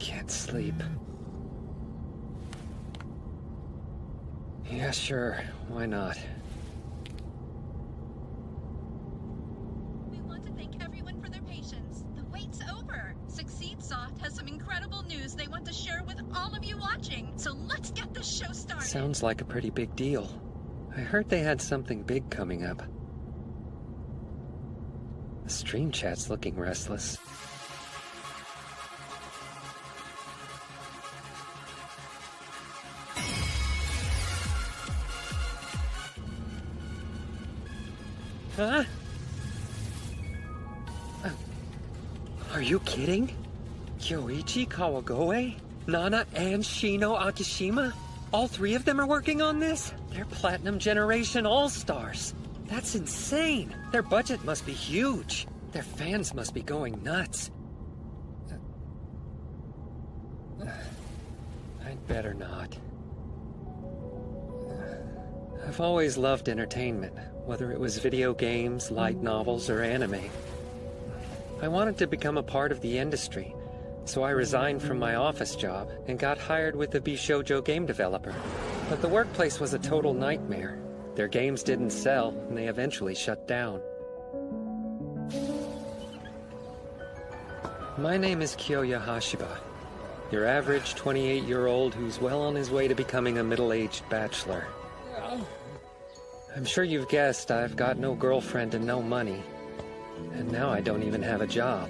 can't sleep. Yeah, sure. Why not? We want to thank everyone for their patience. The wait's over. Succeed Soft has some incredible news they want to share with all of you watching. So let's get this show started. Sounds like a pretty big deal. I heard they had something big coming up. The stream chat's looking restless. Huh? Are you kidding? Kyoichi Kawagoe, Nana, and Shino Akishima? All three of them are working on this? They're Platinum Generation All-Stars. That's insane. Their budget must be huge. Their fans must be going nuts. I'd better not. I've always loved entertainment, whether it was video games, light novels, or anime. I wanted to become a part of the industry, so I resigned from my office job and got hired with the Bishoujo game developer. But the workplace was a total nightmare. Their games didn't sell, and they eventually shut down. My name is Kyoya Hashiba, your average 28-year-old who's well on his way to becoming a middle-aged bachelor. I'm sure you've guessed I've got no girlfriend and no money. And now I don't even have a job.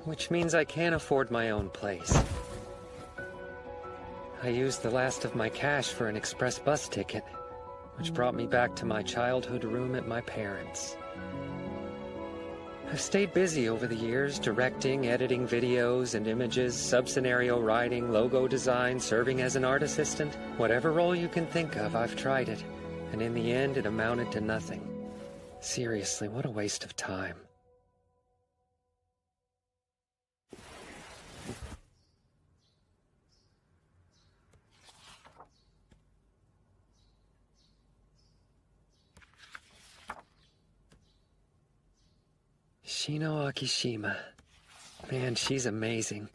Which means I can't afford my own place. I used the last of my cash for an express bus ticket, which brought me back to my childhood room at my parents'. I've stayed busy over the years, directing, editing videos and images, sub-scenario writing, logo design, serving as an art assistant. Whatever role you can think of, I've tried it. And in the end, it amounted to nothing. Seriously, what a waste of time. Shino Akishima. Man, she's amazing.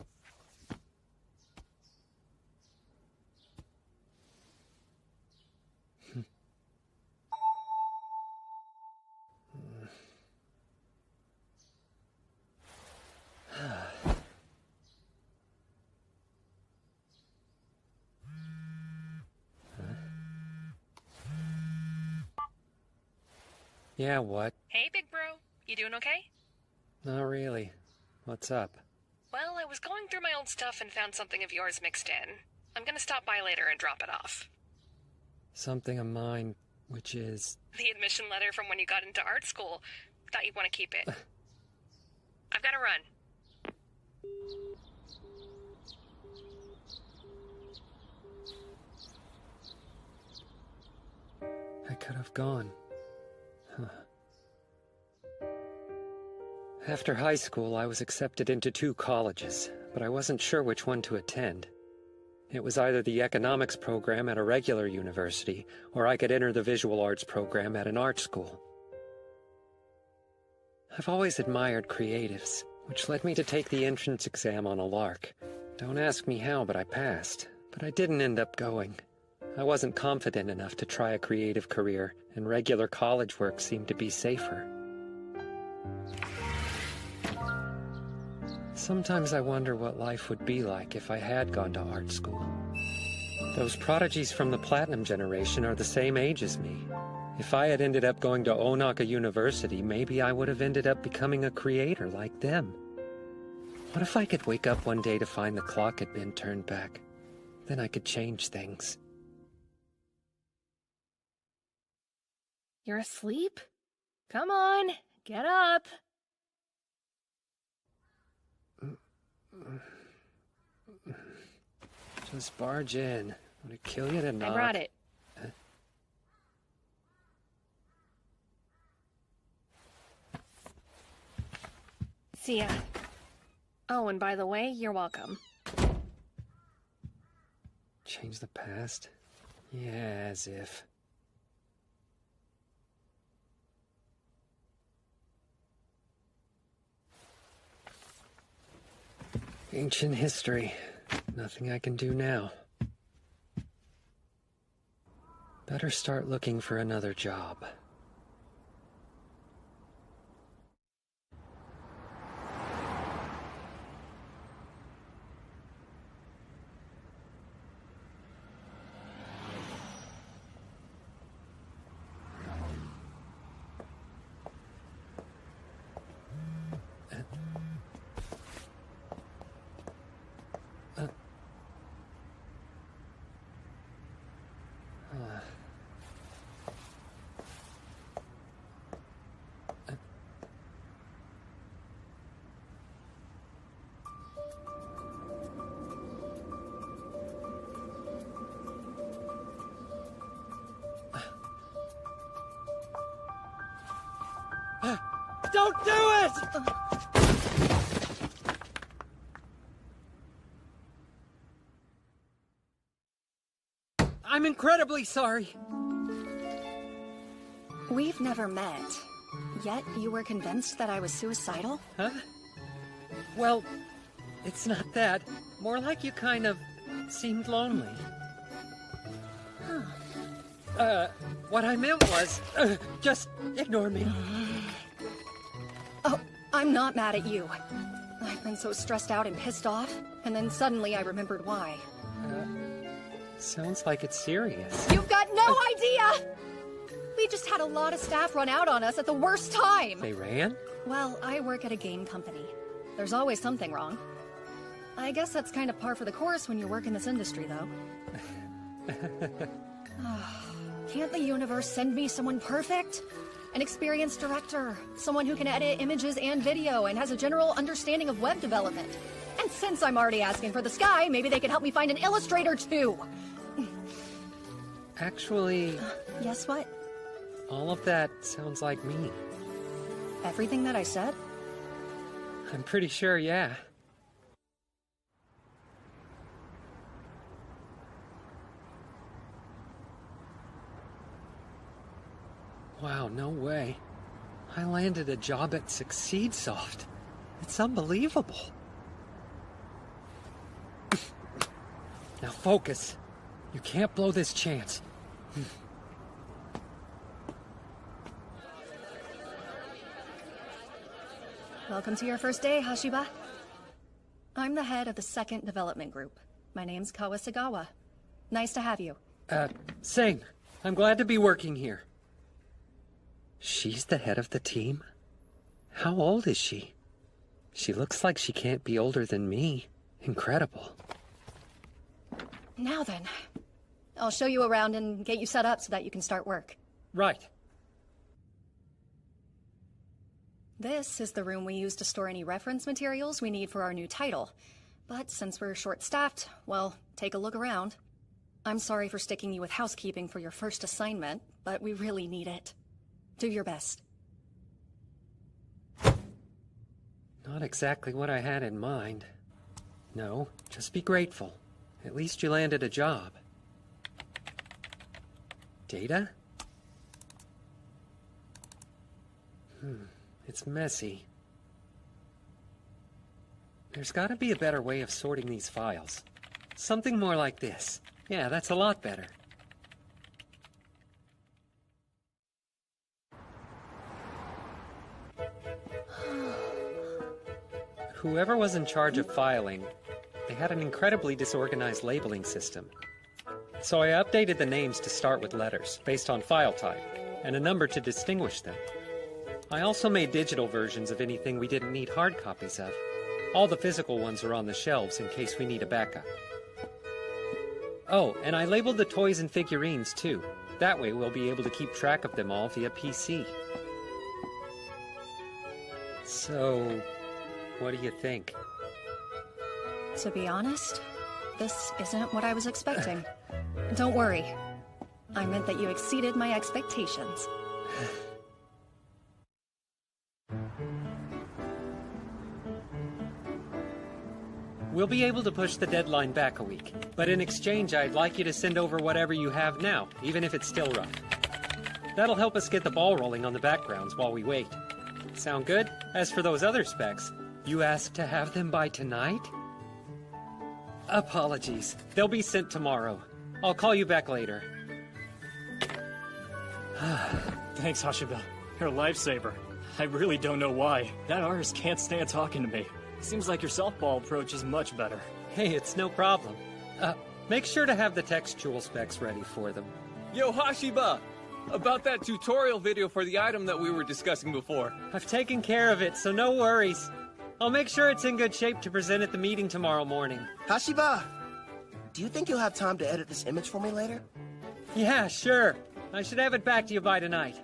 Yeah, what? Hey, big bro. You doing okay? Not really. What's up? Well, I was going through my old stuff and found something of yours mixed in. I'm gonna stop by later and drop it off. Something of mine, which is... The admission letter from when you got into art school. Thought you'd want to keep it. I've gotta run. I could have gone. Huh. After high school, I was accepted into 2 colleges, but I wasn't sure which one to attend. It was either the economics program at a regular university, or I could enter the visual arts program at an art school. I've always admired creatives, which led me to take the entrance exam on a lark. Don't ask me how, but I passed. But I didn't end up going. I wasn't confident enough to try a creative career, and regular college work seemed to be safer. Sometimes I wonder what life would be like if I had gone to art school. Those prodigies from the Platinum Generation are the same age as me. If I had ended up going to Onaka University, maybe I would have ended up becoming a creator like them. What if I could wake up one day to find the clock had been turned back? Then I could change things. You're asleep? Come on, get up. Just barge in. Would it kill you to knock? I brought it. See ya. Oh, and by the way, you're welcome. Change the past? Yeah, as if. Ancient history. Nothing I can do now. Better start looking for another job. Don't do it! I'm incredibly sorry. We've never met. Yet you were convinced that I was suicidal? Huh? Well, it's not that. More like you kind of seemed lonely. What I meant was, just ignore me. Oh, I'm not mad at you. I've been so stressed out and pissed off, and then suddenly I remembered why. Sounds like it's serious. You've got no idea! We just had a lot of staff run out on us at the worst time! They ran? Well, I work at a game company. There's always something wrong. I guess that's kind of par for the course when you work in this industry, though. Can't the universe send me someone perfect? An experienced director, someone who can edit images and video and has a general understanding of web development. And since I'm already asking for the sky, maybe they could help me find an illustrator too. Actually... Yes, what? all of that sounds like me. Everything that I said? I'm pretty sure, yeah. Wow, no way. I landed a job at SucceedSoft. It's unbelievable. Now focus. You can't blow this chance. Welcome to your first day, Hashiba. I'm the head of the second development group. My name's Kawasagawa. Nice to have you. Same. I'm glad to be working here. She's the head of the team? How old is she? She looks like she can't be older than me. Incredible. Now then, I'll show you around and get you set up so that you can start work. Right. This is the room we use to store any reference materials we need for our new title. But since we're short-staffed, well, take a look around. I'm sorry for sticking you with housekeeping for your first assignment, but we really need it. Do your best. Not exactly what I had in mind. No, just be grateful. At least you landed a job. Data? It's messy. There's gotta be a better way of sorting these files. Something more like this. Yeah, that's a lot better. Whoever was in charge of filing, they had an incredibly disorganized labeling system. So I updated the names to start with letters, based on file type, and a number to distinguish them. I also made digital versions of anything we didn't need hard copies of. All the physical ones are on the shelves in case we need a backup. Oh, and I labeled the toys and figurines too. That way we'll be able to keep track of them all via PC. So, what do you think? To be honest, this isn't what I was expecting. Don't worry. I meant that you exceeded my expectations. We'll be able to push the deadline back a week, but in exchange I'd like you to send over whatever you have now, even if it's still rough. That'll help us get the ball rolling on the backgrounds while we wait. Sound good? As for those other specs, you asked to have them by tonight? Apologies. They'll be sent tomorrow. I'll call you back later. Thanks, Hashiba. You're a lifesaver. I really don't know why. That artist can't stand talking to me. Seems like your softball approach is much better. Hey, it's no problem. Make sure to have the textual specs ready for them. Yo, Hashiba! About that tutorial video for the item that we were discussing before. I've taken care of it, so no worries. I'll make sure it's in good shape to present at the meeting tomorrow morning. Hashiba, do you think you'll have time to edit this image for me later? Yeah, sure. I should have it back to you by tonight.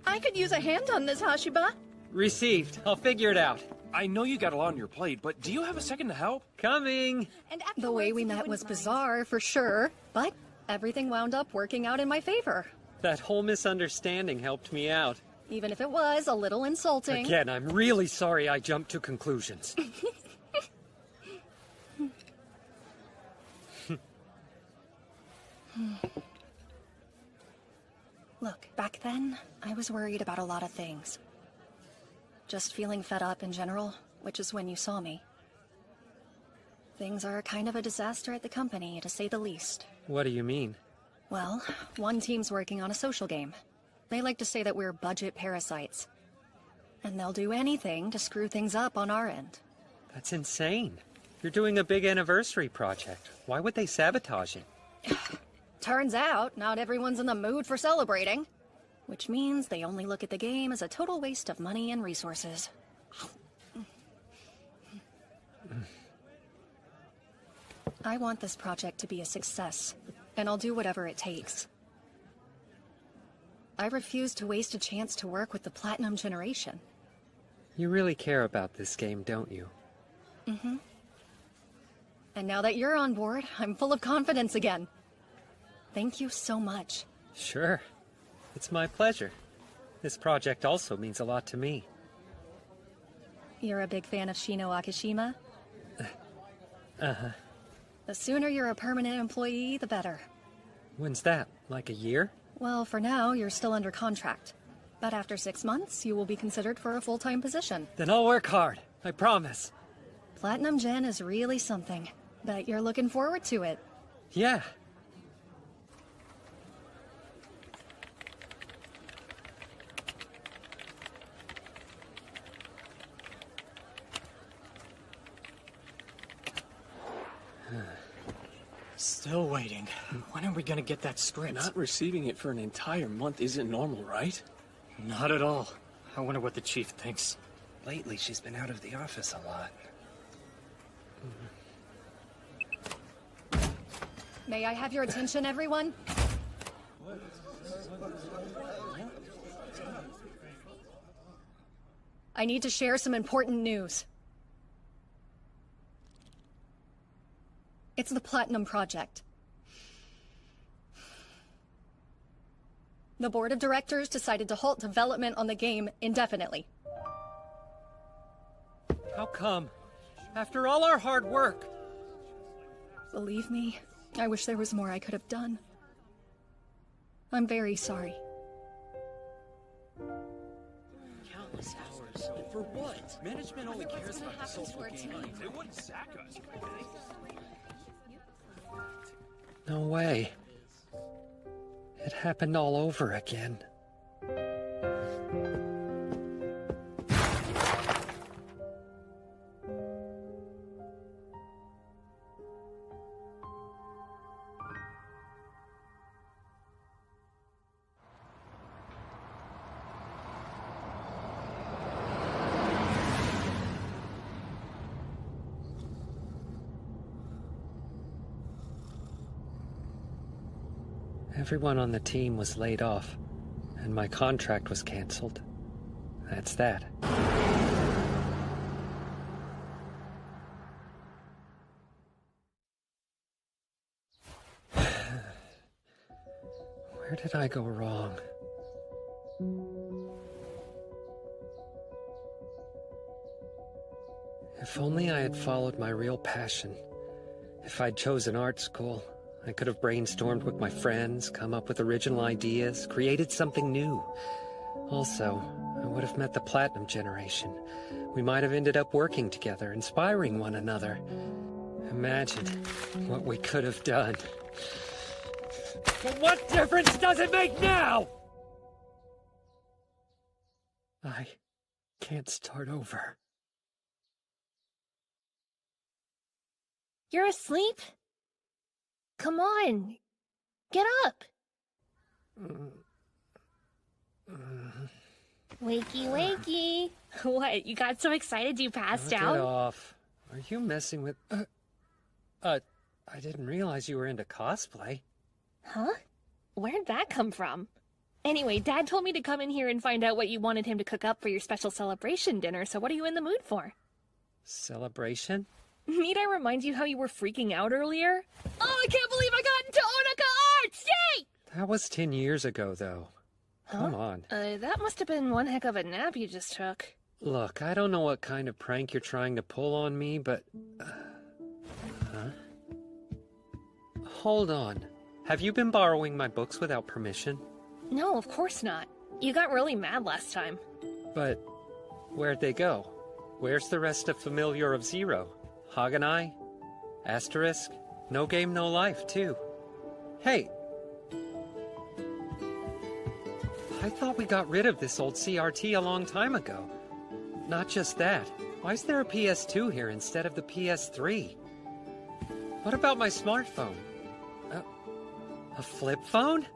I could use a hand on this, Hashiba. Received. I'll figure it out. I know you got a lot on your plate, but do you have a second to help? Coming! The way we met was bizarre, for sure, but everything wound up working out in my favor. That whole misunderstanding helped me out. Even if it was a little insulting. Again, I'm really sorry I jumped to conclusions. Look, back then, I was worried about a lot of things. Just feeling fed up in general, which is when you saw me. Things are kind of a disaster at the company, to say the least. What do you mean? Well, one team's working on a social game. They like to say that we're budget parasites. And they'll do anything to screw things up on our end. That's insane. You're doing a big anniversary project. Why would they sabotage it? Turns out, not everyone's in the mood for celebrating. Which means they only look at the game as a total waste of money and resources. I want this project to be a success, and I'll do whatever it takes. I refuse to waste a chance to work with the Platinum Generation. You really care about this game, don't you? Mm-hmm. And now that you're on board, I'm full of confidence again. Thank you so much. Sure. It's my pleasure. This project also means a lot to me. You're a big fan of Shino Akishima? Uh-huh. The sooner you're a permanent employee, the better. When's that? Like a year? Well, for now, you're still under contract. But after 6 months, you will be considered for a full-time position. Then I'll work hard. I promise. Platinum Gen is really something. Bet you're looking forward to it. Yeah. Still waiting. When are we gonna get that script? Not receiving it for an entire month isn't normal, right? Not at all. I wonder what the chief thinks. Lately, she's been out of the office a lot. May I have your attention, everyone? I need to share some important news. It's the Platinum Project. The board of directors decided to halt development on the game indefinitely. How come? After all our hard work. Believe me, I wish there was more I could have done. I'm very sorry. Countless hours. And for what? Management only cares about the social game. They wouldn't sack us. No way. It happened all over again. Everyone on the team was laid off, and my contract was canceled. That's that. Where did I go wrong? If only I had followed my real passion. If I'd chosen art school, I could have brainstormed with my friends, come up with original ideas, created something new. Also, I would have met the Platinum Generation. We might have ended up working together, inspiring one another. Imagine what we could have done. But what difference does it make now? I can't start over. You're asleep? Come on. Get up. Wakey, wakey. What, you got so excited you passed Knock out? it off. Are you messing with... I didn't realize you were into cosplay. Huh? Where'd that come from? Anyway, Dad told me to come in here and find out what you wanted him to cook up for your special celebration dinner, so what are you in the mood for? Celebration? Need I remind you how you were freaking out earlier? Oh, I can't believe I got into Onaka Arts! Yay! That was 10 years ago, though. Come on. That must have been one heck of a nap you just took. Look, I don't know what kind of prank you're trying to pull on me, but... Huh? Hold on. Have you been borrowing my books without permission? No, of course not. You got really mad last time. But where'd they go? Where's the rest of Familiar of Zero? Haganai? Asterisk? No Game, No Life, too. Hey! I thought we got rid of this old CRT a long time ago. Not just that. Why is there a PS2 here instead of the PS3? What about my smartphone? A flip phone?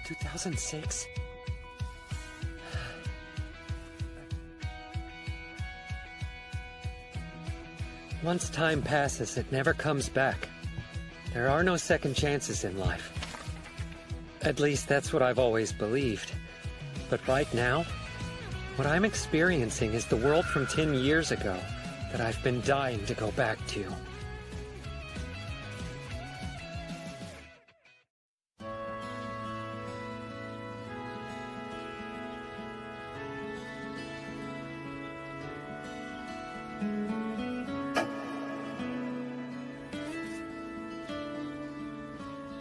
2006? Once time passes, it never comes back. There are no second chances in life. At least that's what I've always believed. But right now, what I'm experiencing is the world from 10 years ago that I've been dying to go back to.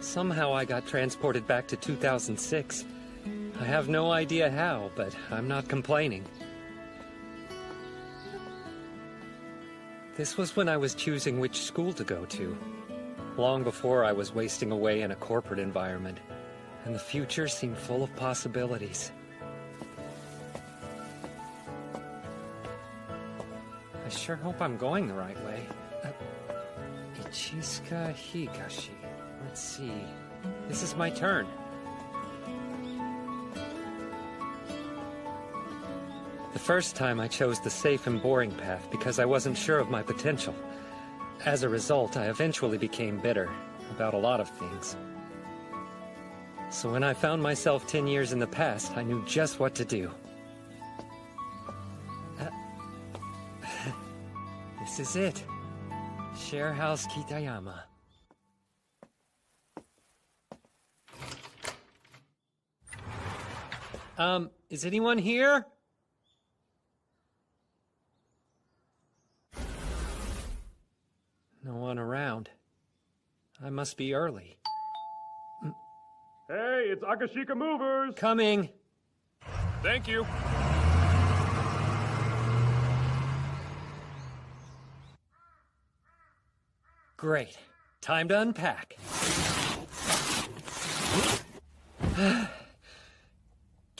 Somehow I got transported back to 2006. I have no idea how, but I'm not complaining. This was when I was choosing which school to go to. Long before I was wasting away in a corporate environment. And the future seemed full of possibilities. I sure hope I'm going the right way. Ichizuka Higashi. Let's see. This is my turn. The first time I chose the safe and boring path because I wasn't sure of my potential. As a result, I eventually became bitter about a lot of things. So when I found myself 10 years in the past, I knew just what to do. This is it. Share House Kitayama. Is anyone here? No one around. I must be early. Hey, it's Akashika Movers! Coming! Thank you. Great. Time to unpack.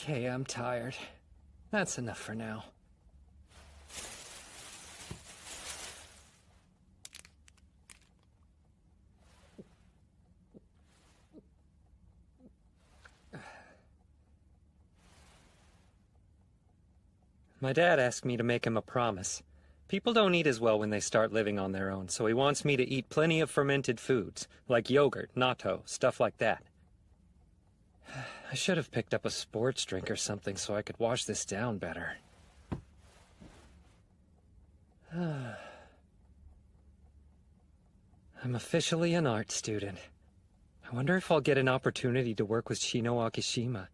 Okay, I'm tired. That's enough for now. My dad asked me to make him a promise. People don't eat as well when they start living on their own, so he wants me to eat plenty of fermented foods, like yogurt, natto, stuff like that. I should have picked up a sports drink or something so I could wash this down better. I'm officially an art student. I wonder if I'll get an opportunity to work with Shino Akishima,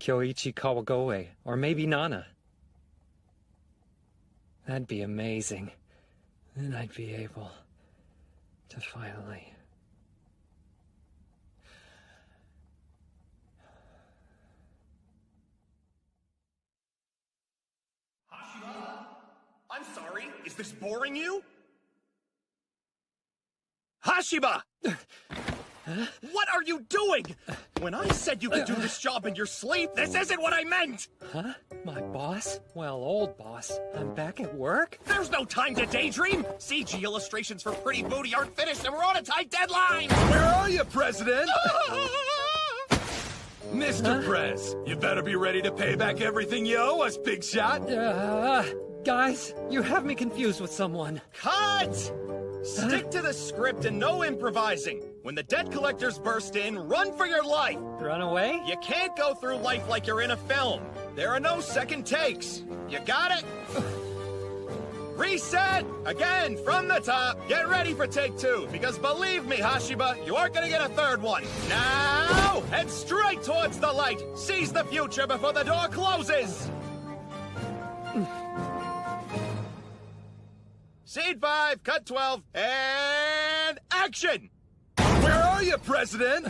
Kyoichi Kawagoe, or maybe Nana. That'd be amazing. Then I'd be able to finally... I'm sorry, is this boring you? Hashiba! What are you doing? When I said you could do this job in your sleep, this isn't what I meant! Huh? My boss? Well, old boss. I'm back at work? There's no time to daydream! CG illustrations for Pretty Booty aren't finished and we're on a tight deadline! Where are you, President? Mr. Prez, you better be ready to pay back everything you owe us, Big Shot. Guys, you have me confused with someone. Cut! Stick to the script and no improvising. When the debt collectors burst in, run for your life. Run away? You can't go through life like you're in a film. There are no second takes. You got it? Reset! Again, from the top. Get ready for take 2, because believe me, Hashiba, you aren't gonna get a third one. Now, head straight towards the light. Seize the future before the door closes. Scene 5, cut 12, and action! Where are you, President?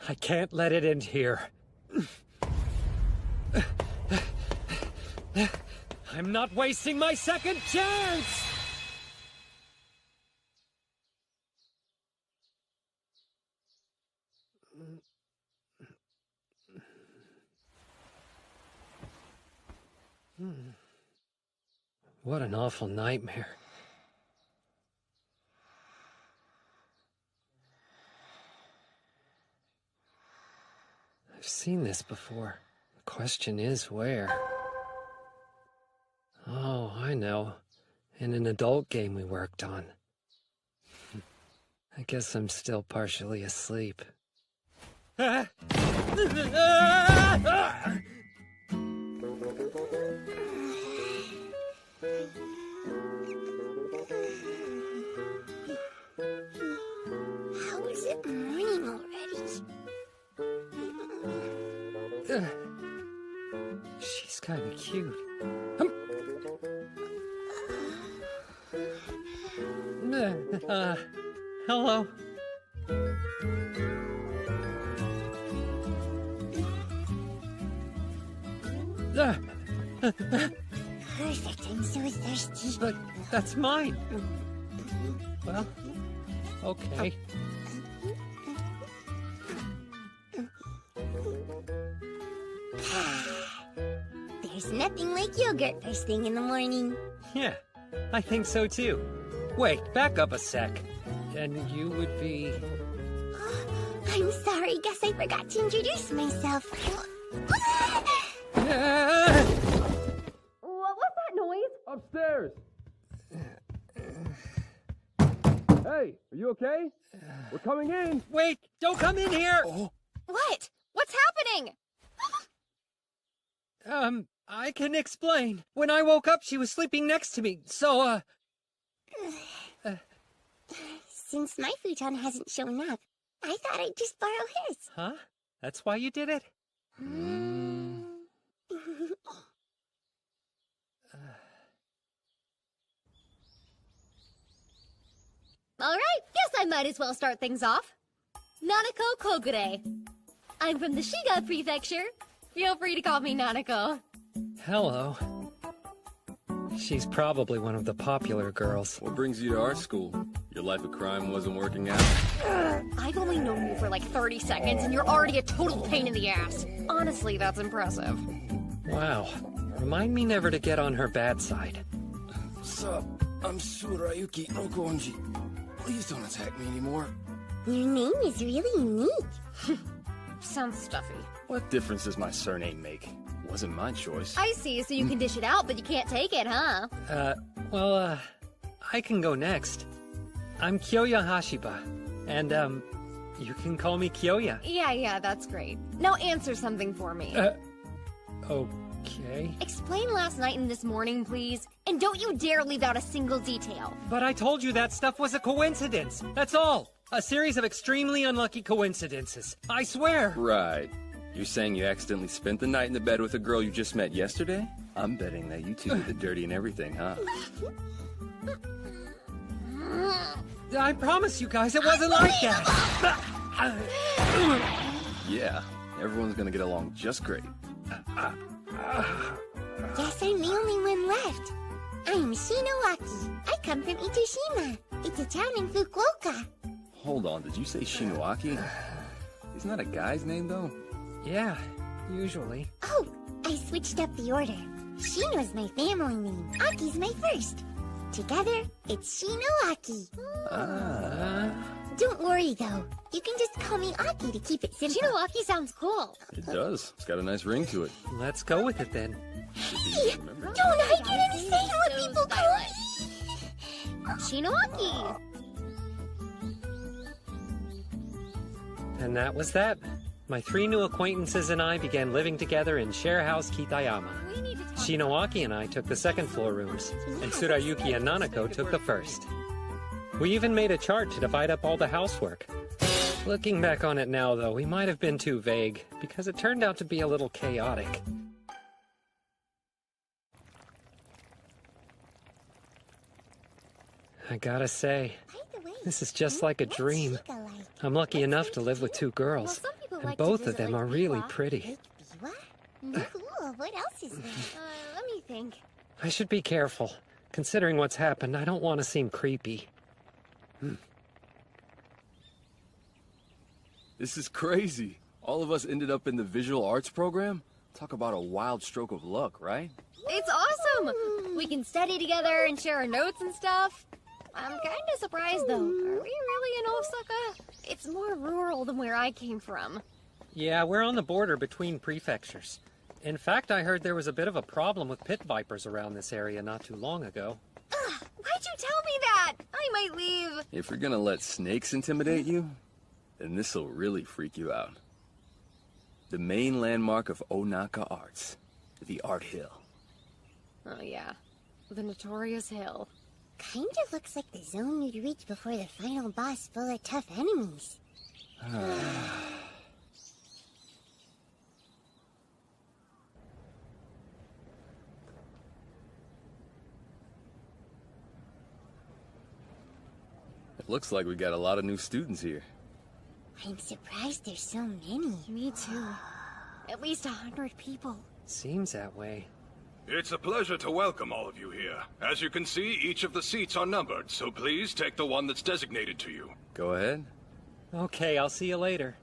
I can't let it end here. I'm not wasting my second chance! What an awful nightmare. I've seen this before. The question is where? Oh, I know. In an adult game we worked on. I guess I'm still partially asleep. How is it morning already? She's kind of cute. Hello. Perfect, I'm so thirsty. But that's mine. Well, okay. There's nothing like yogurt first thing in the morning. Yeah, I think so too. Wait, back up a sec. And you would be... I'm sorry, guess I forgot to introduce myself. What was that noise? Upstairs. Hey, are you okay? We're coming in. Wait, don't come in here! What? What's happening? I can explain. When I woke up, she was sleeping next to me, so, Since my futon hasn't shown up, I thought I'd just borrow his. Huh? That's why you did it? All right, guess I might as well start things off. Nanako Kogure. I'm from the Shiga Prefecture. Feel free to call me Nanako. Hello. She's probably one of the popular girls. What brings you to art school? Your life of crime wasn't working out? I've only known you for like 30 seconds and you're already a total pain in the ass. Honestly, that's impressive. Wow. Remind me never to get on her bad side. What's up? I'm Surayuki no Gonji. Please don't attack me anymore. Your name is really unique. Sounds stuffy. What difference does my surname make? Wasn't my choice. I see, so you can dish it out, but you can't take it, huh? I can go next. I'm Kyoya Hashiba, and, you can call me Kyoya. Yeah, that's great. Now answer something for me. Okay. Explain last night and this morning, please. And don't you dare leave out a single detail. But I told you that stuff was a coincidence. That's all. A series of extremely unlucky coincidences. I swear. Right. You're saying you accidentally spent the night in the bed with a girl you just met yesterday? I'm betting that you two did the dirty and everything, huh? I promise you guys it wasn't like that. Yeah, everyone's gonna get along just great. Guess I'm the only one left. I'm Shinowaki. I come from Itoshima. It's a town in Fukuoka. Hold on, did you say Shinowaki? Isn't that a guy's name, though? Yeah, usually. Oh, I switched up the order. Shino's my family name. Aki's my first. Together, it's Shinowaki. Don't worry, though. You can just call me Aki to keep it simple. Shinowaki sounds cool. It does. It's got a nice ring to it. Let's go with it then. Hey, don't I get any say in what people call me? Shinowaki. And that was that. My 3 new acquaintances and I began living together in Share House Kitayama. Shinowaki and I took the 2nd floor rooms, and Tsurayuki and Nanako took the 1st. We even made a chart to divide up all the housework. Looking back on it now, though, we might have been too vague, because it turned out to be a little chaotic. I gotta say, this is just like a dream. I'm lucky enough to live with 2 girls, and both of them are really pretty. Cool. What else is there? Let me think. I should be careful. Considering what's happened, I don't want to seem creepy. This is crazy. All of us ended up in the visual arts program? Talk about a wild stroke of luck, right? It's awesome! We can study together and share our notes and stuff. I'm kinda surprised, though. Are we really in Osaka? It's more rural than where I came from. Yeah, we're on the border between prefectures. In fact, I heard there was a bit of a problem with pit vipers around this area not too long ago. Ugh, why'd you tell me that? I might leave. If you're gonna let snakes intimidate you, then this'll really freak you out. The main landmark of Onaka Arts, the Art Hill. Oh yeah, the notorious hill. Kinda looks like the zone you'd reach before the final boss full of tough enemies. It looks like we got a lot of new students here. I'm surprised there's so many. Me too. At least 100 people. Seems that way. It's a pleasure to welcome all of you here. As you can see, each of the seats are numbered, so please take the one that's designated to you. Go ahead. Okay, I'll see you later.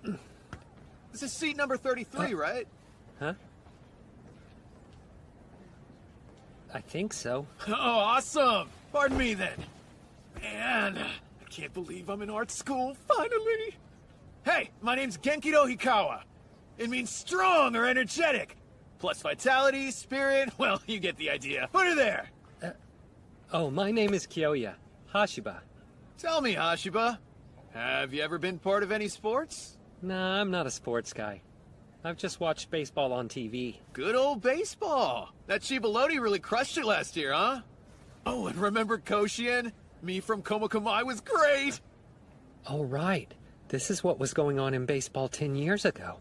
This is seat number 33, right? Huh? I think so. Oh, awesome! Pardon me, then. Man, I can't believe I'm in art school, finally! Hey, my name's Genkido Hikawa. It means strong or energetic. Plus vitality, spirit, well, you get the idea. Put her there! Oh, my name is Kyoya. Hashiba. Tell me, Hashiba, have you ever been part of any sports? Nah, I'm not a sports guy. I've just watched baseball on TV. Good old baseball. That Chiba Lodi really crushed it last year, huh? Oh, and remember Koshien? Me from Komakamai was great! Oh, right. This is what was going on in baseball 10 years ago.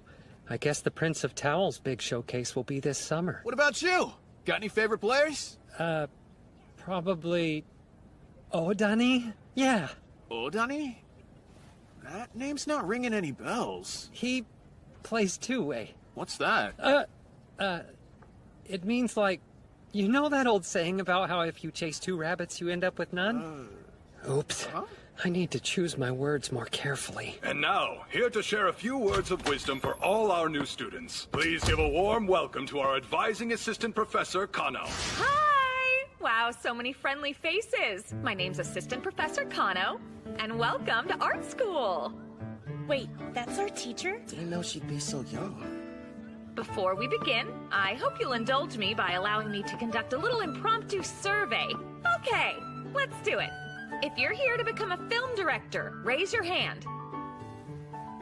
I guess the Prince of Towel's big showcase will be this summer. What about you? Got any favorite players? Probably... Odani? Yeah. Odani? That name's not ringing any bells. He plays two-way. What's that? It means like... You know that old saying about how if you chase 2 rabbits, you end up with none? Oops. Huh? I need to choose my words more carefully. And now, here to share a few words of wisdom for all our new students. Please give a warm welcome to our advising assistant professor, Kano. Hi! Wow, so many friendly faces. My name's Assistant Professor Kano, and welcome to art school. Wait, that's our teacher? Didn't know she'd be so young. Before we begin, I hope you'll indulge me by allowing me to conduct a little impromptu survey. Okay, let's do it. If you're here to become a film director, raise your hand.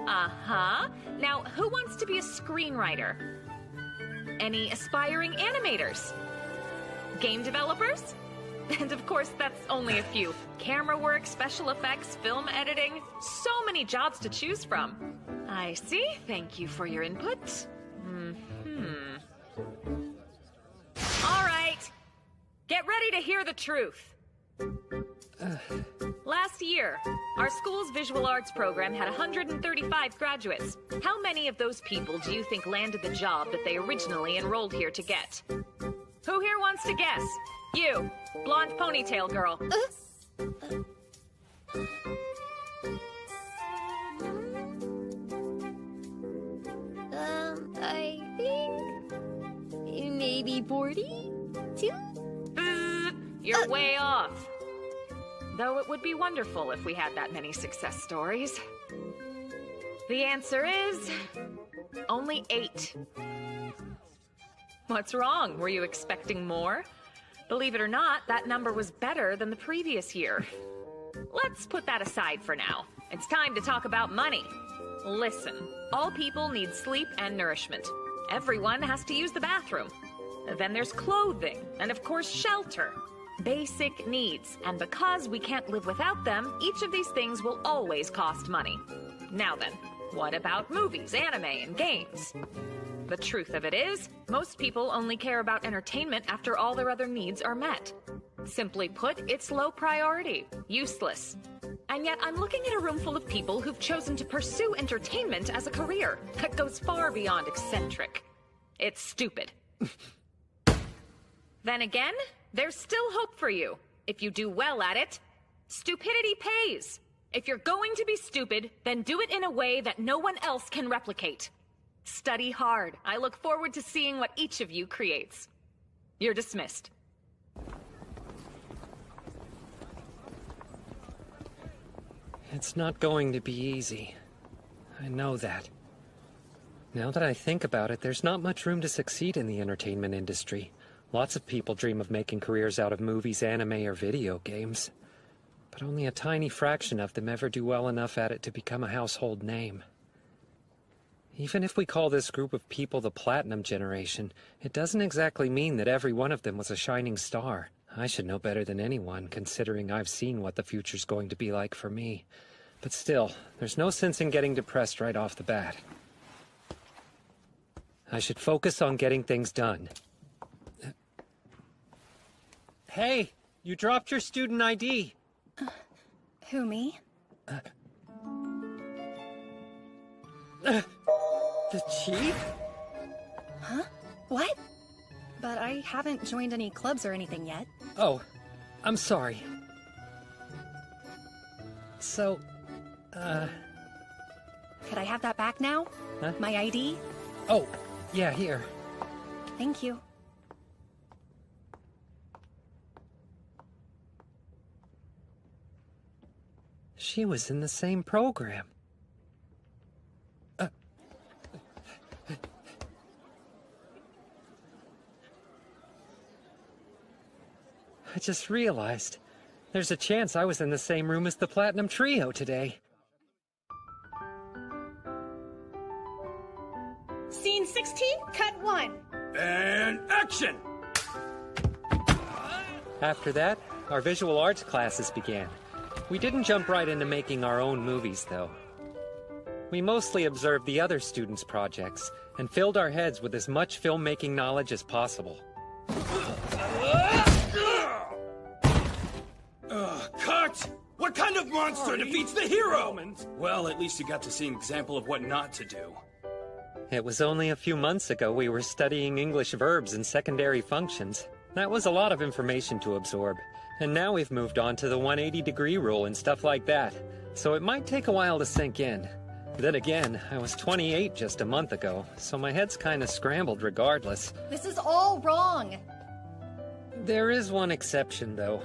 Uh-huh. Now, who wants to be a screenwriter? Any aspiring animators? Game developers? And of course, that's only a few. Camera work, special effects, film editing. So many jobs to choose from. I see. Thank you for your input. All right. Get ready to hear the truth. Last year, our school's visual arts program had 135 graduates. How many of those people do you think landed the job that they originally enrolled here to get? Who here wants to guess? You, blonde ponytail girl. I think maybe 42? You're way off. Though it would be wonderful if we had that many success stories. The answer is only 8. What's wrong? Were you expecting more? Believe it or not, that number was better than the previous year. Let's put that aside for now. It's time to talk about money. Listen, all people need sleep and nourishment. Everyone has to use the bathroom. Then there's clothing, and of course shelter. Basic needs, and because we can't live without them, each of these things will always cost money. Now then, what about movies, anime, and games? The truth of it is, most people only care about entertainment after all their other needs are met. Simply put, it's low priority, useless. And yet I'm looking at a room full of people who've chosen to pursue entertainment as a career that goes far beyond eccentric. It's stupid. Then again, there's still hope for you. If you do well at it, stupidity pays. If you're going to be stupid, then do it in a way that no one else can replicate. Study hard. I look forward to seeing what each of you creates. You're dismissed. It's not going to be easy. I know that. Now that I think about it, there's not much room to succeed in the entertainment industry. Lots of people dream of making careers out of movies, anime, or video games. But only a tiny fraction of them ever do well enough at it to become a household name. Even if we call this group of people the Platinum Generation, it doesn't exactly mean that every one of them was a shining star. I should know better than anyone, considering I've seen what the future's going to be like for me. But still, there's no sense in getting depressed right off the bat. I should focus on getting things done. Hey, you dropped your student ID. Who, me? The chief? Huh? What? But I haven't joined any clubs or anything yet. Oh, I'm sorry. So, Could I have that back now? Huh? My ID? Oh, yeah, here. Thank you. She was in the same program. I just realized. There's a chance I was in the same room as the Platinum Trio today. Scene 16, cut 1. And action! After that, our visual arts classes began. We didn't jump right into making our own movies, though. We mostly observed the other students' projects and filled our heads with as much filmmaking knowledge as possible. Cut! What kind of monster defeats the hero? Well, at least you got to see an example of what not to do. It was only a few months ago we were studying English verbs and secondary functions. That was a lot of information to absorb. And now we've moved on to the 180-degree rule and stuff like that. So it might take a while to sink in. Then again, I was 28 just a month ago, so my head's kind of scrambled regardless. This is all wrong! There is one exception, though.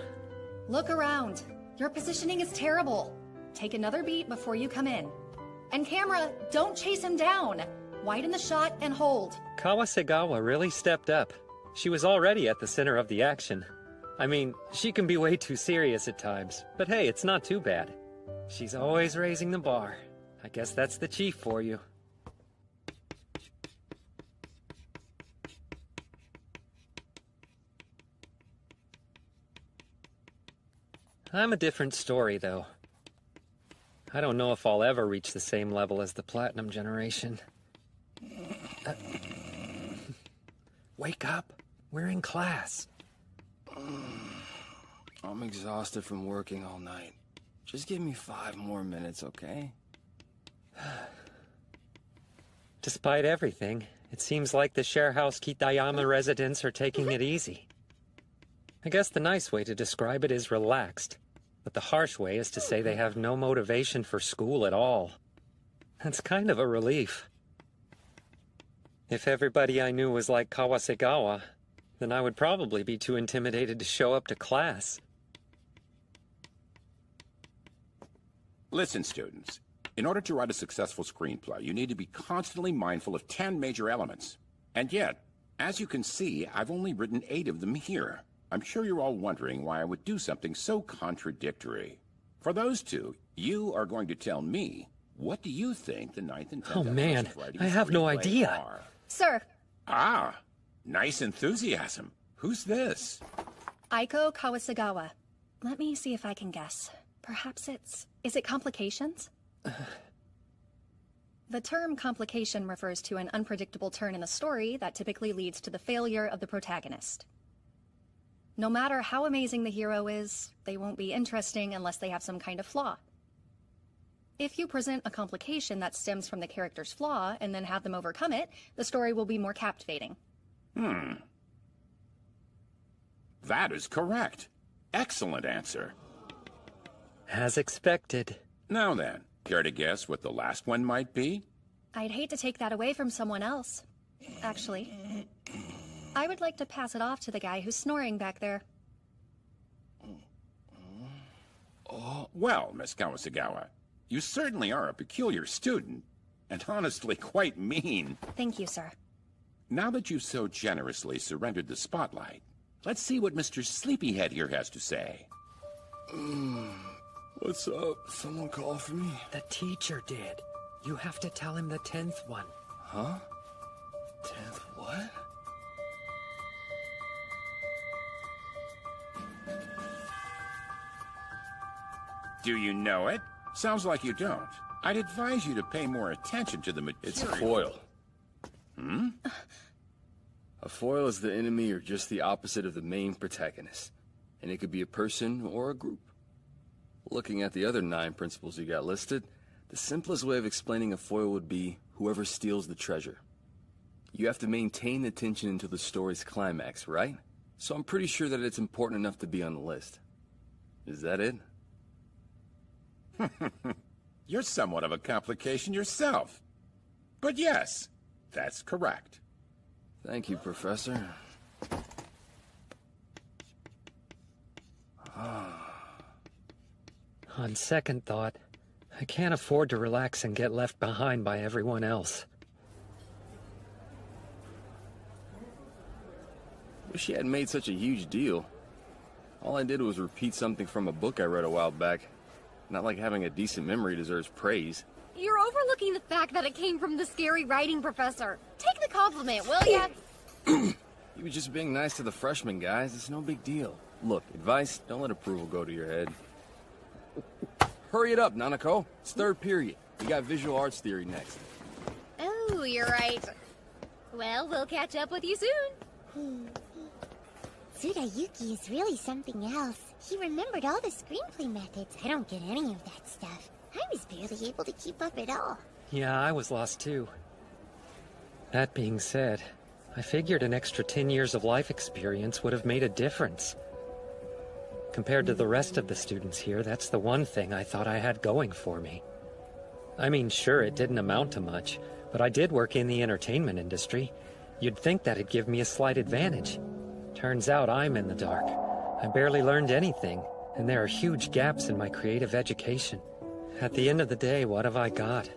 Look around. Your positioning is terrible. Take another beat before you come in. And camera, don't chase him down. Widen the shot and hold. Kawasegawa really stepped up. She was already at the center of the action. I mean, she can be way too serious at times, but hey, it's not too bad. She's always raising the bar. I guess that's the chief for you. I'm a different story, though. I don't know if I'll ever reach the same level as the Platinum Generation. Wake up. We're in class. I'm exhausted from working all night. Just give me 5 more minutes, okay? Despite everything, it seems like the Share House Kitayama residents are taking it easy. I guess the nice way to describe it is relaxed, but the harsh way is to say they have no motivation for school at all. That's kind of a relief. If everybody I knew was like Kawasegawa, then I would probably be too intimidated to show up to class. Listen, students. In order to write a successful screenplay, you need to be constantly mindful of 10 major elements. And yet, as you can see, I've only written 8 of them here. I'm sure you're all wondering why I would do something so contradictory. For those two, you are going to tell me, what do you think the 9th and 10th Oh man, I have no idea. Are? Sir. Ah, nice enthusiasm. Who's this? Aiko Kawasegawa. Let me see if I can guess. Perhaps is it complications? The term complication refers to an unpredictable turn in a story that typically leads to the failure of the protagonist. No matter how amazing the hero is, they won't be interesting unless they have some kind of flaw. If you present a complication that stems from the character's flaw and then have them overcome it, the story will be more captivating. That is correct. Excellent answer. As expected. Now then, care to guess what the last one might be? I'd hate to take that away from someone else. Actually, I would like to pass it off to the guy who's snoring back there. Well, Miss Kawasegawa, you certainly are a peculiar student, and honestly quite mean. Thank you, sir. Now that you've so generously surrendered the spotlight, let's see what Mr. Sleepyhead here has to say. What's up? Someone call for me? The teacher did. You have to tell him the 10th one. Huh? 10th what? Do you know it? Sounds like you don't. I'd advise you to pay more attention to the material. It's foil. A foil is the enemy or just the opposite of the main protagonist. And it could be a person or a group. Looking at the other 9 principles you got listed, the simplest way of explaining a foil would be whoever steals the treasure. You have to maintain the tension until the story's climax, right? So I'm pretty sure that it's important enough to be on the list. Is that it? You're somewhat of a complication yourself. But yes, that's correct. Thank you, Professor. On second thought, I can't afford to relax and get left behind by everyone else. Wish you hadn't made such a huge deal. All I did was repeat something from a book I read a while back. Not like having a decent memory deserves praise. You're overlooking the fact that it came from the scary writing professor. Take the compliment, will ya? You were just being nice to the freshmen, guys. It's no big deal. Look, advice, don't let approval go to your head. Hurry it up, Nanako. It's 3rd period. We got visual arts theory next. Oh, you're right. Well, we'll catch up with you soon. Tsurayuki is really something else. He remembered all the screenplay methods. I don't get any of that stuff. I was barely able to keep up at all. Yeah, I was lost too. That being said, I figured an extra 10 years of life experience would have made a difference. Compared to the rest of the students here, that's the one thing I thought I had going for me. I mean, sure, it didn't amount to much, but I did work in the entertainment industry. You'd think that'd give me a slight advantage. Turns out I'm in the dark. I barely learned anything, and there are huge gaps in my creative education. At the end of the day, what have I got?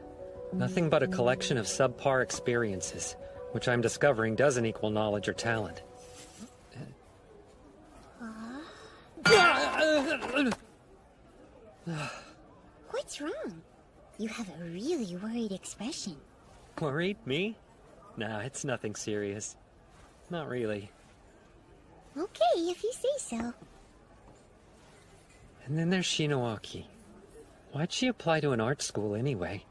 Nothing but a collection of subpar experiences, which I'm discovering doesn't equal knowledge or talent. What's wrong? You have a really worried expression. Worried? Me? Nah, it's nothing serious. Not really. Okay, if you say so. And then there's Shinoaki. Why'd she apply to an art school anyway?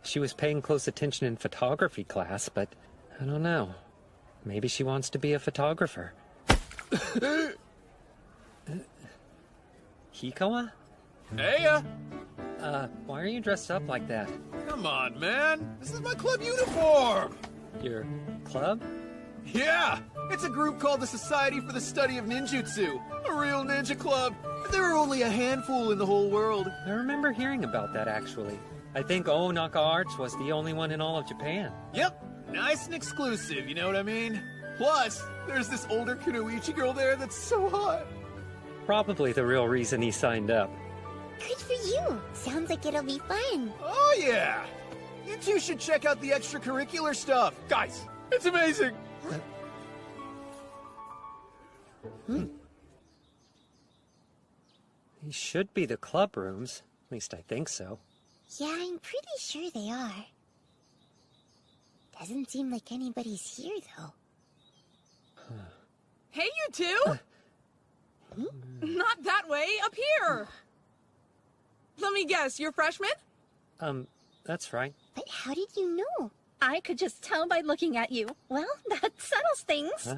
She was paying close attention in photography class, but I don't know. Maybe she wants to be a photographer. Hikawa? Hey, Why are you dressed up like that? come on, man. This is my club uniform. Your club? Yeah, it's a group called the Society for the Study of Ninjutsu. A real ninja club. There are only a handful in the whole world. I remember hearing about that, actually. I think Onaka Arts was the only one in all of Japan. Yep, nice and exclusive, you know what I mean? Plus, there's this older Kunoichi girl there that's so hot. Probably the real reason he signed up. Good for you. Sounds like it'll be fun. Oh, yeah. You two should check out the extracurricular stuff. Guys, it's amazing. These should be the club rooms. At least I think so. Yeah, I'm pretty sure they are. Doesn't seem like anybody's here, though. Hey, you two! Not that way, up here! Let me guess, you're freshmen? That's right. But how did you know? I could just tell by looking at you. Well, that settles things. Huh?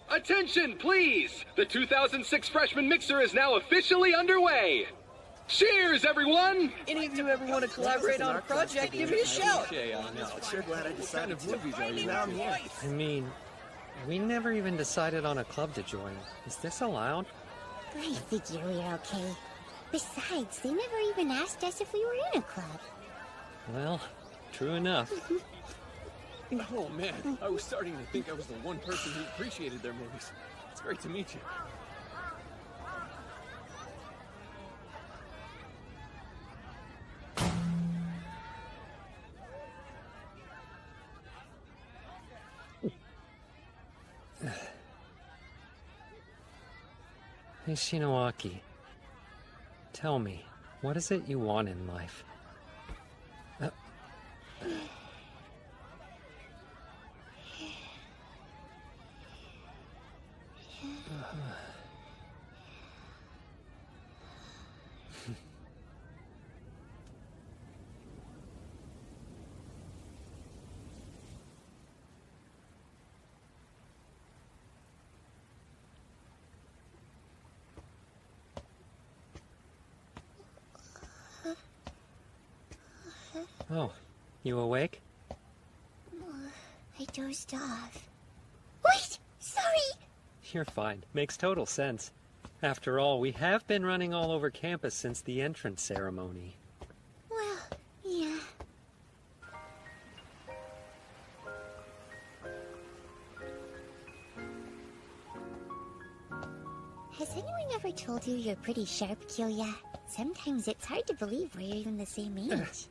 Attention, please! The 2006 Freshman Mixer is now officially underway! Cheers, everyone! Any of you ever want to collaborate on a project, give me a shout! Sure glad I decided to movies are you around here. I mean, we never even decided on a club to join. Is this allowed? I figure we're okay. Besides, they never even asked us if we were in a club. Well, true enough. Oh man, I was starting to think I was the one person who appreciated their movies. It's great to meet you. Hey, Shinowaki. Tell me, what is it you want in life? Oh, you awake? I dozed off. Wait! Sorry! You're fine. Makes total sense. After all, we have been running all over campus since the entrance ceremony. Well, yeah. Has anyone ever told you you're pretty sharp, Kyoya? Sometimes it's hard to believe we're even the same age.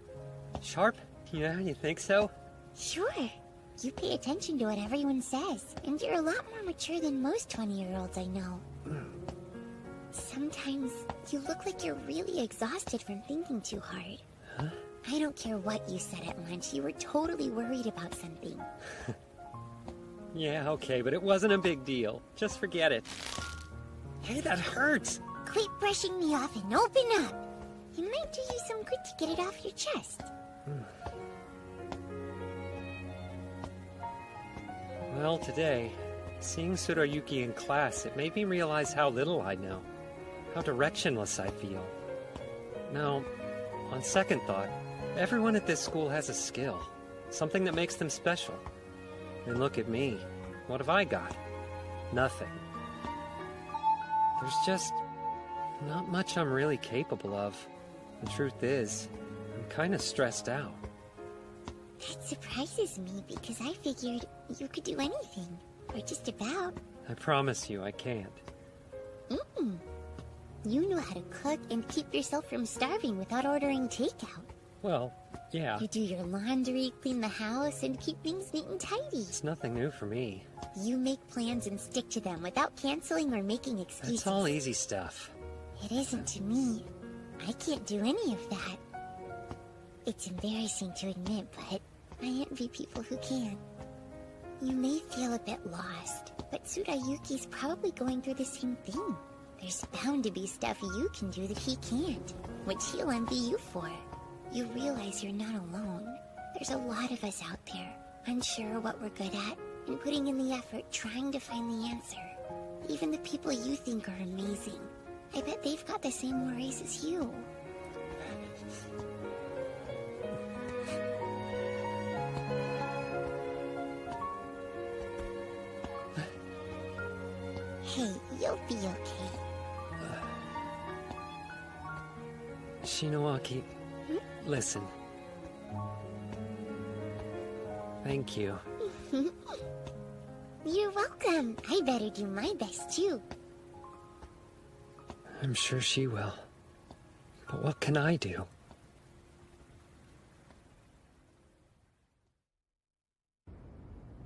Sharp? Yeah, you think so? Sure. You pay attention to what everyone says, and you're a lot more mature than most 20-year-olds I know. Sometimes you look like you're really exhausted from thinking too hard. Huh? I don't care what you said at lunch, you were totally worried about something. Yeah, okay, but it wasn't a big deal. Just forget it. Hey, that hurts! Quit brushing me off and open up! It might do you some good to get it off your chest. Well, today, seeing Tsurayuki in class, it made me realize how little I know. How directionless I feel. Now, on second thought, everyone at this school has a skill. Something that makes them special. And look at me. What have I got? Nothing. There's just not much I'm really capable of. The truth is, I'm kind of stressed out. That surprises me because I figured you could do anything. Or just about. I promise you I can't. You know how to cook and keep yourself from starving without ordering takeout. Well, yeah. You do your laundry, clean the house, and keep things neat and tidy. It's nothing new for me. You make plans and stick to them without canceling or making excuses. It's all easy stuff. It isn't to me. I can't do any of that. It's embarrassing to admit, but I envy people who can. You may feel a bit lost, but Tsurayuki's probably going through the same thing. There's bound to be stuff you can do that he can't, which he'll envy you for. You realize you're not alone. There's a lot of us out there, unsure what we're good at, and putting in the effort trying to find the answer. Even the people you think are amazing. I bet they've got the same worries as you. Hey, you'll be okay. Shinoaki, listen. Thank you. You're welcome. I better do my best, too. I'm sure she will. But what can I do?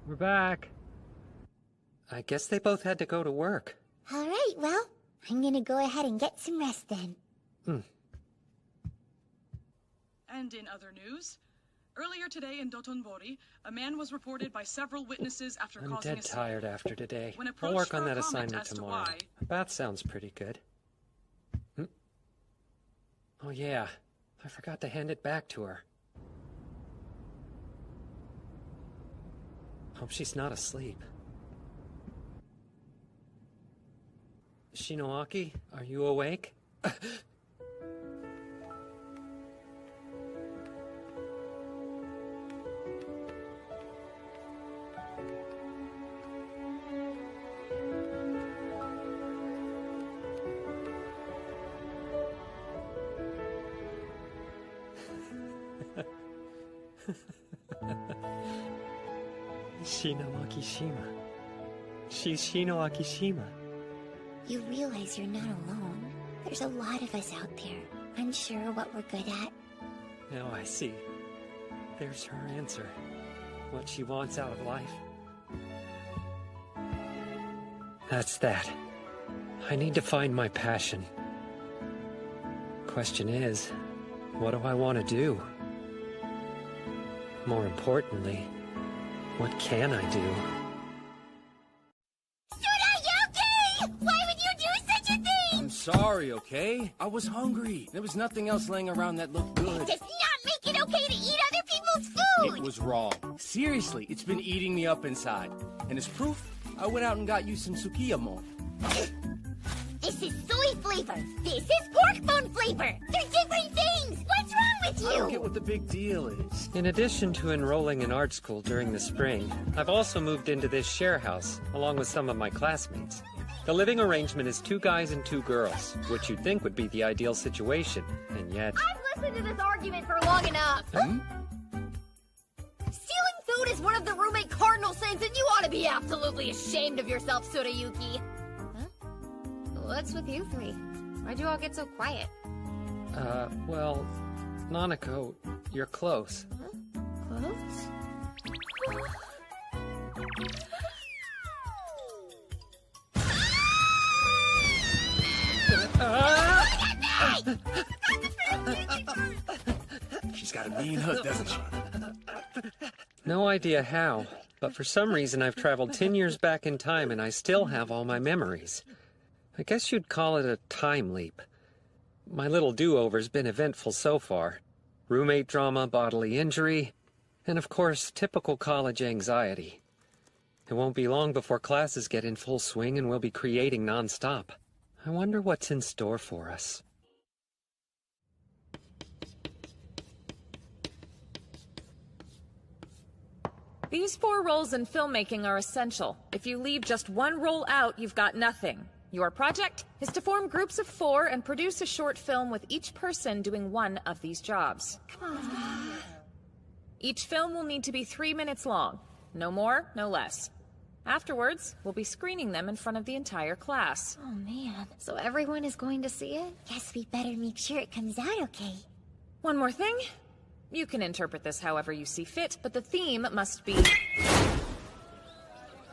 We're back. I guess they both had to go to work. All right, well, I'm gonna go ahead and get some rest then. And in other news, earlier today in Dotonbori, a man was reported by several witnesses after I'm causing dead a scene. tired after today. When I'll approached work for on a that comment assignment as to tomorrow. why- A bath sounds pretty good. Oh yeah, I forgot to hand it back to her. Hope she's not asleep. Shinoaki, are you awake? Shino Akishima. She's Shino Akishima. You realize you're not alone. There's a lot of us out there, unsure what we're good at. Now I see. There's her answer. What she wants out of life. That's that. I need to find my passion. Question is, what do I want to do? More importantly, what can I do? Tsurayuki! Why would you do such a thing? I'm sorry, okay? I was hungry. There was nothing else laying around that looked good. It does not make it okay to eat other people's food! It was wrong. Seriously, it's been eating me up inside. And as proof, I went out and got you some sukiyamo. This is soy flavor. This is pork bone flavor. They're different things. What's wrong with you? I don't get what the big deal is. In addition to enrolling in art school during the spring, I've also moved into this share house, along with some of my classmates. The living arrangement is 2 guys and 2 girls, which you'd think would be the ideal situation, and yet... I've listened to this argument for long enough. Stealing food is one of the roommate cardinal sins, and you ought to be absolutely ashamed of yourself, Tsurayuki. Huh? What's with you 3? Why'd you all get so quiet? Well, Nanako, you're close. Close? She's got a mean hook, doesn't she? No idea how, but for some reason I've traveled 10 years back in time and I still have all my memories. I guess you'd call it a time leap. My little do-over's been eventful so far. Roommate drama, bodily injury, and of course, typical college anxiety. It won't be long before classes get in full swing and we'll be creating non-stop. I wonder what's in store for us. These 4 roles in filmmaking are essential. If you leave just one role out, you've got nothing. Your project is to form groups of 4 and produce a short film with each person doing one of these jobs. Each film will need to be 3 minutes long. No more, no less. Afterwards, we'll be screening them in front of the entire class. Oh man, so everyone is going to see it? Guess we better make sure it comes out okay. One more thing. You can interpret this however you see fit, but the theme must be...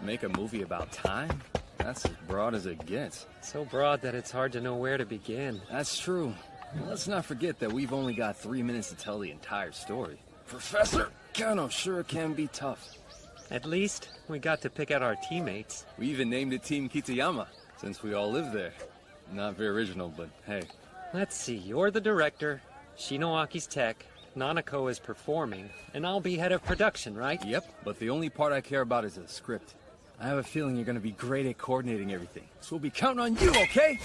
Make a movie about time? That's as broad as it gets. So broad that it's hard to know where to begin. That's true. Let's not forget that we've only got 3 minutes to tell the entire story. Professor Kano sure can be tough. At least, we got to pick out our teammates. We even named it Team Kitayama, since we all live there. Not very original, but hey. Let's see, you're the director, Shinoaki's tech, Nanako is performing, and I'll be head of production, right? Yep, but the only part I care about is the script. I have a feeling you're gonna be great at coordinating everything, so we'll be counting on you, okay?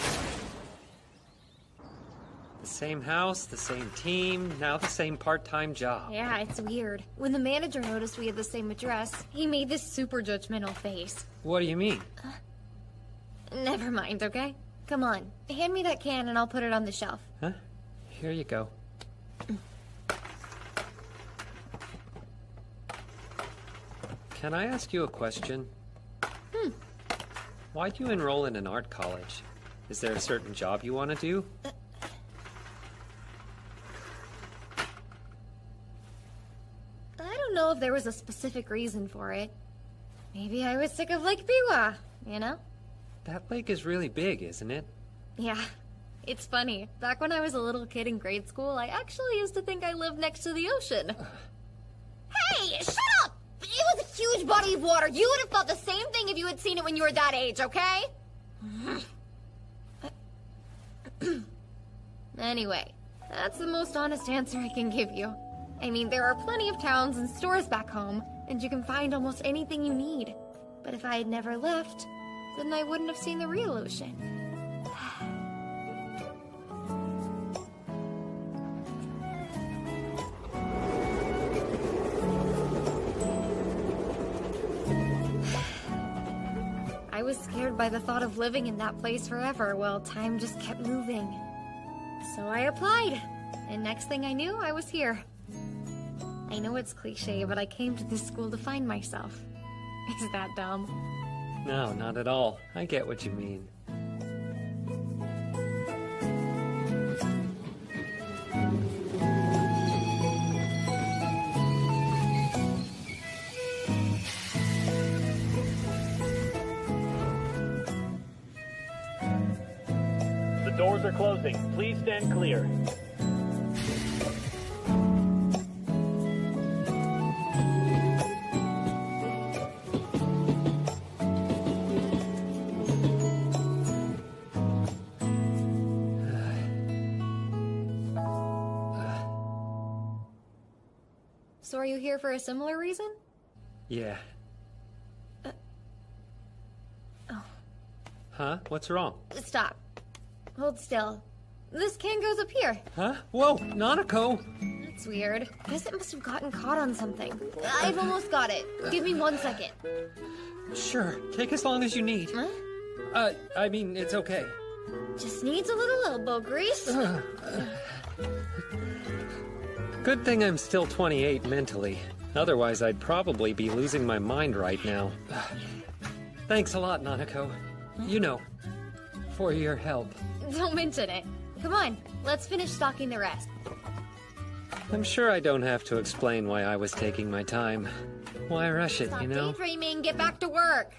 same house, the same team, now the same part-time job. Yeah, it's weird. When the manager noticed we had the same address, he made this super judgmental face. What do you mean? Never mind, okay? Come on, hand me that can and I'll put it on the shelf. Huh? Here you go. Can I ask you a question? Why'd you enroll in an art college? Is there a certain job you want to do? I don't know if there was a specific reason for it. Maybe I was sick of Lake Biwa, you know? That lake is really big, isn't it? Yeah. It's funny. Back when I was a little kid in grade school, I actually used to think I lived next to the ocean. Hey, shut up! It was a huge body of water. You would have thought the same thing if you had seen it when you were that age, okay? Anyway, that's the most honest answer I can give you. I mean, there are plenty of towns and stores back home, and you can find almost anything you need. But if I had never left, then I wouldn't have seen the real ocean. I was scared by the thought of living in that place forever while time just kept moving. So I applied, and next thing I knew, I was here. I know it's cliche, but I came to this school to find myself. Is that dumb? No, not at all. I get what you mean. The doors are closing. Please stand clear. So are you here for a similar reason? Yeah. Oh. Huh? What's wrong? Stop. Hold still. This can goes up here. Huh? Whoa, Nanako! That's weird. Guess it must have gotten caught on something. I've almost got it. Give me 1 second. Sure, take as long as you need. Huh? I mean, it's okay. Just needs a little elbow grease. Good thing I'm still 28 mentally. Otherwise, I'd probably be losing my mind right now. Thanks a lot, Nanako. You know, for your help. Don't mention it. Come on, let's finish stocking the rest. I'm sure I don't have to explain why I was taking my time. Why rush it, Stop you know? daydreaming, get back to work.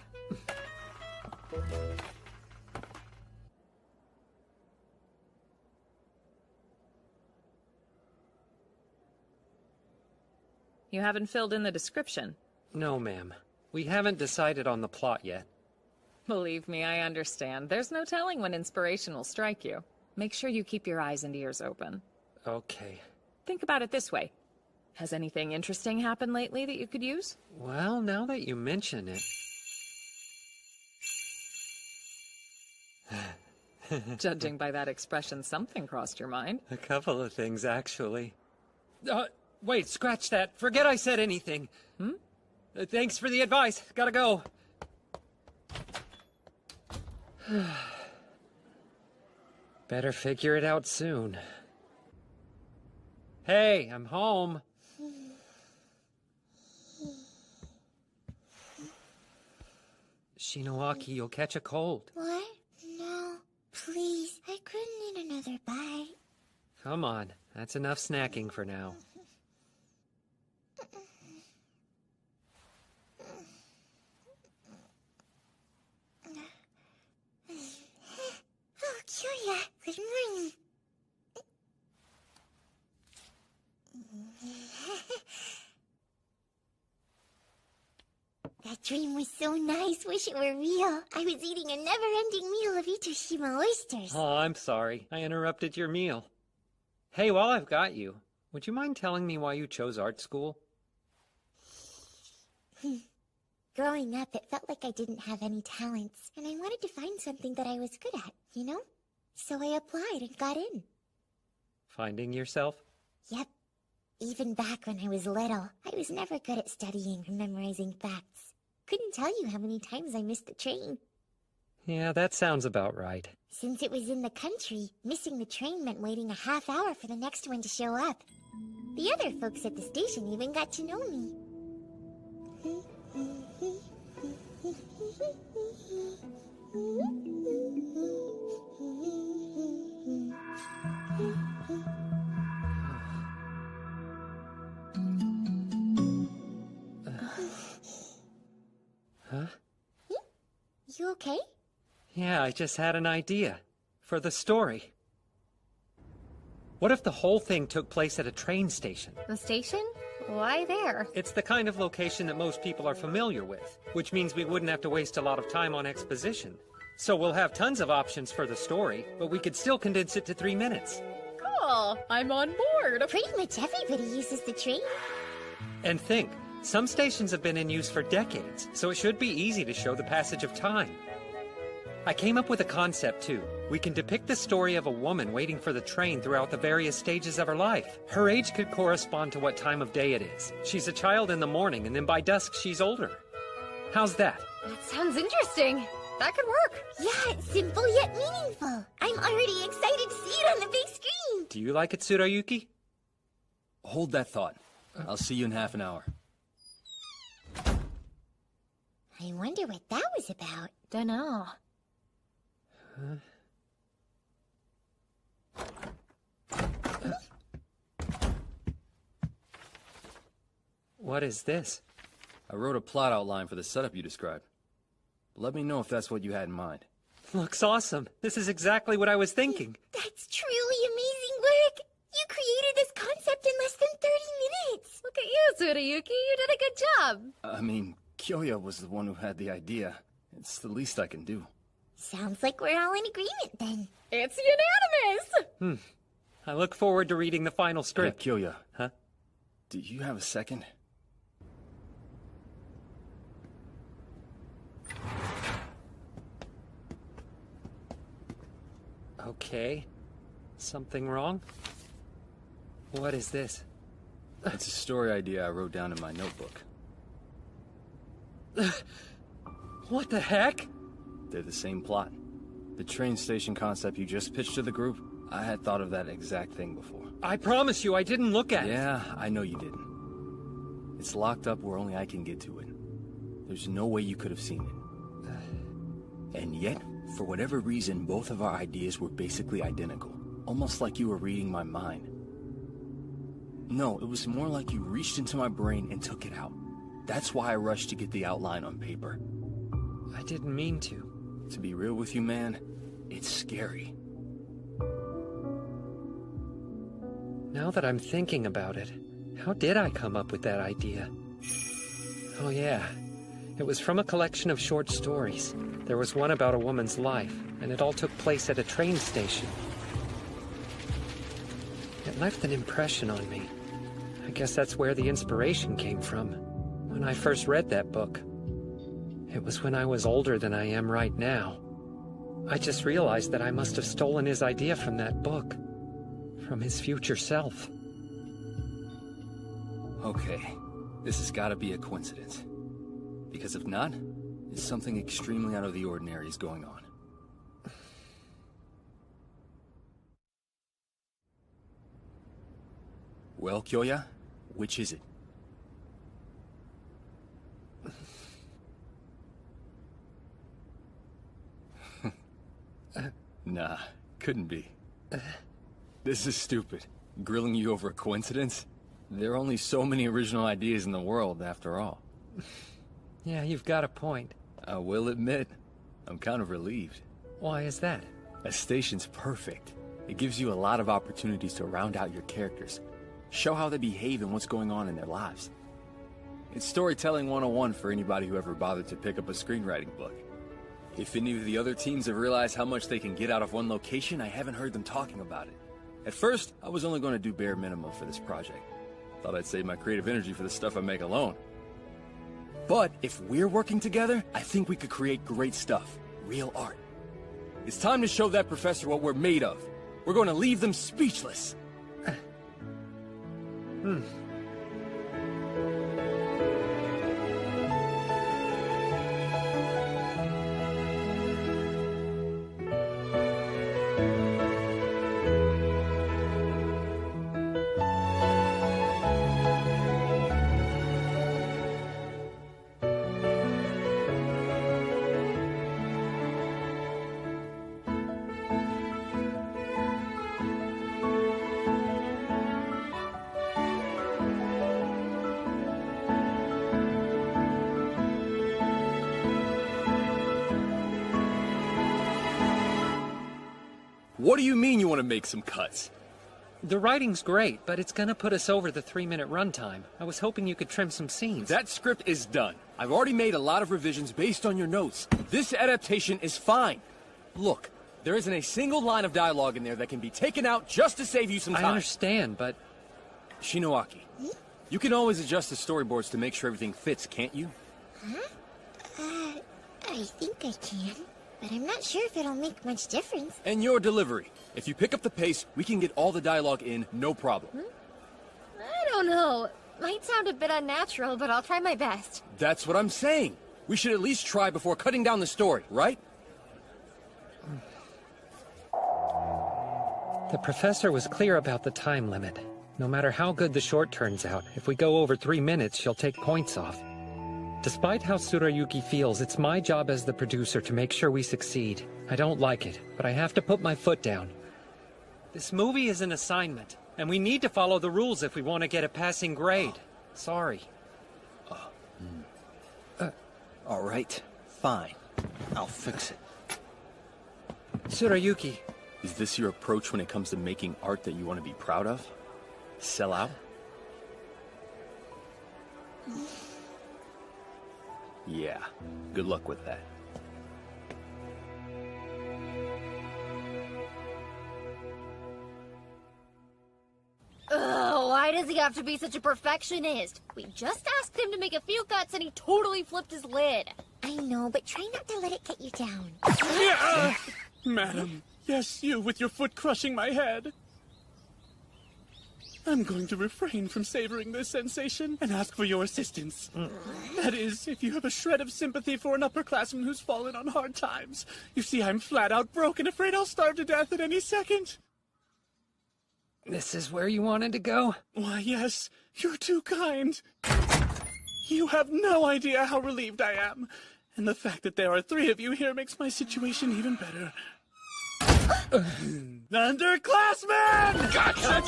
You haven't filled in the description. No, ma'am. We haven't decided on the plot yet. Believe me, I understand. There's no telling when inspiration will strike you. Make sure you keep your eyes and ears open. Okay. Think about it this way. Has anything interesting happened lately that you could use? Well, now that you mention it... Judging by that expression, something crossed your mind. A couple of things, actually. Wait, scratch that. Forget I said anything. Thanks for the advice. Gotta go. Better figure it out soon. Hey, I'm home. Shinowaki, you'll catch a cold. What? No, please. I couldn't eat another bite. Come on, that's enough snacking for now. Oh, Kyoya, good morning. That dream was so nice. Wish it were real. I was eating a never-ending meal of Itoshima oysters. Oh, I'm sorry. I interrupted your meal. Hey, while I've got you, would you mind telling me why you chose art school? Growing up, it felt like I didn't have any talents, and I wanted to find something that I was good at, you know? So I applied and got in. Finding yourself? Yep. Even back when I was little, I was never good at studying or memorizing facts. Couldn't tell you how many times I missed the train. Yeah, that sounds about right. Since it was in the country, missing the train meant waiting a half hour for the next one to show up. The other folks at the station even got to know me. Huh? You okay? Yeah, I just had an idea. For the story. What if the whole thing took place at a train station? The station? Why there? It's the kind of location that most people are familiar with, which means we wouldn't have to waste a lot of time on exposition. So we'll have tons of options for the story, but we could still condense it to 3 minutes. Cool. I'm on board. Pretty much everybody uses the train. And think, some stations have been in use for decades, so it should be easy to show the passage of time. I came up with a concept, too. We can depict the story of a woman waiting for the train throughout the various stages of her life. Her age could correspond to what time of day it is. She's a child in the morning, and then by dusk, she's older. How's that? That sounds interesting. That could work. Yeah, it's simple yet meaningful. I'm already excited to see it on the big screen. Do you like it, Tsurayuki? Hold that thought. I'll see you in half an hour. I wonder what that was about. Dunno. What is this? I wrote a plot outline for the setup you described. Let me know if that's what you had in mind. Looks awesome. This is exactly what I was thinking. That's truly amazing work. You created this concept in less than 30 minutes. Look at you, Tsurayuki. You did a good job. I mean, Kyoya was the one who had the idea. It's the least I can do. Sounds like we're all in agreement then. It's unanimous! I look forward to reading the final script. Hey, Kyoya. Huh? Do you have a second? Okay. Something wrong? What is this? It's a story idea I wrote down in my notebook. What the heck? They're the same plot. The train station concept you just pitched to the group, I had thought of that exact thing before. I promise you I didn't look at it. Yeah, I know you didn't. It's locked up where only I can get to it. There's no way you could have seen it. And yet, for whatever reason, both of our ideas were basically identical. Almost like you were reading my mind. No, it was more like you reached into my brain and took it out. That's why I rushed to get the outline on paper. I didn't mean to. To be real with you, man, it's scary. Now that I'm thinking about it, how did I come up with that idea? Oh yeah, it was from a collection of short stories. There was one about a woman's life, and it all took place at a train station. It left an impression on me. I guess that's where the inspiration came from, when I first read that book. It was when I was older than I am right now. I just realized that I must have stolen his idea from that book. From his future self. Okay, this has got to be a coincidence. Because if not, something extremely out of the ordinary is going on. Well, Kyoya, which is it? Nah, couldn't be. This is stupid. Grilling you over a coincidence? There are only so many original ideas in the world, after all. Yeah, you've got a point. I will admit, I'm kind of relieved. Why is that? A station's perfect. It gives you a lot of opportunities to round out your characters. Show how they behave and what's going on in their lives. It's storytelling 101 for anybody who ever bothered to pick up a screenwriting book. If any of the other teams have realized how much they can get out of one location, I haven't heard them talking about it. At first, I was only going to do bare minimum for this project. Thought I'd save my creative energy for the stuff I make alone. But if we're working together, I think we could create great stuff. Real art. It's time to show that professor what we're made of. We're going to leave them speechless. What do you mean you want to make some cuts? The writing's great, but it's gonna put us over the 3-minute runtime. I was hoping you could trim some scenes. That script is done. I've already made a lot of revisions based on your notes. This adaptation is fine. Look, there isn't a single line of dialogue in there that can be taken out just to save you some time. I understand, but... Shinoaki, you can always adjust the storyboards to make sure everything fits, can't you? Huh? I think I can. But I'm not sure if it'll make much difference. And your delivery. If you pick up the pace, we can get all the dialogue in, no problem. I don't know. Might sound a bit unnatural, but I'll try my best. That's what I'm saying. We should at least try before cutting down the story, right? The professor was clear about the time limit. No matter how good the short turns out, if we go over 3 minutes, she'll take points off. Despite how Tsurayuki feels, it's my job as the producer to make sure we succeed. I don't like it, but I have to put my foot down. This movie is an assignment, and we need to follow the rules if we want to get a passing grade. Sorry. All right, fine. I'll fix it. Tsurayuki. Is this your approach when it comes to making art that you want to be proud of? Sell out? Yeah, good luck with that. Ugh, why does he have to be such a perfectionist? We just asked him to make a few cuts and he totally flipped his lid. I know, but try not to let it get you down. Madam, yes, you with your foot crushing my head. I'm going to refrain from savoring this sensation and ask for your assistance. That is, if you have a shred of sympathy for an upperclassman who's fallen on hard times. You see, I'm flat out broke and afraid I'll starve to death at any second. This is where you wanted to go? Why, yes. You're too kind. You have no idea how relieved I am. And the fact that there are 3 of you here makes my situation even better. Underclassmen! Gotcha!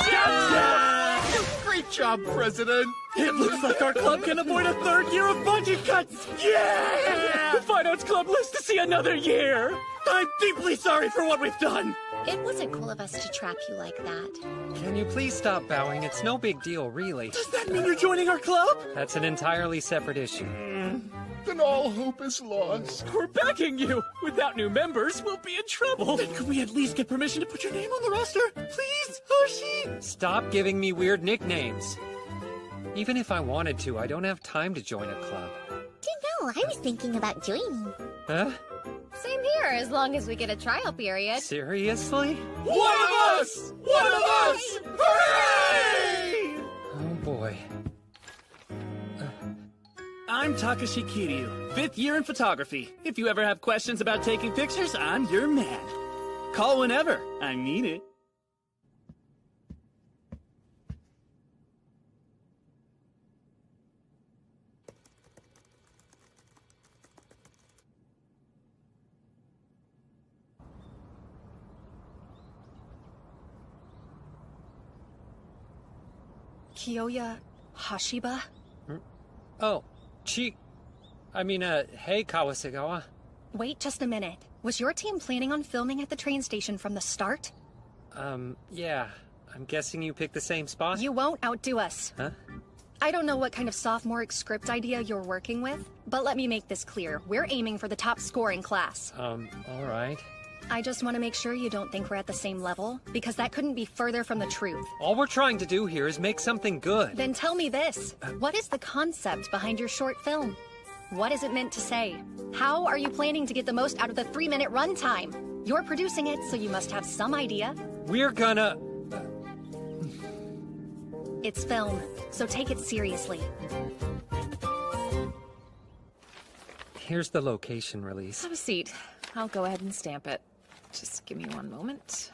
Great job, President! It looks like our club can avoid a 3rd year of budget cuts! Yeah! The Fine Arts Club lives to see another year! I'm deeply sorry for what we've done! It wasn't cool of us to trap you like that. Can you please stop bowing? It's no big deal, really. Does that mean you're joining our club? That's an entirely separate issue. Then all hope is lost. We're backing you! Without new members, we'll be in trouble! Then could we at least get permission to put your name on the roster? Please, Hoshi! Stop giving me weird nicknames. Even if I wanted to, I don't have time to join a club. No, I was thinking about joining. Huh? Same here, as long as we get a trial period. Seriously? One of us! One of us! Hooray! Oh boy. I'm Takashi Kiryu, 5th year in photography. If you ever have questions about taking pictures, I'm your man. Call whenever. I mean it. Kiyoya Hashiba? Oh, hey Kawasagawa. Wait just a minute. Was your team planning on filming at the train station from the start? Yeah. I'm guessing you picked the same spot? You won't outdo us. Huh? I don't know what kind of sophomoric script idea you're working with, but let me make this clear. We're aiming for the top score in class. All right. I just want to make sure you don't think we're at the same level, because that couldn't be further from the truth. All we're trying to do here is make something good. Then tell me this. What is the concept behind your short film? What is it meant to say? How are you planning to get the most out of the 3-minute runtime? You're producing it, so you must have some idea. We're gonna... It's film, so take it seriously. Here's the location release. Have a seat. I'll go ahead and stamp it. Just give me one moment.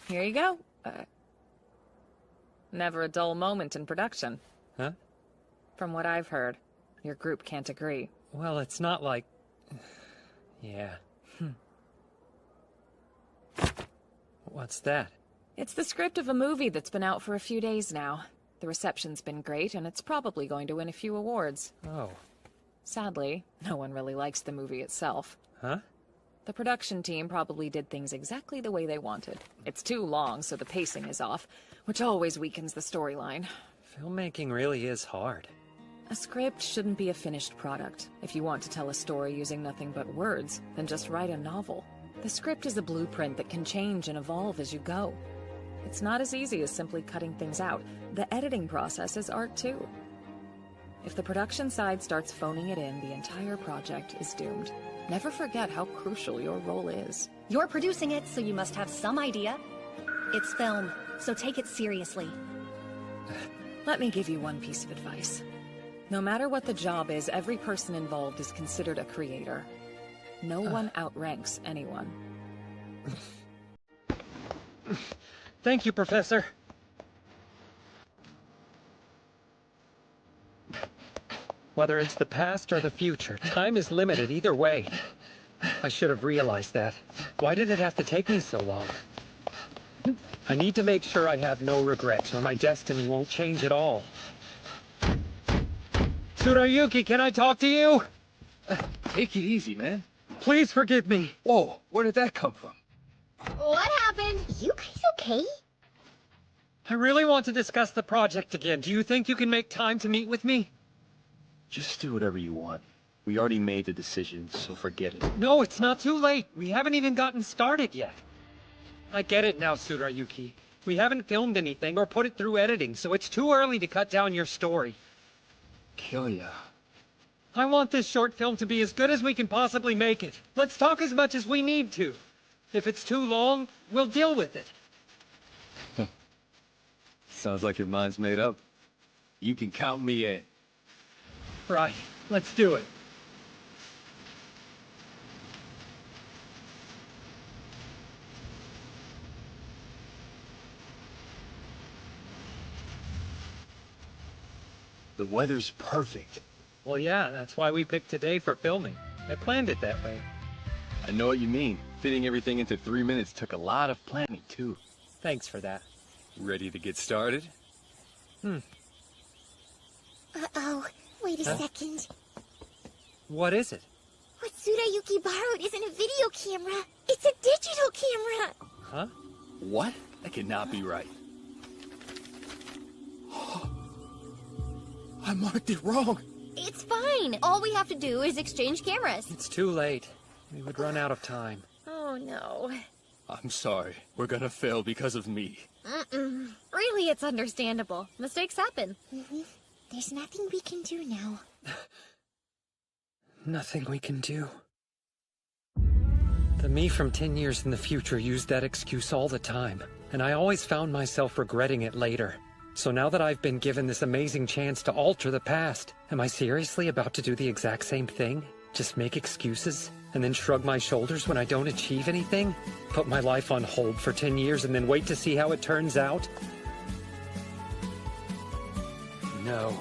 Here you go. Never a dull moment in production. Huh? From what I've heard, your group can't agree. Well, it's not like... Yeah. What's that? It's the script of a movie that's been out for a few days now. The reception's been great, and it's probably going to win a few awards. Oh. Sadly, no one really likes the movie itself. Huh? The production team probably did things exactly the way they wanted. It's too long, so the pacing is off, which always weakens the storyline. Filmmaking really is hard. A script shouldn't be a finished product. If you want to tell a story using nothing but words, then just write a novel. The script is a blueprint that can change and evolve as you go. It's not as easy as simply cutting things out. The editing process is art too. If the production side starts phoning it in, the entire project is doomed. Never forget how crucial your role is. You're producing it, so you must have some idea. It's film, so take it seriously. Let me give you one piece of advice. No matter what the job is, every person involved is considered a creator. No one outranks anyone. Thank you, Professor. Whether it's the past or the future, time is limited either way. I should have realized that. Why did it have to take me so long? I need to make sure I have no regrets, or my destiny won't change at all. Tsurayuki, can I talk to you? Take it easy, man. Please forgive me. Whoa, where did that come from? What happened? You guys okay? I really want to discuss the project again. Do you think you can make time to meet with me? Just do whatever you want. We already made the decision, so forget it. No, it's not too late. We haven't even gotten started yet. I get it now, Tsurayuki. We haven't filmed anything or put it through editing, so it's too early to cut down your story. Kyoya. I want this short film to be as good as we can possibly make it. Let's talk as much as we need to. If it's too long, we'll deal with it. Sounds like your mind's made up. You can count me in. Right. Let's do it. The weather's perfect. Well, yeah, that's why we picked today for filming. I planned it that way. I know what you mean. Fitting everything into 3 minutes took a lot of planning, too. Thanks for that. Ready to get started? Uh-oh. Wait a second. What is it? What Tsurayuki borrowed isn't a video camera. It's a digital camera. Huh? What? That cannot be right. I marked it wrong. It's fine. All we have to do is exchange cameras. It's too late. We would run out of time. Oh, no. I'm sorry. We're gonna fail because of me. Really, it's understandable. Mistakes happen. There's nothing we can do now. Nothing we can do. The me from 10 years in the future used that excuse all the time, and I always found myself regretting it later. So now that I've been given this amazing chance to alter the past, am I seriously about to do the exact same thing? Just make excuses, and then shrug my shoulders when I don't achieve anything? Put my life on hold for 10 years and then wait to see how it turns out? No.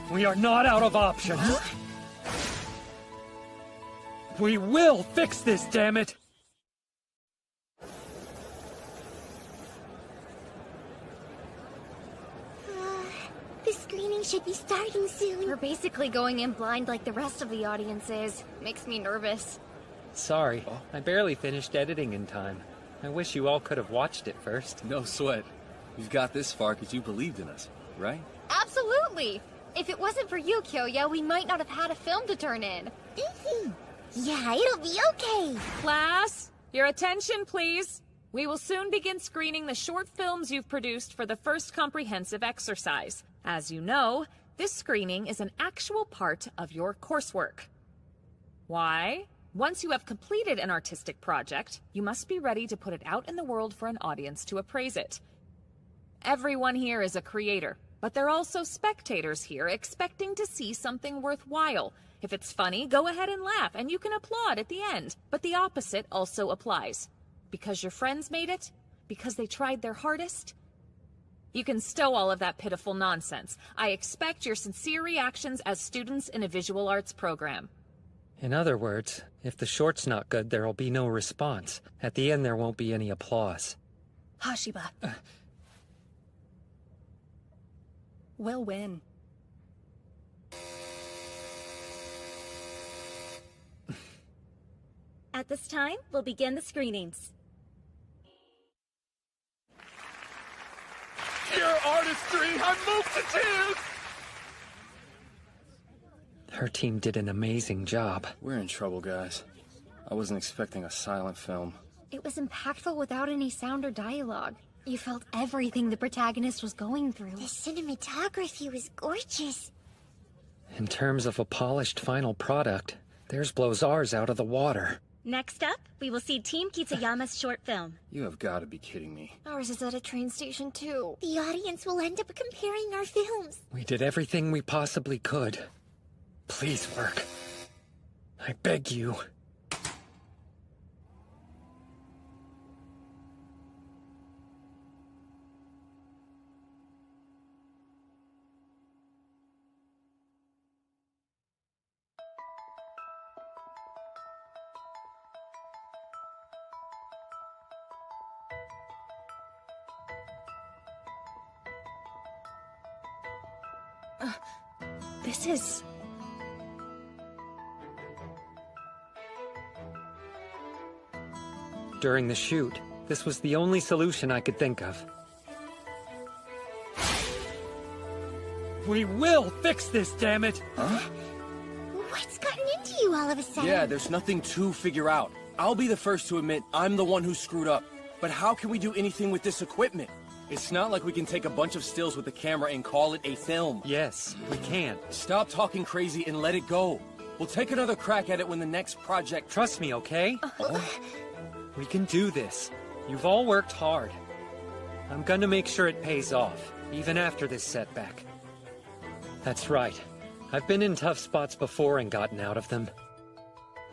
We are not out of options. We will fix this, damn it! The screening should be starting soon. We're basically going in blind like the rest of the audience is. Makes me nervous. Sorry, I barely finished editing in time. I wish you all could have watched it first. No sweat. We've got this far because you believed in us, right? Absolutely! If it wasn't for you, Kyoya, we might not have had a film to turn in. Yeah, it'll be okay. Class, your attention, please. We will soon begin screening the short films you've produced for the first comprehensive exercise. As you know, this screening is an actual part of your coursework. Why? Once you have completed an artistic project, you must be ready to put it out in the world for an audience to appraise it. Everyone here is a creator, but they're also spectators here expecting to see something worthwhile. If it's funny, go ahead and laugh, and you can applaud at the end. But the opposite also applies. Because your friends made it? Because they tried their hardest? You can stow all of that pitiful nonsense. I expect your sincere reactions as students in a visual arts program. In other words, if the short's not good, there'll be no response. At the end, there won't be any applause. Hashiba. We'll win. At this time, we'll begin the screenings. Pure artistry! I'm moved to tears! Her team did an amazing job. We're in trouble, guys. I wasn't expecting a silent film. It was impactful without any sound or dialogue. You felt everything the protagonist was going through. The cinematography was gorgeous. In terms of a polished final product, theirs blows ours out of the water. Next up, we will see Team Kitsuyama's short film. You have got to be kidding me. Ours is at a train station, too. The audience will end up comparing our films. We did everything we possibly could. Please work. I beg you. This is... During the shoot, this was the only solution I could think of. We will fix this, damn it! Huh? What's gotten into you all of a sudden? Yeah, there's nothing to figure out. I'll be the first to admit I'm the one who screwed up. But how can we do anything with this equipment? It's not like we can take a bunch of stills with the camera and call it a film. Yes, we can. Stop talking crazy and let it go. We'll take another crack at it when the next project... Trust me, okay? We can do this. You've all worked hard. I'm gonna make sure it pays off, even after this setback. That's right. I've been in tough spots before and gotten out of them.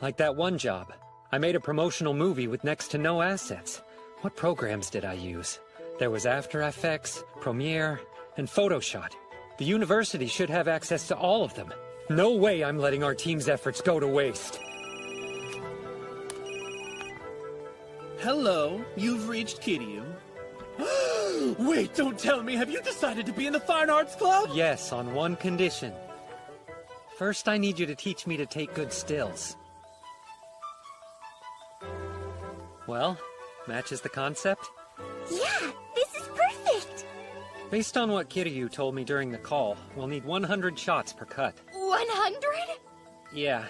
Like that one job. I made a promotional movie with next to no assets. What programs did I use? There was After Effects, Premiere, and Photoshop. The university should have access to all of them. No way I'm letting our team's efforts go to waste. Hello, you've reached Kiryu. Wait, don't tell me, have you decided to be in the Fine Arts Club? Yes, on one condition. First, I need you to teach me to take good stills. Well, matches the concept? Yeah, this is perfect! Based on what Kiryu told me during the call, we'll need 100 shots per cut. 100? Yeah.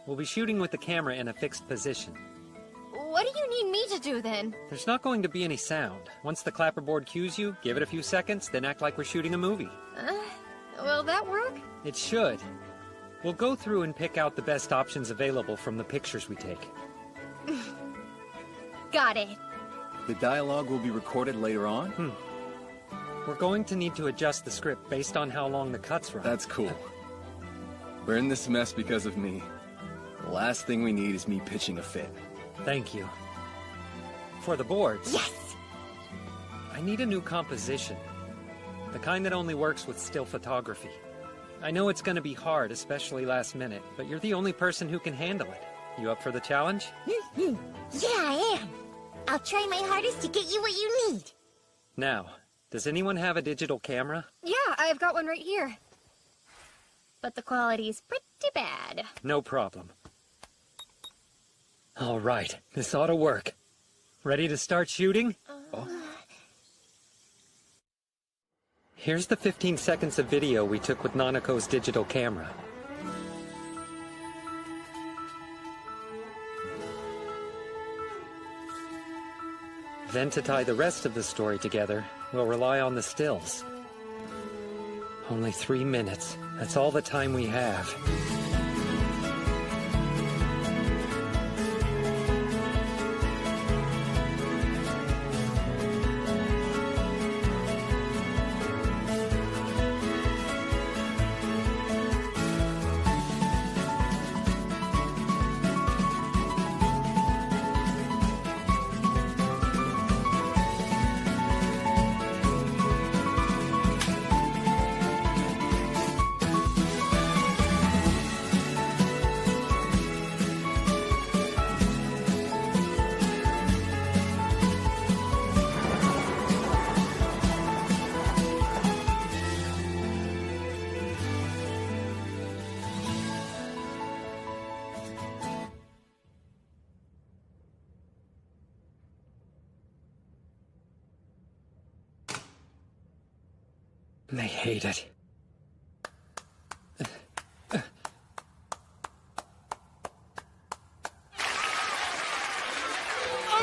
We'll be shooting with the camera in a fixed position. What do you need me to do then? There's not going to be any sound. Once the clapperboard cues you, give it a few seconds, then act like we're shooting a movie. Will that work? It should. We'll go through and pick out the best options available from the pictures we take. Got it. The dialogue will be recorded later on? We're going to need to adjust the script based on how long the cuts run. That's cool. We're in this mess because of me. The last thing we need is me pitching a fit. Thank you. For the boards... Yes! I need a new composition. The kind that only works with still photography. I know it's gonna be hard, especially last minute, but you're the only person who can handle it. You up for the challenge? Yeah, I am. I'll try my hardest to get you what you need. Now, does anyone have a digital camera? Yeah, I've got one right here. But the quality's pretty bad. No problem. All right, this ought to work. Ready to start shooting? Here's the 15 seconds of video we took with Nanako's digital camera. Then to tie the rest of the story together, we'll rely on the stills. Only 3 minutes. That's all the time we have. They hate it.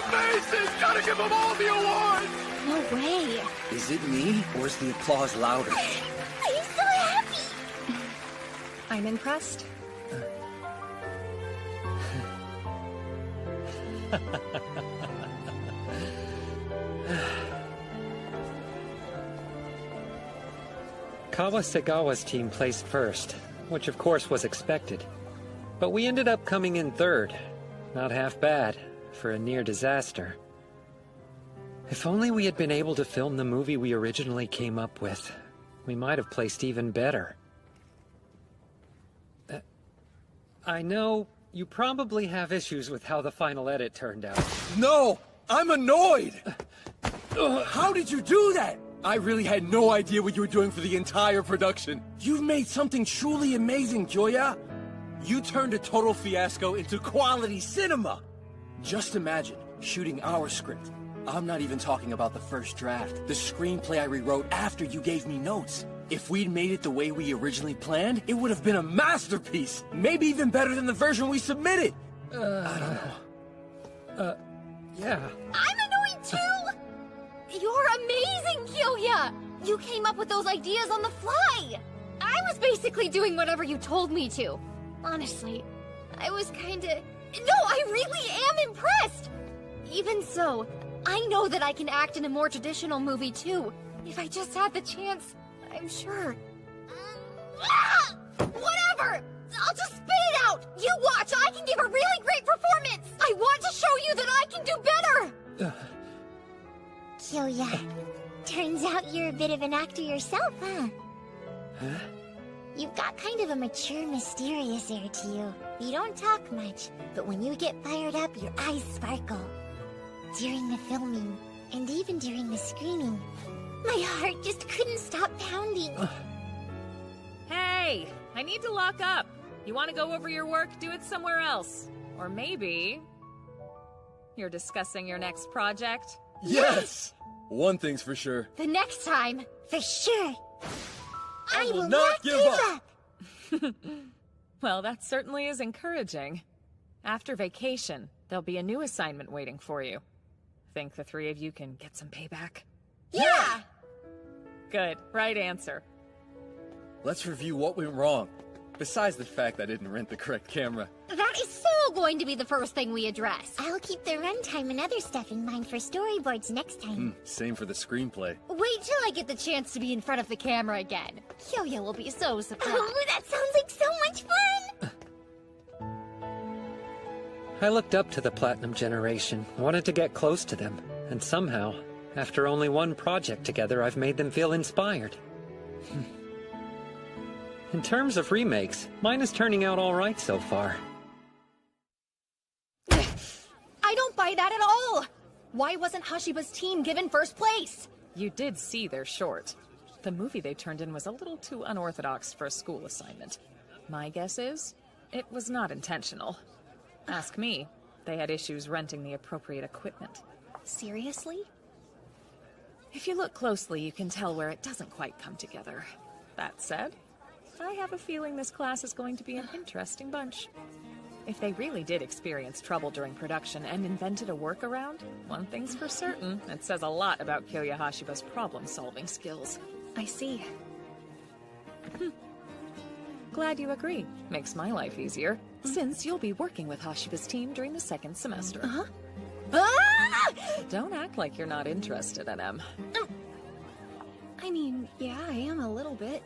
Amazing! Gotta give them all the awards! No way. Is it me, or is the applause louder? I'm so happy. I'm impressed. Kawasegawa's team placed first, which of course was expected. But we ended up coming in third. Not half bad for a near disaster. If only we had been able to film the movie we originally came up with, we might have placed even better. I know you probably have issues with how the final edit turned out. No! I'm annoyed! How did you do that? I really had no idea what you were doing for the entire production. You've made something truly amazing, Kyoya. You turned a total fiasco into quality cinema. Just imagine shooting our script. I'm not even talking about the first draft, the screenplay I rewrote after you gave me notes. If we'd made it the way we originally planned, it would have been a masterpiece. Maybe even better than the version we submitted. I don't know. Yeah. I'm annoyed too! You're amazing, Kyoya! You came up with those ideas on the fly! I was basically doing whatever you told me to. Honestly, I was kinda... No, I really am impressed! Even so, I know that I can act in a more traditional movie too. If I just had the chance, I'm sure. Whatever! I'll just spit it out! You watch, I can give a really great performance! I want to show you that I can do better! Kyoya, turns out you're a bit of an actor yourself, huh? Huh? You've got kind of a mature, mysterious air to you. You don't talk much, but when you get fired up, your eyes sparkle. During the filming, and even during the screening, my heart just couldn't stop pounding. Hey, I need to lock up. You want to go over your work? Do it somewhere else. Or maybe you're discussing your next project? Yes! One thing's for sure. The next time, for sure, I will not give up! Well, that certainly is encouraging. After vacation, there'll be a new assignment waiting for you. Think the three of you can get some payback? Yeah! Good, right answer. Let's review what went wrong. Besides the fact I didn't rent the correct camera. That is so going to be the first thing we address. I'll keep the runtime and other stuff in mind for storyboards next time. Same for the screenplay. Wait till I get the chance to be in front of the camera again. Kyoya will be so surprised. Oh, that sounds like so much fun! I looked up to the Platinum Generation, wanted to get close to them, and somehow, after only one project together, I've made them feel inspired. In terms of remakes, mine is turning out all right so far. I don't buy that at all! Why wasn't Hashiba's team given first place? You did see their short. The movie they turned in was a little too unorthodox for a school assignment. My guess is, it was not intentional. Ask me, they had issues renting the appropriate equipment. Seriously? If you look closely, you can tell where it doesn't quite come together. That said, I have a feeling this class is going to be an interesting bunch. If they really did experience trouble during production and invented a workaround, one thing's for certain, it says a lot about Kyoya Hashiba's problem-solving skills. I see. Glad you agree. Makes my life easier, since you'll be working with Hashiba's team during the second semester. Ah! Don't act like you're not interested in him. I mean, yeah, I am a little bit.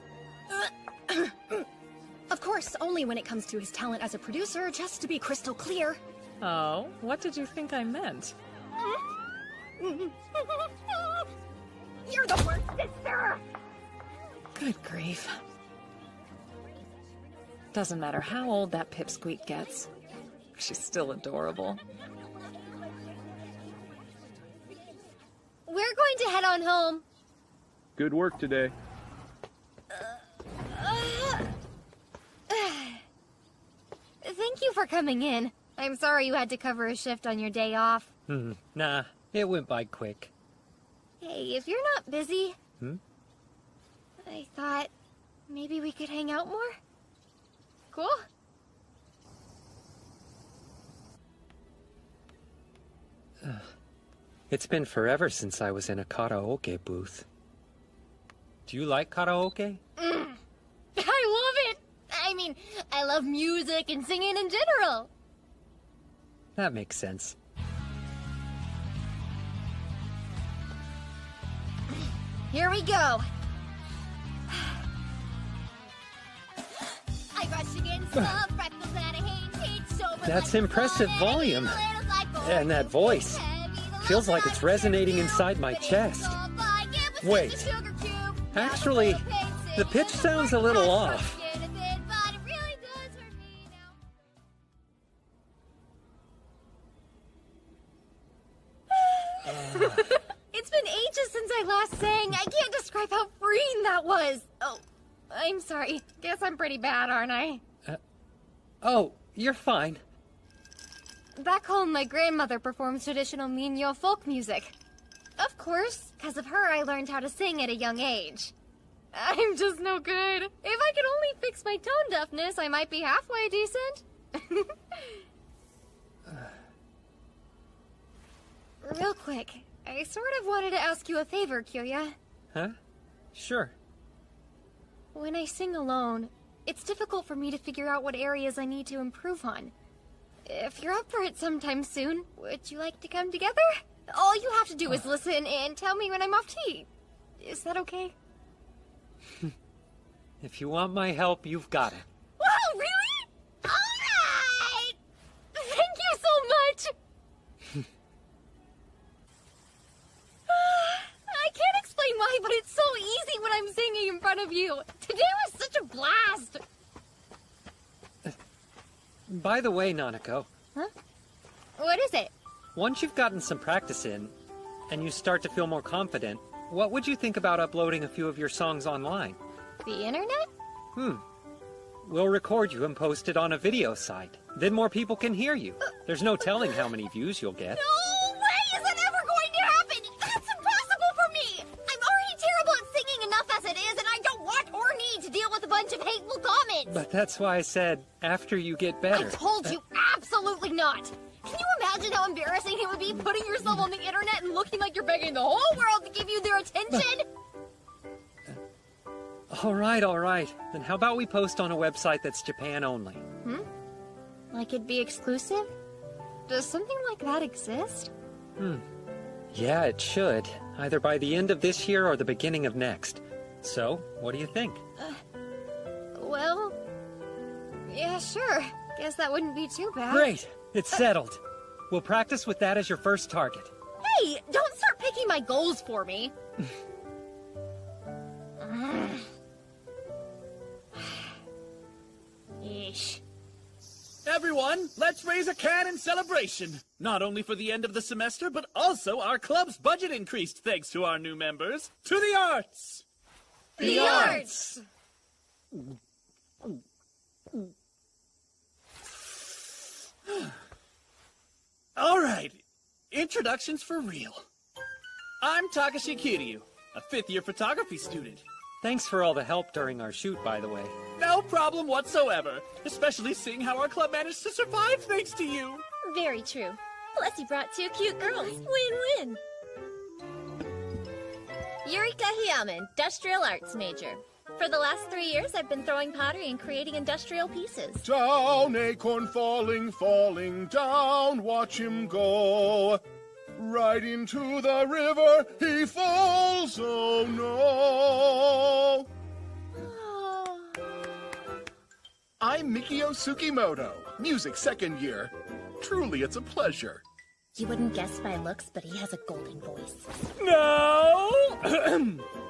Of course, only when it comes to his talent as a producer, just to be crystal clear. Oh, what did you think I meant? You're the worst sister! Good grief. Doesn't matter how old that pipsqueak gets. She's still adorable. We're going to head on home. Good work today. Thank you for coming in. I'm sorry you had to cover a shift on your day off. Nah, it went by quick. Hey, if you're not busy... I thought maybe we could hang out more? Cool? It's been forever since I was in a karaoke booth. Do you like karaoke? I love it! I mean, I love music and singing in general. That makes sense. Here we go. I rush against love, freckles that I hate, sober. That's impressive volume. And that voice. Feels like it's resonating inside my chest. Wait. Actually, the pitch sounds a little off. It's been ages since I last sang. I can't describe how freeing that was. Oh, I'm sorry. Guess I'm pretty bad, aren't I? Oh, you're fine. Back home, my grandmother performs traditional Minyo folk music. Of course, because of her, I learned how to sing at a young age. I'm just no good. If I could only fix my tone deafness, I might be halfway decent. Real quick, I sort of wanted to ask you a favor, Kyoya. Huh? Sure. When I sing alone, it's difficult for me to figure out what areas I need to improve on. If you're up for it sometime soon, would you like to come together? All you have to do is listen and tell me when I'm off key. Is that okay? If you want my help, you've got it. Wow, really? Alright! Thank you so much! I can't explain why, but it's so easy when I'm singing in front of you. Today was such a blast! By the way, Nanako. Huh? What is it? Once you've gotten some practice in, and you start to feel more confident, what would you think about uploading a few of your songs online? The internet? We'll record you and post it on a video site. Then more people can hear you. There's no telling how many views you'll get. No way is that ever going to happen! That's impossible for me! I'm already terrible at singing enough as it is, and I don't want or need to deal with a bunch of hateful comments! But that's why I said, after you get better. I told you absolutely not! Can you imagine how embarrassing it would be putting yourself on the internet and looking like you're begging the whole world to give you their attention? All right. Then how about we post on a website that's Japan only? Like it'd be exclusive? Does something like that exist? Yeah, it should. Either by the end of this year or the beginning of next. So, what do you think? Well... yeah, sure. Guess that wouldn't be too bad. Great! It's settled. We'll practice with that as your first target. Hey! Don't start picking my goals for me! Yeesh. Everyone, let's raise a can in celebration. Not only for the end of the semester, but also our club's budget increased thanks to our new members. To the arts! The arts! All right, introductions for real. I'm Takashi Kiryu, a fifth-year photography student. Thanks for all the help during our shoot, by the way. No problem whatsoever, especially seeing how our club managed to survive thanks to you. Very true. Plus, you brought two cute girls. Win-win. Yurika Hiyama, industrial arts major. For the last 3 years, I've been throwing pottery and creating industrial pieces. Down, acorn falling, falling down, watch him go. Right into the river, he falls, oh no. I'm Mikio Tsukimoto, music second year. Truly, it's a pleasure. You wouldn't guess by looks, but he has a golden voice. No!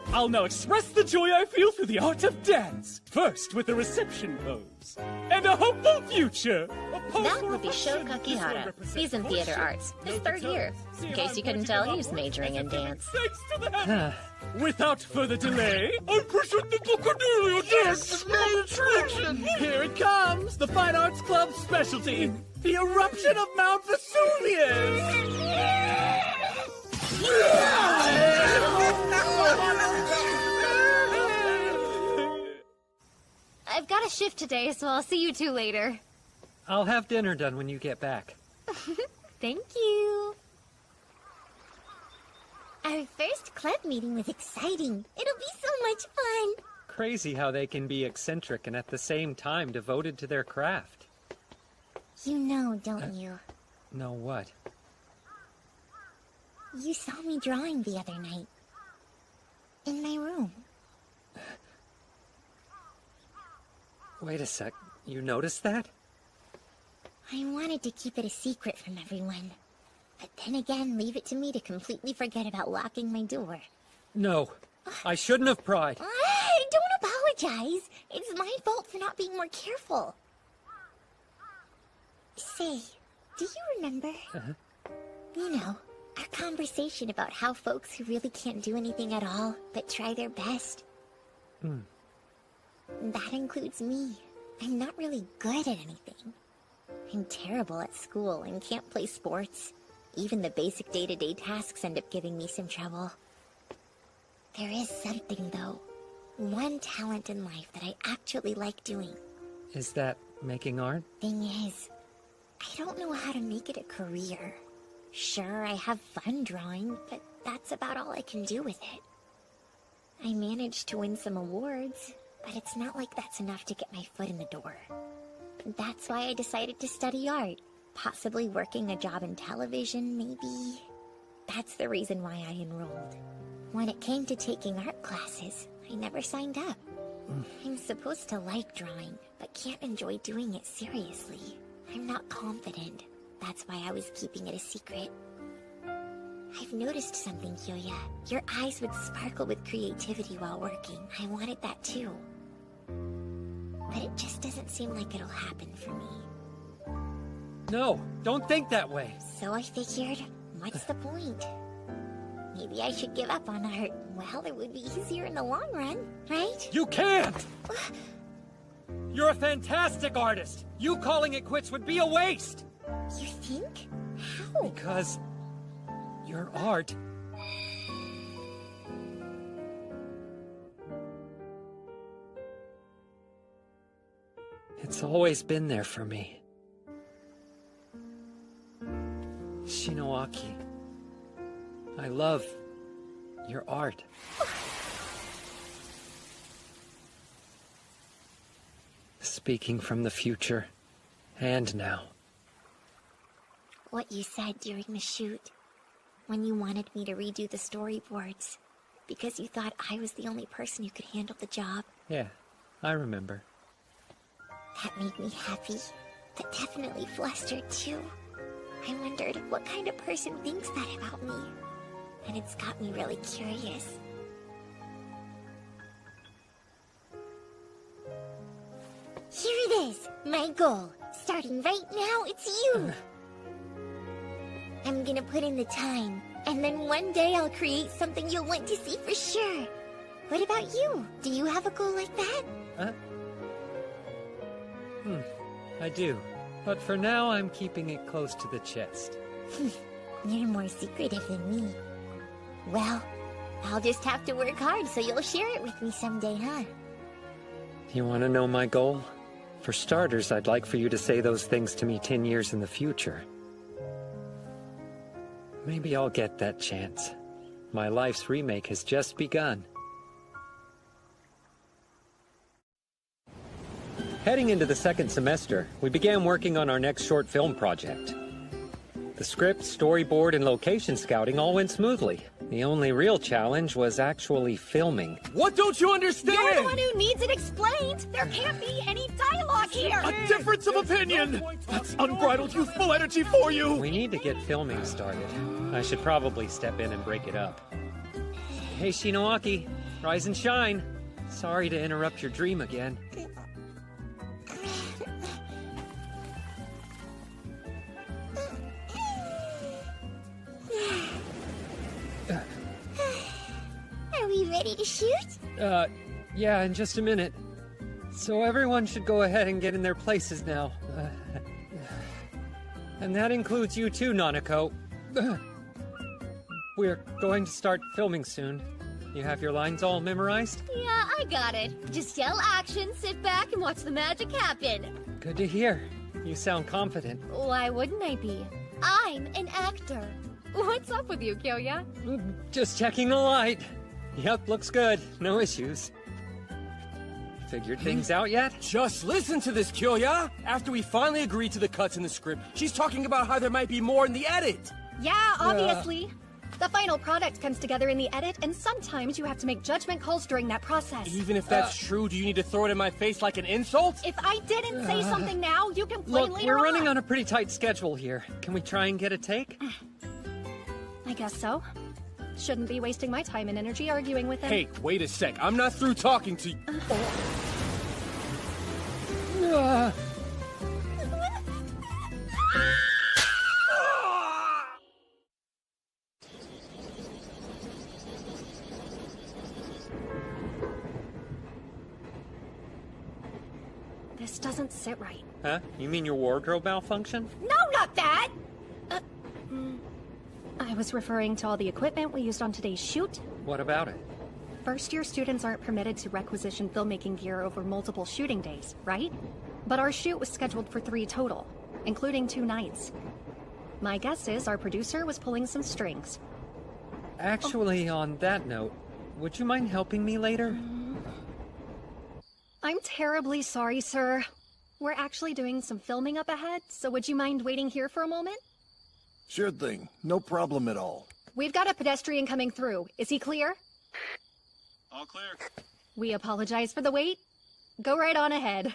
I'll now express the joy I feel through the art of dance. First, with a reception pose. And a hopeful future. That would be Sho Kakihara. He's in theater arts. His third year. In case you couldn't tell, he's majoring in dance. Thanks to that. Without further delay, I present the Cornelia dance demonstration. Here it comes, the Fine Arts Club's specialty, the eruption of Mount Vesuvius. I've got a shift today, so I'll see you two later. I'll have dinner done when you get back. Thank you. Our first club meeting was exciting. It'll be so much fun. Crazy how they can be eccentric and at the same time devoted to their craft. You know, don't you? Know what? You saw me drawing the other night. In my room. Wait a sec. You noticed that? I wanted to keep it a secret from everyone. But then again, leave it to me to completely forget about locking my door. No. I shouldn't have pried. Don't apologize. It's my fault for not being more careful. Say, do you remember? You know, our conversation about how folks who really can't do anything at all, but try their best. That includes me. I'm not really good at anything. I'm terrible at school and can't play sports. Even the basic day-to-day tasks end up giving me some trouble. There is something, though. One talent in life that I actually like doing. Is that making art? Thing is, I don't know how to make it a career. Sure, I have fun drawing, but that's about all I can do with it. I managed to win some awards, but it's not like that's enough to get my foot in the door. That's why I decided to study art. Possibly working a job in television, maybe. That's the reason why I enrolled. When it came to taking art classes, I never signed up. I'm supposed to like drawing, but can't enjoy doing it seriously. I'm not confident. That's why I was keeping it a secret. I've noticed something, Kyoya. Your eyes would sparkle with creativity while working. I wanted that too. But it just doesn't seem like it'll happen for me. No, don't think that way. So I figured, what's the point? Maybe I should give up on art. Well, it would be easier in the long run, right? You can't! You're a fantastic artist! You calling it quits would be a waste! You think? How? Because your art... It's always been there for me. Shinoaki, I love your art. Speaking from the future, and now. What you said during the shoot, when you wanted me to redo the storyboards, because you thought I was the only person who could handle the job. Yeah, I remember. That made me happy, but definitely flustered too. I wondered what kind of person thinks that about me, and it's got me really curious. Here it is, my goal. Starting right now, it's you. I'm gonna put in the time, and then one day I'll create something you'll want to see for sure. What about you? Do you have a goal like that? I do. But for now, I'm keeping it close to the chest. You're more secretive than me. Well, I'll just have to work hard so you'll share it with me someday, huh? You want to know my goal? For starters, I'd like for you to say those things to me 10 years in the future. Maybe I'll get that chance. My life's remake has just begun. Heading into the second semester, we began working on our next short film project. The script, storyboard, and location scouting all went smoothly. The only real challenge was actually filming. What don't you understand? You're the one who needs it explained! There can't be any dialogue here! A difference of opinion! That's unbridled youthful energy for you! We need to get filming started. I should probably step in and break it up. Hey, Shinoaki, rise and shine. Sorry to interrupt your dream again. Are we ready to shoot? Yeah, in just a minute. So everyone should go ahead and get in their places now. And that includes you too, Nanako. We're going to start filming soon. You have your lines all memorized? Yeah, I got it. Just yell action, sit back, and watch the magic happen. Good to hear. You sound confident. Why wouldn't I be? I'm an actor. What's up with you, Kyoya? Just checking the light. Yep, looks good. No issues. Figured things out yet? Just listen to this, Kyoya! After we finally agreed to the cuts in the script, she's talking about how there might be more in the edit! Yeah, obviously. The final product comes together in the edit, and sometimes you have to make judgment calls during that process. Even if that's true, do you need to throw it in my face like an insult? If I didn't say something now, you can complain Look, later we're running on a pretty tight schedule here. Can we try and get a take? I guess so. Shouldn't be wasting my time and energy arguing with him. Hey, wait a sec. I'm not through talking to you. This doesn't sit right. Huh? You mean your wardrobe malfunction? No, not that! I was referring to all the equipment we used on today's shoot. What about it? First-year students aren't permitted to requisition filmmaking gear over multiple shooting days, right? But our shoot was scheduled for 3 total, including 2 nights. My guess is our producer was pulling some strings. Actually, on that note, would you mind helping me later? I'm terribly sorry, sir. We're actually doing some filming up ahead, so would you mind waiting here for a moment? Sure thing. No problem at all. We've got a pedestrian coming through. Is he clear? All clear. We apologize for the wait. Go right on ahead.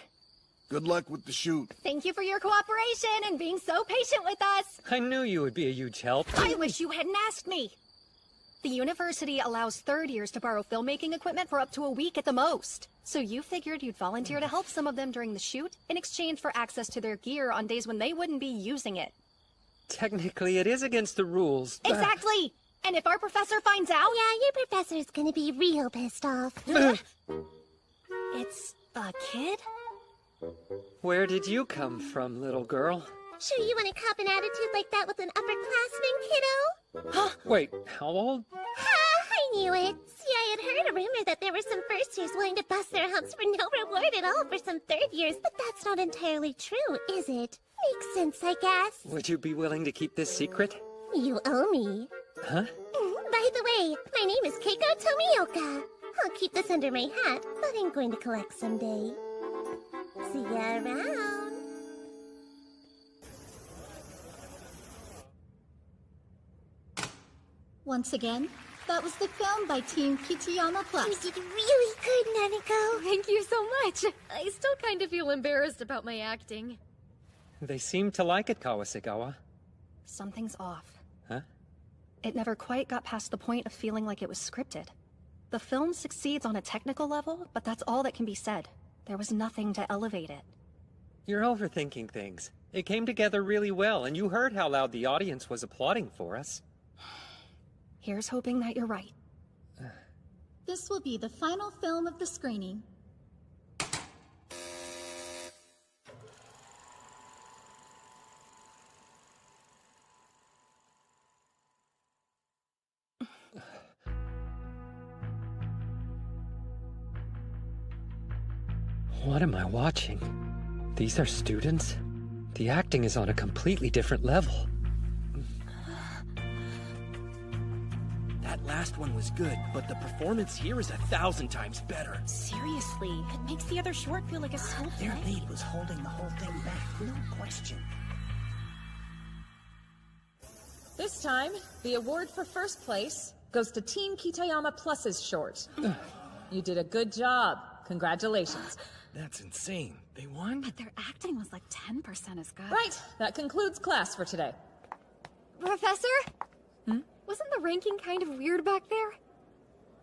Good luck with the shoot. Thank you for your cooperation and being so patient with us. I knew you would be a huge help. I wish you hadn't asked me. The university allows third years to borrow filmmaking equipment for up to a week at the most. So you figured you'd volunteer to help some of them during the shoot in exchange for access to their gear on days when they wouldn't be using it. Technically, it is against the rules. Exactly! And if our professor finds out... Yeah, your professor's gonna be real pissed off. It's a kid? Where did you come from, little girl? Sure you want to cop an attitude like that with an upperclassman, kiddo? Wait, how old? I knew it. See, I had heard a rumor that there were some first years willing to bust their humps for no reward at all for some third years, but that's not entirely true, is it? Makes sense, I guess. Would you be willing to keep this secret? You owe me. Huh? By the way, my name is Keiko Tomioka. I'll keep this under my hat, but I'm going to collect someday. See ya around. Once again, that was the film by Team Kitayama Plus. You did really good, Nanako. Thank you so much. I still kind of feel embarrassed about my acting. They seem to like it, Kawasegawa. Something's off. Huh? It never quite got past the point of feeling like it was scripted. The film succeeds on a technical level, but that's all that can be said. There was nothing to elevate it. You're overthinking things. It came together really well, and you heard how loud the audience was applauding for us. Here's hoping that you're right. This will be the final film of the screening. What am I watching? These are students? The acting is on a completely different level. That last one was good, but the performance here is 1,000 times better. Seriously, it makes the other short feel like a school play. Their lead was holding the whole thing back, no question. This time, the award for first place goes to Team Kitayama Plus's short. You did a good job. Congratulations. That's insane. They won? But their acting was like 10% as good. Right, that concludes class for today. Professor? Wasn't the ranking kind of weird back there?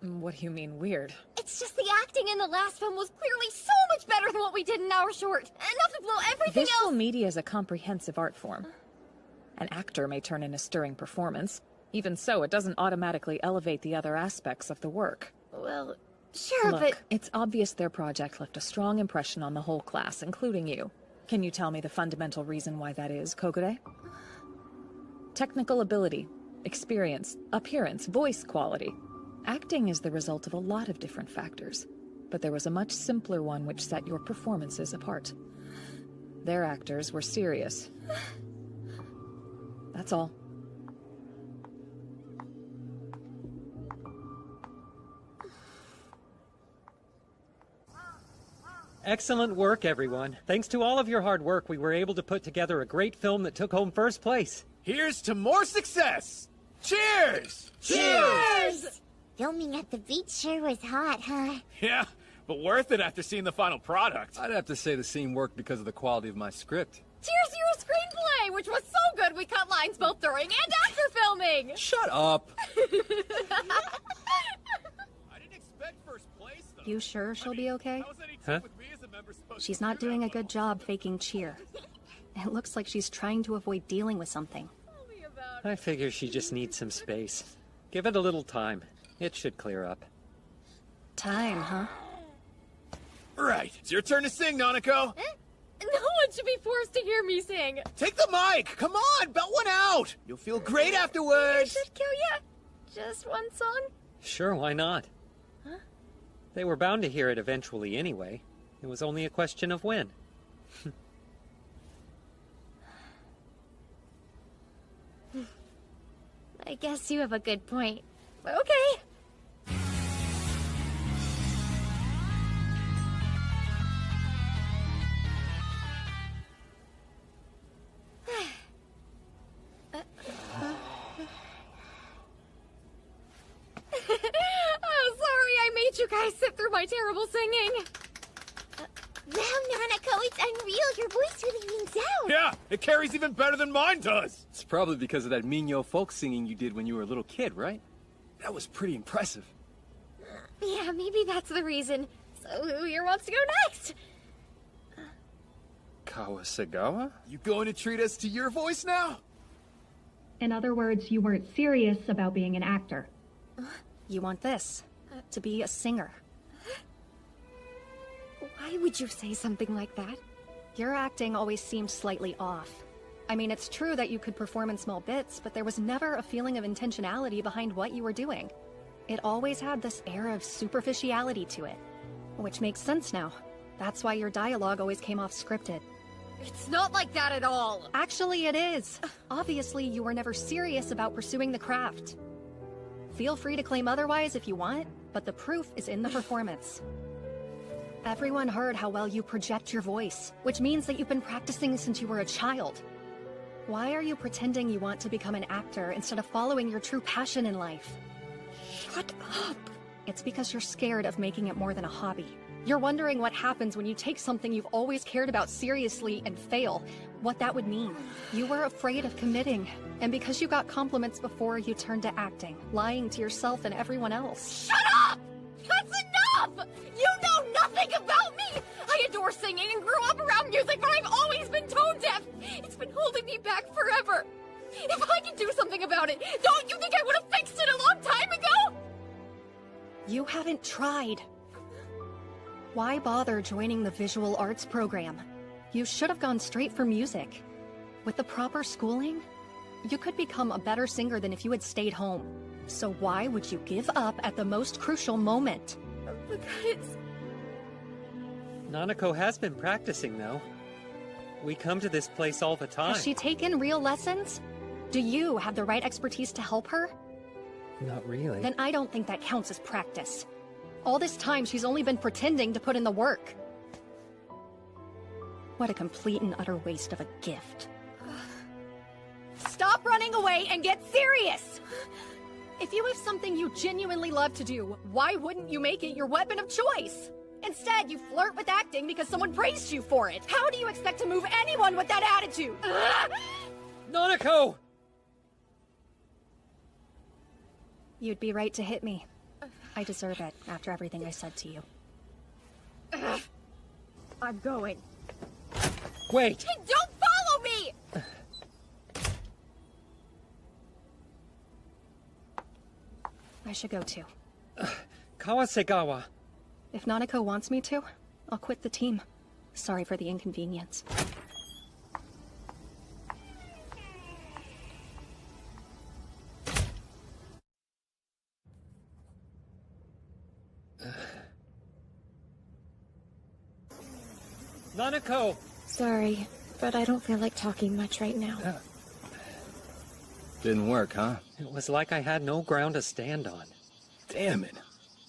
What do you mean, weird? It's just the acting in the last film was clearly so much better than what we did in our short. Enough to blow everything else. Visual media is a comprehensive art form. An actor may turn in a stirring performance. Even so, it doesn't automatically elevate the other aspects of the work. Well, sure, Look, but... it's obvious their project left a strong impression on the whole class, including you. Can you tell me the fundamental reason why that is, Kogure? Technical ability, experience, appearance, voice quality. Acting is the result of a lot of different factors, but there was a much simpler one which set your performances apart. Their actors were serious. That's all. Excellent work, everyone. Thanks to all of your hard work, we were able to put together a great film that took home first place. Here's to more success! Cheers! Cheers! Filming at the beach sure was hot, huh? Yeah, but worth it after seeing the final product. I'd have to say the scene worked because of the quality of my script. Cheers to your screenplay, which was so good we cut lines both during and after filming! Shut up! You sure she'll be okay? Huh? She's not doing a good job faking cheer. It looks like she's trying to avoid dealing with something. I figure she just needs some space. Give it a little time. It should clear up. Time, huh? Right, it's your turn to sing, Nanako. No one should be forced to hear me sing. Take the mic! Come on, belt one out! You'll feel great afterwards! Should Kyoya? Just one song? Sure, why not? Huh? They were bound to hear it eventually anyway. It was only a question of when. I guess you have a good point. Okay. Oh, sorry I made you guys sit through my terrible singing. Wow, Nanako, it's unreal. Your voice really rings out. Yeah, it carries even better than mine does. It's probably because of that Minyo folk singing you did when you were a little kid, right? That was pretty impressive. Yeah, maybe that's the reason. So who here wants to go next? Kawasegawa? You going to treat us to your voice now? In other words, you weren't serious about being an actor. You want this, to be a singer. Why would you say something like that? Your acting always seemed slightly off. I mean, it's true that you could perform in small bits, but there was never a feeling of intentionality behind what you were doing. It always had this air of superficiality to it. Which makes sense now. That's why your dialogue always came off scripted. It's not like that at all. Actually, it is. Obviously, you were never serious about pursuing the craft. Feel free to claim otherwise if you want, but the proof is in the performance. Everyone heard how well you project your voice, which means that you've been practicing since you were a child. Why are you pretending you want to become an actor instead of following your true passion in life? Shut up! It's because you're scared of making it more than a hobby. You're wondering what happens when you take something you've always cared about seriously and fail, what that would mean. You were afraid of committing, and because you got compliments before, you turned to acting, lying to yourself and everyone else. Shut up! That's enough! You know nothing about me! I adore singing and grew up around music, but I've always been tone deaf! It's been holding me back forever! If I could do something about it, don't you think I would have fixed it a long time ago? You haven't tried. Why bother joining the visual arts program? You should have gone straight for music. With the proper schooling, you could become a better singer than if you had stayed home. So why would you give up at the most crucial moment? Because... Nanako has been practicing, though. We come to this place all the time. Has she taken real lessons? Do you have the right expertise to help her? Not really. Then I don't think that counts as practice. All this time, she's only been pretending to put in the work. What a complete and utter waste of a gift. Stop running away and get serious! If you have something you genuinely love to do, why wouldn't you make it your weapon of choice? Instead, you flirt with acting because someone praised you for it. How do you expect to move anyone with that attitude? Nanako! You'd be right to hit me. I deserve it after everything I said to you. I'm going. Wait! Hey, don't follow me! I should go too. Kawasegawa. If Nanako wants me to, I'll quit the team. Sorry for the inconvenience. Nanako! Sorry, but I don't feel like talking much right now. Didn't work, huh? It was like I had no ground to stand on. Damn it.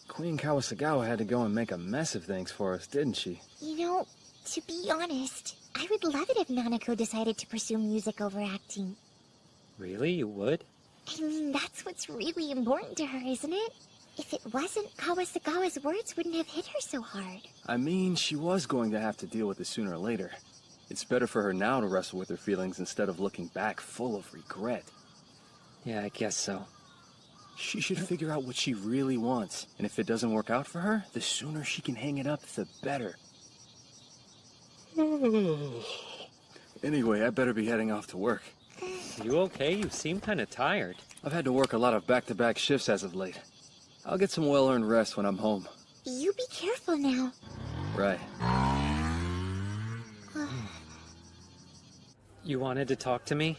Queen Kawasagawa had to go and make a mess of things for us, didn't she? You know, to be honest, I would love it if Nanako decided to pursue music over acting. Really? You would? I mean, that's what's really important to her, isn't it? If it wasn't, Kawasagawa's words wouldn't have hit her so hard. I mean, she was going to have to deal with it sooner or later. It's better for her now to wrestle with her feelings instead of looking back full of regret. Yeah, I guess so. She should figure out what she really wants, and if it doesn't work out for her, the sooner she can hang it up, the better. Anyway, I better be heading off to work. You okay? You seem kind of tired. I've had to work a lot of back-to-back shifts as of late. I'll get some well-earned rest when I'm home. You be careful now. Right. You wanted to talk to me?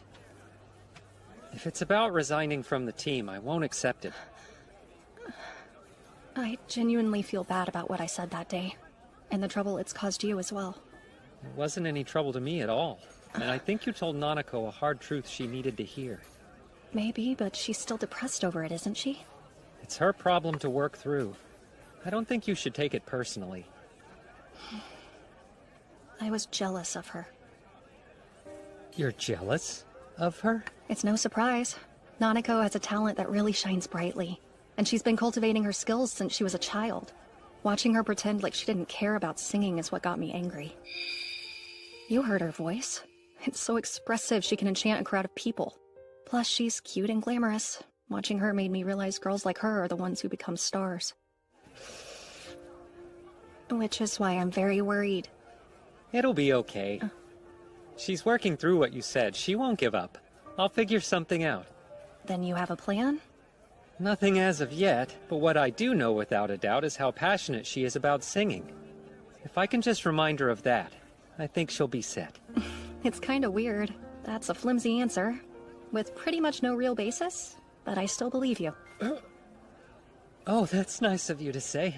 If it's about resigning from the team, I won't accept it. I genuinely feel bad about what I said that day, and the trouble it's caused you as well. It wasn't any trouble to me at all. And I think you told Nanako a hard truth she needed to hear. Maybe, but she's still depressed over it, isn't she? It's her problem to work through. I don't think you should take it personally. I was jealous of her. You're jealous of her? It's no surprise. Nanako has a talent that really shines brightly, and she's been cultivating her skills since she was a child. Watching her pretend like she didn't care about singing is what got me angry. You heard her voice. It's so expressive she can enchant a crowd of people. Plus, she's cute and glamorous. Watching her made me realize girls like her are the ones who become stars. Which is why I'm very worried. It'll be okay. She's working through what you said. She won't give up. I'll figure something out. Then you have a plan? Nothing as of yet, but what I do know without a doubt is how passionate she is about singing. If I can just remind her of that, I think she'll be set. It's kinda weird. That's a flimsy answer, with pretty much no real basis, but I still believe you. Oh, that's nice of you to say.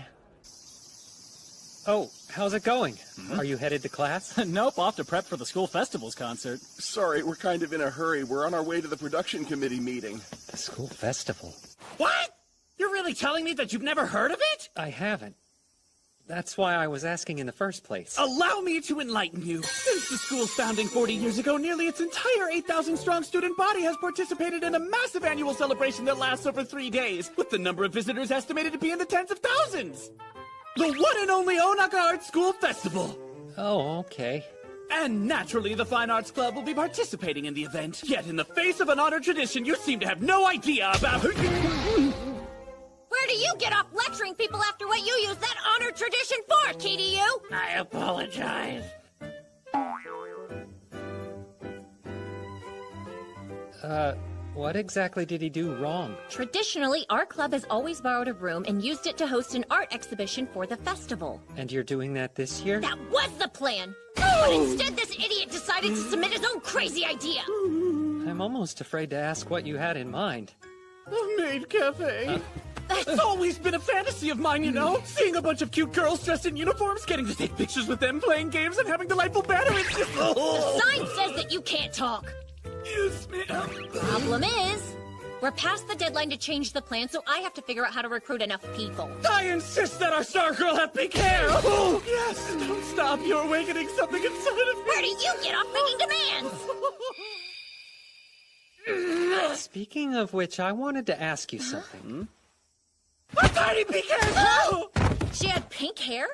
Oh, how's it going? Are you headed to class? Nope, off to prep for the school festival's concert. Sorry, we're kind of in a hurry. We're on our way to the production committee meeting. The school festival? What? You're really telling me that you've never heard of it? I haven't. That's why I was asking in the first place. Allow me to enlighten you. Since the school's founding 40 years ago, nearly its entire 8,000-strong student body has participated in a massive annual celebration that lasts over 3 days, with the number of visitors estimated to be in the tens of thousands. The one and only Onaka Art School Festival. Oh, okay. And naturally, the Fine Arts Club will be participating in the event. Yet, in the face of an honored tradition, you seem to have no idea about... Where do you get off lecturing people after what you use that honored tradition for, TDU? I apologize. What exactly did he do wrong? Traditionally, our club has always borrowed a room and used it to host an art exhibition for the festival. And you're doing that this year? That was the plan! But instead, this idiot decided to submit his own crazy idea! I'm almost afraid to ask what you had in mind. A maid cafe. It's always been a fantasy of mine, you know? Seeing a bunch of cute girls dressed in uniforms, getting to take pictures with them, playing games, and having delightful banter. It's just... The sign says that you can't talk. Yes, ma'am. Problem is, we're past the deadline to change the plan, so I have to figure out how to recruit enough people. I insist that our star girl have pink hair! Oh, yes! Don't stop, you're awakening something inside of me! Where do you get off making demands? Speaking of which, I wanted to ask you something. A tiny pink hair! Oh! She had pink hair?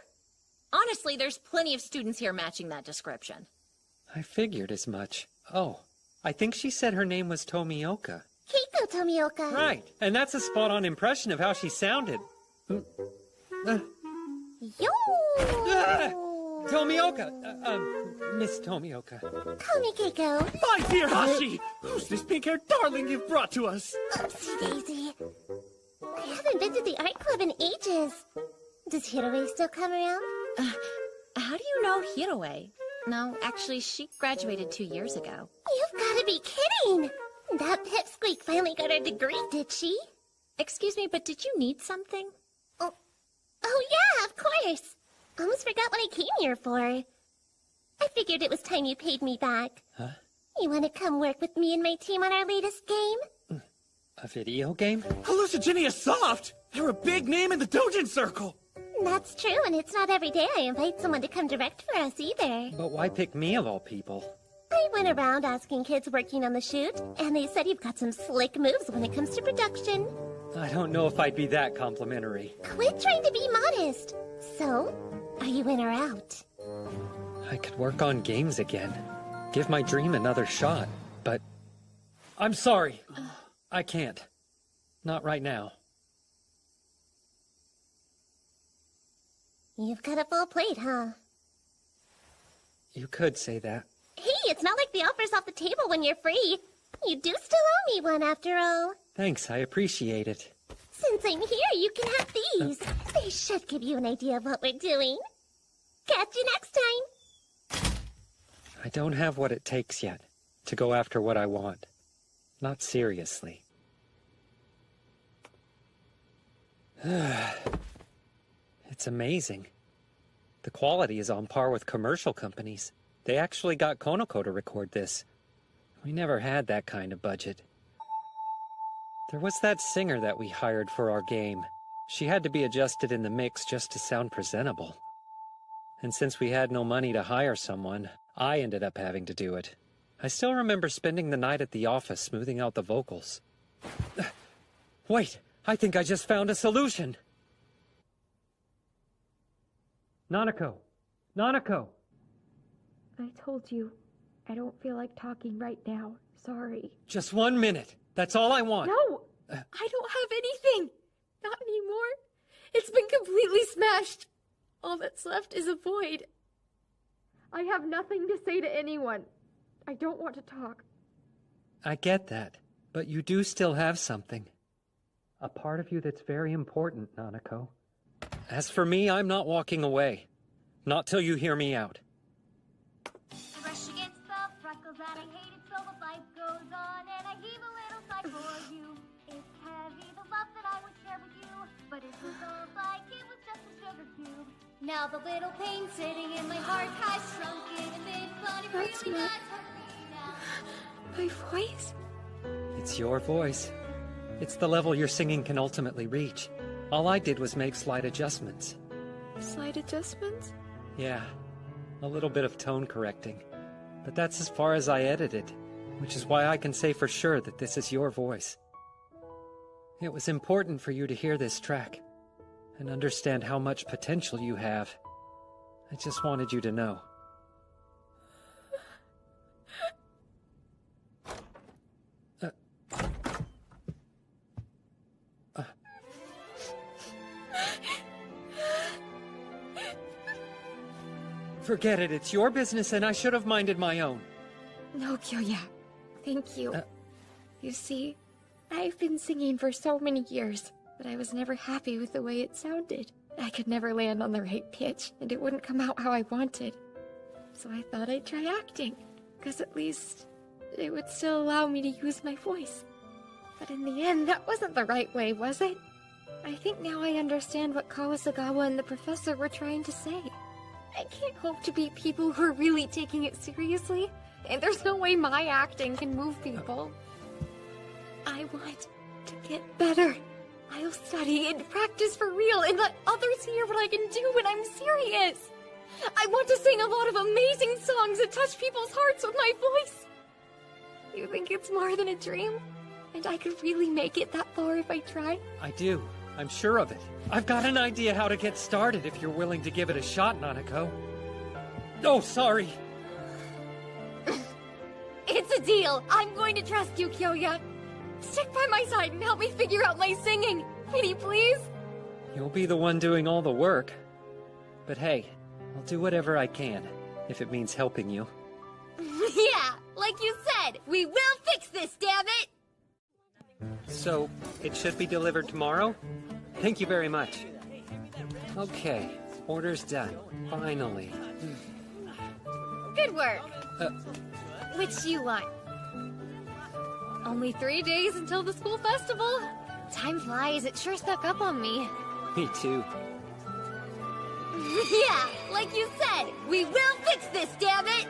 Honestly, there's plenty of students here matching that description. I figured as much. Oh, I think she said her name was Tomioka. Keiko Tomioka. Right, and that's a spot-on impression of how she sounded. Yo! Tomioka! Miss Tomioka. Call me Keiko. My dear Hashi! Who's this pink-haired darling you've brought to us? Oopsie daisy. I haven't been to the art club in ages. Does Hiroe still come around? How do you know Hiroe? No, actually, she graduated 2 years ago. You've got to be kidding! That pipsqueak finally got her degree, did she? Excuse me, but did you need something? Oh yeah, of course. Almost forgot what I came here for. I figured it was time you paid me back. Huh? You want to come work with me and my team on our latest game? A video game? Hallucigenia Soft! They're a big name in the Dojin Circle! That's true, and it's not every day I invite someone to come direct for us either. But why pick me of all people? I went around asking kids working on the shoot, and they said you've got some slick moves when it comes to production. I don't know if I'd be that complimentary. Quit trying to be modest. So, are you in or out? I could work on games again. Give my dream another shot. But I'm sorry. I can't. Not right now. You've got a full plate, huh? You could say that. Hey, it's not like the offer's off the table when you're free. You do still owe me one after all. Thanks, I appreciate it. Since I'm here, you can have these. They should give you an idea of what we're doing. Catch you next time. I don't have what it takes yet to go after what I want. Not seriously. It's amazing. The quality is on par with commercial companies. They actually got Konoko to record this. We never had that kind of budget. There was that singer that we hired for our game. She had to be adjusted in the mix just to sound presentable. And since we had no money to hire someone, I ended up having to do it. I still remember spending the night at the office smoothing out the vocals. Wait, I think I just found a solution! Nanako! Nanako! I told you, I don't feel like talking right now. Sorry. Just 1 minute. That's all I want. No! I don't have anything! Not anymore. It's been completely smashed. All that's left is a void. I have nothing to say to anyone. I don't want to talk. I get that, but you do still have something. A part of you that's very important, Nanako. As for me, I'm not walking away. Not till you hear me out. Rush against the freckles that I hated, so the life goes on, and I heave a little sigh for you. It's heavy, the love that I would share with you, but it feels like it was just a sugar cube. Now the little pain sitting in my heart has shrunken and been fun. It really does hurt me now. My voice? It's your voice. It's the level your singing can ultimately reach. All I did was make slight adjustments. Slight adjustments? Yeah, a little bit of tone correcting. But that's as far as I edited, which is why I can say for sure that this is your voice. It was important for you to hear this track and understand how much potential you have. I just wanted you to know. Forget it, it's your business and I should have minded my own. No, Kyoya. Thank you. You see, I've been singing for so many years, but I was never happy with the way it sounded. I could never land on the right pitch, and it wouldn't come out how I wanted. So I thought I'd try acting, because at least it would still allow me to use my voice. But in the end, that wasn't the right way, was it? I think now I understand what Kawasagawa and the professor were trying to say. I can't hope to be people who are really taking it seriously, and there's no way my acting can move people. I want to get better. I'll study and practice for real and let others hear what I can do when I'm serious. I want to sing a lot of amazing songs that touch people's hearts with my voice. You think it's more than a dream? And I could really make it that far if I try? I do. I'm sure of it. I've got an idea how to get started if you're willing to give it a shot, Nanako. Oh, sorry. It's a deal. I'm going to trust you, Kyoya. Stick by my side and help me figure out my singing. Pretty please? You'll be the one doing all the work. But hey, I'll do whatever I can, if it means helping you. Yeah, like you said, we will fix this, damn it! So, it should be delivered tomorrow? Thank you very much. Okay, order's done. Finally. Good work. Which do you want? Only 3 days until the school festival. Time flies, it sure snuck up on me. Me too. Yeah, Like you said, we will fix this, damn it!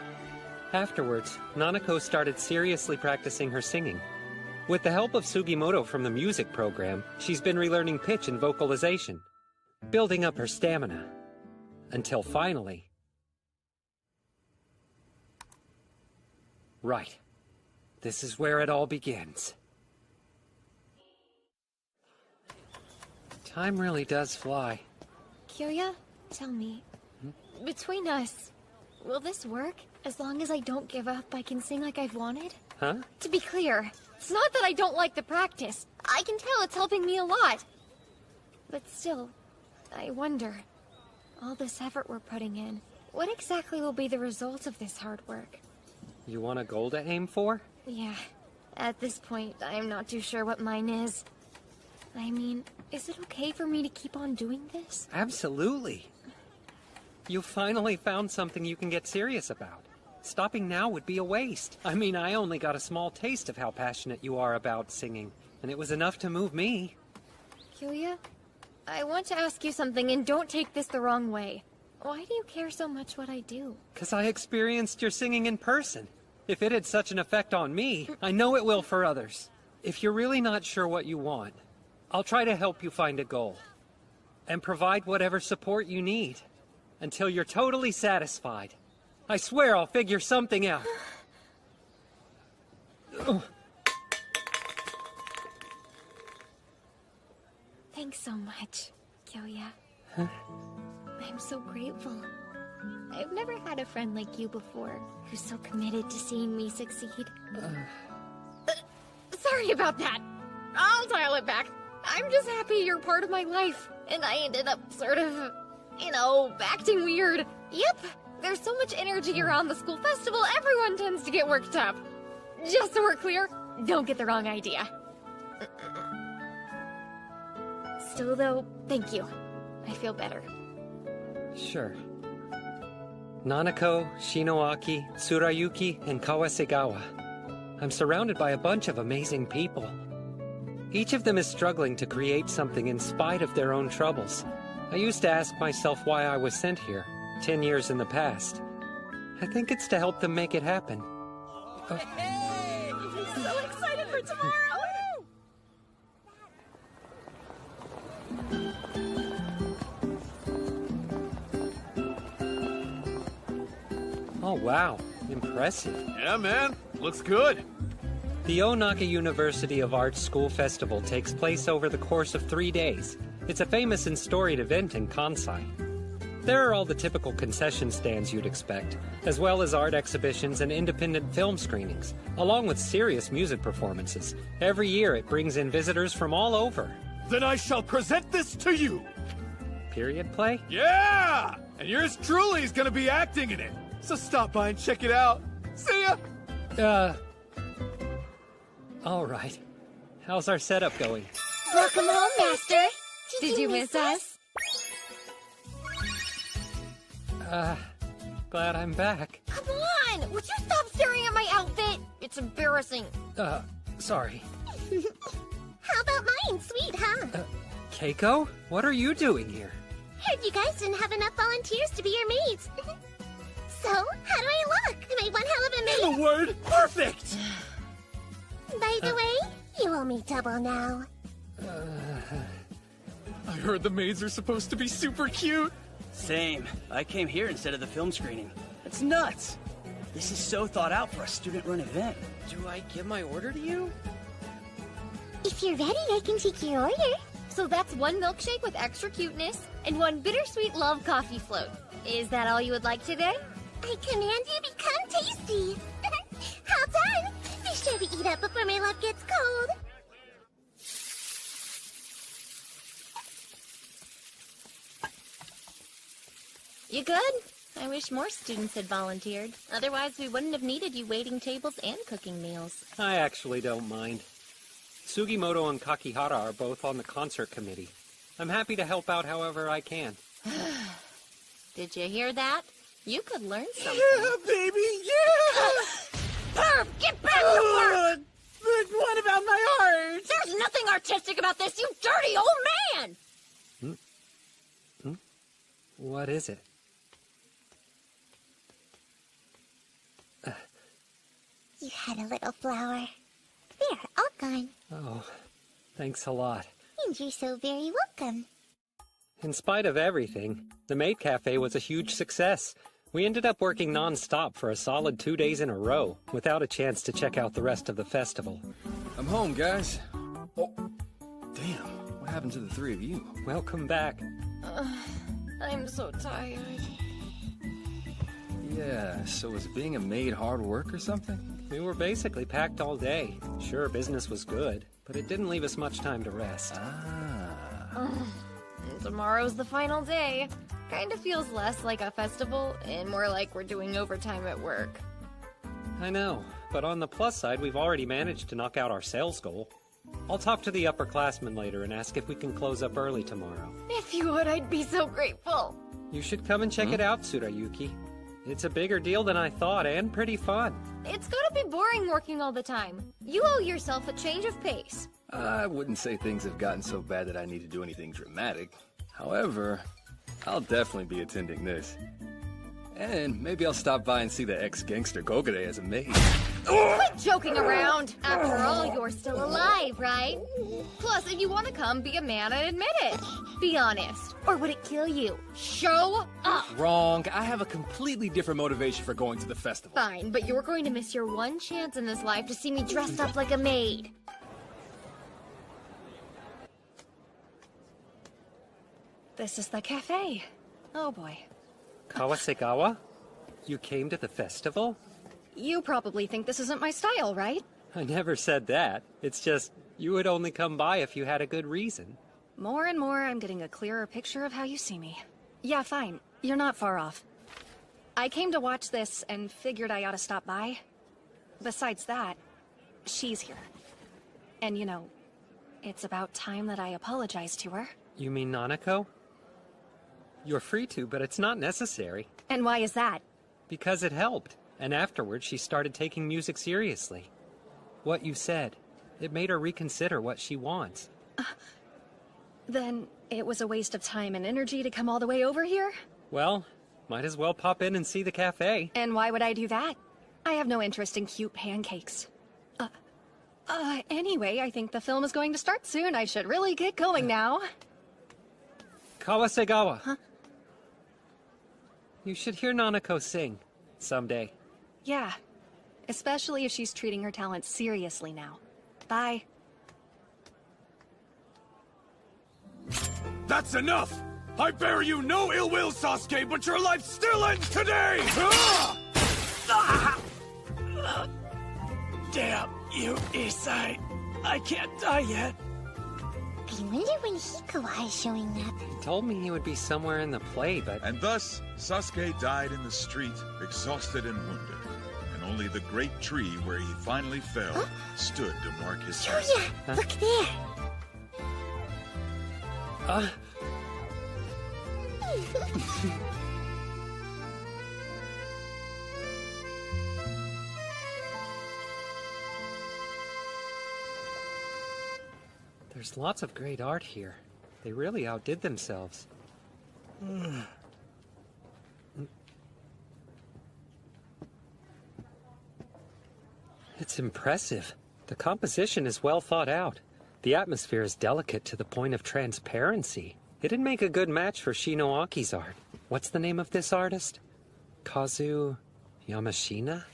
Afterwards, Nanako started seriously practicing her singing. With the help of Sugimoto from the music program, she's been relearning pitch and vocalization, building up her stamina. Until finally... Right. This is where it all begins. Time really does fly. Kyoya, tell me, between us, will this work? As long as I don't give up, I can sing like I've wanted? Huh? To be clear, it's not that I don't like the practice. I can tell it's helping me a lot. But still, I wonder, all this effort we're putting in, what exactly will be the result of this hard work? You want a goal to aim for? Yeah, at this point, I'm not too sure what mine is. I mean, is it okay for me to keep on doing this? Absolutely. You finally found something you can get serious about. Stopping now would be a waste. I mean, I only got a small taste of how passionate you are about singing, and it was enough to move me. Kyoya, I want to ask you something, and don't take this the wrong way. Why do you care so much what I do? 'Cause I experienced your singing in person. If it had such an effect on me, I know it will for others. If you're really not sure what you want, I'll try to help you find a goal. And provide whatever support you need. Until you're totally satisfied. I swear I'll figure something out. Thanks so much, Kyoya. Huh? I'm so grateful. I've never had a friend like you before, who's so committed to seeing me succeed. Sorry about that. I'll dial it back. I'm just happy you're part of my life, and I ended up sort of, acting weird. Yep, there's so much energy around the school festival, everyone tends to get worked up. Just so we're clear, don't get the wrong idea. Still though, thank you. I feel better. Sure. Nanako, Shinoaki, Tsurayuki, and Kawasegawa. I'm surrounded by a bunch of amazing people. Each of them is struggling to create something in spite of their own troubles. I used to ask myself why I was sent here, 10 years in the past. I think it's to help them make it happen. Hey! So excited for tomorrow! Oh wow, impressive. Yeah, man. Looks good. The Onaka University of Arts School Festival takes place over the course of 3 days. It's a famous and storied event in Kansai. There are all the typical concession stands you'd expect, as well as art exhibitions and independent film screenings, along with serious music performances. Every year it brings in visitors from all over. Then I shall present this to you! Period play? Yeah! And yours truly is gonna be acting in it. So stop by and check it out. See ya! All right. How's our setup going? Welcome home, Master! Did you miss us? Glad I'm back. Come on! Would you stop staring at my outfit? It's embarrassing. Sorry. How about mine? Sweet, huh? Keiko? What are you doing here? Heard you guys didn't have enough volunteers to be your maids. So, how do I look? Am I one hell of a maid? In a word, perfect! By the way, you owe me double now. I heard the maids are supposed to be super cute. Same. I came here instead of the film screening. It's nuts. This is so thought out for a student-run event. Do I give my order to you? If you're ready, I can take your order. So that's one milkshake with extra cuteness, and one bittersweet love coffee float. Is that all you would like today? I command you become tasty. All done. Be sure to eat up before my love gets cold. You good? I wish more students had volunteered. Otherwise, we wouldn't have needed you waiting tables and cooking meals. I actually don't mind. Sugimoto and Kakihara are both on the concert committee. I'm happy to help out however I can. Did you hear that? You could learn something. Yeah, baby, yeah! Perv, get back to work! What about my art? There's nothing artistic about this, you dirty old man! What is it? you had a little flower. There, all gone. Oh, thanks a lot. And you're so very welcome. In spite of everything, the Maid Cafe was a huge success. We ended up working non-stop for a solid 2 days in a row, without a chance to check out the rest of the festival. I'm home, guys. Oh, damn. What happened to the three of you? Welcome back. I'm so tired. Yeah, so was being a maid hard work or something? We were basically packed all day. Sure, business was good, but it didn't leave us much time to rest. Tomorrow's the final day. Kind of feels less like a festival and more like we're doing overtime at work. I know, but on the plus side, we've already managed to knock out our sales goal. I'll talk to the upperclassmen later and ask if we can close up early tomorrow. If you would, I'd be so grateful. You should come and check it out, Tsurayuki. It's a bigger deal than I thought, and pretty fun. It's gotta be boring working all the time. You owe yourself a change of pace. I wouldn't say things have gotten so bad that I need to do anything dramatic. However, I'll definitely be attending this. And maybe I'll stop by and see the ex-gangster Gogure as a maid. Quit joking around! After all, you're still alive, right? Plus, if you want to come, be a man and admit it. Be honest. Or would it kill you? Show up! Wrong. I have a completely different motivation for going to the festival. Fine, but you're going to miss your one chance in this life to see me dressed up like a maid. This is the cafe. Oh boy. Kawasegawa? You came to the festival? You probably think this isn't my style, right? I never said that. It's just, you would only come by if you had a good reason. More and more, I'm getting a clearer picture of how you see me. Yeah, fine. You're not far off. I came to watch this and figured I ought to stop by. Besides that, she's here. And you know, it's about time that I apologize to her. You mean Nanako? You're free to, but it's not necessary. And why is that? Because it helped. And afterwards, she started taking music seriously. What you said, it made her reconsider what she wants. Then it was a waste of time and energy to come all the way over here? Well, might as well pop in and see the cafe. And why would I do that? I have no interest in cute pancakes. Anyway, I think the film is going to start soon. I should really get going now. Kawasegawa. Huh? You should hear Nanako sing someday. Yeah, especially if she's treating her talent seriously now. Bye. That's enough! I bear you no ill will, Sasuke, but your life still ends today! Damn you, Isai. I can't die yet. I wonder when Hikawa is showing up. He told me he would be somewhere in the play, but... And thus, Sasuke died in the street, exhausted and wounded. And only the great tree where he finally fell stood to mark his passing. Julia, look there! There's lots of great art here. They really outdid themselves. It's impressive. The composition is well thought out. The atmosphere is delicate to the point of transparency. It'd make a good match for Shinoaki's art. What's the name of this artist? Kazu Yamashina?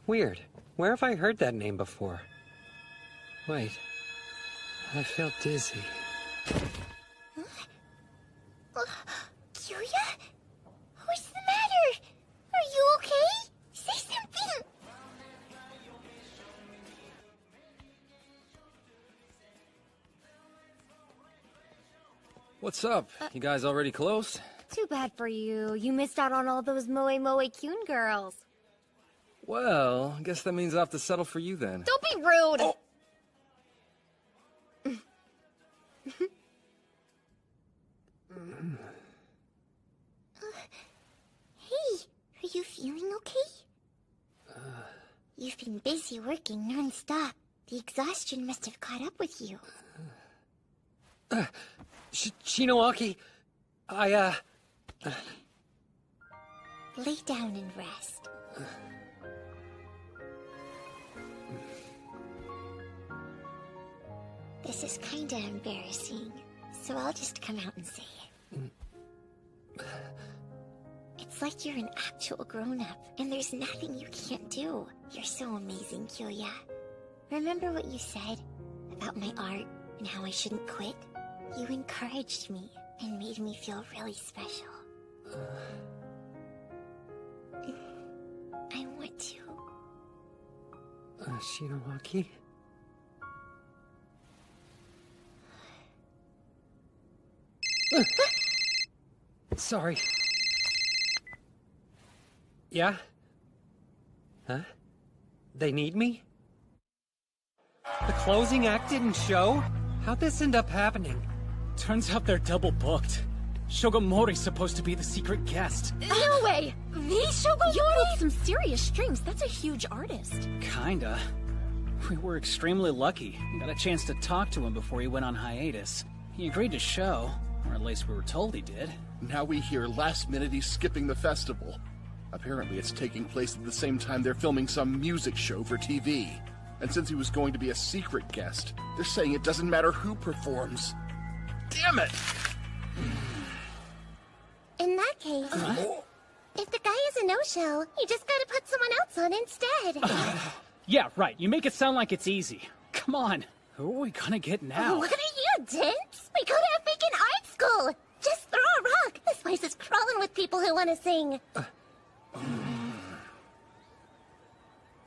Weird. Where have I heard that name before? Wait. I feel dizzy. Julia? What's the matter? Are you okay? Say something! What's up? You guys already close? Too bad for you. You missed out on all those Moe Kyun girls. Well, I guess that means I'll have to settle for you then. Don't be rude! Oh. Hey, are you feeling okay? You've been busy working non-stop. The exhaustion must have caught up with you. Shinoaki, Lay down and rest. This is kinda embarrassing, so I'll just come out and say it. It's like you're an actual grown-up, and there's nothing you can't do. You're so amazing, Kyoya. Remember what you said about my art and how I shouldn't quit? You encouraged me and made me feel really special. I want to. Shinowaki? Sorry. Yeah? Huh? They need me? The closing act didn't show? How'd this end up happening? Turns out they're double booked. Shogamori's supposed to be the secret guest. No way! The Shogamori? You pulled some serious strings. That's a huge artist. Kinda. We were extremely lucky. We got a chance to talk to him before he went on hiatus. He agreed to show, or at least we were told he did. Now we hear last minute he's skipping the festival. Apparently it's taking place at the same time they're filming some music show for TV. And since he was going to be a secret guest, they're saying it doesn't matter who performs. Damn it! In that case, if the guy is a no-show, you just gotta put someone else on instead. Yeah, right. You make it sound like it's easy. Come on. Who are we gonna get now? What are you, dense? We go to a freaking art school! Just throw a rock! This place is crawling with people who want to sing.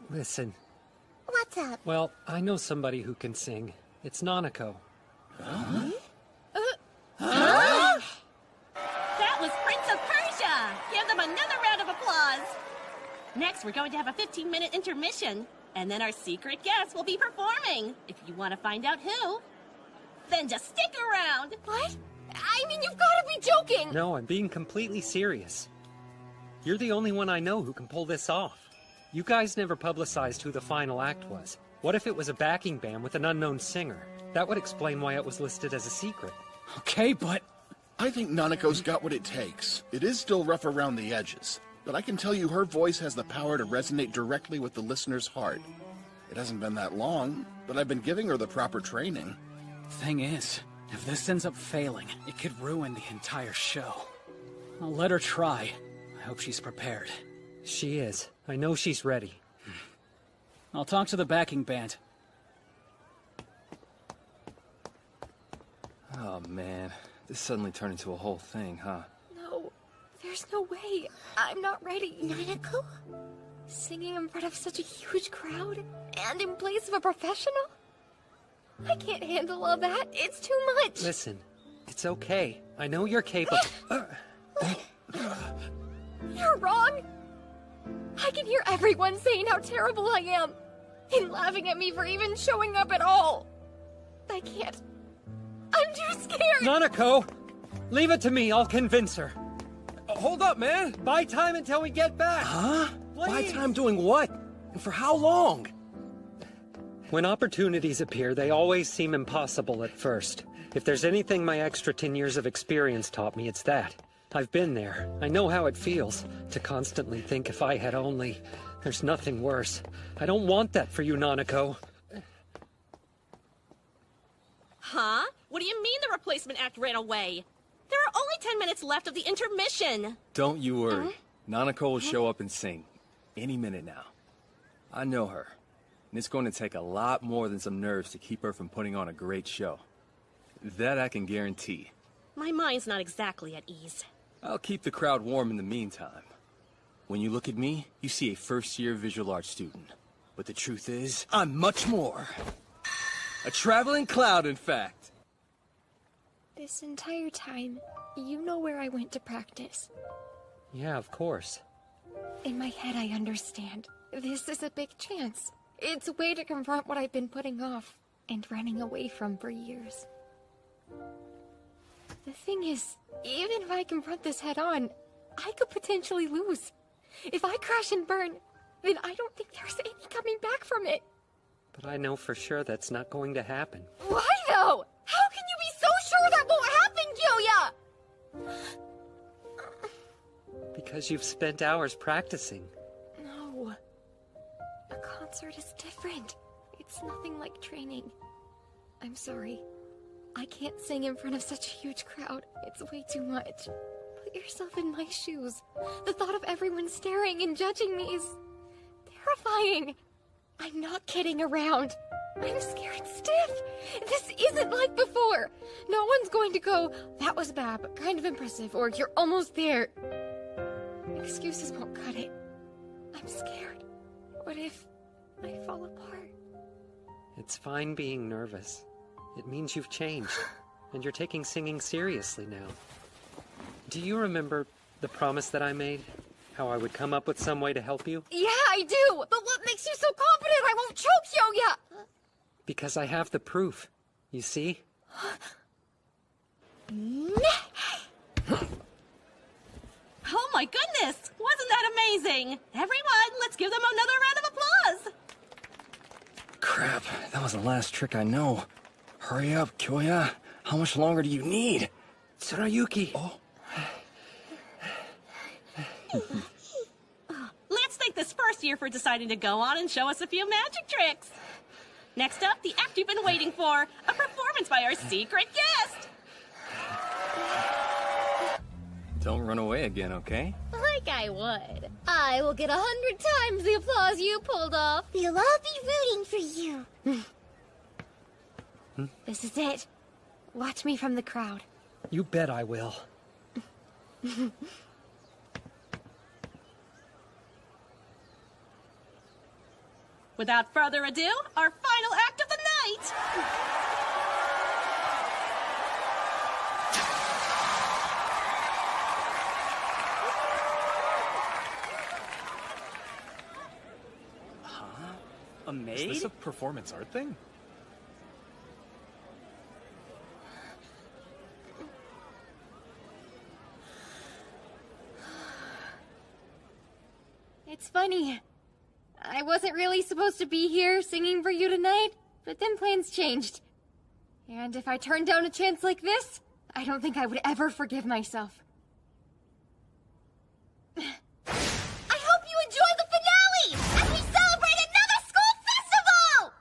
Listen. What's up? Well, I know somebody who can sing. It's Nanako. That was Prince of Persia! Give them another round of applause! Next, we're going to have a 15-minute intermission, and then our secret guest will be performing. If you want to find out who, then just stick around! What? I mean, you've got to be joking! No, I'm being completely serious. You're the only one I know who can pull this off. You guys never publicized who the final act was. What if it was a backing band with an unknown singer? That would explain why it was listed as a secret. Okay, but... I think Nanako's got what it takes. It is still rough around the edges, but I can tell you her voice has the power to resonate directly with the listener's heart. It hasn't been that long, but I've been giving her the proper training. Thing is, if this ends up failing, it could ruin the entire show. I'll let her try. I hope she's prepared. She is. I know she's ready. I'll talk to the backing band. Oh, man. This suddenly turned into a whole thing, huh? No, there's no way. I'm not ready. Nanako? Singing in front of such a huge crowd? And in place of a professional? I can't handle all that. It's too much. Listen, it's okay. I know you're capable. You're wrong. I can hear everyone saying how terrible I am. And laughing at me for even showing up at all. I can't. I'm too scared. Nanako! Leave it to me. I'll convince her. Hold up, man. Buy time until we get back. Huh? Please. Buy time doing what? And for how long? When opportunities appear, they always seem impossible at first. If there's anything my extra 10 years of experience taught me, it's that. I've been there. I know how it feels to constantly think if I had only. There's nothing worse. I don't want that for you, Nanako. Huh? What do you mean the replacement act ran away? There are only 10 minutes left of the intermission. Don't you worry. Nanako will show up and sing. Any minute now. I know her. And it's going to take a lot more than some nerves to keep her from putting on a great show. That I can guarantee. My mind's not exactly at ease. I'll keep the crowd warm in the meantime. When you look at me, you see a first-year visual arts student. But the truth is, I'm much more. A traveling cloud, in fact. This entire time, you know where I went to practice. Yeah, of course. In my head, I understand. This is a big chance. It's a way to confront what I've been putting off and running away from for years. The thing is, even if I confront this head on, I could potentially lose. If I crash and burn, then I don't think there's any coming back from it. But I know for sure that's not going to happen. Why though? How can you be so sure that won't happen, Kyoya? Because you've spent hours practicing. No. A concert is different. It's nothing like training. I'm sorry. I can't sing in front of such a huge crowd. It's way too much. Put yourself in my shoes. The thought of everyone staring and judging me is terrifying. I'm not kidding around. I'm scared stiff. This isn't like before. No one's going to go, that was bad, but kind of impressive, or you're almost there. Excuses won't cut it. I'm scared. What if I fall apart? It's fine being nervous. It means you've changed, and you're taking singing seriously now. Do you remember the promise that I made? How I would come up with some way to help you? Yeah, I do! But what makes you so confident I won't choke Kyoya? Because I have the proof. You see? Oh my goodness! Wasn't that amazing? Everyone, let's give them another round of applause! Crap, that was the last trick I know. Hurry up, Kyoya. How much longer do you need? Tsurayuki! Oh. Let's thank this first year for deciding to go on and show us a few magic tricks. Next up, the act you've been waiting for, a performance by our secret guest. Don't run away again, okay? Like I would. I will get 100 times the applause you pulled off. We'll all be rooting for you. This is it. Watch me from the crowd. You bet I will. Without further ado, our final act of the night. A maid? Is this a performance art thing? It's funny. I wasn't really supposed to be here singing for you tonight, but then plans changed. And if I turned down a chance like this, I don't think I would ever forgive myself. I hope you enjoy the finale as we celebrate another school festival!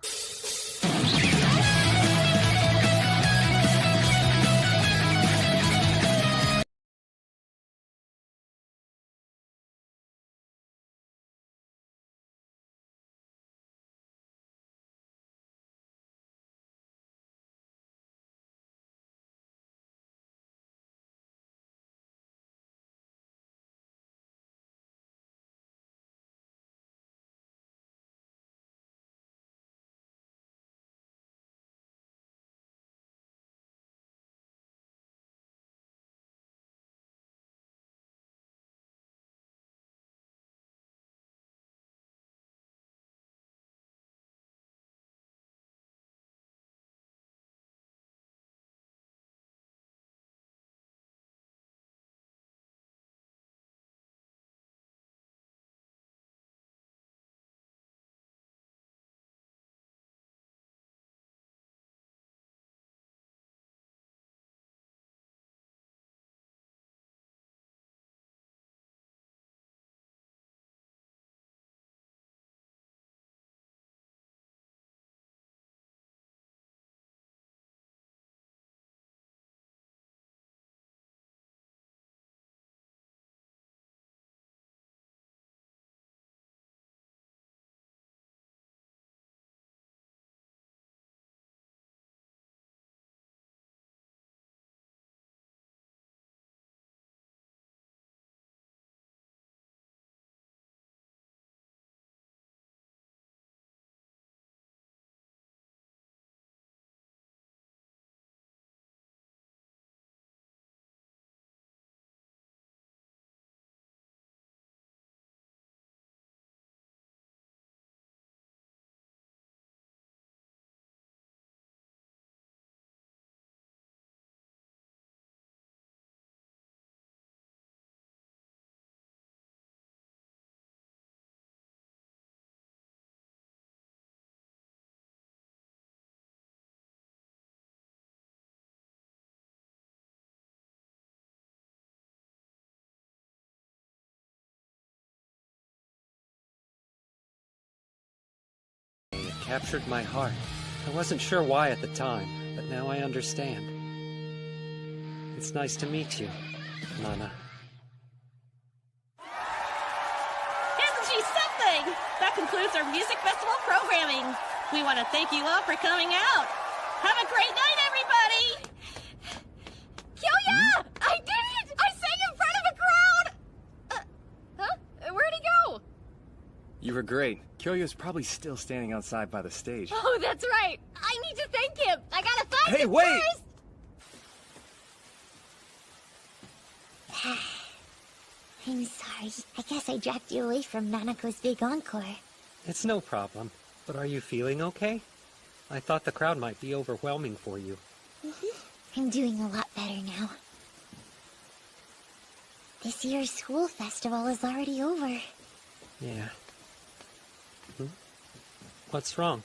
It captured my heart. I wasn't sure why at the time, but now I understand. It's nice to meet you, Nana. Isn't she something? That concludes our music festival programming. We want to thank you all for coming out. Have a great night, everybody! Kyoya! I did it! I sang in front of a crowd! Huh? Where'd he go? You were great. Kyoya's probably still standing outside by the stage. Oh, that's right. I need to thank him. I gotta find Hey, him wait! first. I'm sorry. I guess I dragged you away from Nanako's big encore. It's no problem. But are you feeling okay? I thought the crowd might be overwhelming for you. I'm doing a lot better now. This year's school festival is already over. Yeah. What's wrong?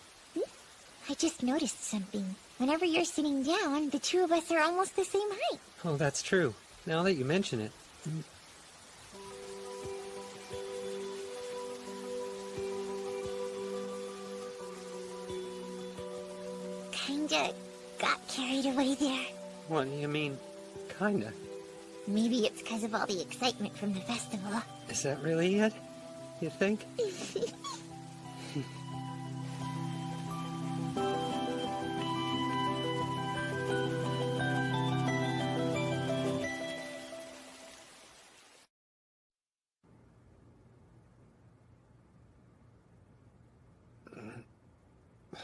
I just noticed something. Whenever you're sitting down, the two of us are almost the same height. Oh, that's true. Now that you mention it. Kinda got carried away there. What do you mean, kinda? Maybe it's because of all the excitement from the festival. Is that really it? You think?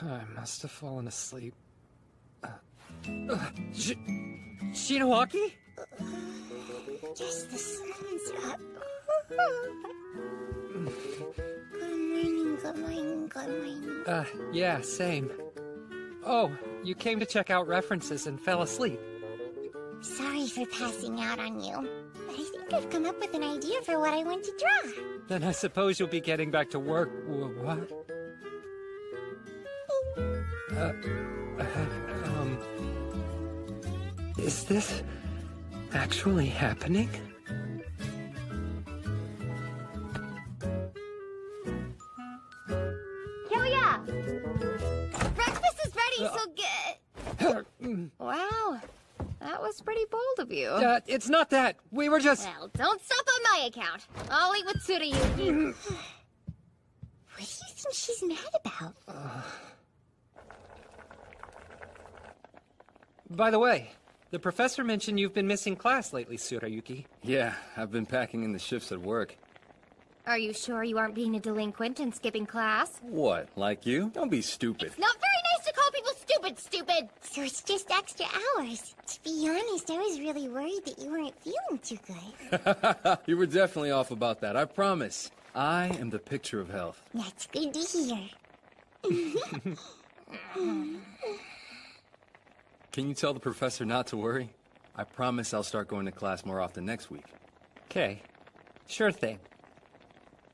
I must have fallen asleep. Shinowaki? Just the sun's up. Good morning. Yeah, same. Oh, you came to check out references and fell asleep. Sorry for passing out on you. But I think I've come up with an idea for what I want to draw. Then I suppose you'll be getting back to work. What? Is this actually happening? Kyoya! Breakfast is ready, so get... Wow. That was pretty bold of you. It's not that. We were just... Well, don't stop on my account. I'll eat with Tsurayuki. What do you think she's mad about? By the way, the professor mentioned you've been missing class lately, Tsurayuki. Yeah, I've been packing in the shifts at work. Are you sure you aren't being a delinquent and skipping class? What, like you? Don't be stupid. Not very nice to call people stupid. So it's just extra hours. To be honest, I was really worried that you weren't feeling too good. You were definitely off about that, I promise. I am the picture of health. That's good to hear. Can you tell the professor not to worry? I promise I'll start going to class more often next week. Okay, sure thing.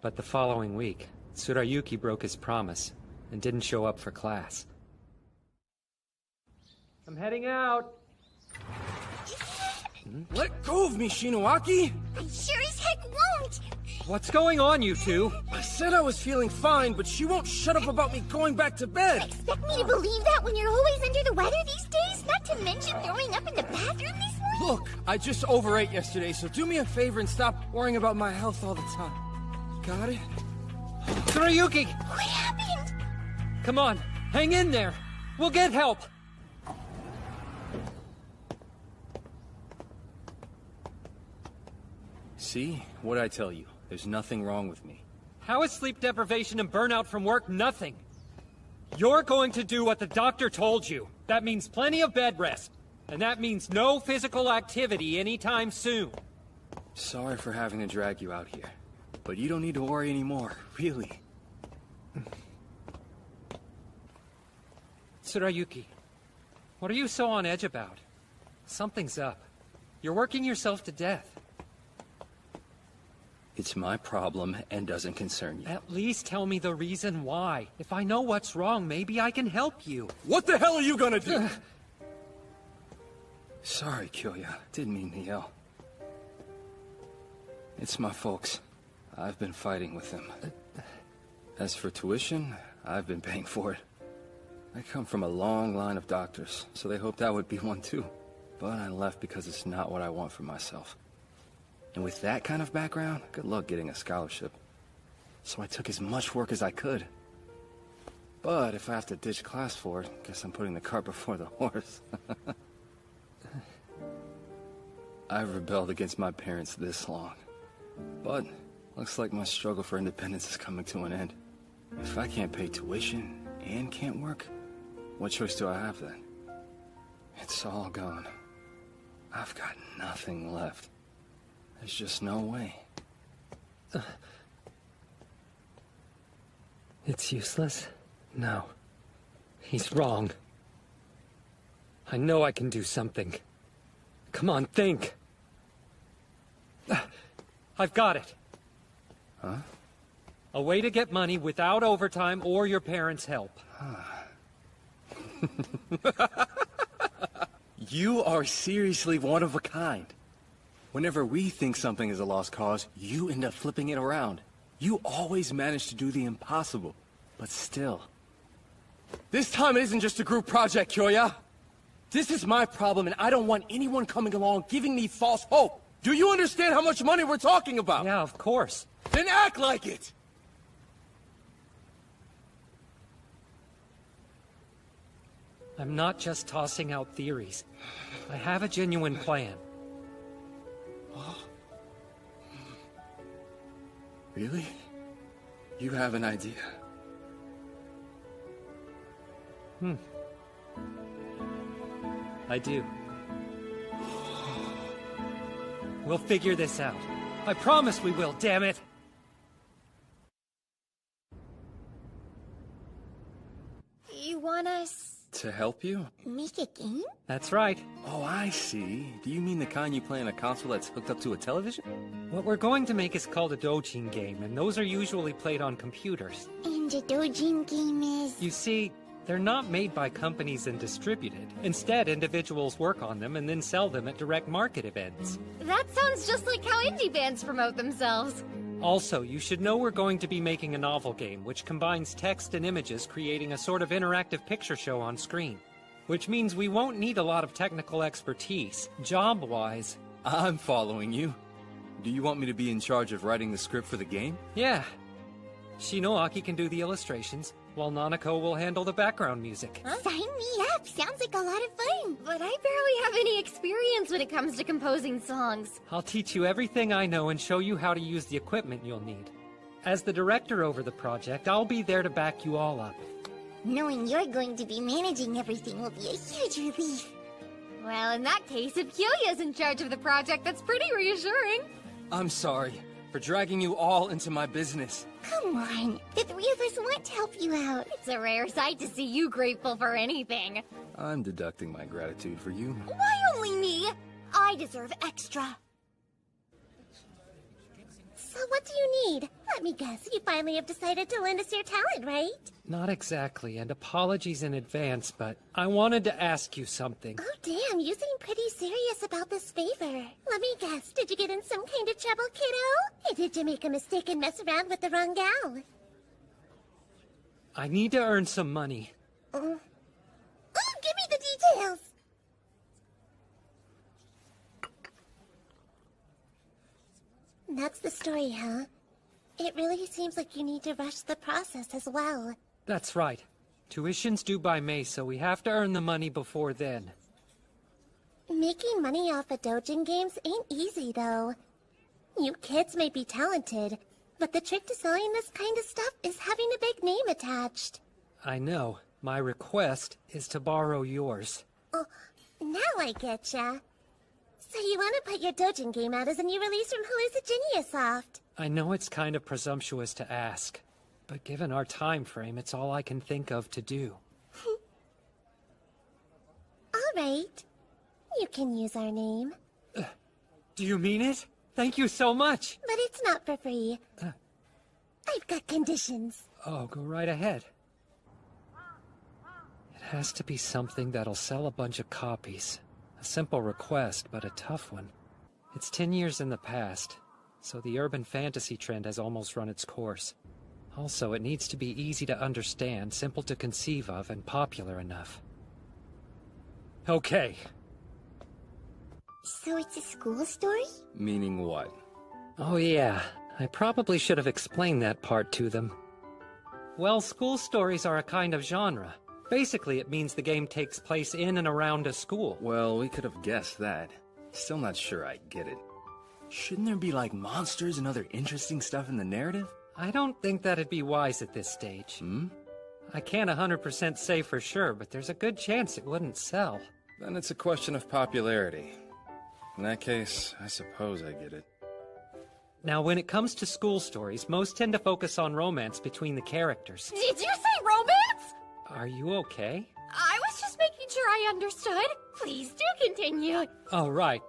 But the following week, Tsurayuki broke his promise and didn't show up for class. I'm heading out. Let go of me, Shinowaki! I sure as heck won't! What's going on, you two? I said I was feeling fine, but she won't shut up about me going back to bed! Expect me to believe that when you're always under the weather these days? Not to mention throwing up in the bathroom this morning? Look, I just overate yesterday, so do me a favor and stop worrying about my health all the time. Got it? Tsurayuki! What happened? Come on, hang in there. We'll get help. See? What'd I tell you? There's nothing wrong with me. How is sleep deprivation and burnout from work nothing? You're going to do what the doctor told you. That means plenty of bed rest. And that means no physical activity anytime soon. Sorry for having to drag you out here. But you don't need to worry anymore, really. Tsurayuki, what are you so on edge about? Something's up. You're working yourself to death. It's my problem and doesn't concern you. At least tell me the reason why. If I know what's wrong, maybe I can help you. What the hell are you gonna do? Sorry, Kyoya. Didn't mean to yell. It's my folks. I've been fighting with them. As for tuition, I've been paying for it. I come from a long line of doctors, so they hoped I would be one too. But I left because it's not what I want for myself. And with that kind of background, good luck getting a scholarship. So I took as much work as I could. But if I have to ditch class for it, guess I'm putting the cart before the horse. I've rebelled against my parents this long. But looks like my struggle for independence is coming to an end. If I can't pay tuition and can't work, what choice do I have then? It's all gone. I've got nothing left. There's just no way. It's useless? No. He's wrong. I know I can do something. Come on, think. I've got it. Huh? A way to get money without overtime or your parents' help. You are seriously one of a kind. Whenever we think something is a lost cause, you end up flipping it around. You always manage to do the impossible, but still. This time it isn't just a group project, Kyoya. This is my problem, and I don't want anyone coming along giving me false hope. Do you understand how much money we're talking about? Yeah, of course. Then act like it! I'm not just tossing out theories. I have a genuine plan. Really? You have an idea? I do. We'll figure this out. I promise we will, damn it! You want us... To help you? Make a game? That's right. Oh, I see. Do you mean the kind you play on a console that's hooked up to a television? What we're going to make is called a Dojin game, and those are usually played on computers. And a Dojin game is... You see, they're not made by companies and distributed. Instead, individuals work on them and then sell them at direct market events. That sounds just like how indie bands promote themselves. Also, you should know we're going to be making a novel game, which combines text and images, creating a sort of interactive picture show on screen. Which means we won't need a lot of technical expertise, job-wise. I'm following you. Do you want me to be in charge of writing the script for the game? Yeah. Shinoaki can do the illustrations, while Nanako will handle the background music. Huh? Sign me up! Sounds like a lot of fun! But I barely have any experience when it comes to composing songs. I'll teach you everything I know and show you how to use the equipment you'll need. As the director over the project, I'll be there to back you all up. Knowing you're going to be managing everything will be a huge relief. Well, in that case, if Kyoya's in charge of the project, that's pretty reassuring. I'm sorry for dragging you all into my business. Come on, the three of us want to help you out. It's a rare sight to see you grateful for anything. I'm deducting my gratitude for you. Why only me? I deserve extra. So what do you need? Let me guess, you finally have decided to lend us your talent, right? Not exactly, and apologies in advance, but I wanted to ask you something. Oh damn, you seem pretty serious about this favor. Let me guess, did you get in some kind of trouble, kiddo? Or did you make a mistake and mess around with the wrong gal? I need to earn some money. Oh, give me the details! That's the story, huh? It really seems like you need to rush the process as well. That's right. Tuition's due by May, so we have to earn the money before then. Making money off of Dojin games ain't easy, though. You kids may be talented, but the trick to selling this kind of stuff is having a big name attached. I know. My request is to borrow yours. Oh, now I getcha. So you want to put your Dojin game out as a new release from Hallucigenia Soft? I know it's kind of presumptuous to ask, but given our time frame, it's all I can think of to do. Alright. You can use our name. Do you mean it? Thank you so much! But it's not for free. I've got conditions. Oh, go right ahead. It has to be something that'll sell a bunch of copies. A simple request, but a tough one. It's 10 years in the past, so the urban fantasy trend has almost run its course. Also, it needs to be easy to understand, simple to conceive of, and popular enough. Okay. So it's a school story? Meaning what? Oh yeah, I probably should have explained that part to them. Well, school stories are a kind of genre. Basically, it means the game takes place in and around a school. Well, we could have guessed that. Still not sure I get it. Shouldn't there be, like, monsters and other interesting stuff in the narrative? I don't think that'd be wise at this stage. I can't 100% say for sure, but there's a good chance it wouldn't sell. Then it's a question of popularity. In that case, I suppose I get it. Now, when it comes to school stories, most tend to focus on romance between the characters. Did you say romance? Are you okay? I was just making sure I understood. Please do continue. Oh, right.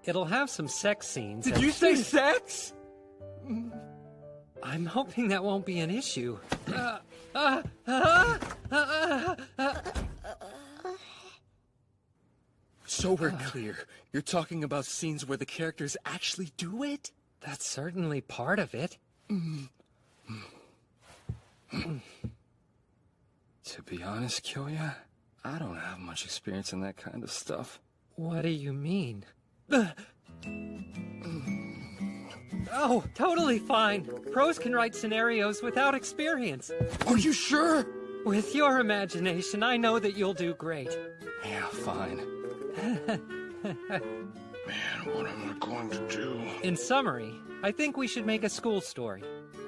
It'll have some sex scenes. Did you say sex? I'm hoping that won't be an issue. So we're clear. You're talking about scenes where the characters actually do it? That's certainly part of it. To be honest, Kyoya, I don't have much experience in that kind of stuff. What do you mean? Oh, totally fine. Pros can write scenarios without experience. Are you sure? With your imagination, I know that you'll do great. Yeah, fine. Man, what am I going to do? In summary, I think we should make a school story.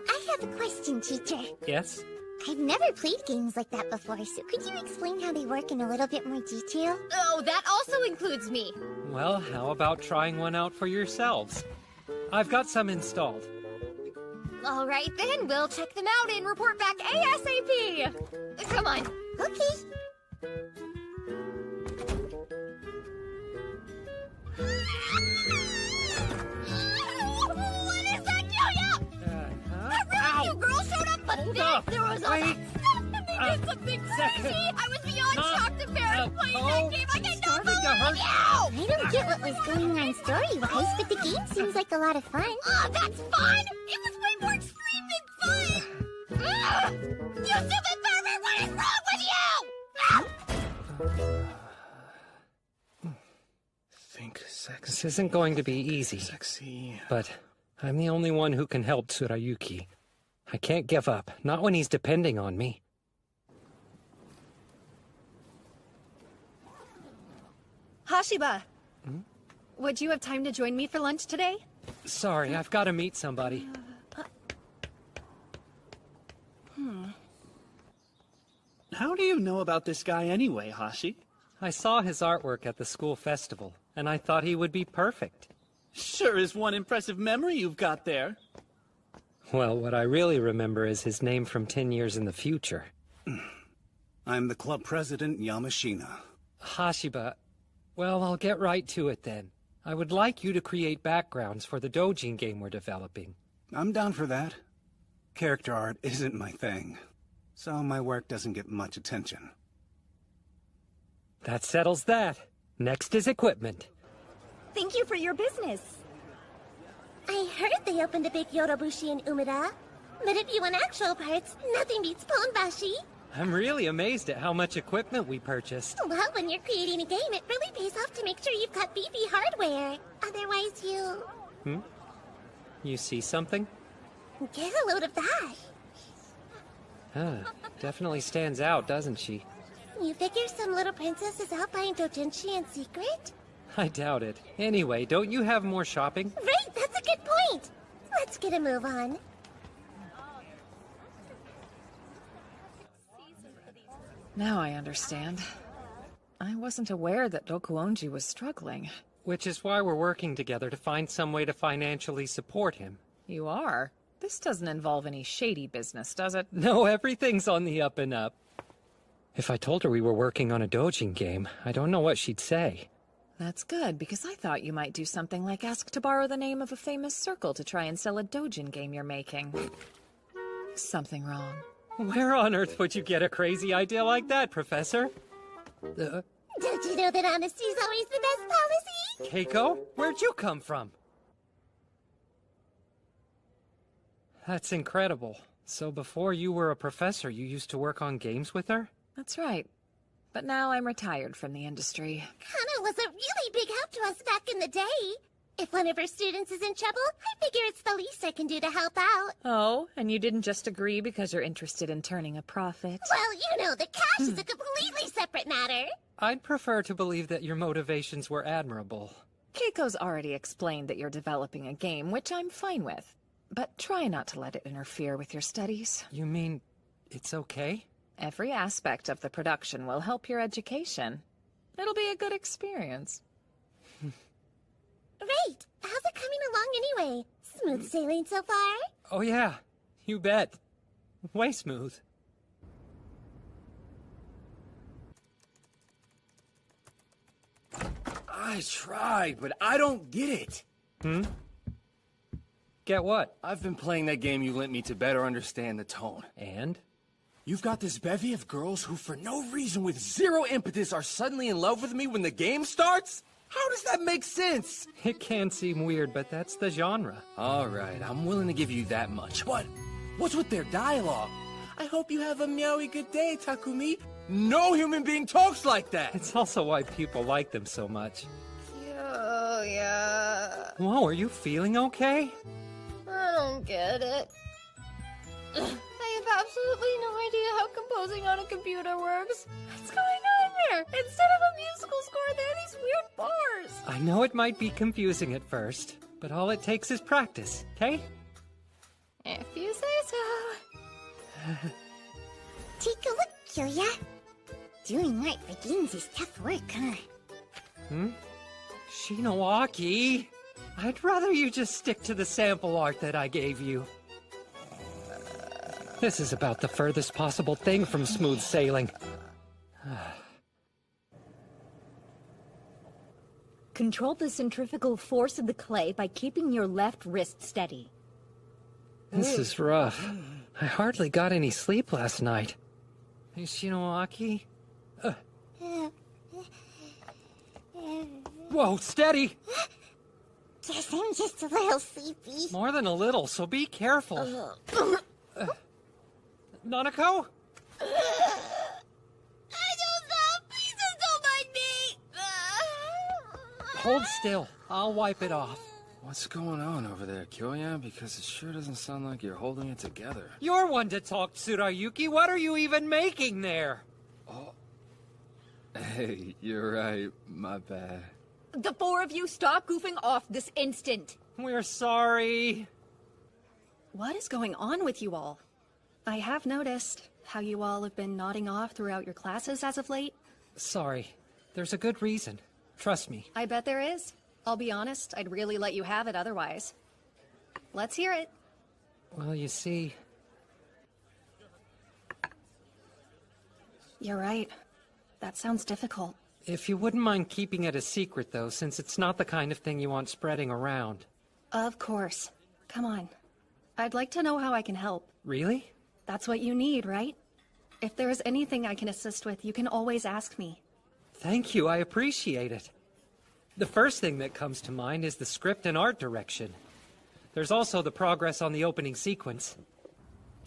I have a question, teacher. Yes? I've never played games like that before, so could you explain how they work in a little bit more detail? Oh, that also includes me. Well, how about trying one out for yourselves? I've got some installed. All right then, we'll check them out and report back ASAP. Come on. Okay. What is that, Kyoya? That really cute girl showed up, but then there was all that stuff and they did something crazy. I was beyond shocked and embarrassed playing that game. I cannot believe you. I don't get what was going on story-wise, but the game seems like a lot of fun. Oh, that's fun! It was way more extreme than fun! You stupid pervert! What is wrong with you? Think sex. This isn't going to be easy. Sexy. But I'm the only one who can help Tsurayuki. I can't give up, not when he's depending on me. Hashiba! Would you have time to join me for lunch today? Sorry, I've got to meet somebody. How do you know about this guy anyway, Hashi? I saw his artwork at the school festival, and I thought he would be perfect. Sure is one impressive memory you've got there. Well, what I really remember is his name from 10 years in the future. I'm the club president, Yamashina. Hashiba. Well, I'll get right to it then. I would like you to create backgrounds for the Dojin game we're developing. I'm down for that. Character art isn't my thing, so my work doesn't get much attention. That settles that. Next is equipment. Thank you for your business. I heard they opened a big Yorobushi in Umeda. But if you want actual parts, nothing beats Ponbashi. I'm really amazed at how much equipment we purchased. Well, when you're creating a game, it really pays off to make sure you've got beefy hardware. Otherwise, you... You see something? Get a load of that. Definitely stands out, doesn't she? You figure some little princess is out buying doujinshi in secret? I doubt it. Anyway, don't you have more shopping? Right, that's a good point. Let's get a move on. Now I understand. I wasn't aware that Dokuonji was struggling. Which is why we're working together to find some way to financially support him. You are? This doesn't involve any shady business, does it? No, everything's on the up and up. If I told her we were working on a Dojin game, I don't know what she'd say. That's good, because I thought you might do something like ask to borrow the name of a famous circle to try and sell a Dojin game you're making. Something wrong. Where on earth would you get a crazy idea like that, Professor? Don't you know that honesty is always the best policy? Keiko, where'd you come from? That's incredible. So before you were a professor, you used to work on games with her? That's right. But now I'm retired from the industry. Kana was a really big help to us back in the day. If one of her students is in trouble, I figure it's the least I can do to help out. Oh, and you didn't just agree because you're interested in turning a profit? Well, you know, the cash is a completely separate matter. I'd prefer to believe that your motivations were admirable. Keiko's already explained that you're developing a game, which I'm fine with. But try not to let it interfere with your studies. You mean it's okay? Every aspect of the production will help your education. It'll be a good experience. Right. How's it coming along anyway? Smooth sailing so far? Oh yeah, you bet. Way smooth. I tried, but I don't get it. Get what? I've been playing that game you lent me to better understand the tone. And? You've got this bevy of girls who, for no reason, with zero impetus, are suddenly in love with me when the game starts? How does that make sense? It can seem weird, but that's the genre. All right, I'm willing to give you that much. But what's with their dialogue? I hope you have a meowy good day, Takumi. No human being talks like that. It's also why people like them so much. Oh, yeah. Whoa, are you feeling okay? I don't get it. I have absolutely no idea how composing on a computer works. What's going on there? Instead of a musical score, there are these weird bars. I know it might be confusing at first, but all it takes is practice, okay? If you say so. Take a look, Kyoya. Doing right for games is tough work, huh? Shinowaki! I'd rather you just stick to the sample art that I gave you. This is about the furthest possible thing from smooth sailing. Control the centrifugal force of the clay by keeping your left wrist steady. This is rough. I hardly got any sleep last night. Hey, Shinowaki? Whoa, steady! Guess I'm just a little sleepy. More than a little, so be careful. Nanako? I don't know! Please just don't mind me! Hold still. I'll wipe it off. What's going on over there, Kyoya? Because it sure doesn't sound like you're holding it together. You're one to talk, Tsurayuki. What are you even making there? Oh. Hey, you're right. My bad. The four of you stop goofing off this instant. We're sorry. What is going on with you all? I have noticed how you all have been nodding off throughout your classes as of late. Sorry. There's a good reason. Trust me. I bet there is. I'll be honest, I'd really let you have it otherwise. Let's hear it. Well, you see... You're right. That sounds difficult. If you wouldn't mind keeping it a secret, though, since it's not the kind of thing you want spreading around. Of course. Come on. I'd like to know how I can help. Really? That's what you need, right? If there is anything I can assist with, you can always ask me. Thank you, I appreciate it. The first thing that comes to mind is the script and art direction. There's also the progress on the opening sequence.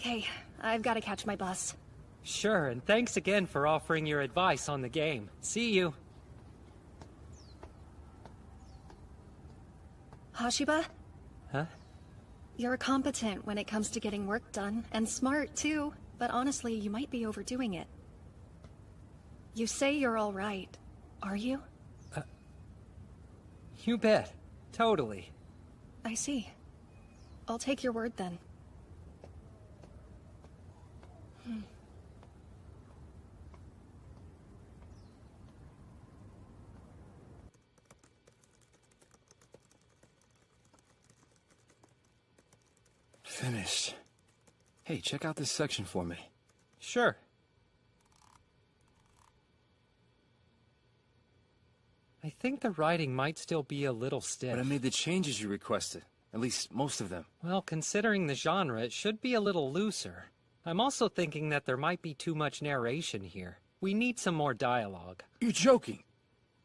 Okay, I've got to catch my bus. Sure, and thanks again for offering your advice on the game. See you. Hashiba? Huh? You're competent when it comes to getting work done, and smart too, but honestly, you might be overdoing it. You say you're all right. Are you? You bet. Totally. I see. I'll take your word then. Finished. Hey, check out this section for me. Sure. I think the writing might still be a little stiff. But I made the changes you requested. At least, most of them. Well, considering the genre, it should be a little looser. I'm also thinking that there might be too much narration here. We need some more dialogue. You're joking!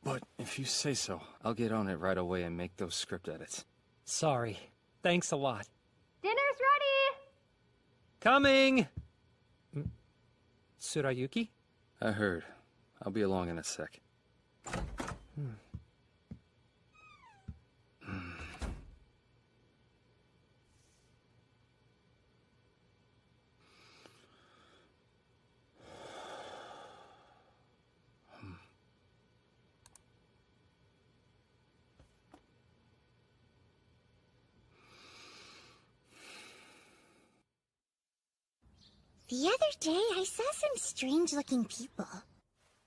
But if you say so, I'll get on it right away and make those script edits. Sorry. Thanks a lot. Dinner's ready! Coming! Tsurayuki? I heard. I'll be along in a sec. The other day, I saw some strange-looking people.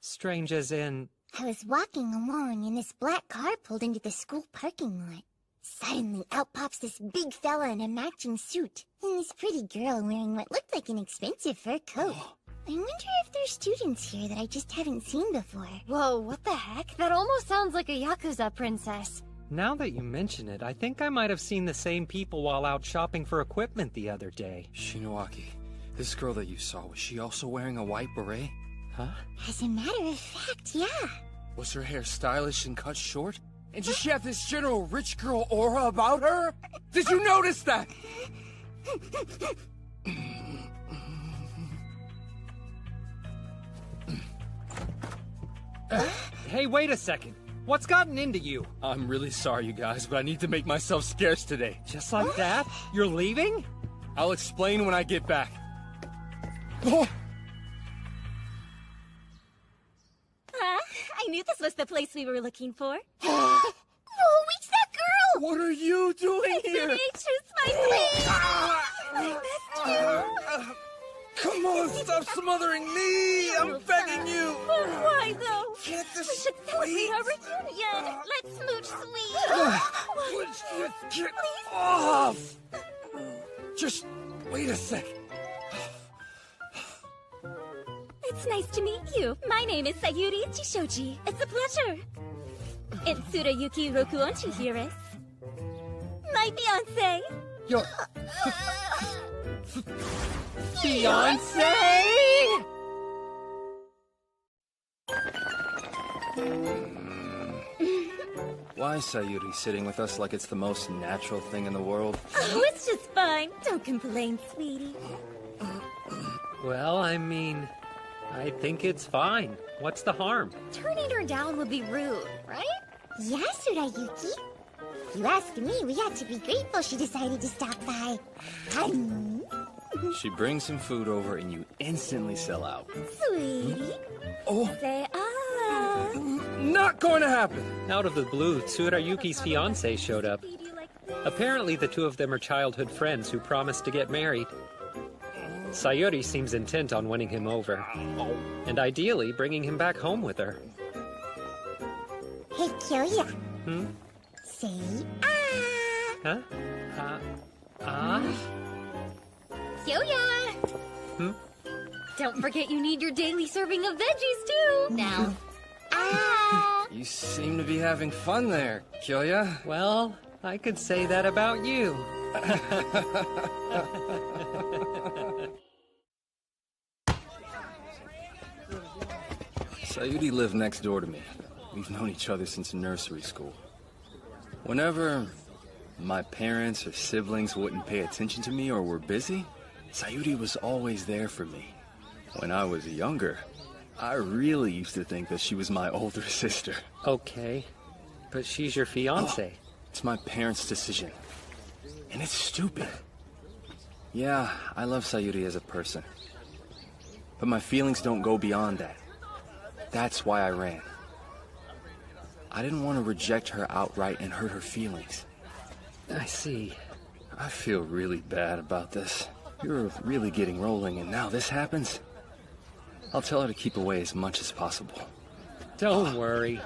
Strange as in... I was walking along, and this black car pulled into the school parking lot. Suddenly, out pops this big fella in a matching suit, and this pretty girl wearing what looked like an expensive fur coat. I wonder if there's students here that I just haven't seen before. Whoa, what the heck? That almost sounds like a Yakuza princess. Now that you mention it, I think I might have seen the same people while out shopping for equipment the other day. Shinowaki, this girl that you saw, was she also wearing a white beret? Huh? As a matter of fact, yeah. Was her hair stylish and cut short? And does she have this general rich girl aura about her? Did you notice that? Hey, wait a second. What's gotten into you? I'm really sorry, you guys, but I need to make myself scarce today. Just like that? You're leaving? I'll explain when I get back. I knew this was the place we were looking for. Whoa, it's that girl! What are you doing here? It's my best Come on, stop smothering me! I'm begging you! But why, though? Can't this We should celebrate wait? our reunion. Let's smooch sweet. Would you get off? Just wait a sec. It's nice to meet you. My name is Sayuri Chishoji. It's a pleasure. And Tsurayuki Rokuonchi here is my fiancé. Your fiancé? Why is Sayuri sitting with us like it's the most natural thing in the world? Oh, it's just fine. Don't complain, sweetie. Well, I mean, I think it's fine. What's the harm? Turning her down would be rude, right? Yeah, Tsurayuki. If you ask me, we have to be grateful she decided to stop by. She brings some food over and you instantly sell out. Sweetie. Oh. Say ah. Not going to happen. Out of the blue, Tsurayuki's fiancé showed up. Apparently, the two of them are childhood friends who promised to get married. Sayuri seems intent on winning him over, and ideally bringing him back home with her. Hey, Kyoya. Hmm? Say ah. Huh? Kyoya! Hmm? Don't forget you need your daily serving of veggies, too! Now. You seem to be having fun there, Kyoya. Well, I could say that about you. Sayuri lived next door to me. We've known each other since nursery school. Whenever my parents or siblings wouldn't pay attention to me or were busy, Sayuri was always there for me. When I was younger, I really used to think that she was my older sister. Okay, but she's your fiancé. It's my parents' decision. And it's stupid. Yeah, I love Sayuri as a person. But my feelings don't go beyond that. That's why I ran. I didn't want to reject her outright and hurt her feelings. I see. I feel really bad about this. You're really getting rolling, and now this happens? I'll tell her to keep away as much as possible. Don't worry.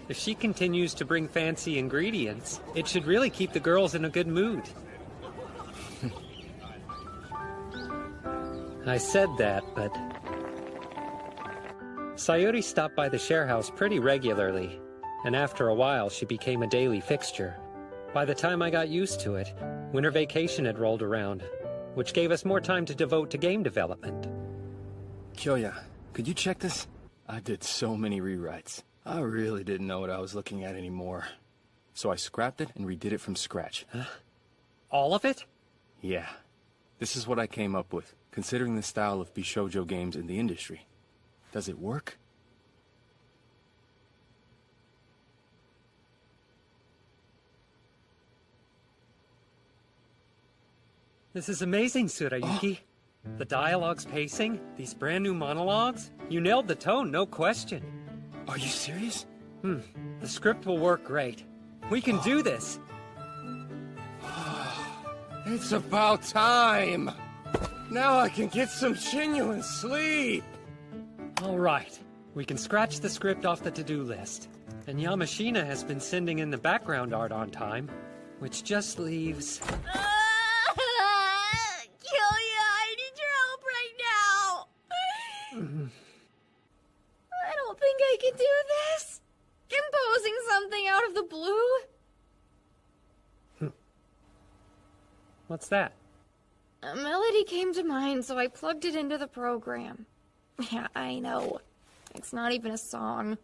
If she continues to bring fancy ingredients, it should really keep the girls in a good mood. I said that, but... Sayuri stopped by the share house pretty regularly, and after a while she became a daily fixture. By the time I got used to it, winter vacation had rolled around, which gave us more time to devote to game development. Kyoya, could you check this? I did so many rewrites. I really didn't know what I was looking at anymore. So I scrapped it and redid it from scratch. Huh? All of it? Yeah. This is what I came up with, considering the style of Bishoujo games in the industry. Does it work? This is amazing, Tsurayuki. The dialogue's pacing, these brand new monologues. You nailed the tone, no question. Are you serious? The script will work great. We can do this. It's about time! Now I can get some genuine sleep! All right. We can scratch the script off the to-do list. And Yamashina has been sending in the background art on time, which just leaves... Kyoya, I need your help right now! I don't think I can do this. Composing something out of the blue? What's that? A melody came to mind, so I plugged it into the program. Yeah, I know. It's not even a song.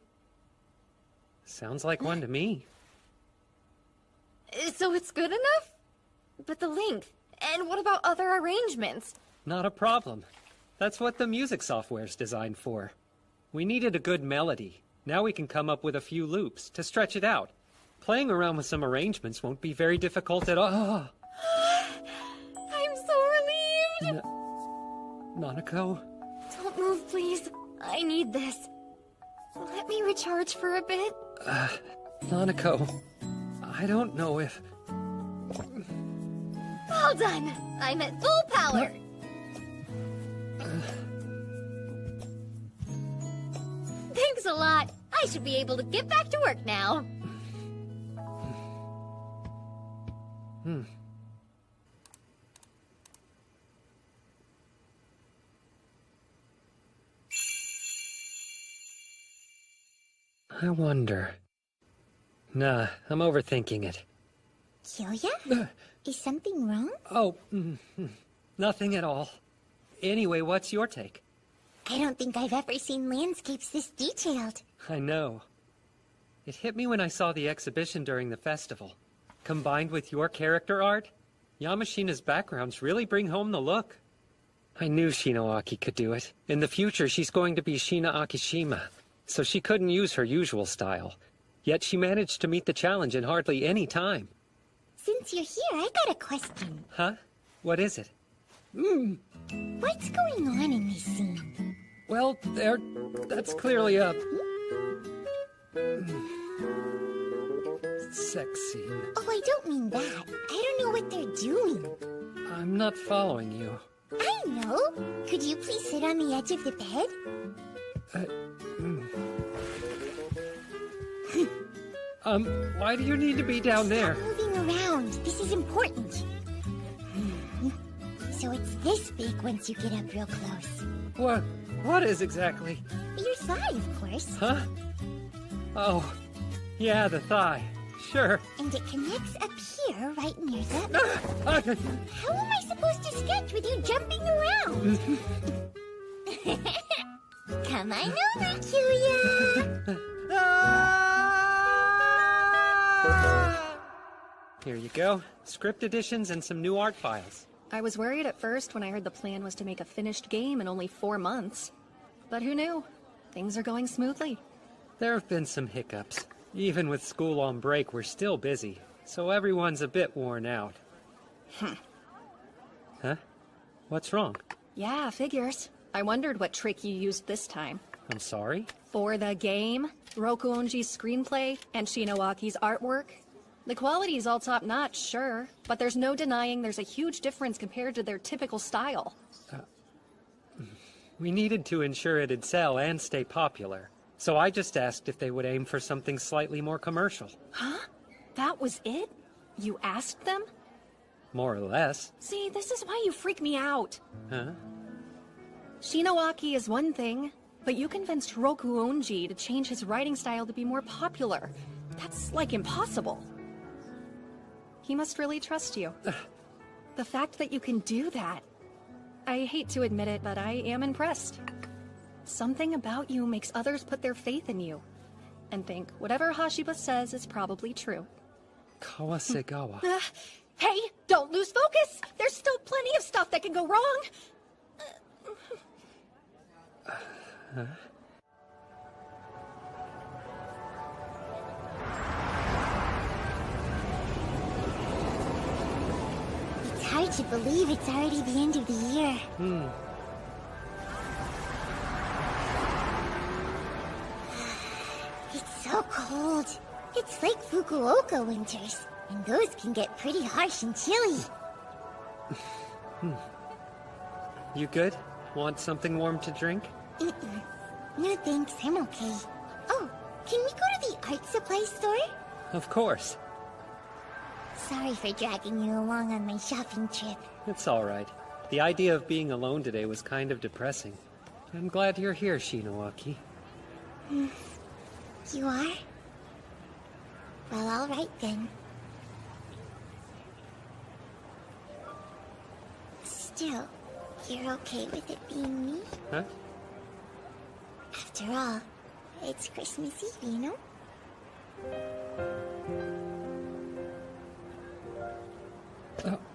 Sounds like one to me. So it's good enough? But the length, and what about other arrangements? Not a problem. That's what the music software's designed for. We needed a good melody. Now we can come up with a few loops to stretch it out. Playing around with some arrangements won't be very difficult at all. I'm so relieved! Nanako? Don't move, please. I need this. Let me recharge for a bit. Nanako, I don't know if... Well done! I'm at full power! Thanks a lot. I should be able to get back to work now. I wonder... Nah, I'm overthinking it. Kyoya? Is something wrong? Oh, nothing at all. Anyway, what's your take? I don't think I've ever seen landscapes this detailed. I know. It hit me when I saw the exhibition during the festival. Combined with your character art, Yamashina's backgrounds really bring home the look. I knew Shinoaki could do it. In the future, she's going to be Shina Akishima, so she couldn't use her usual style. Yet she managed to meet the challenge in hardly any time. Since you're here, I got a question. Huh? What is it? What's going on in this scene? Well, that's clearly a... sex scene. Oh, I don't mean that. I don't know what they're doing. I'm not following you. I know. Could you please sit on the edge of the bed? Why do you need to be down there? Stop moving around. This is important. So it's this big once you get up real close. What is exactly? Your thigh, of course. Huh? Oh, yeah, the thigh. Sure. And it connects up here, right near the... How am I supposed to sketch with you jumping around? Come on over, Kyoya. Here you go. Script additions and some new art files. I was worried at first when I heard the plan was to make a finished game in only 4 months. But who knew? Things are going smoothly. There have been some hiccups. Even with school on break, we're still busy, so everyone's a bit worn out. Huh? What's wrong? Yeah, figures. I wondered what trick you used this time. I'm sorry? For the game, Rokuonji's screenplay, and Shinoaki's artwork. The quality's all top-notch, sure, but there's no denying there's a huge difference compared to their typical style. We needed to ensure it'd sell and stay popular, so I just asked if they would aim for something slightly more commercial. Huh? That was it? You asked them? More or less. See, this is why you freak me out. Huh? Shinoaki is one thing, but you convinced Rokuonji to change his writing style to be more popular. That's, like, impossible. He must really trust you. The fact that you can do that... I hate to admit it, but I am impressed. Something about you makes others put their faith in you, and think whatever Hashiba says is probably true. Kawasegawa. Hey, don't lose focus! There's still plenty of stuff that can go wrong? Huh? It's hard to believe it's already the end of the year. It's so cold. It's like Fukuoka winters, and those can get pretty harsh and chilly. You good? Want something warm to drink? No thanks, I'm okay. Oh, can we go to the art supply store? Of course. Sorry for dragging you along on my shopping trip. It's all right. The idea of being alone today was kind of depressing. I'm glad you're here, Shinowaki. You are? Well, all right then. Still, you're okay with it being me? Huh? After all, it's Christmas Eve, you know?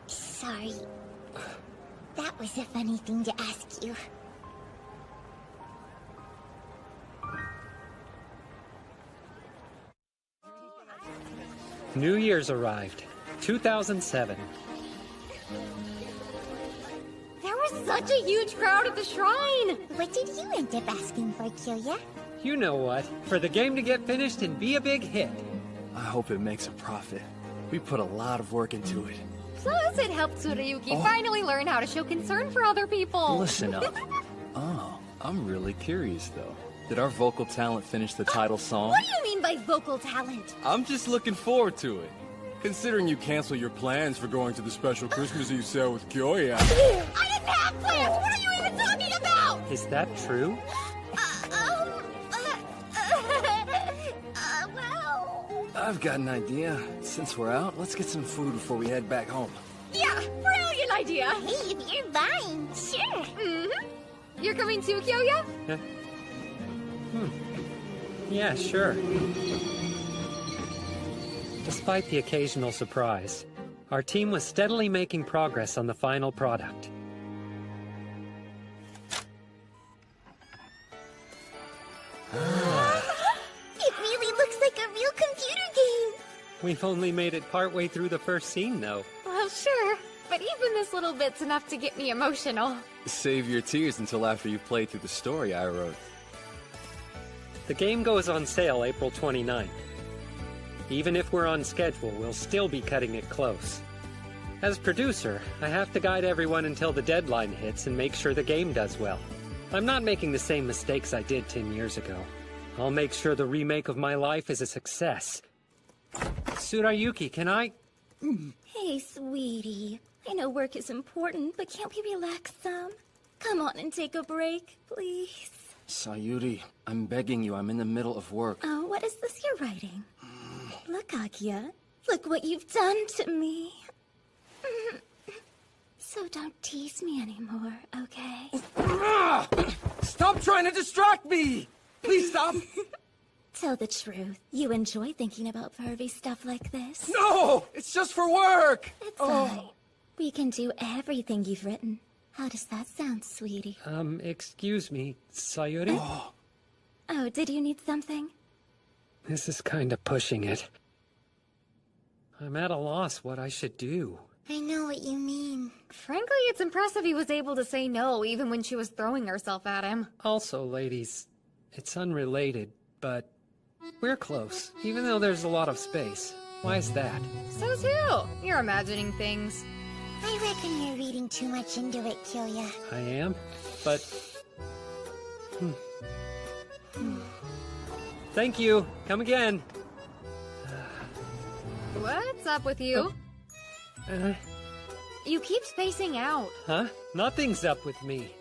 Sorry. That was a funny thing to ask you. New Year's arrived. 2007. There was such a huge crowd at the shrine! What did you end up asking for, Kyoya? You know what? For the game to get finished and be a big hit. I hope it makes a profit. We put a lot of work into it. Plus, it helped Tsurayuki finally learn how to show concern for other people. Listen up. Oh, I'm really curious, though. Did our vocal talent finish the title song? What do you mean by vocal talent? I'm just looking forward to it. Considering you canceled your plans for going to the special Christmas Eve sale with Kyoya. I didn't have plans! What are you even talking about? Is that true? Well... I've got an idea. Since we're out, let's get some food before we head back home. Yeah, brilliant idea! Hey, if you're buying, sure. You're coming too, Kyoya? Yeah, sure. Despite the occasional surprise, our team was steadily making progress on the final product. It really looks like a real computer game. We've only made it partway through the first scene, though. Well, sure. But even this little bit's enough to get me emotional. Save your tears until after you've played through the story I wrote. The game goes on sale April 29th. Even if we're on schedule, we'll still be cutting it close. As producer, I have to guide everyone until the deadline hits and make sure the game does well. I'm not making the same mistakes I did 10 years ago. I'll make sure the remake of my life is a success. Tsurayuki, can I... Hey, sweetie. I know work is important, but can't we relax some? Come on and take a break, please. Sayuri, I'm begging you, I'm in the middle of work. Oh, what is this you're writing? Look, Akia. Look what you've done to me. So don't tease me anymore, okay? Stop trying to distract me! Please stop! Tell the truth. You enjoy thinking about pervy stuff like this? No! It's just for work! It's fine. We can do everything you've written. How does that sound, sweetie? Excuse me, Sayuri? Oh, did you need something? This is kind of pushing it. I'm at a loss what I should do. I know what you mean. Frankly, it's impressive he was able to say no even when she was throwing herself at him. Also, ladies, it's unrelated, but we're close, even though there's a lot of space. Why is that? So too. You're imagining things. I reckon you're reading too much into it, Kyoya. I am, but... Thank you. Come again. What's up with you? You keep spacing out. Huh? Nothing's up with me.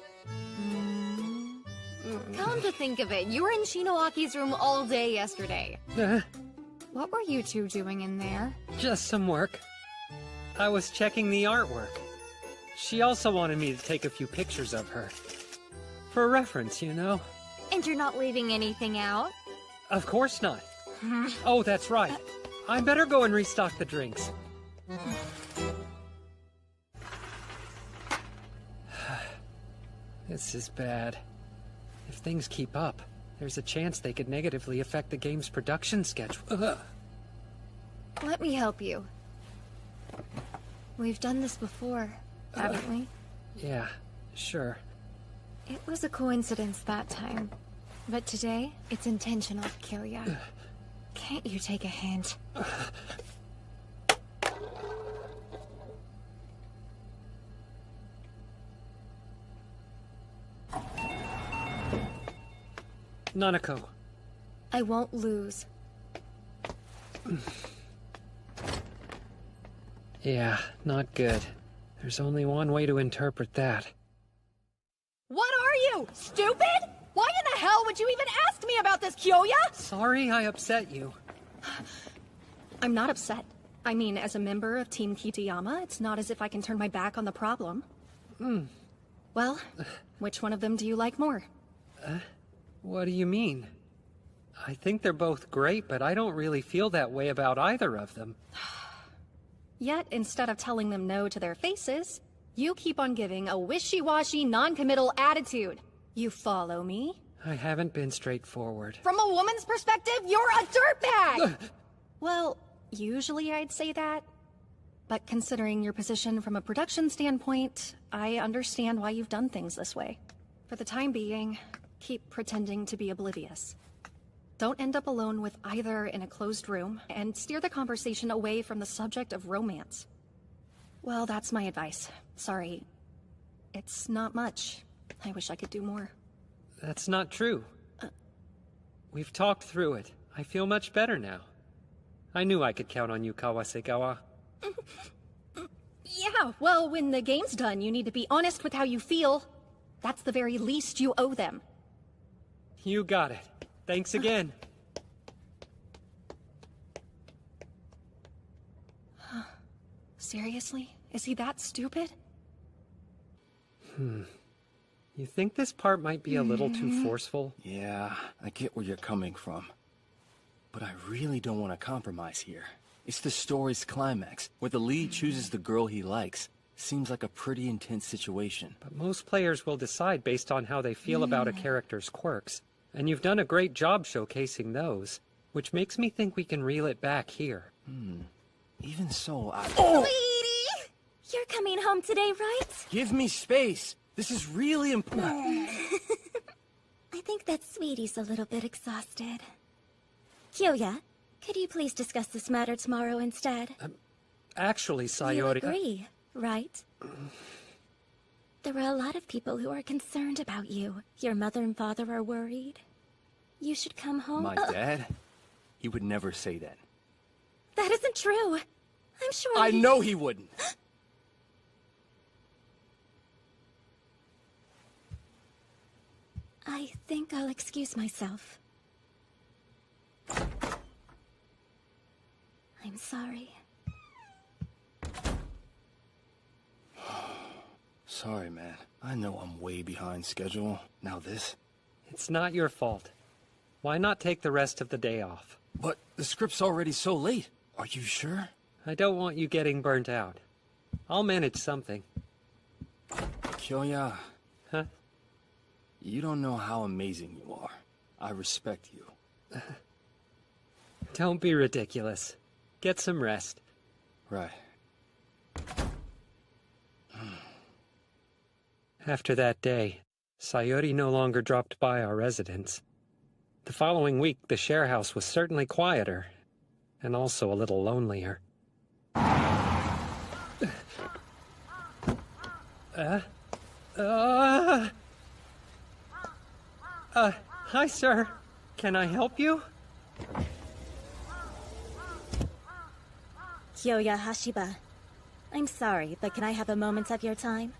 Come to think of it, you were in Shinowaki's room all day yesterday. What were you two doing in there? Just some work. I was checking the artwork. She also wanted me to take a few pictures of her. For reference, you know. And you're not leaving anything out? Of course not. Oh, that's right. I better go and restock the drinks. This is bad. If things keep up, there's a chance they could negatively affect the game's production schedule. Let me help you. We've done this before, haven't we? Yeah, sure. It was a coincidence that time. But today, it's intentional, Kyoya. Can't you take a hint? Nanako. I won't lose. Yeah, not good. There's only one way to interpret that. What are you, stupid? Why in the hell would you even ask me about this, Kyoya? Sorry I upset you. I'm not upset. I mean, as a member of Team Kitayama, it's not as if I can turn my back on the problem. Well, which one of them do you like more? What do you mean? I think they're both great, but I don't really feel that way about either of them. Yet, instead of telling them no to their faces, you keep on giving a wishy-washy, non-committal attitude. You follow me? I haven't been straightforward. From a woman's perspective, you're a dirtbag! Well, usually I'd say that. But considering your position from a production standpoint, I understand why you've done things this way. For the time being, keep pretending to be oblivious. Don't end up alone with either in a closed room, and steer the conversation away from the subject of romance. Well, that's my advice. Sorry. It's not much. I wish I could do more. That's not true. We've talked through it. I feel much better now. I knew I could count on you, Kawasegawa. Yeah, well, when the game's done, you need to be honest with how you feel. That's the very least you owe them. You got it. Thanks again. Seriously? Is he that stupid? You think this part might be a little too forceful? Yeah, I get where you're coming from. But I really don't want to compromise here. It's the story's climax, where the lead chooses the girl he likes. Seems like a pretty intense situation. But most players will decide based on how they feel about a character's quirks. And you've done a great job showcasing those, which makes me think we can reel it back here. Even so, Sweetie! You're coming home today, right? Give me space! This is really important. I think that Sweetie's a little bit exhausted. Kyoya, could you please discuss this matter tomorrow instead? Actually, You Sayori... agree, right? There are a lot of people who are concerned about you. Your mother and father are worried. You should come home. My dad? He would never say that. That isn't true. I'm sure I know he wouldn't. I think I'll excuse myself. I'm sorry. Sorry, man. I know I'm way behind schedule. Now this? It's not your fault. Why not take the rest of the day off? But the script's already so late. Are you sure? I don't want you getting burnt out. I'll manage something. Kyoya. Huh? You don't know how amazing you are. I respect you. Don't be ridiculous. Get some rest. Right. After that day, Sayori no longer dropped by our residence. The following week, the share house was certainly quieter, and also a little lonelier. Hi, sir. Can I help you? Kyoya Hashiba. I'm sorry, but can I have a moment of your time?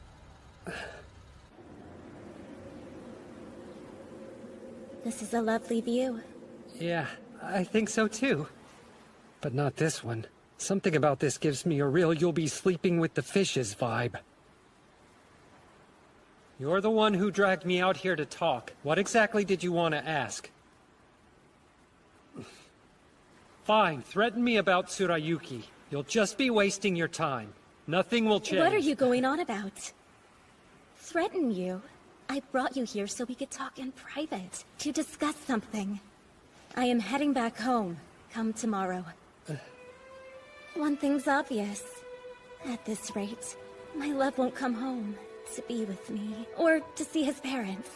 This is a lovely view. Yeah, I think so too. But not this one. Something about this gives me a real you'll be sleeping with the fishes vibe. You're the one who dragged me out here to talk. What exactly did you want to ask? Fine, threaten me about Tsurayuki. You'll just be wasting your time. Nothing will change. What are you going on about? Threaten you? I brought you here so we could talk in private, to discuss something. I am heading back home, come tomorrow. One thing's obvious. At this rate, my love won't come home to be with me, or to see his parents.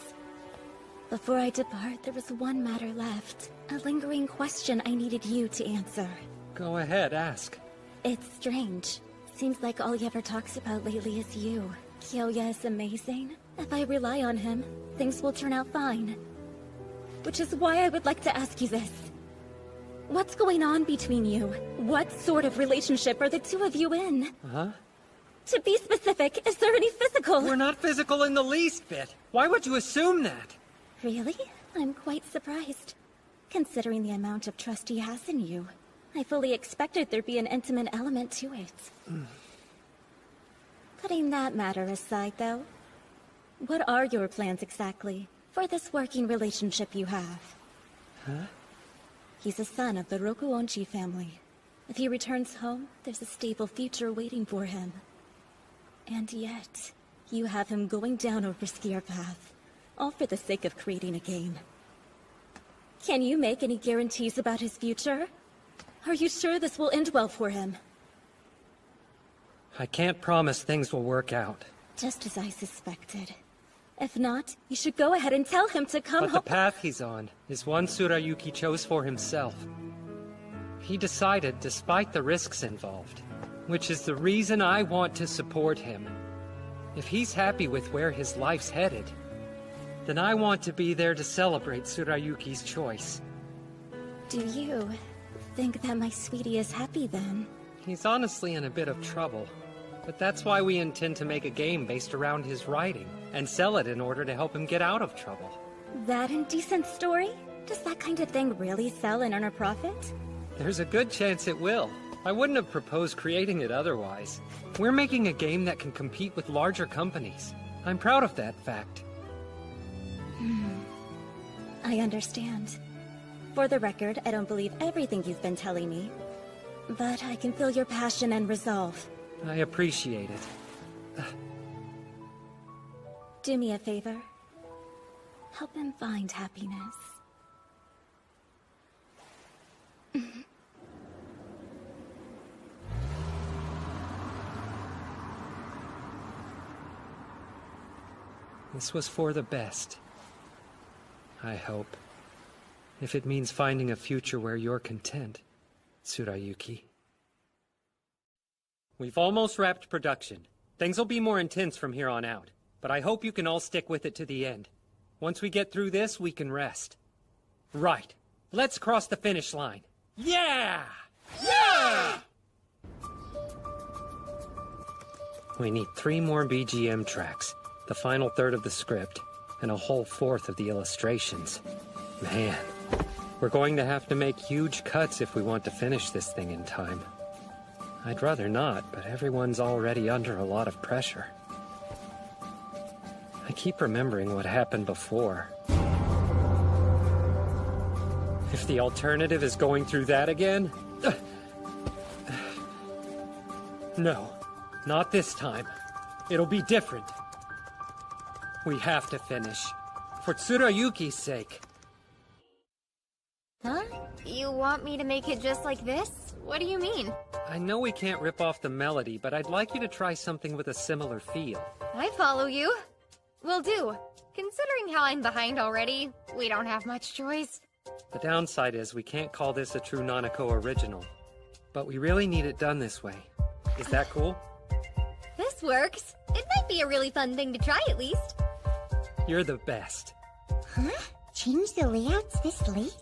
Before I depart, there was one matter left. A lingering question I needed you to answer. Go ahead, ask. It's strange. Seems like all he ever talks about lately is you. Kyoya is amazing. If I rely on him, things will turn out fine. Which is why I would like to ask you this. What's going on between you? What sort of relationship are the two of you in? Huh? To be specific, is there any physical? We're not physical in the least bit. Why would you assume that? Really? I'm quite surprised. Considering the amount of trust he has in you. I fully expected there'd be an intimate element to it. Putting that matter aside, though, what are your plans exactly for this working relationship you have? Huh? He's a son of the Rokuonchi family. If he returns home, there's a stable future waiting for him. And yet, you have him going down a riskier path, all for the sake of creating a game. Can you make any guarantees about his future? Are you sure this will end well for him? I can't promise things will work out. Just as I suspected. If not, you should go ahead and tell him to come home. But the path he's on is one Tsurayuki chose for himself. He decided despite the risks involved, which is the reason I want to support him. If he's happy with where his life's headed, then I want to be there to celebrate Tsurayuki's choice. Do you think that my sweetie is happy then? He's honestly in a bit of trouble, but that's why we intend to make a game based around his writing, and sell it in order to help him get out of trouble. That indecent story? Does that kind of thing really sell and earn a profit? There's a good chance it will. I wouldn't have proposed creating it otherwise. We're making a game that can compete with larger companies. I'm proud of that fact. I understand. For the record, I don't believe everything you've been telling me. But I can feel your passion and resolve. I appreciate it. Do me a favor. Help him find happiness. This was for the best. I hope. If it means finding a future where you're content, Tsurayuki. We've almost wrapped production. Things will be more intense from here on out, but I hope you can all stick with it to the end. Once we get through this, we can rest. Right. Let's cross the finish line. Yeah! Yeah! We need 3 more BGM tracks, the final third of the script, and a whole fourth of the illustrations. Man, we're going to have to make huge cuts if we want to finish this thing in time. I'd rather not, but everyone's already under a lot of pressure. I keep remembering what happened before. If the alternative is going through that again... No, not this time. It'll be different. We have to finish. For Tsurayuki's sake. Huh? You want me to make it just like this? What do you mean? I know we can't rip off the melody, but I'd like you to try something with a similar feel. I follow you. Will do. Considering how I'm behind already, we don't have much choice. The downside is we can't call this a true Nanako original. But we really need it done this way. Is that cool? This works. It might be a really fun thing to try at least. You're the best. Huh? Change the layouts this late?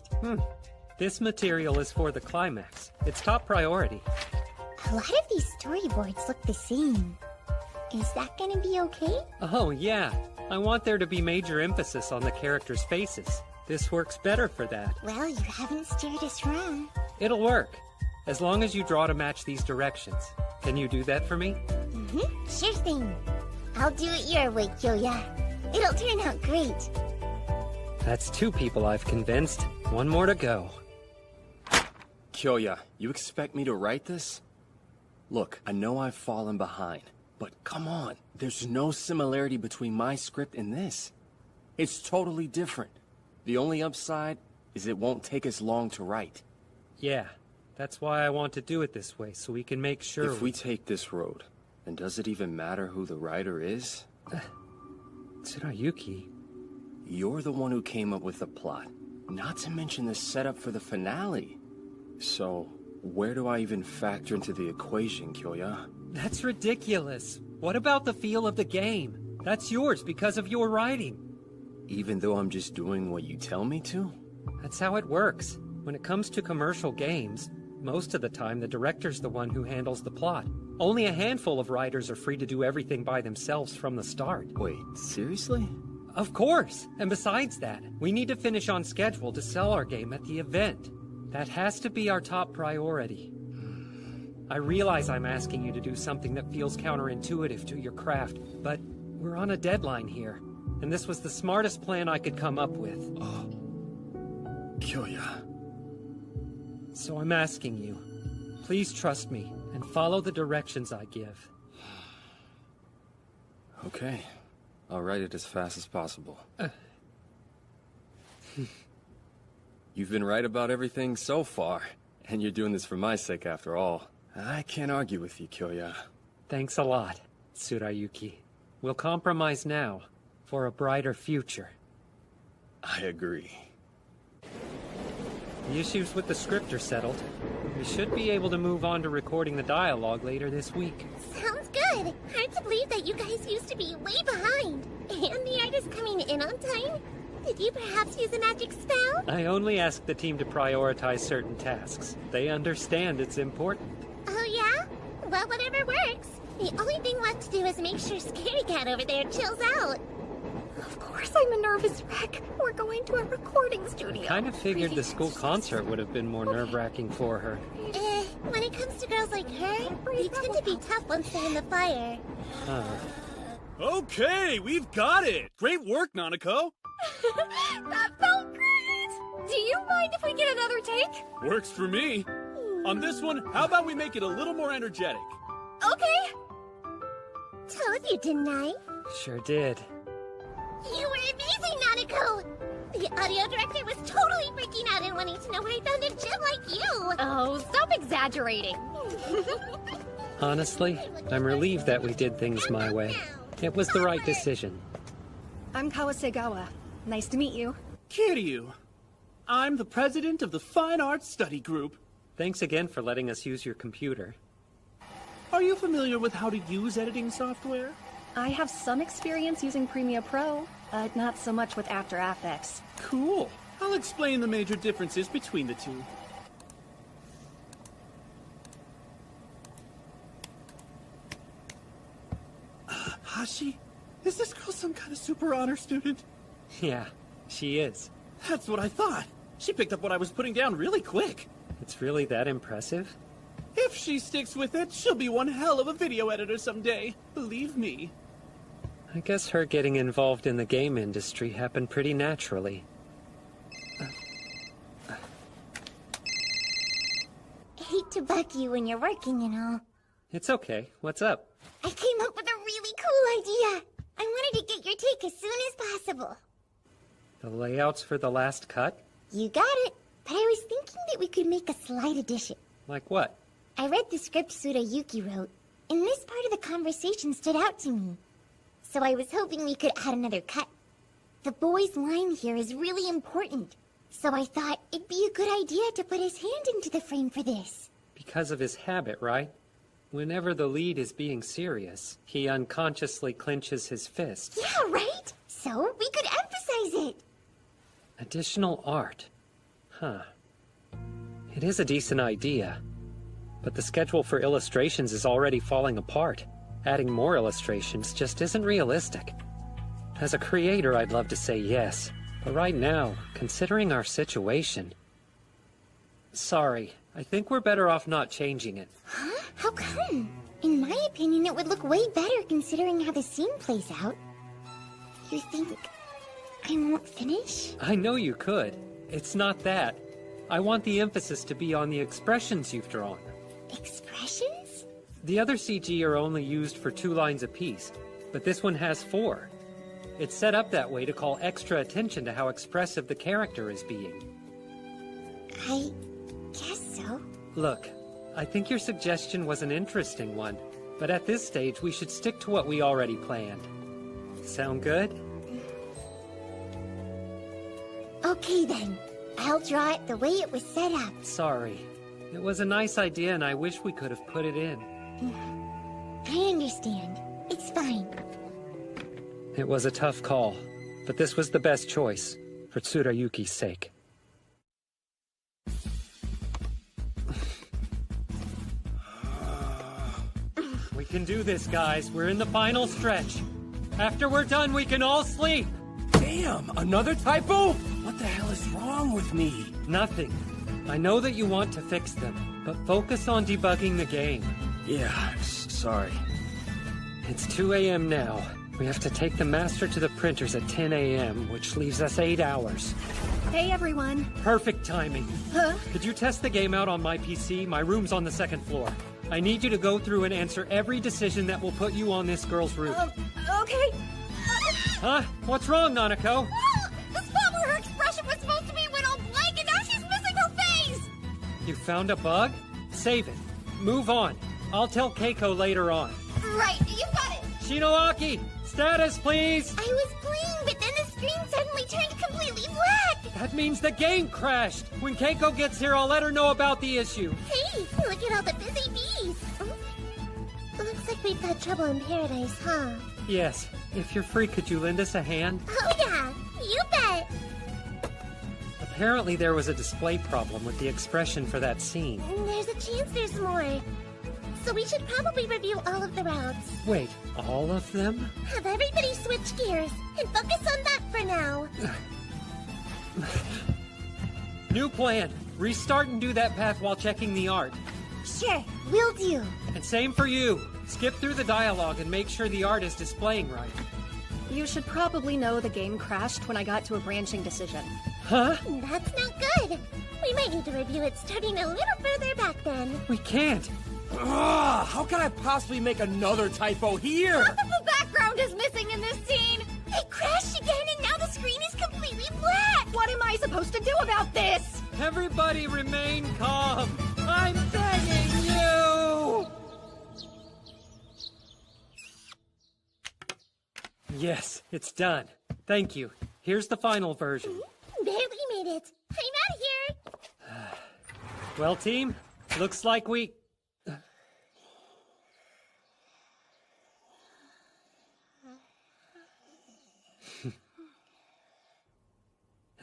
This material is for the climax. It's top priority. A lot of these storyboards look the same. Is that gonna be okay? Oh, yeah. I want there to be major emphasis on the characters' faces. This works better for that. Well, you haven't steered us wrong. It'll work. As long as you draw to match these directions. Can you do that for me? Sure thing. I'll do it your way, Kyoya. It'll turn out great. That's 2 people I've convinced. 1 more to go. Kyoya, you expect me to write this? Look, I know I've fallen behind, but come on. There's no similarity between my script and this. It's totally different. The only upside is it won't take us long to write. Yeah, that's why I want to do it this way, so we can make sure... If we take this road, then does it even matter who the writer is? Tsurayuki... You're the one who came up with the plot, not to mention the setup for the finale. So, where do I even factor into the equation, Kyoya? That's ridiculous. What about the feel of the game? That's yours because of your writing. Even though I'm just doing what you tell me to? That's how it works. When it comes to commercial games, most of the time the director's the one who handles the plot. Only a handful of writers are free to do everything by themselves from the start. Wait, seriously? Of course! And besides that, we need to finish on schedule to sell our game at the event. That has to be our top priority. I realize I'm asking you to do something that feels counterintuitive to your craft, but we're on a deadline here, and this was the smartest plan I could come up with. Oh. Kyoya. So I'm asking you, please trust me and follow the directions I give. Okay. I'll write it as fast as possible. You've been right about everything so far, and you're doing this for my sake after all. I can't argue with you, Kyoya. Thanks a lot, Tsurayuki. We'll compromise now, for a brighter future. I agree. The issues with the script are settled. We should be able to move on to recording the dialogue later this week. Sounds good. Hard to believe that you guys used to be way behind. And the art is coming in on time? Did you perhaps use a magic spell? I only ask the team to prioritize certain tasks. They understand it's important. Oh yeah? Well, whatever works. The only thing left to do is make sure Scaredy Cat over there chills out. Of course I'm a nervous wreck. We're going to a recording studio. I kind of figured the school concert would have been more nerve-wracking for her. When it comes to girls like her, they tend to be tough once they're in the fire. Huh. Okay, we've got it! Great work, Nanako! That felt great! Do you mind if we get another take? Works for me. On this one, how about we make it a little more energetic? Okay! Told you, didn't I? Sure did. You were amazing, Nanako! The audio director was totally freaking out and wanting to know where I found a gem like you! Oh, stop exaggerating! Honestly, I'm relieved that we did things my way. It was the right decision. I'm Kawasegawa. Nice to meet you. Kiryu. I'm the president of the Fine Arts Study Group. Thanks again for letting us use your computer. Are you familiar with how to use editing software? I have some experience using Premiere Pro, but not so much with After Effects. Cool. I'll explain the major differences between the two. Hashi? Is this girl some kind of super honor student? Yeah, she is. That's what I thought. She picked up what I was putting down really quick. It's really that impressive? If she sticks with it, she'll be one hell of a video editor someday. Believe me. I guess her getting involved in the game industry happened pretty naturally. Hate to bug you when you're working and all. It's okay. What's up? I came up with a really cool idea. I wanted to get your take as soon as possible. The layouts for the last cut? You got it. But I was thinking that we could make a slight addition. Like what? I read the script Tsurayuki wrote, and this part of the conversation stood out to me. So I was hoping we could add another cut. The boy's line here is really important, so I thought it'd be a good idea to put his hand into the frame for this. Because of his habit, right? Whenever the lead is being serious, he unconsciously clenches his fist. Yeah, right? So we could emphasize it. Additional art. Huh. It is a decent idea. But the schedule for illustrations is already falling apart. Adding more illustrations just isn't realistic. As a creator, I'd love to say yes. But right now, considering our situation... Sorry, I think we're better off not changing it. Huh? How come? In my opinion, it would look way better considering how the scene plays out. You think I won't finish? I know you could. It's not that. I want the emphasis to be on the expressions you've drawn. Expressions? The other CG are only used for 2 lines apiece, but this one has 4. It's set up that way to call extra attention to how expressive the character is being. I guess so. Look, I think your suggestion was an interesting one, but at this stage we should stick to what we already planned. Sound good? Okay then. I'll draw it the way it was set up. Sorry. It was a nice idea and I wish we could have put it in. I understand. It's fine. It was a tough call, but this was the best choice, for Tsurayuki's sake. We can do this, guys. We're in the final stretch. After we're done, we can all sleep! Damn! Another typo? What the hell is wrong with me? Nothing. I know that you want to fix them, but focus on debugging the game. Yeah, sorry. It's 2 a.m. now. We have to take the master to the printers at 10 a.m., which leaves us 8 hours. Hey, everyone. Perfect timing. Huh? Could you test the game out on my PC? My room's on the second floor. I need you to go through and answer every decision that will put you on this girl's roof. Okay. Huh? What's wrong, Nanako? The spot where her expression was supposed to be went all blank and now she's missing her face! You found a bug? Save it. Move on. I'll tell Keiko later on. Right, you got it! Shinoaki! Status, please! I was playing, but then the screen suddenly turned completely black! That means the game crashed! When Keiko gets here, I'll let her know about the issue. Hey, look at all the busy bees! Looks like we've got trouble in paradise, huh? Yes. If you're free, could you lend us a hand? Oh yeah, you bet! Apparently there was a display problem with the expression for that scene. There's a chance there's more. So we should probably review all of the routes. Wait, all of them? Have everybody switch gears, and focus on that for now. New plan. Restart and do that path while checking the art. Sure, will do. And same for you. Skip through the dialogue and make sure the art is displaying right. You should probably know the game crashed when I got to a branching decision. Huh? That's not good. We might need to review it starting a little further back then. We can't. Ugh, how can I possibly make another typo here? Half of the background is missing in this scene! It crashed again and now the screen is completely black! What am I supposed to do about this? Everybody remain calm. I'm begging you! Yes, it's done. Thank you. Here's the final version. Barely made it. I'm out of here! Well, team, looks like we...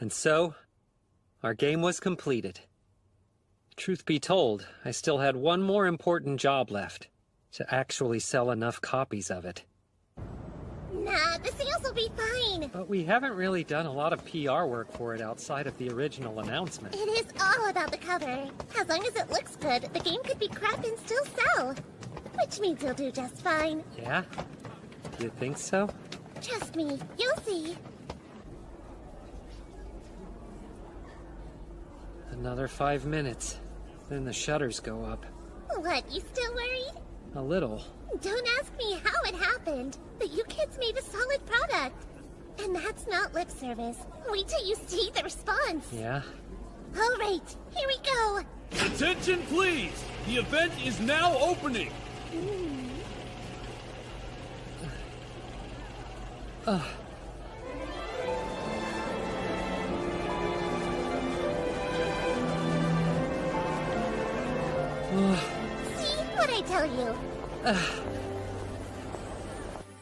And so, our game was completed. Truth be told, I still had one more important job left, to actually sell enough copies of it. Nah, the sales will be fine. But we haven't really done a lot of PR work for it outside of the original announcement. It is all about the cover. As long as it looks good, the game could be crap and still sell. Which means you'll do just fine. Yeah? You think so? Trust me, you'll see. Another 5 minutes. Then the shutters go up. What, you still worried? A little. Don't ask me how it happened, but you kids made a solid product. And that's not lip service. Wait till you see the response. Yeah? All right, here we go. Attention, please! The event is now opening! See what I tell you?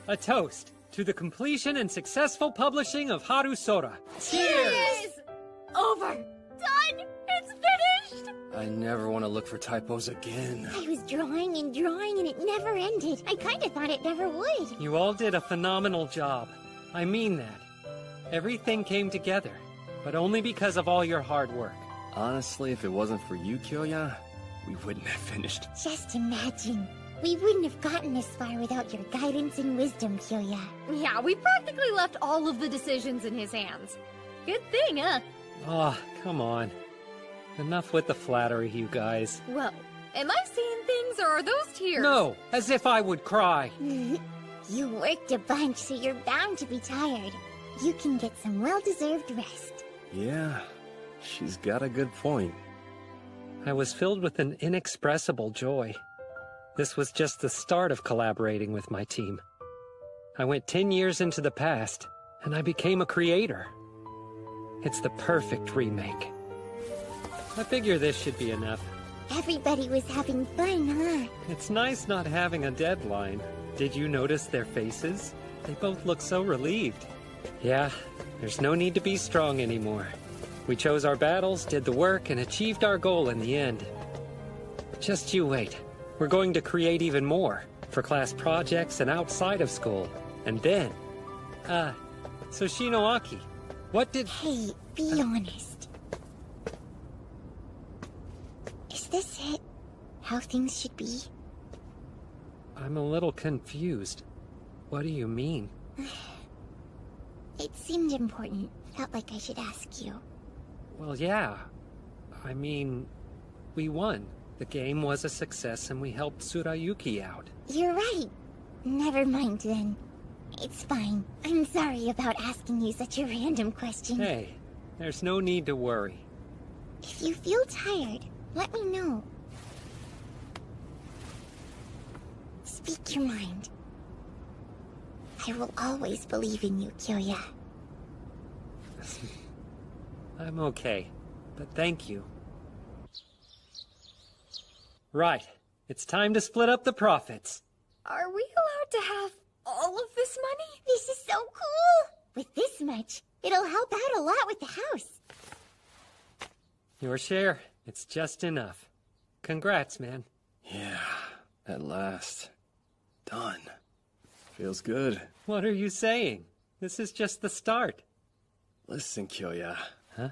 A toast to the completion and successful publishing of Haru Sora. Cheers! Over! Done! It's finished! I never want to look for typos again. I was drawing and drawing and it never ended. I kind of thought it never would. You all did a phenomenal job. I mean that. Everything came together, but only because of all your hard work. Honestly, if it wasn't for you, Kyoya, we wouldn't have finished. Just imagine. We wouldn't have gotten this far without your guidance and wisdom, Kyoya. Yeah, we practically left all of the decisions in his hands. Good thing, huh? Oh, come on. Enough with the flattery, you guys. Well, am I seeing things or are those tears? No, as if I would cry. You worked a bunch, so you're bound to be tired. You can get some well-deserved rest. Yeah, she's got a good point. I was filled with an inexpressible joy. This was just the start of collaborating with my team. I went 10 years into the past, and I became a creator. It's the perfect remake. I figure this should be enough. Everybody was having fun, huh? It's nice not having a deadline. Did you notice their faces? They both look so relieved. Yeah, there's no need to be strong anymore. We chose our battles, did the work, and achieved our goal in the end. Just you wait. We're going to create even more, for class projects and outside of school. And then... so Shinoaki, what did... Hey, be honest. Is this it? How things should be? I'm a little confused. What do you mean? It seemed important. Felt like I should ask you. Well, yeah. I mean, we won. The game was a success and we helped Tsurayuki out. You're right. Never mind then. It's fine. I'm sorry about asking you such a random question. Hey, there's no need to worry. If you feel tired, let me know. Speak your mind. I will always believe in you, Kyoya. I'm okay, but thank you. Right, it's time to split up the profits. Are we allowed to have all of this money? This is so cool! With this much, it'll help out a lot with the house. Your share, it's just enough. Congrats, man. Yeah, at last. Done. Feels good. What are you saying? This is just the start. Listen, Kyoya. Huh?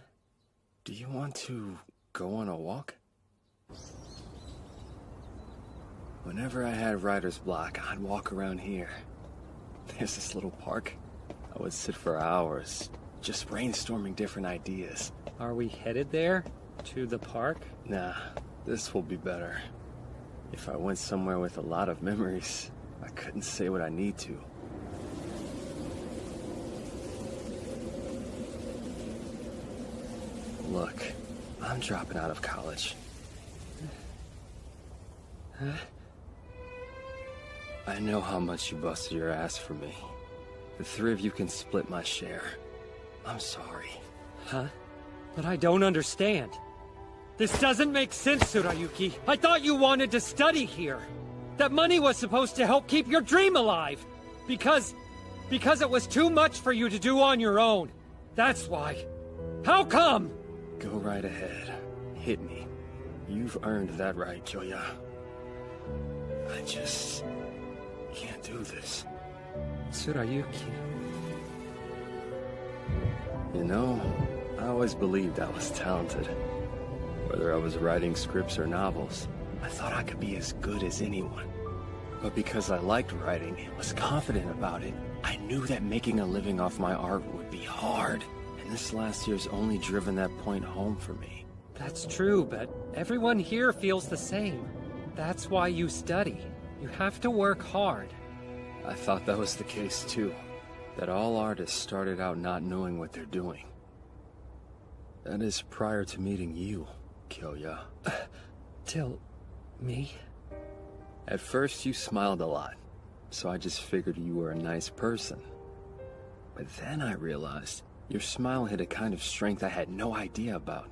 Do you want to go on a walk? Whenever I had writer's block, I'd walk around here. There's this little park. I would sit for hours, just brainstorming different ideas. Are we headed there? To the park? Nah, this will be better. If I went somewhere with a lot of memories, I couldn't say what I need to. Look, I'm dropping out of college. Huh? I know how much you busted your ass for me. The three of you can split my share. I'm sorry. Huh? But I don't understand. This doesn't make sense, Tsurayuki. I thought you wanted to study here. That money was supposed to help keep your dream alive. Because it was too much for you to do on your own. That's why. How come? Go right ahead. Hit me. You've earned that right, Kyoya. I just can't do this. Tsurayuki. You know, I always believed I was talented. Whether I was writing scripts or novels, I thought I could be as good as anyone. But because I liked writing and was confident about it, I knew that making a living off my art would be hard. And this last year's only driven that point home for me. That's true, but everyone here feels the same. That's why you study. You have to work hard. I thought that was the case too. That all artists started out not knowing what they're doing. That is prior to meeting you, Kyoya. Till... me? At first you smiled a lot, so I just figured you were a nice person. But then I realized your smile hid a kind of strength I had no idea about.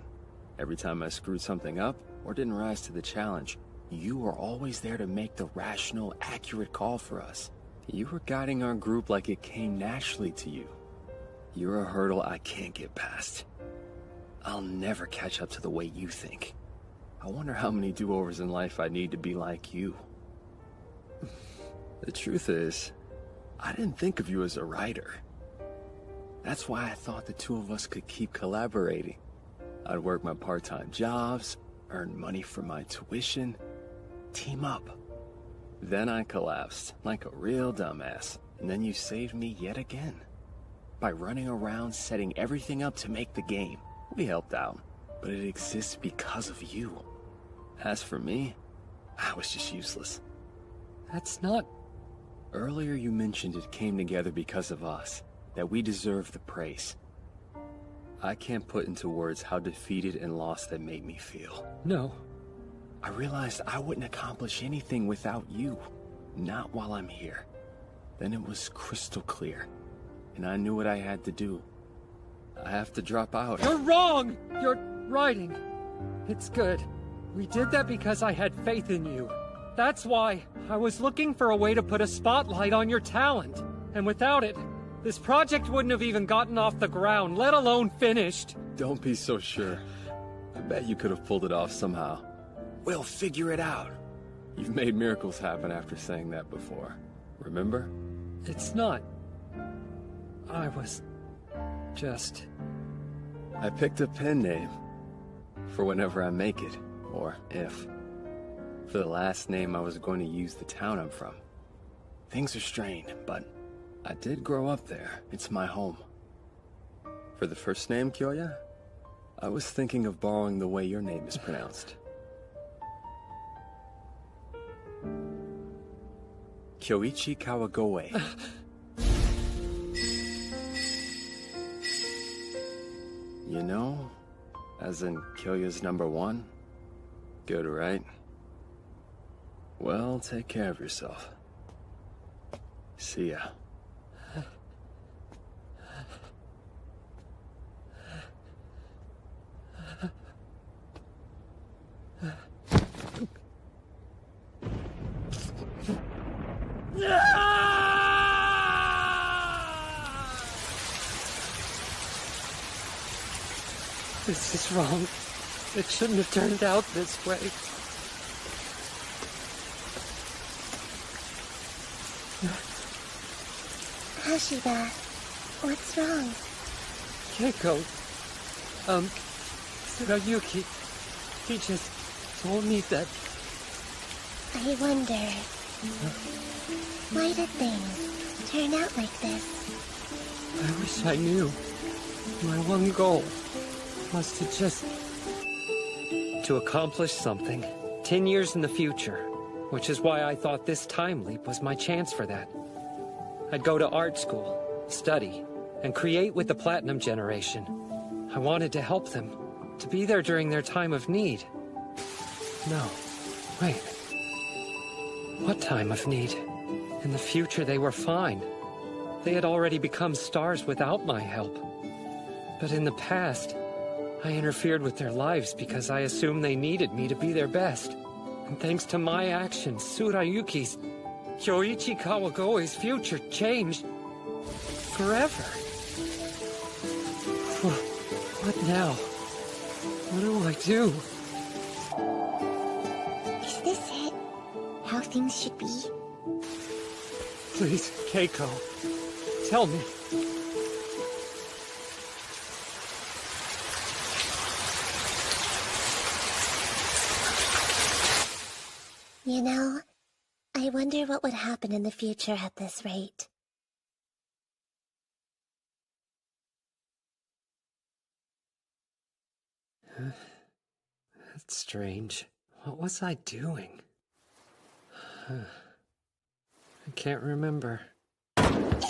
Every time I screwed something up, or didn't rise to the challenge, you were always there to make the rational, accurate call for us. You were guiding our group like it came naturally to you. You're a hurdle I can't get past. I'll never catch up to the way you think. I wonder how many do-overs in life I need to be like you. The truth is, I didn't think of you as a writer. That's why I thought the two of us could keep collaborating. I'd work my part-time jobs, earn money for my tuition, team up. Then I collapsed, like a real dumbass, and then you saved me yet again. By running around setting everything up to make the game, we helped out, but it exists because of you. As for me, I was just useless. That's not Earlier you mentioned it came together because of us, that we deserve the praise. I can't put into words how defeated and lost that made me feel. No. I realized I wouldn't accomplish anything without you. Not while I'm here. Then it was crystal clear. And I knew what I had to do. I have to drop out. You're wrong! You're writing. It's good. We did that because I had faith in you. That's why I was looking for a way to put a spotlight on your talent. And without it, this project wouldn't have even gotten off the ground, let alone finished. Don't be so sure. I bet you could have pulled it off somehow. We'll figure it out. You've made miracles happen after saying that before. Remember? It's not. I was... just... I picked a pen name. For whenever I make it. Or if. For the last name I was going to use the town I'm from. Things are strained, but I did grow up there. It's my home. For the first name, Kyoya, I was thinking of borrowing the way your name is pronounced. Kyoichi Kawagoe. You know, as in Kyoya's #1? Good, right? Well, take care of yourself. See ya. This is wrong. It shouldn't have turned out this way. Hashiba, what's wrong? Keiko. Tsurayuki. He just told me that... I wonder... why did things turn out like this? I wish I knew. My one goal was to just... to accomplish something 10 years in the future, which is why I thought this time leap was my chance for that. I'd go to art school, study, and create with the Platinum Generation. I wanted to help them, to be there during their time of need. No, wait. What time of need? In the future they were fine. They had already become stars without my help. But in the past, I interfered with their lives because I assumed they needed me to be their best. And thanks to my actions, Tsurayuki's, Kyoichi Kawagoe's future changed forever. What now? What do I do? Is this it? How things should be? Please, Keiko, tell me. You know, I wonder what would happen in the future at this rate. That's strange. What was I doing? I can't remember. Daddy!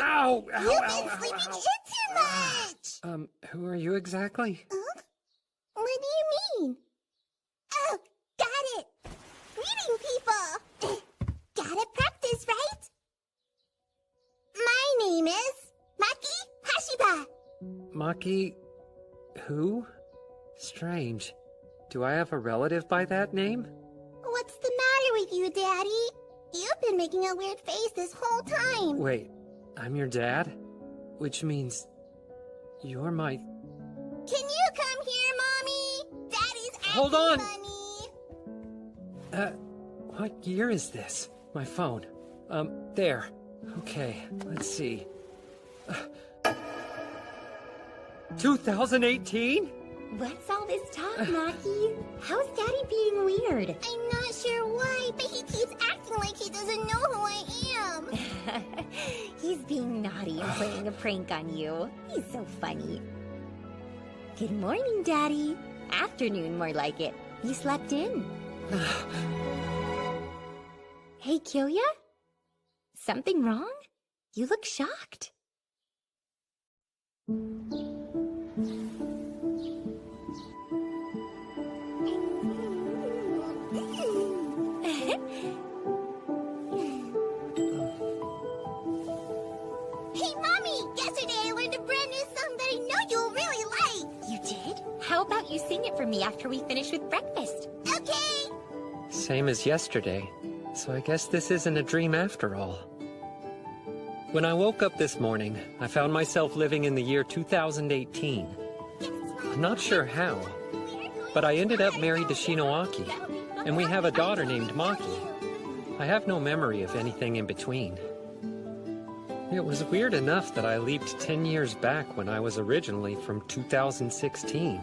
Ow! Ow! You've Ow! been sleeping Ow! in too much! Who are you exactly? What do you mean? Oh, got it! Greeting, people! Gotta practice, right? My name is Maki Hashiba. Maki... who? Strange. Do I have a relative by that name? What's the matter with you, Daddy? You've been making a weird face this whole time. Wait, I'm your dad? Which means... you're my... Can you come here, Mommy? Daddy's asking Hold on! Money. What year is this? My phone. There. Okay, let's see. 2018? What's all this talk, Maki? How's Daddy being weird? I'm not sure why, but he keeps acting like he doesn't know who I am. He's being naughty and playing a prank on you. He's so funny. Good morning, Daddy. Afternoon, more like it. You slept in. Hey, Kyoya? Something wrong? You look shocked. Hey, Mommy! Yesterday I learned a brand new song that I know you'll really like! You did? How about you sing it for me after we finish with breakfast? Okay! Same as yesterday, so I guess this isn't a dream after all. When I woke up this morning, I found myself living in the year 2018. I'm not sure how, but I ended up married to Shinoaki, and we have a daughter named Maki. I have no memory of anything in between. It was weird enough that I leaped 10 years back when I was originally from 2016.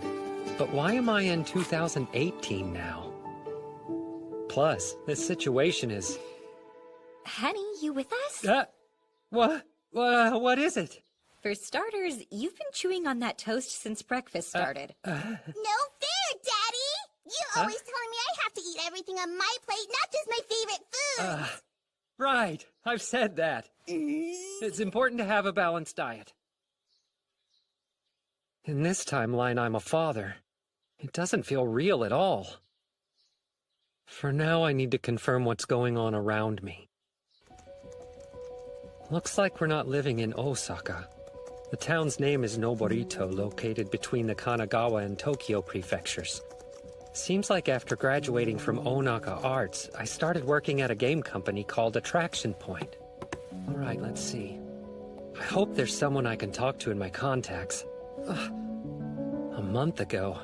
But why am I in 2018 now? Plus, this situation is... Honey, you with us? What is it? For starters, you've been chewing on that toast since breakfast started. No fair, Daddy! You always telling me I have to eat everything on my plate, not just my favorite foods! Right, I've said that. It's important to have a balanced diet. In this timeline, I'm a father. It doesn't feel real at all. For now, I need to confirm what's going on around me. Looks like we're not living in Osaka. The town's name is Noborito, located between the Kanagawa and Tokyo prefectures. Seems like after graduating from Onaka Arts, I started working at a game company called Attraction Point. Alright, let's see. I hope there's someone I can talk to in my contacts. A month ago.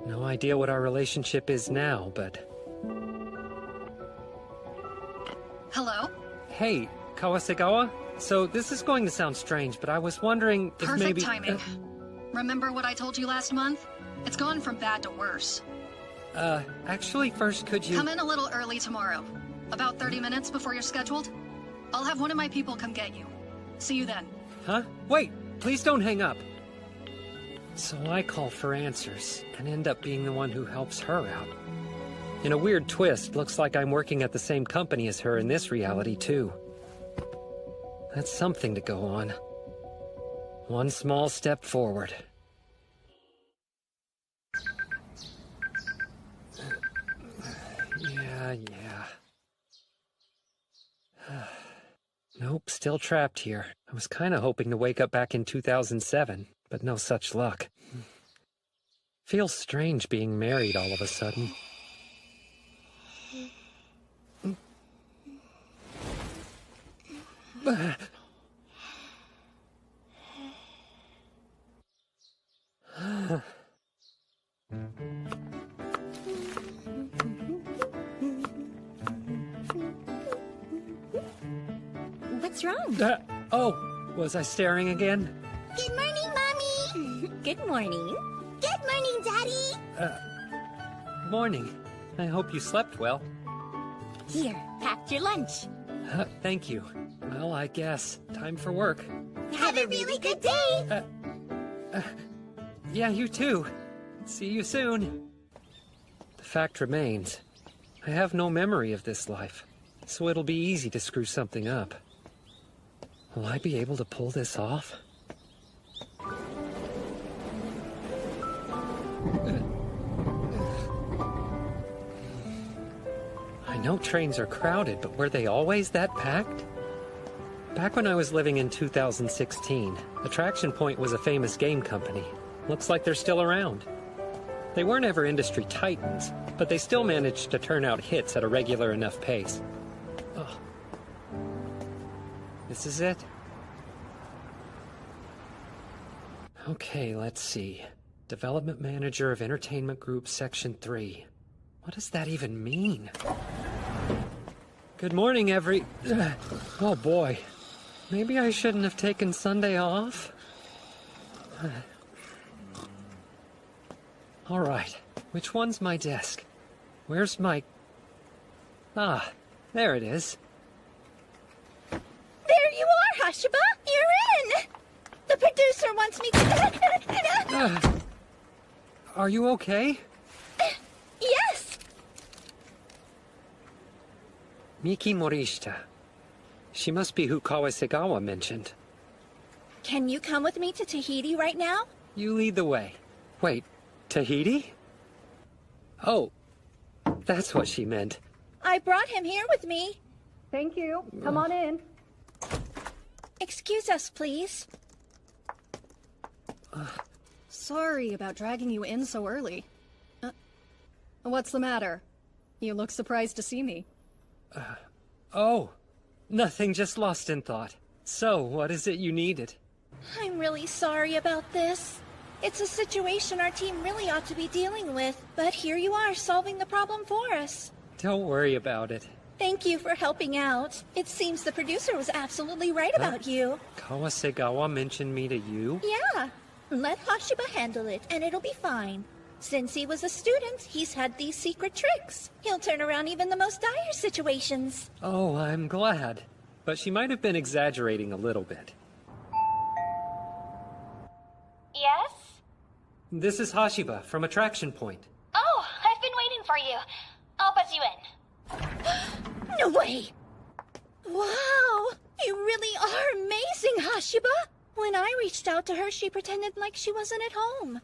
No idea what our relationship is now, but... Hello? Hey, Kawasegawa? So, this is going to sound strange, but I was wondering if maybe... Perfect timing. Remember what I told you last month? It's gone from bad to worse. Actually, first could you... Come in a little early tomorrow. About 30 minutes before you're scheduled. I'll have one of my people come get you. See you then. Huh? Wait! Please don't hang up! So I call for answers, and end up being the one who helps her out. In a weird twist, looks like I'm working at the same company as her in this reality, too. That's something to go on. One small step forward. Yeah. Nope, still trapped here. I was kinda hoping to wake up back in 2007, but no such luck. Feels strange being married all of a sudden. What's wrong? Was I staring again? Good morning, Mommy! Good morning. Good morning, Daddy! Morning. I hope you slept well. Here, packed your lunch. Thank you. Well, I guess. Time for work. Have a really good day! Yeah, you too. See you soon. The fact remains, I have no memory of this life, so it'll be easy to screw something up. Will I be able to pull this off? I know trains are crowded, but were they always that packed? Back when I was living in 2016, Attraction Point was a famous game company. Looks like they're still around. They weren't ever industry titans, but they still managed to turn out hits at a regular enough pace. Oh. This is it? Okay, let's see. Development Manager of Entertainment Group, Section 3. What does that even mean? Good morning, Oh boy. Maybe I shouldn't have taken Sunday off? Alright, which one's my desk? Where's my... Ah, there it is. There you are, Hashiba! You're in! The producer wants me to... Are you okay? Yes! Miki Morishita. She must be who Kawasegawa mentioned. Can you come with me to Tahiti right now? You lead the way. Wait, Tahiti? Oh, that's what she meant. I brought him here with me. Thank you. Come on in. Excuse us, please. Sorry about dragging you in so early. What's the matter? You look surprised to see me. Oh, nothing, just lost in thought. So, what is it you needed? I'm really sorry about this. It's a situation our team really ought to be dealing with, but here you are solving the problem for us. Don't worry about it. Thank you for helping out. It seems the producer was absolutely right about you. Kawasegawa mentioned me to you? Yeah. Let Hashiba handle it, and it'll be fine. Since he was a student, he's had these secret tricks. He'll turn around even the most dire situations. Oh, I'm glad. But she might have been exaggerating a little bit. Yes? This is Hashiba from Attraction Point. Oh, I've been waiting for you. I'll buzz you in. No way! Wow! You really are amazing, Hashiba! When I reached out to her, she pretended like she wasn't at home.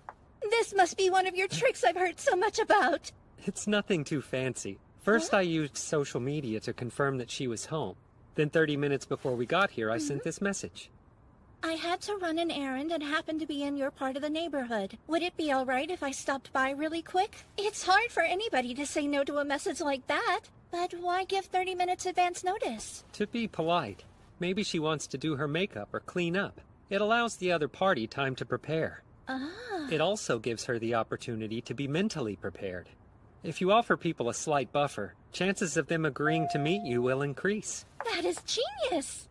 This must be one of your tricks I've heard so much about. It's nothing too fancy. First, I used social media to confirm that she was home. Then 30 minutes before we got here, I sent this message. I had to run an errand and happened to be in your part of the neighborhood. Would it be all right if I stopped by really quick? It's hard for anybody to say no to a message like that. But why give 30 minutes advance notice? To be polite. Maybe she wants to do her makeup or clean up. It allows the other party time to prepare. It also gives her the opportunity to be mentally prepared. If you offer people a slight buffer, chances of them agreeing to meet you will increase. That is genius!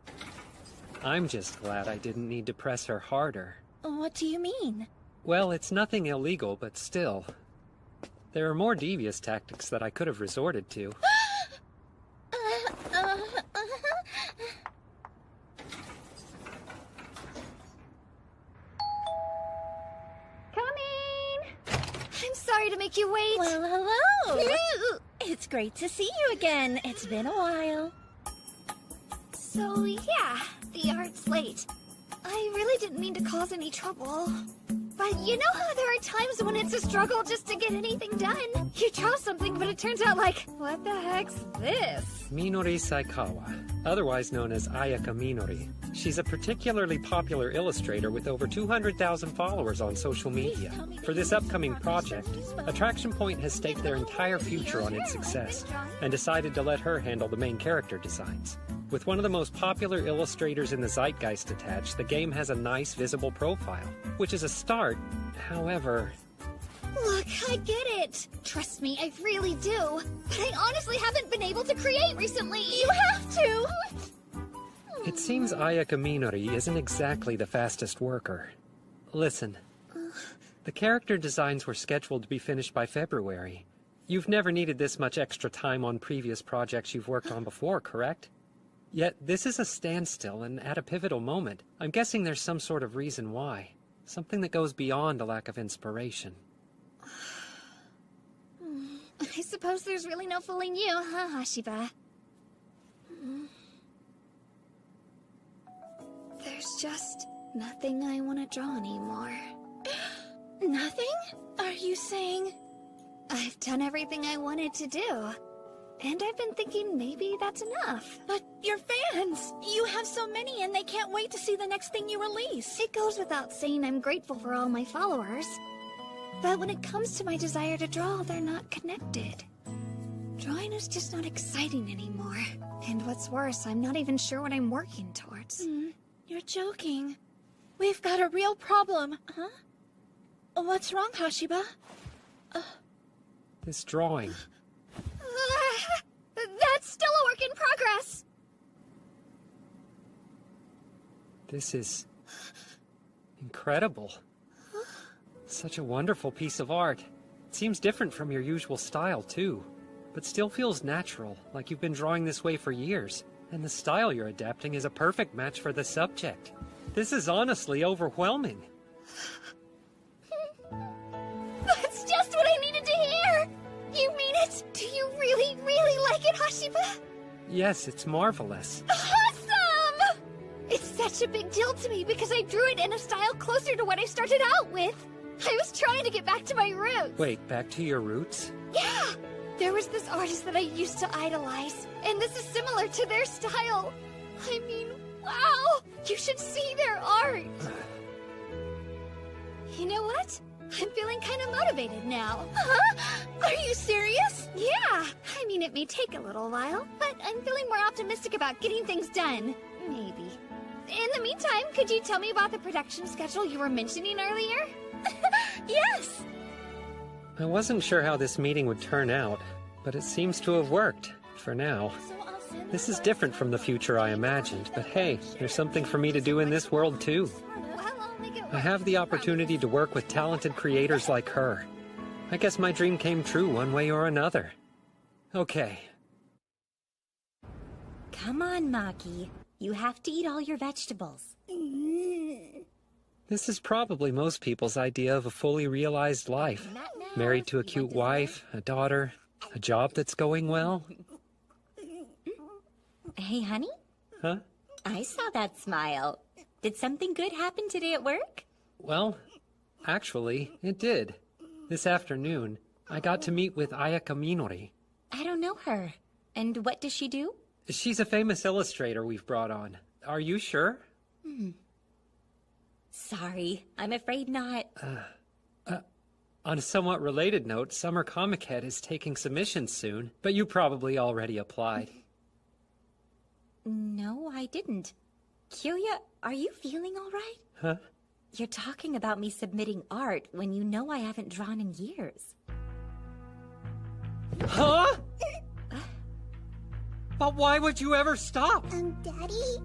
I'm just glad I didn't need to press her harder. What do you mean? Well, it's nothing illegal, but still. There are more devious tactics that I could have resorted to. I'm sorry to make you wait. Well, hello! It's great to see you again. It's been a while. So, yeah, the art's late. I really didn't mean to cause any trouble. But you know how there are times when it's a struggle just to get anything done? You draw something, but it turns out like, what the heck's this? Minori Saikawa, otherwise known as Ayaka Minori. She's a particularly popular illustrator with over 200,000 followers on social media. For this upcoming project, Attraction Point has staked their entire future on its success, and decided to let her handle the main character designs. With one of the most popular illustrators in the zeitgeist attached, the game has a nice visible profile, which is a start. However... Look, I get it. Trust me, I really do. But I honestly haven't been able to create recently. You have to! It seems Ayaka Minori isn't exactly the fastest worker. Listen, the character designs were scheduled to be finished by February. You've never needed this much extra time on previous projects you've worked on before, correct? Yet this is a standstill and at a pivotal moment. I'm guessing there's some sort of reason why. Something that goes beyond a lack of inspiration. I suppose there's really no fooling you, huh, Hashiba? There's just nothing I want to draw anymore. Nothing? Are you saying... I've done everything I wanted to do. And I've been thinking maybe that's enough. But your fans! You have so many and they can't wait to see the next thing you release. It goes without saying I'm grateful for all my followers. But when it comes to my desire to draw, they're not connected. Drawing is just not exciting anymore. And what's worse, I'm not even sure what I'm working towards. You're joking. We've got a real problem. Huh? What's wrong, Hashiba? This drawing. That's still a work in progress! This is... incredible. Such a wonderful piece of art. It seems different from your usual style, too. But still feels natural, like you've been drawing this way for years. And the style you're adapting is a perfect match for the subject. This is honestly overwhelming. That's just what I needed to hear! You mean it? Do you really, really like it, Hashiba? Yes, it's marvelous. Awesome! It's such a big deal to me because I drew it in a style closer to what I started out with. I was trying to get back to my roots. Wait, back to your roots? Yeah! There was this artist that I used to idolize, and this is similar to their style. I mean, wow! You should see their art! You know what? I'm feeling kind of motivated now. Huh? Are you serious? Yeah! I mean, it may take a little while, but I'm feeling more optimistic about getting things done. Maybe. In the meantime, could you tell me about the production schedule you were mentioning earlier? Yes! I wasn't sure how this meeting would turn out, but it seems to have worked, for now. This is different from the future I imagined, but hey, there's something for me to do in this world too. I have the opportunity to work with talented creators like her. I guess my dream came true one way or another. Okay. Come on, Maki. You have to eat all your vegetables. This is probably most people's idea of a fully realized life. Married to a cute wife, a daughter, a job that's going well. Hey, honey? Huh? I saw that smile. Did something good happen today at work? Well, actually, it did. This afternoon, I got to meet with Ayaka Minori. I don't know her. And what does she do? She's a famous illustrator we've brought on. Are you sure? Sorry, I'm afraid not. On a somewhat related note, Summer Comic Head is taking submissions soon, but you probably already applied. No, I didn't. Kyoya, are you feeling all right? Huh? You're talking about me submitting art when you know I haven't drawn in years. Huh? But why would you ever stop? Daddy?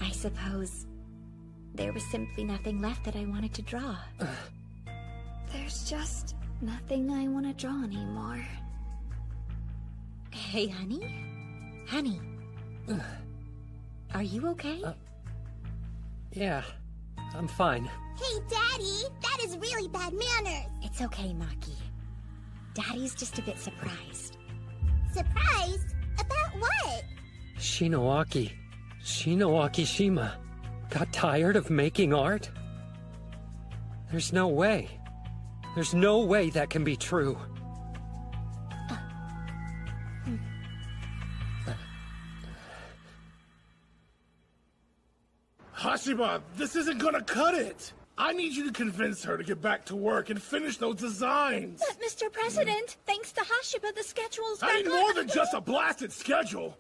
I suppose there was simply nothing left that I wanted to draw. There's just nothing I want to draw anymore. Hey, honey? Honey. Are you okay? Yeah, I'm fine. Hey, Daddy! That is really bad manners! It's okay, Maki. Daddy's just a bit surprised. Surprised? About what? Shinowaki Shima got tired of making art? There's no way. There's no way that can be true. Hashiba, this isn't gonna cut it! I need you to convince her to get back to work and finish those designs! But, Mr. President, thanks to Hashiba, the schedule's I need more than just a blasted schedule!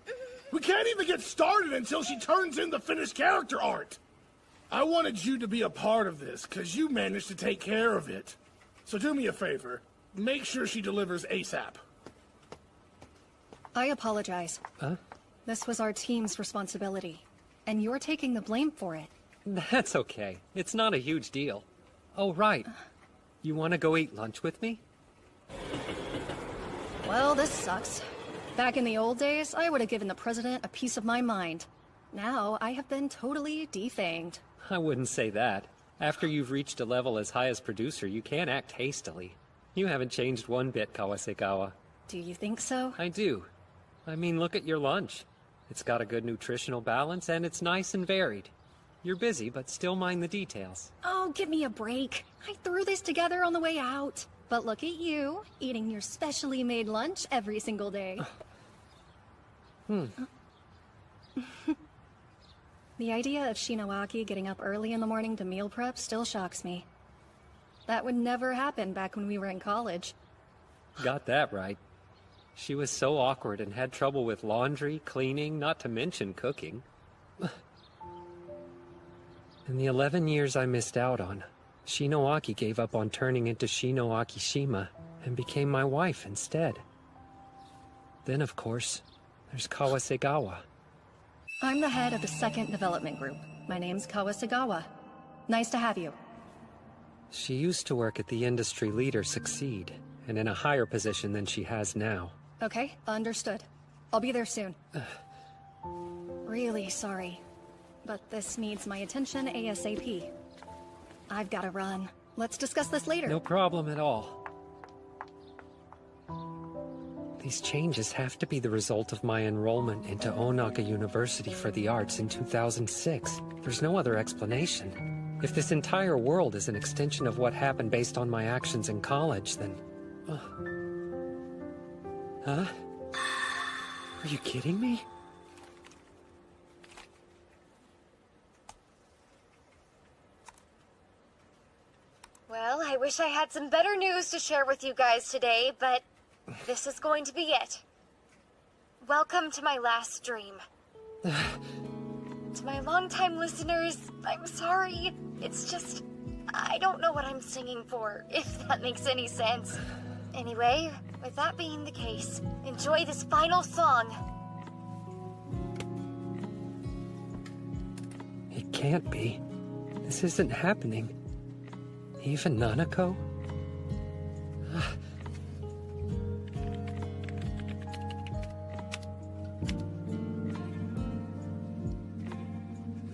We can't even get started until she turns in the finished character art! I wanted you to be a part of this, because you managed to take care of it. So do me a favor. Make sure she delivers ASAP. I apologize. Huh? This was our team's responsibility, and you're taking the blame for it. That's okay. It's not a huge deal. Oh, right. You want to go eat lunch with me? Well, this sucks. Back in the old days, I would have given the president a piece of my mind. Now, I have been totally defanged. I wouldn't say that. After you've reached a level as high as producer, you can't act hastily. You haven't changed one bit, Kawasegawa. Do you think so? I do. I mean, look at your lunch. It's got a good nutritional balance, and it's nice and varied. You're busy, but still mind the details. Oh, give me a break. I threw this together on the way out. But look at you, eating your specially made lunch every single day. The idea of Shinowaki getting up early in the morning to meal prep still shocks me. That would never happen back when we were in college. Got that right. She was so awkward and had trouble with laundry, cleaning, not to mention cooking. In the 11 years I missed out on, Shinowaki gave up on turning into Shinowaki Shima and became my wife instead. Then, of course, there's Kawasegawa. I'm the head of the 2nd Development Group. My name's Kawasegawa. Nice to have you. She used to work at the industry leader Succeed, and in a higher position than she has now. Okay, understood. I'll be there soon. Really sorry, but this needs my attention ASAP. I've gotta run. Let's discuss this later. No problem at all. These changes have to be the result of my enrollment into Onaka University for the Arts in 2006. There's no other explanation. If this entire world is an extension of what happened based on my actions in college, then... Huh? Are you kidding me? Well, I wish I had some better news to share with you guys today, but this is going to be it. Welcome to my last dream. To my longtime listeners, I'm sorry. It's just, I don't know what I'm singing for, if that makes any sense. Anyway, with that being the case, enjoy this final song. It can't be. This isn't happening. Even Nanako?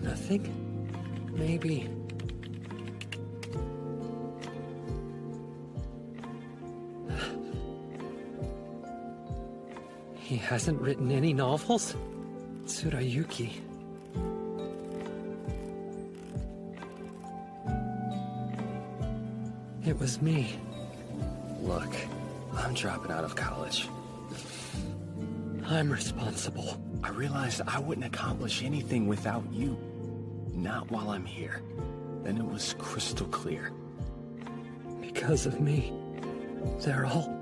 Nothing? Maybe... He hasn't written any novels? Tsurayuki. It was me. Look, I'm dropping out of college. I'm responsible. I realized I wouldn't accomplish anything without you. Not while I'm here. Then it was crystal clear. Because of me, they're all...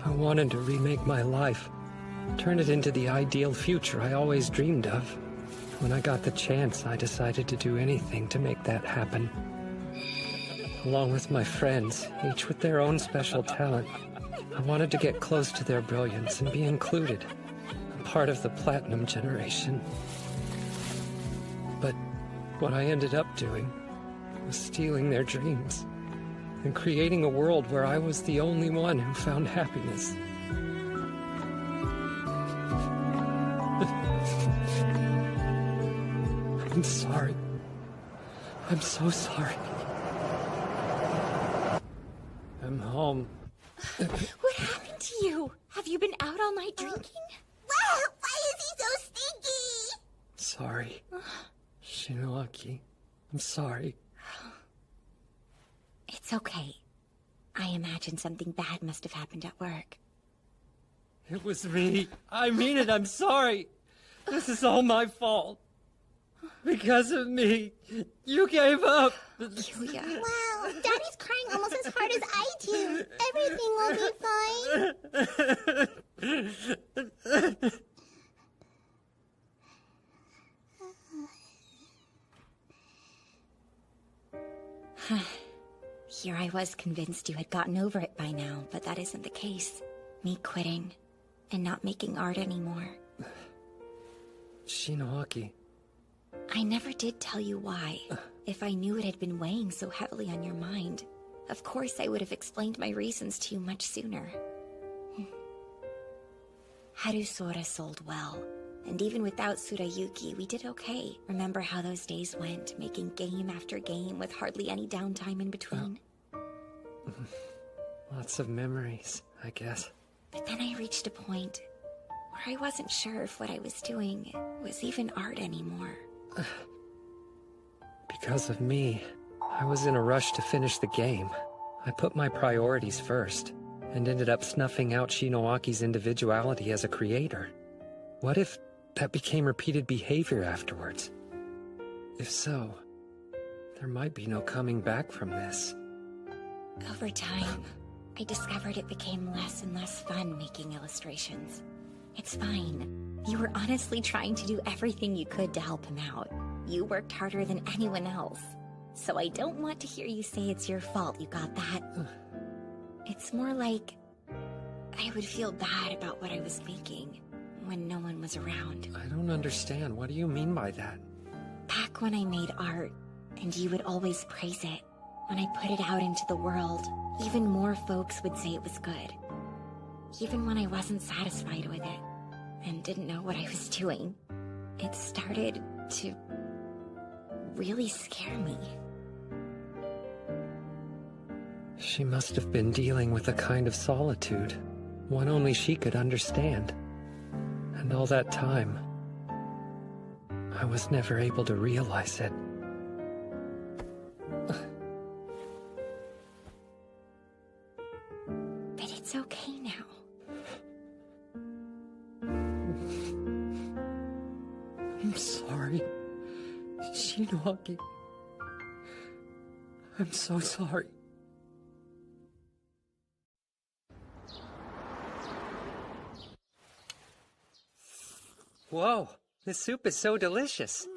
I wanted to remake my life, turn it into the ideal future I always dreamed of. When I got the chance, I decided to do anything to make that happen. Along with my friends, each with their own special talent, I wanted to get close to their brilliance and be included, a part of the Platinum generation. But what I ended up doing was stealing their dreams and creating a world where I was the only one who found happiness. I'm sorry. I'm so sorry. I'm home. What happened to you? Have you been out all night drinking? Wow, why is he so stinky? Sorry. Shinoaki, I'm sorry. It's okay. I imagine something bad must have happened at work. It was me. I mean it, I'm sorry. This is all my fault. Because of me, you gave up. Julia. Wow, Daddy's crying almost as hard as I do. Everything will be fine. Here I was convinced you had gotten over it by now, but that isn't the case. Me quitting and not making art anymore. Shinoaki. I never did tell you why. If I knew it had been weighing so heavily on your mind, of course I would have explained my reasons to you much sooner. Harusora sold well, and even without Tsurayuki, we did okay. Remember how those days went, making game after game with hardly any downtime in between? Lots of memories, I guess. But then I reached a point where I wasn't sure if what I was doing was even art anymore. Because of me, I was in a rush to finish the game. I put my priorities first, and ended up snuffing out Shinoaki's individuality as a creator. What if that became repeated behavior afterwards? If so, there might be no coming back from this. Over time, I discovered it became less and less fun making illustrations. It's fine. You were honestly trying to do everything you could to help him out. You worked harder than anyone else. So I don't want to hear you say it's your fault you got that. It's more like I would feel bad about what I was making when no one was around. I don't understand. What do you mean by that? Back when I made art, and you would always praise it, when I put it out into the world, even more folks would say it was good. Even when I wasn't satisfied with it. and didn't know what I was doing. It started to really scare me. She must have been dealing with a kind of solitude, one only she could understand. And all that time, I was never able to realize it. But it's okay now. I'm sorry, Shinoaki. I'm so sorry. Whoa, this soup is so delicious.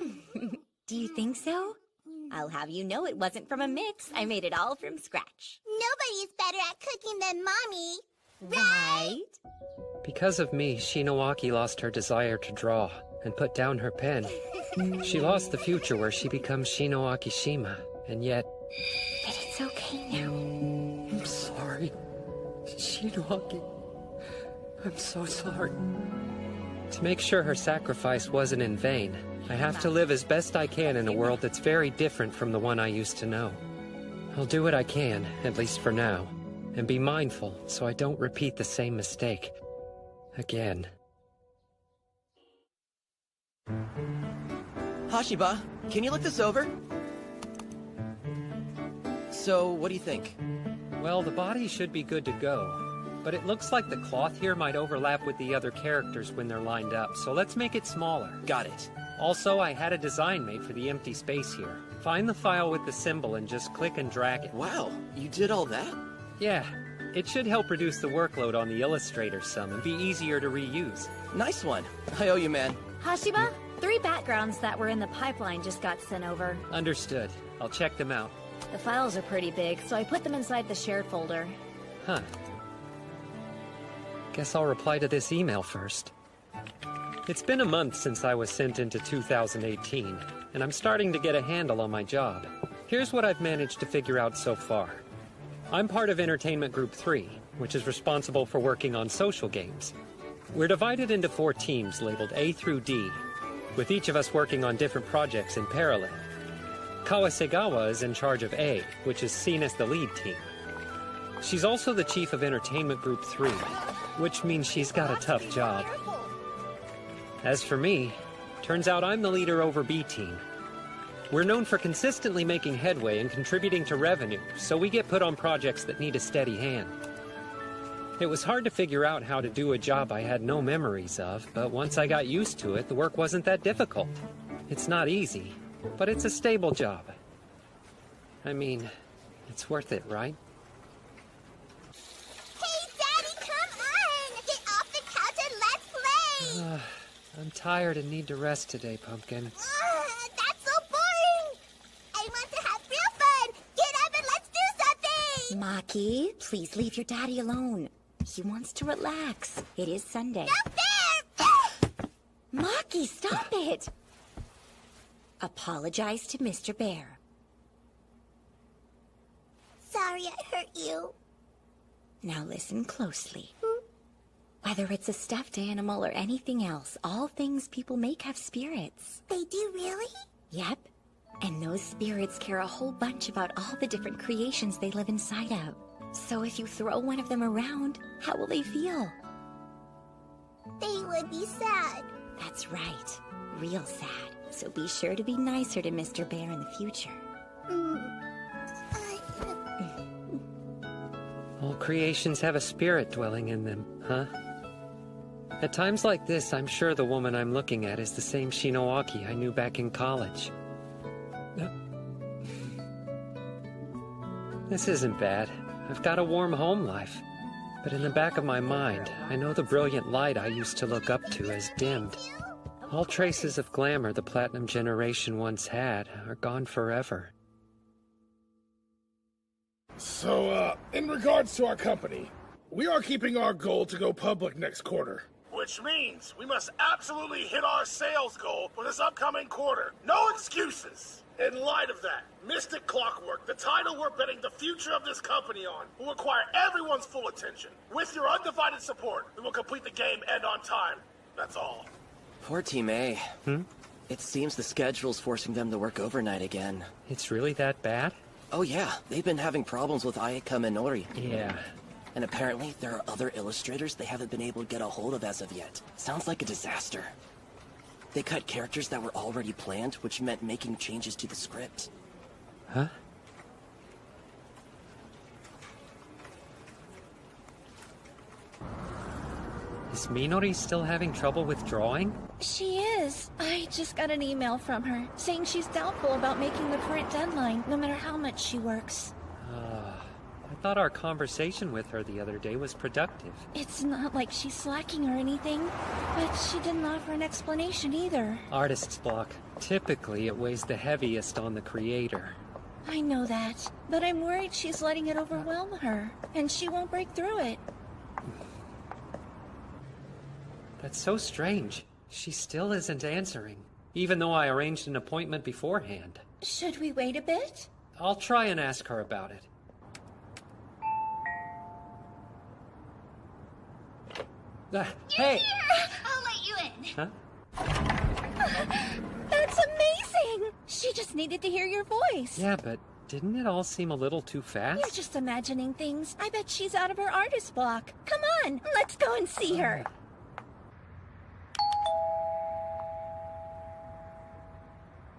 Do you think so? I'll have you know it wasn't from a mix. I made it all from scratch. Nobody's better at cooking than Mommy. Right? Because of me, Shinoaki lost her desire to draw and put down her pen. She lost the future where she becomes Shinoaki Shima, and yet... But it's okay now. I'm sorry, Shinoaki. I'm so sorry. To make sure her sacrifice wasn't in vain, I have to live as best I can in a world that's very different from the one I used to know. I'll do what I can, at least for now, and be mindful so I don't repeat the same mistake again. Hashiba, can you look this over? So, what do you think? Well, the body should be good to go. But it looks like the cloth here might overlap with the other characters when they're lined up, so let's make it smaller. Got it. Also, I had a design made for the empty space here. Find the file with the symbol and just click and drag it. Wow, you did all that? Yeah, it should help reduce the workload on the Illustrator some and be easier to reuse. Nice one. I owe you, man. Hashiba, 3 backgrounds that were in the pipeline just got sent over. Understood. I'll check them out. The files are pretty big, so I put them inside the shared folder. Huh. Guess I'll reply to this email first. It's been a month since I was sent into 2018, and I'm starting to get a handle on my job. Here's what I've managed to figure out so far. I'm part of Entertainment Group 3, which is responsible for working on social games. We're divided into 4 teams labeled A through D, with each of us working on different projects in parallel. Kawasegawa is in charge of A, which is seen as the lead team. She's also the chief of Entertainment Group 3, which means she's got a tough job. As for me, turns out I'm the leader over B team. We're known for consistently making headway and contributing to revenue, so we get put on projects that need a steady hand. It was hard to figure out how to do a job I had no memories of, but once I got used to it, the work wasn't that difficult. It's not easy, but it's a stable job. I mean, it's worth it, right? I'm tired and need to rest today, Pumpkin. That's so boring! I want to have real fun! Get up and let's do something! Maki, please leave your daddy alone. He wants to relax. It is Sunday. Not fair! Maki, stop it! Apologize to Mr. Bear. Sorry I hurt you. Now listen closely. Whether it's a stuffed animal or anything else, all things people make have spirits. They do really? Yep. And those spirits care a whole bunch about all the different creations they live inside of. So if you throw one of them around, how will they feel? They would be sad. That's right. Real sad. So be sure to be nicer to Mr. Bear in the future. All creations have a spirit dwelling in them, huh? At times like this, I'm sure the woman I'm looking at is the same Shinoaki I knew back in college. This isn't bad. I've got a warm home life. But in the back of my mind, I know the brilliant light I used to look up to has dimmed. All traces of glamour the Platinum generation once had are gone forever. So, in regards to our company, we are keeping our goal to go public next quarter. Which means we must absolutely hit our sales goal for this upcoming quarter. No excuses! In light of that, Mystic Clockwork, the title we're betting the future of this company on, will require everyone's full attention. With your undivided support, we will complete the game and on time. that's all. Poor Team A. It seems the schedule's forcing them to work overnight again. It's really that bad? Oh yeah, they've been having problems with Ayaka Minori. Yeah. And apparently there are other illustrators they haven't been able to get a hold of as of yet. Sounds like a disaster. They cut characters that were already planned, which meant making changes to the script. Huh? Is Minori still having trouble with drawing? She is. I just got an email from her, saying she's doubtful about making the current deadline, no matter how much she works. I thought our conversation with her the other day was productive. It's not like she's slacking or anything, but she didn't offer an explanation either. Artist's block. Typically, it weighs the heaviest on the creator. I know that, but I'm worried she's letting it overwhelm her, and she won't break through it. That's so strange. She still isn't answering, even though I arranged an appointment beforehand. Should we wait a bit? I'll try and ask her about it. Hey! I'll let you in. Huh? That's amazing! She just needed to hear your voice. Yeah, but didn't it all seem a little too fast? You're just imagining things. I bet she's out of her artist block. Come on, let's go and see her.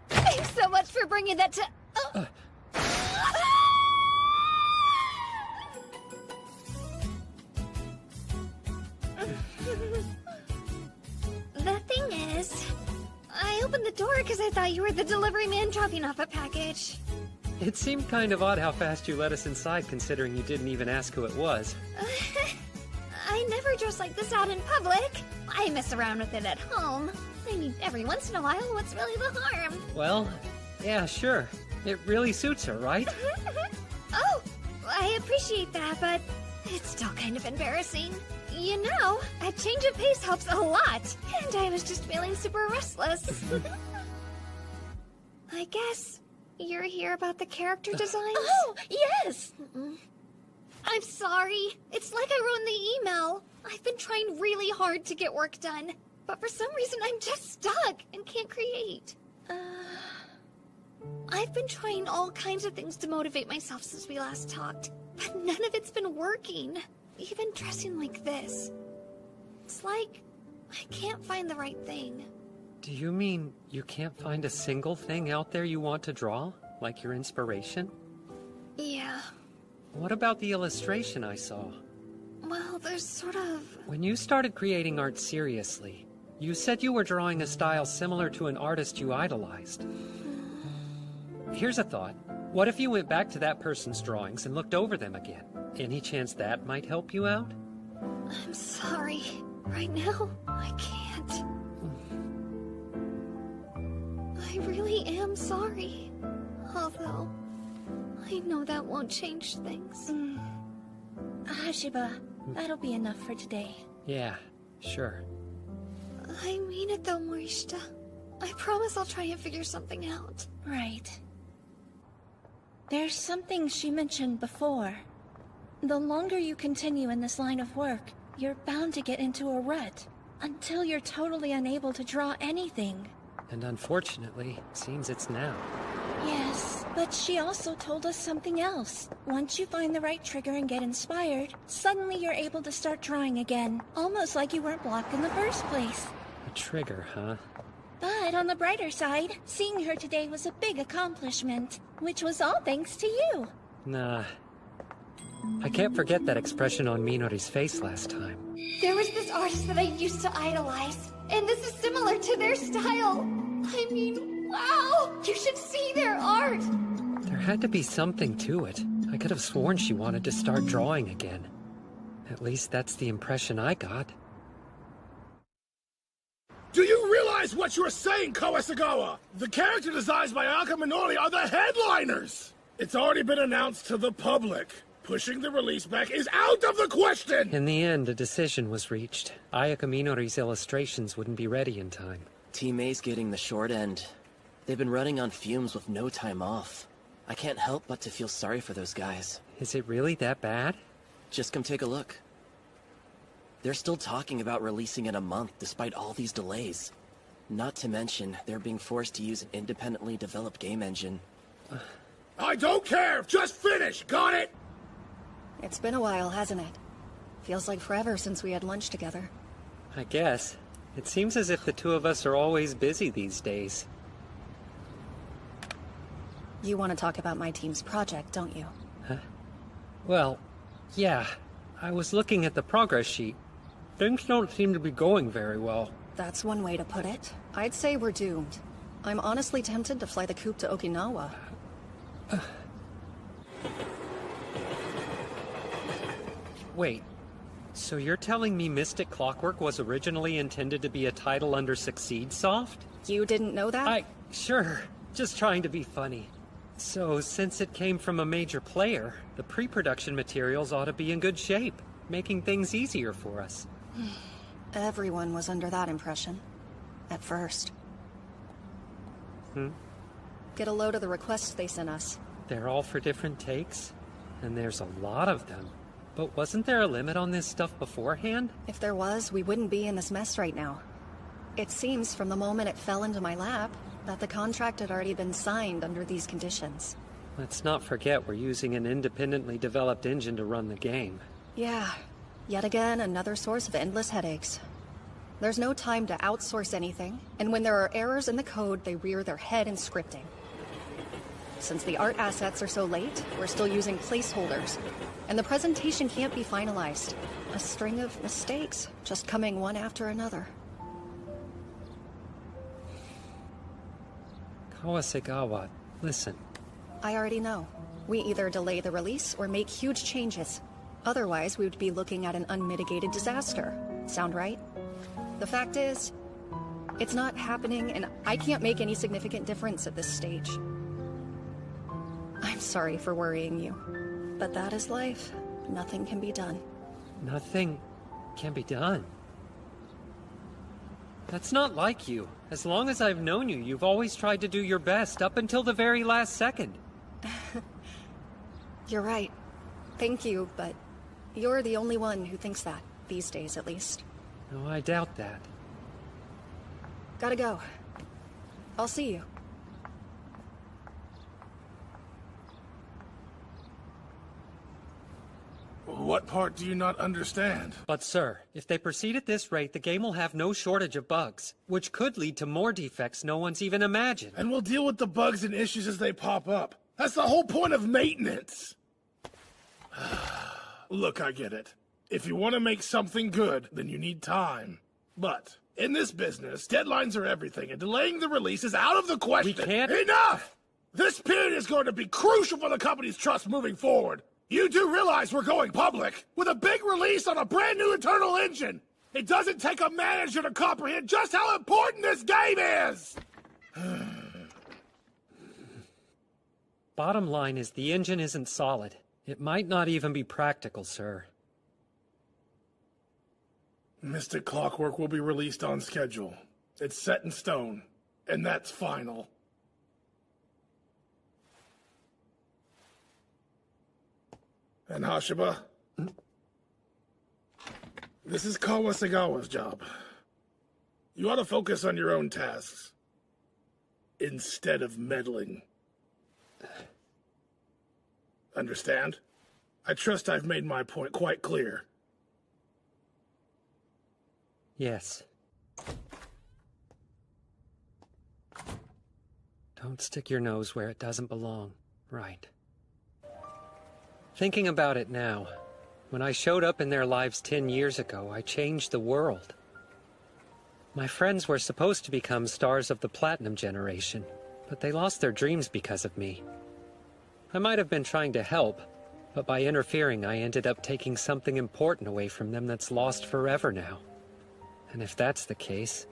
Thanks so much for bringing that to... The thing is, I opened the door because I thought you were the delivery man dropping off a package. It seemed kind of odd how fast you let us inside, considering you didn't even ask who it was. I never dress like this out in public. I mess around with it at home. I mean, every once in a while, what's really the harm? Well, yeah, sure. It really suits her, right? Oh, I appreciate that, but it's still kind of embarrassing. You know, a change of pace helps a lot, and I was just feeling super restless. I guess you're here about the character designs? Oh, yes! I'm sorry. It's like I wrote in the email. I've been trying really hard to get work done, but for some reason I'm just stuck and can't create. I've been trying all kinds of things to motivate myself since we last talked, but none of it's been working. Even dressing like this. It's like I can't find the right thing. Do you mean you can't find a single thing out there you want to draw? Like your inspiration? Yeah. What about the illustration I saw? Well, there's sort of... When you started creating art seriously, you said you were drawing a style similar to an artist you idolized. Here's a thought. What if you went back to that person's drawings and looked over them again? Any chance that might help you out? I'm sorry. Right now, I can't. I really am sorry. Although, I know that won't change things. Hashiba, that'll be enough for today. Yeah, sure. I mean it though, Morishita. I promise I'll try and figure something out. Right. There's something she mentioned before. The longer you continue in this line of work, you're bound to get into a rut, until you're totally unable to draw anything. And unfortunately, seems it's now. Yes, but she also told us something else. Once you find the right trigger and get inspired, suddenly you're able to start drawing again, almost like you weren't blocked in the first place. A trigger, huh? But on the brighter side, seeing her today was a big accomplishment, which was all thanks to you. Nah. I can't forget that expression on Minori's face last time. There was this artist that I used to idolize, and this is similar to their style. I mean, wow! You should see their art! There had to be something to it. I could have sworn she wanted to start drawing again. At least that's the impression I got. Do you realize what you're saying, Kawasagawa? The character designs by Ayaka Minori are the headliners! It's already been announced to the public. Pushing the release back is out of the question! In the end, a decision was reached. Ayaka Minori's illustrations wouldn't be ready in time. Team A's getting the short end. They've been running on fumes with no time off. I can't help but to feel sorry for those guys. Is it really that bad? Just come take a look. They're still talking about releasing in a month despite all these delays. Not to mention, they're being forced to use an independently developed game engine. I don't care! Just finish! Got it? It's been a while, hasn't it? Feels like forever since we had lunch together. I guess. It seems as if the two of us are always busy these days. You want to talk about my team's project, don't you? Huh? Well, yeah. I was looking at the progress sheet. Things don't seem to be going very well. That's one way to put it. I'd say we're doomed. I'm honestly tempted to fly the coop to Okinawa. Wait. So you're telling me Mystic Clockwork was originally intended to be a title under Succeed Soft? You didn't know that? Sure. Just trying to be funny. So, since it came from a major player, the pre-production materials ought to be in good shape, making things easier for us. Everyone was under that impression. At first. Get a load of the requests they sent us. They're all for different takes? And there's a lot of them. But wasn't there a limit on this stuff beforehand? If there was, we wouldn't be in this mess right now. It seems from the moment it fell into my lap, that the contract had already been signed under these conditions. Let's not forget we're using an independently developed engine to run the game. Yeah. Yet again, another source of endless headaches. There's no time to outsource anything, and when there are errors in the code, they rear their head in scripting. Since the art assets are so late, we're still using placeholders, and the presentation can't be finalized. A string of mistakes, just coming one after another. Kawasegawa, listen. I already know. We either delay the release or make huge changes. Otherwise, we would be looking at an unmitigated disaster. Sound right? The fact is, it's not happening, and I can't make any significant difference at this stage. I'm sorry for worrying you, but that is life. Nothing can be done. Nothing can be done? That's not like you. As long as I've known you, you've always tried to do your best, up until the very last second. You're right. Thank you, but you're the only one who thinks that, these days at least. No, I doubt that. Gotta go. I'll see you. What part do you not understand? But sir, if they proceed at this rate, the game will have no shortage of bugs, which could lead to more defects no one's even imagined. And we'll deal with the bugs and issues as they pop up. That's the whole point of maintenance. Look, I get it. If you want to make something good, then you need time. But in this business, deadlines are everything, and delaying the release is out of the question. We can't... Enough! This period is going to be crucial for the company's trust moving forward. You do realize we're going public, with a big release on a brand new internal engine. It doesn't take a manager to comprehend just how important this game is! Bottom line is the engine isn't solid. It might not even be practical, sir. Mystic Clockwork will be released on schedule. It's set in stone, and that's final. And Hashiba? This is Kawasegawa's job. You ought to focus on your own tasks, instead of meddling. Understand? I trust I've made my point quite clear. Yes. Don't stick your nose where it doesn't belong. Right. Thinking about it now, when I showed up in their lives 10 years ago, I changed the world. My friends were supposed to become stars of the Platinum generation, but they lost their dreams because of me. I might have been trying to help, but by interfering I ended up taking something important away from them that's lost forever now. And if that's the case,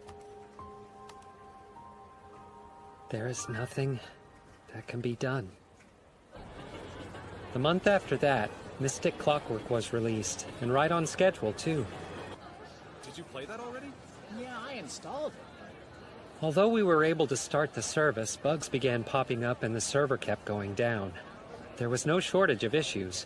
there is nothing that can be done. The month after that, Mystic Clockwork was released, and right on schedule, too. Did you play that already? Yeah, I installed it. Although we were able to start the service, bugs began popping up and the server kept going down. There was no shortage of issues.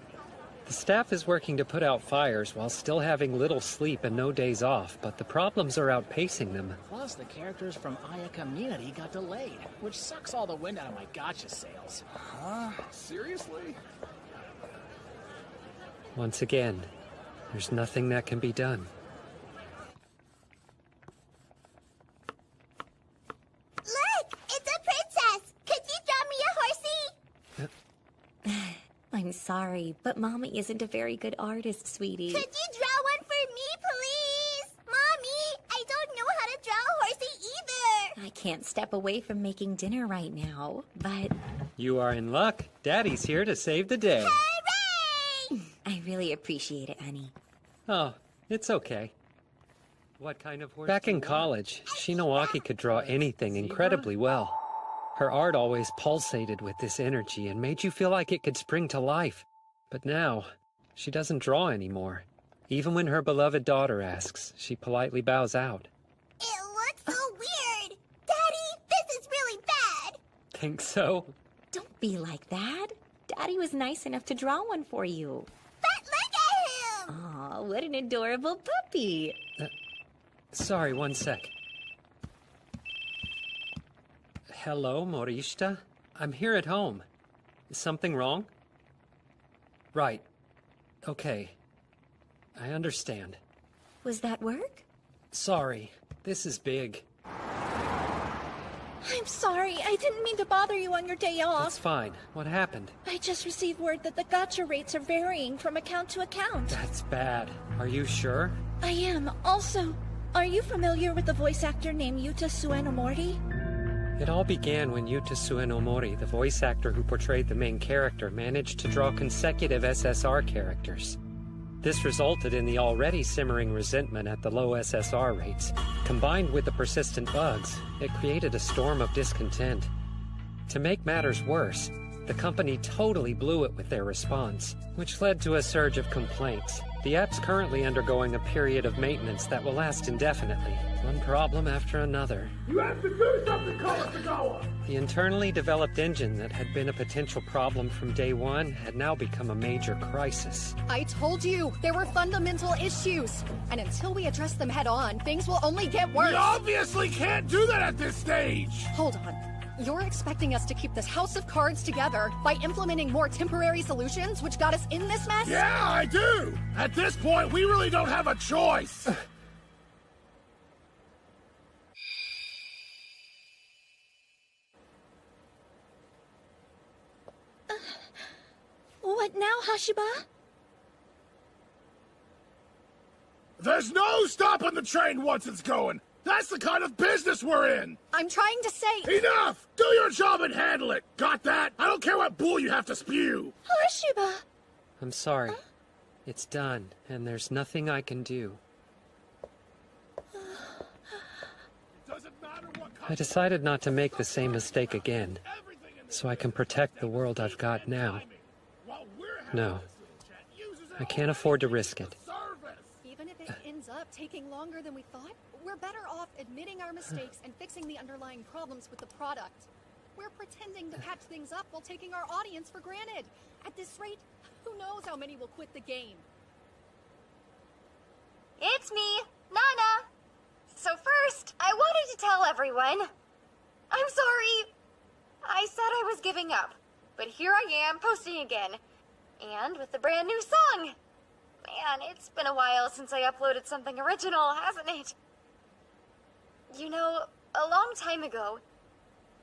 The staff is working to put out fires while still having little sleep and no days off, but the problems are outpacing them. Plus, the characters from Aya Community got delayed, which sucks all the wind out of my gacha sales. Huh? Seriously? Once again, there's nothing that can be done. Look! It's a princess! Could you draw me a horsey? I'm sorry, but Mommy isn't a very good artist, sweetie. Could you draw one for me, please? Mommy, I don't know how to draw a horsey either. I can't step away from making dinner right now, but... You are in luck. Daddy's here to save the day. Hooray! I really appreciate it, honey. Oh, it's okay. What kind of horse? Back in college, Shinowaki could draw anything incredibly well. Her art always pulsated with this energy and made you feel like it could spring to life. But now, she doesn't draw anymore. Even when her beloved daughter asks, she politely bows out. It looks so weird. Daddy, this is really bad. Think so? Don't be like that. Daddy was nice enough to draw one for you. But look at him! Aw, what an adorable puppy. Sorry, one sec. Hello, Morishita? I'm here at home. Is something wrong? Right. Okay. I understand. Was that work? Sorry. This is big. I'm sorry. I didn't mean to bother you on your day off. That's fine. What happened? I just received word that the gacha rates are varying from account to account. That's bad. Are you sure? I am. Also, are you familiar with the voice actor named Yuta Tsuenomori? It all began when Yuta Tsuenomori, the voice actor who portrayed the main character, managed to draw consecutive SSR characters. This resulted in the already simmering resentment at the low SSR rates. Combined with the persistent bugs, it created a storm of discontent. To make matters worse, the company totally blew it with their response, which led to a surge of complaints. The app's currently undergoing a period of maintenance that will last indefinitely, one problem after another. You have to do something, Kawasagawa! The internally developed engine that had been a potential problem from day one had now become a major crisis. I told you, there were fundamental issues. And until we address them head on, things will only get worse. We obviously can't do that at this stage! Hold on. You're expecting us to keep this house of cards together by implementing more temporary solutions, which got us in this mess? Yeah, I do! At this point, we really don't have a choice! What now, Hashiba? There's no stopping the train once it's going! That's the kind of business we're in! I'm trying to say... Enough! Do your job and handle it! Got that? I don't care what bull you have to spew! Hashiba! I'm sorry. It's done, and there's nothing I can do. I decided not to make the same mistake again, so I can protect the world I've got now. No. I can't afford to risk it. Even if it ends up taking longer than we thought, we're better off admitting our mistakes and fixing the underlying problems with the product. We're pretending to patch things up while taking our audience for granted. At this rate, who knows how many will quit the game? It's me, Nana. So first, I wanted to tell everyone. I'm sorry. I said I was giving up, but here I am posting again. And with a brand new song. Man, it's been a while since I uploaded something original, hasn't it? You know, a long time ago,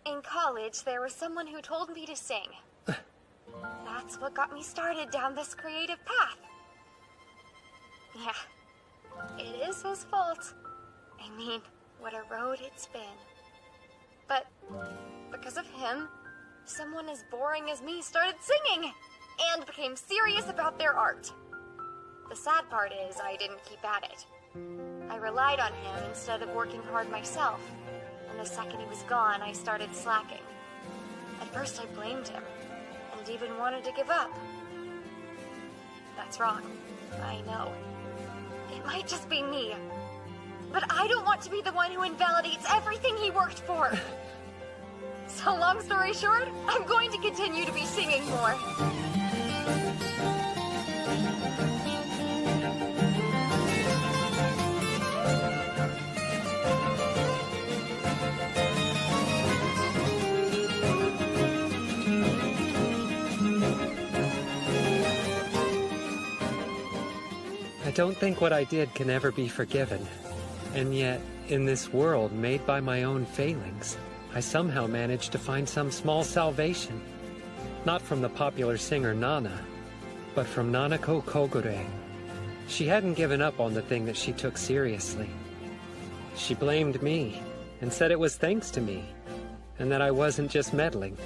in college, there was someone who told me to sing. That's what got me started down this creative path. Yeah, it is his fault. I mean, what a road it's been. But because of him, someone as boring as me started singing and became serious about their art. The sad part is I didn't keep at it. I relied on him instead of working hard myself, and the second he was gone, I started slacking. At first I blamed him, and even wanted to give up. That's wrong, I know. It might just be me, but I don't want to be the one who invalidates everything he worked for. So long story short, I'm going to continue to be singing more. don't think what I did can ever be forgiven. And yet, in this world made by my own failings, I somehow managed to find some small salvation. Not from the popular singer Nana, but from Nanako Kogure. She hadn't given up on the thing that she took seriously. She blamed me, and said it was thanks to me, and that I wasn't just meddling.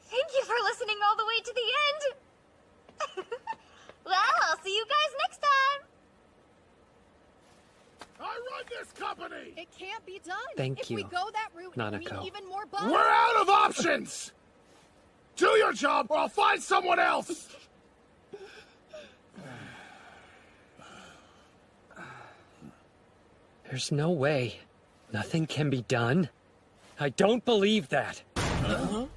Thank you for listening all the way to the end! Well, I'll see you guys next time! I run this company! It can't be done! Thank if you, we go that route, it'll Nanako. mean even more bugs! We're out of options! Do your job, or I'll find someone else! There's no way. Nothing can be done. I don't believe that. Huh?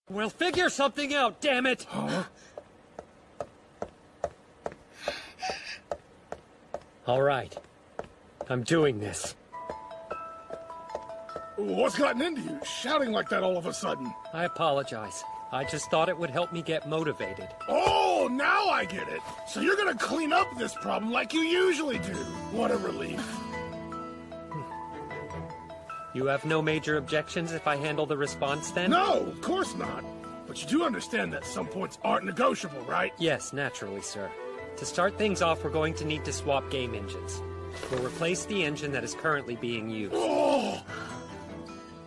We'll figure something out, damn it! Huh? All right. I'm doing this. What's gotten into you, shouting like that all of a sudden? I apologize. I just thought it would help me get motivated. Oh, now I get it. So you're gonna clean up this problem like you usually do. What a relief. You have no major objections if I handle the response then? No, of course not. But you do understand that some points aren't negotiable, right? Yes, naturally, sir. To start things off, we're going to need to swap game engines. We'll replace the engine that is currently being used. Oh!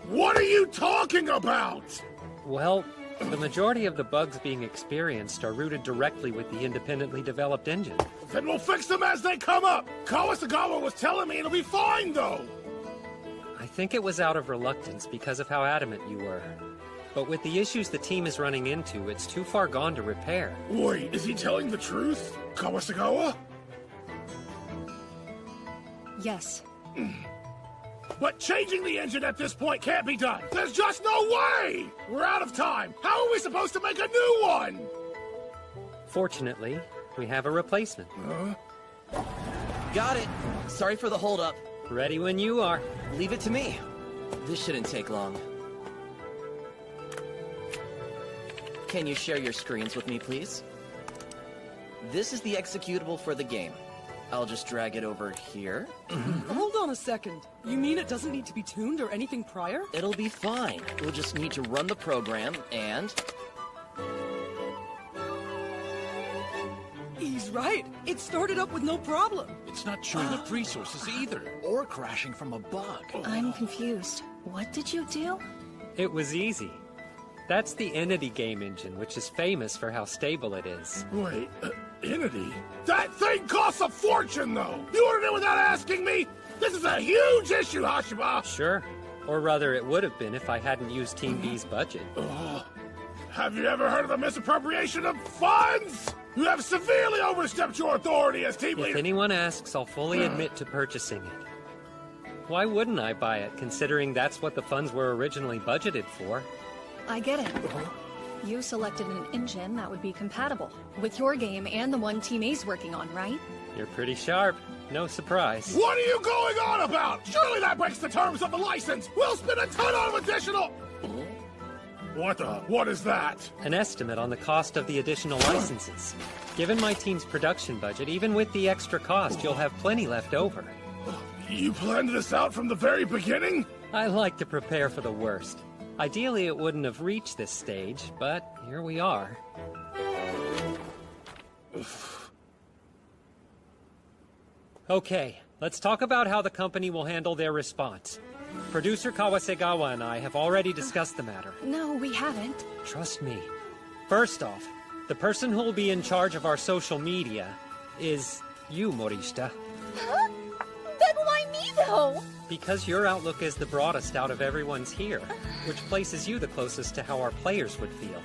What are you talking about? Well, the majority of the bugs being experienced are rooted directly with the independently developed engine. Then we'll fix them as they come up. Kawasagawa was telling me it'll be fine, though. I think it was out of reluctance because of how adamant you were. But with the issues the team is running into, it's too far gone to repair. Wait, is he telling the truth? Kawasagawa? Yes. But changing the engine at this point can't be done. There's just no way! We're out of time. How are we supposed to make a new one? Fortunately, we have a replacement. Got it. Sorry for the holdup. Ready when you are. Leave it to me. This shouldn't take long. Can you share your screens with me, please? This is the executable for the game. I'll just drag it over here. Hold on a second. You mean it doesn't need to be tuned or anything prior? It'll be fine. We'll just need to run the program and... He's right. It started up with no problem. It's not showing up resources either, or crashing from a bug. I'm confused. What did you do? It was easy. That's the Entity game engine, which is famous for how stable it is. Wait, Entity? That thing costs a fortune, though! You ordered it without asking me? This is a huge issue, Hashiba! Sure. Or rather, it would have been if I hadn't used Team B's budget. Have you ever heard of a misappropriation of funds? You have severely overstepped your authority as team leader. If anyone asks, I'll fully admit to purchasing it. Why wouldn't I buy it, considering that's what the funds were originally budgeted for? I get it. You selected an engine that would be compatible with your game and the one Team A's working on, right? You're pretty sharp. No surprise. What are you going on about? Surely that breaks the terms of the license! We'll spend a ton on additional... What is that? An estimate on the cost of the additional licenses. Given my team's production budget, even with the extra cost, you'll have plenty left over. You planned this out from the very beginning? I like to prepare for the worst. Ideally, it wouldn't have reached this stage, but here we are. Okay, let's talk about how the company will handle their response. Producer Kawasegawa and I have already discussed the matter. No, we haven't. Trust me. First off, the person who'll be in charge of our social media is you, Morishita. Huh? Then why me, though? Because your outlook is the broadest out of everyone's here, which places you the closest to how our players would feel.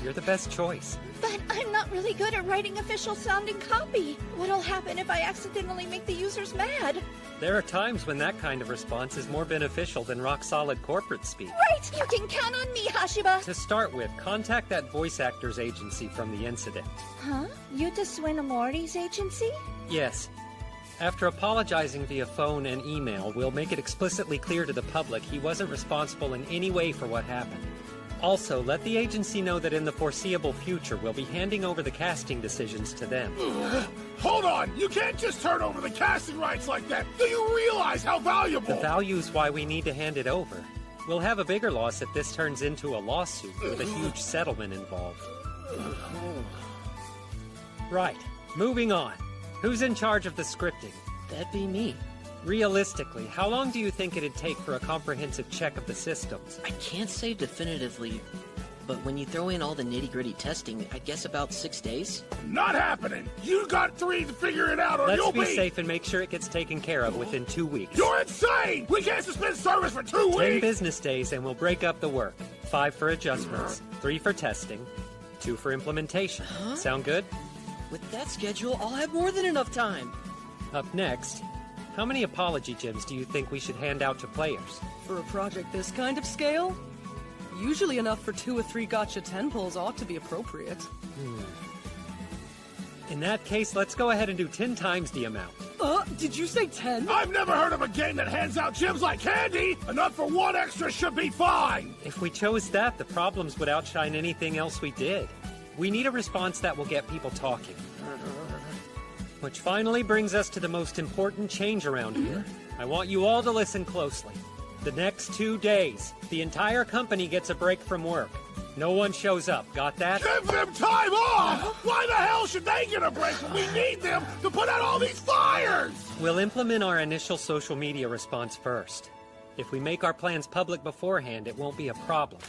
You're the best choice. But I'm not really good at writing official-sounding copy. What'll happen if I accidentally make the users mad? There are times when that kind of response is more beneficial than rock-solid corporate speak. Right! You can count on me, Hashiba! To start with, contact that voice actor's agency from the incident. Huh? Yuta Swinomori's agency? Yes. After apologizing via phone and email, we'll make it explicitly clear to the public he wasn't responsible in any way for what happened. Also, let the agency know that in the foreseeable future, we'll be handing over the casting decisions to them. Hold on! You can't just turn over the casting rights like that! Do you realize how valuable— The value is why we need to hand it over. We'll have a bigger loss if this turns into a lawsuit with a huge settlement involved. Right. Moving on. Who's in charge of the scripting? That'd be me. Realistically, how long do you think it'd take for a comprehensive check of the systems? I can't say definitively, but when you throw in all the nitty-gritty testing, I guess about 6 days. Not happening! You got 3 to figure it out, or Let's you'll be safe and make sure it gets taken care of within 2 weeks. You're insane! We can't suspend service for 2 weeks! 10 business days and we'll break up the work. 5 for adjustments, 3 for testing, 2 for implementation. Sound good? With that schedule, I'll have more than enough time. Up next, how many apology gems do you think we should hand out to players? For a project this kind of scale? Usually enough for 2 or 3 gotcha 10 pulls ought to be appropriate. In that case, let's go ahead and do 10 times the amount. Did you say 10? I've never heard of a game that hands out gems like candy! Enough for 1 extra should be fine! If we chose that, the problems would outshine anything else we did. We need a response that will get people talking. Which finally brings us to the most important change around here. I want you all to listen closely. The next 2 days, the entire company gets a break from work. No one shows up. Got that? Give them time off! Why the hell should they get a break when we need them to put out all these fires? We'll implement our initial social media response first. If we make our plans public beforehand, it won't be a problem.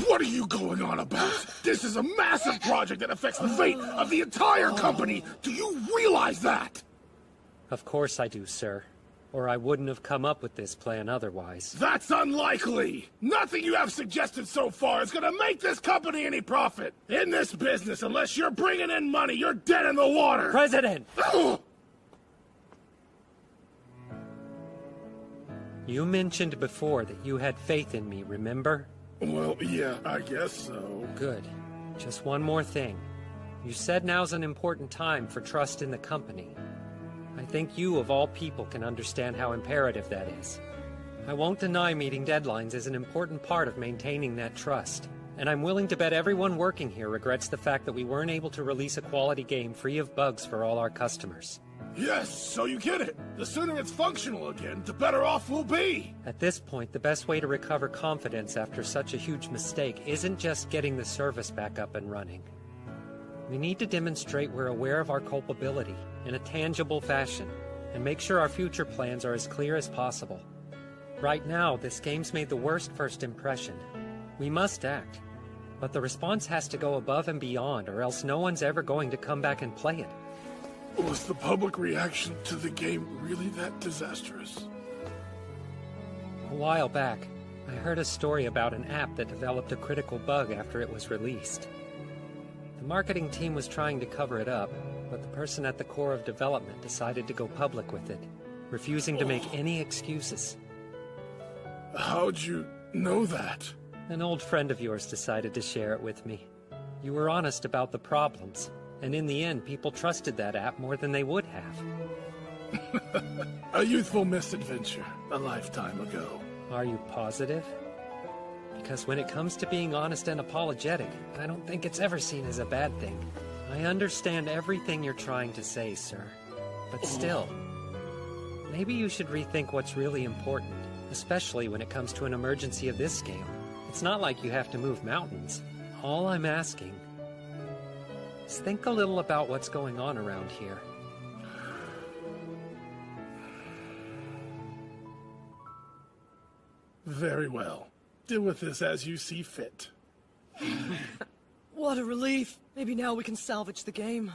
What are you going on about? This is a massive project that affects the fate of the entire company. Do you realize that? Of course I do, sir. Or I wouldn't have come up with this plan otherwise. That's unlikely! Nothing you have suggested so far is gonna make this company any profit! In this business, unless you're bringing in money, you're dead in the water! President! You mentioned before that you had faith in me, remember? Well, yeah, I guess so. Good. Just one more thing. You said now's an important time for trust in the company. I think you, of all people, can understand how imperative that is. I won't deny meeting deadlines is an important part of maintaining that trust, and I'm willing to bet everyone working here regrets the fact that we weren't able to release a quality game free of bugs for all our customers. Yes, so you get it. The sooner it's functional again, the better off we'll be. At this point, the best way to recover confidence after such a huge mistake isn't just getting the service back up and running. We need to demonstrate we're aware of our culpability in a tangible fashion, and make sure our future plans are as clear as possible. Right now, this game's made the worst first impression. We must act, but the response has to go above and beyond, or else no one's ever going to come back and play it. Was the public reaction to the game really that disastrous? A while back, I heard a story about an app that developed a critical bug after it was released. The marketing team was trying to cover it up, but the person at the core of development decided to go public with it, refusing to make any excuses. How'd you know that? An old friend of yours decided to share it with me. You were honest about the problems, and in the end, people trusted that app more than they would have. A youthful misadventure, a lifetime ago. Are you positive? Because when it comes to being honest and apologetic, I don't think it's ever seen as a bad thing. I understand everything you're trying to say, sir. But still, maybe you should rethink what's really important, especially when it comes to an emergency of this scale. It's not like you have to move mountains. All I'm asking is think a little about what's going on around here. Very well. Deal with this as you see fit. What a relief. Maybe now we can salvage the game.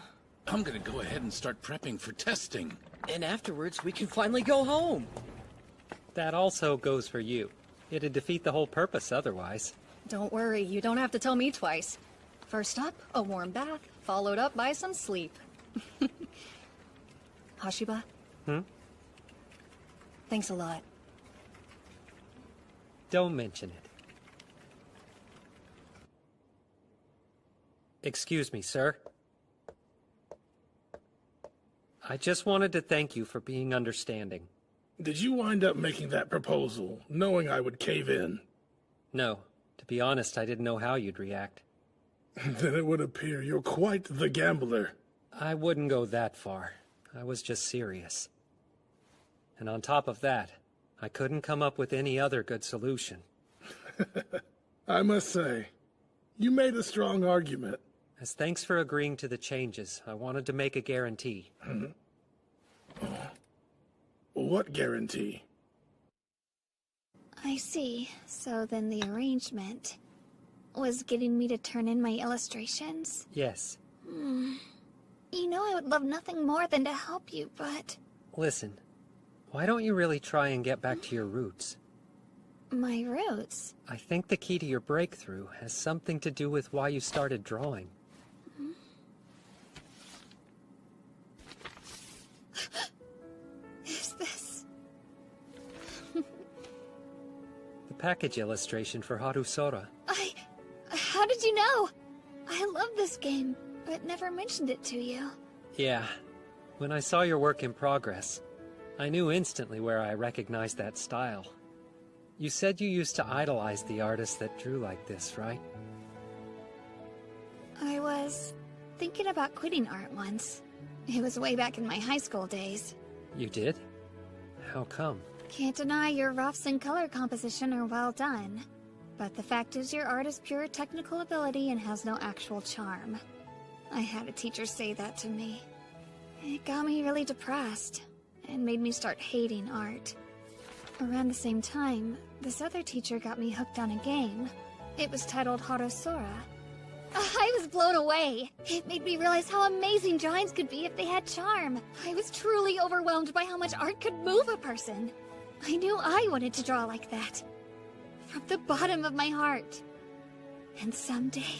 I'm gonna go ahead and start prepping for testing. And afterwards, we can finally go home. That also goes for you. It'd defeat the whole purpose otherwise. Don't worry, you don't have to tell me twice. First up, a warm bath, followed up by some sleep. Hashiba? Thanks a lot. Don't mention it. Excuse me, sir. I just wanted to thank you for being understanding. Did you wind up making that proposal, knowing I would cave in? No. To be honest, I didn't know how you'd react. Then it would appear you're quite the gambler. I wouldn't go that far. I was just serious. And on top of that, I couldn't come up with any other good solution. I must say, you made a strong argument. As thanks for agreeing to the changes, I wanted to make a guarantee. What guarantee? I see. So then the arrangement was getting me to turn in my illustrations? Yes. You know I would love nothing more than to help you, but... Listen, why don't you really try and get back to your roots? My roots? I think the key to your breakthrough has something to do with why you started drawing. Is this... The package illustration for Harusora. How did you know? I love this game, but never mentioned it to you. Yeah. When I saw your work in progress, I knew instantly where I recognized that style. You said you used to idolize the artists that drew like this, right? I was thinking about quitting art once. It was way back in my high school days. You did? How come? Can't deny your roughs and color composition are well done. But the fact is your art is pure technical ability and has no actual charm. I had a teacher say that to me. It got me really depressed, and made me start hating art. Around the same time, this other teacher got me hooked on a game. It was titled Harusora. I was blown away. It made me realize how amazing drawings could be if they had charm. I was truly overwhelmed by how much art could move a person. I knew I wanted to draw like that. From the bottom of my heart. And someday,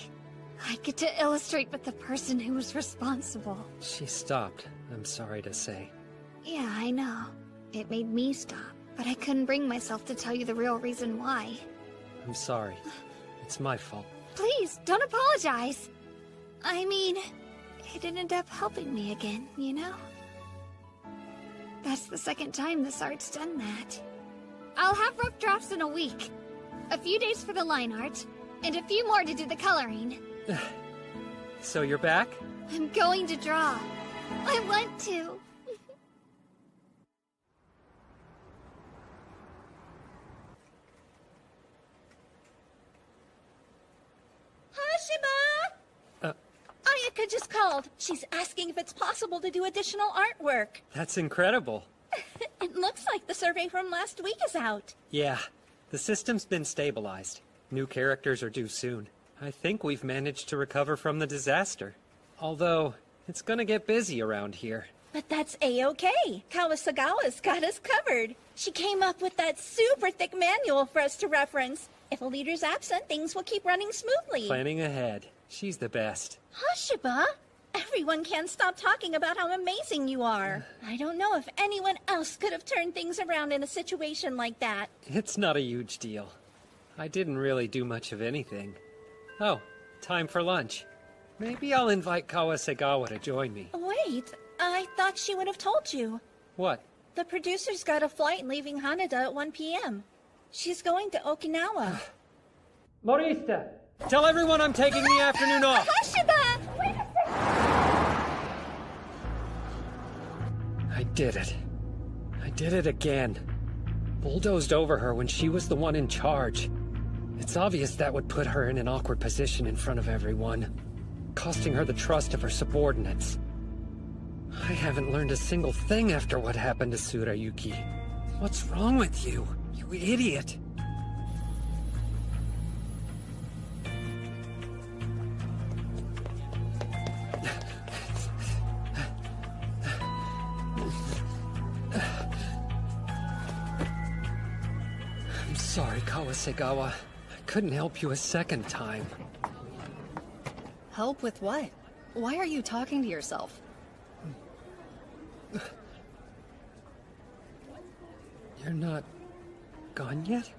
I'd get to illustrate with the person who was responsible. She stopped, I'm sorry to say. Yeah, I know. It made me stop, but I couldn't bring myself to tell you the real reason why. I'm sorry. It's my fault. Please, don't apologize. I mean, it ended up helping me again, you know? That's the second time this art's done that. I'll have rough drafts in a week. A few days for the line art, and a few more to do the coloring. So you're back? I'm going to draw. I want to. Hashima! Ayaka just called. She's asking if it's possible to do additional artwork. That's incredible. It looks like the survey from last week is out. Yeah, the system's been stabilized. New characters are due soon. I think we've managed to recover from the disaster. Although, it's gonna get busy around here. But that's A-okay. Kawasagawa's got us covered. She came up with that super thick manual for us to reference. If a leader's absent, things will keep running smoothly. Planning ahead. She's the best. Hashiba, everyone can't stop talking about how amazing you are. I don't know if anyone else could have turned things around in a situation like that. It's not a huge deal. I didn't really do much of anything. Oh, time for lunch. Maybe I'll invite Kawasagawa to join me. Wait, I thought she would have told you. What? The producer's got a flight leaving Haneda at 1 p.m. She's going to Okinawa. Morista, tell everyone I'm taking the afternoon off. Hashiba! Wait a second! I did it. I did it again. Bulldozed over her when she was the one in charge. It's obvious that would put her in an awkward position in front of everyone, costing her the trust of her subordinates. I haven't learned a single thing after what happened to Tsurayuki. What's wrong with you, you idiot? I'm sorry, Kawasagawa. I couldn't help you a second time. Help with what? Why are you talking to yourself? You're not gone yet?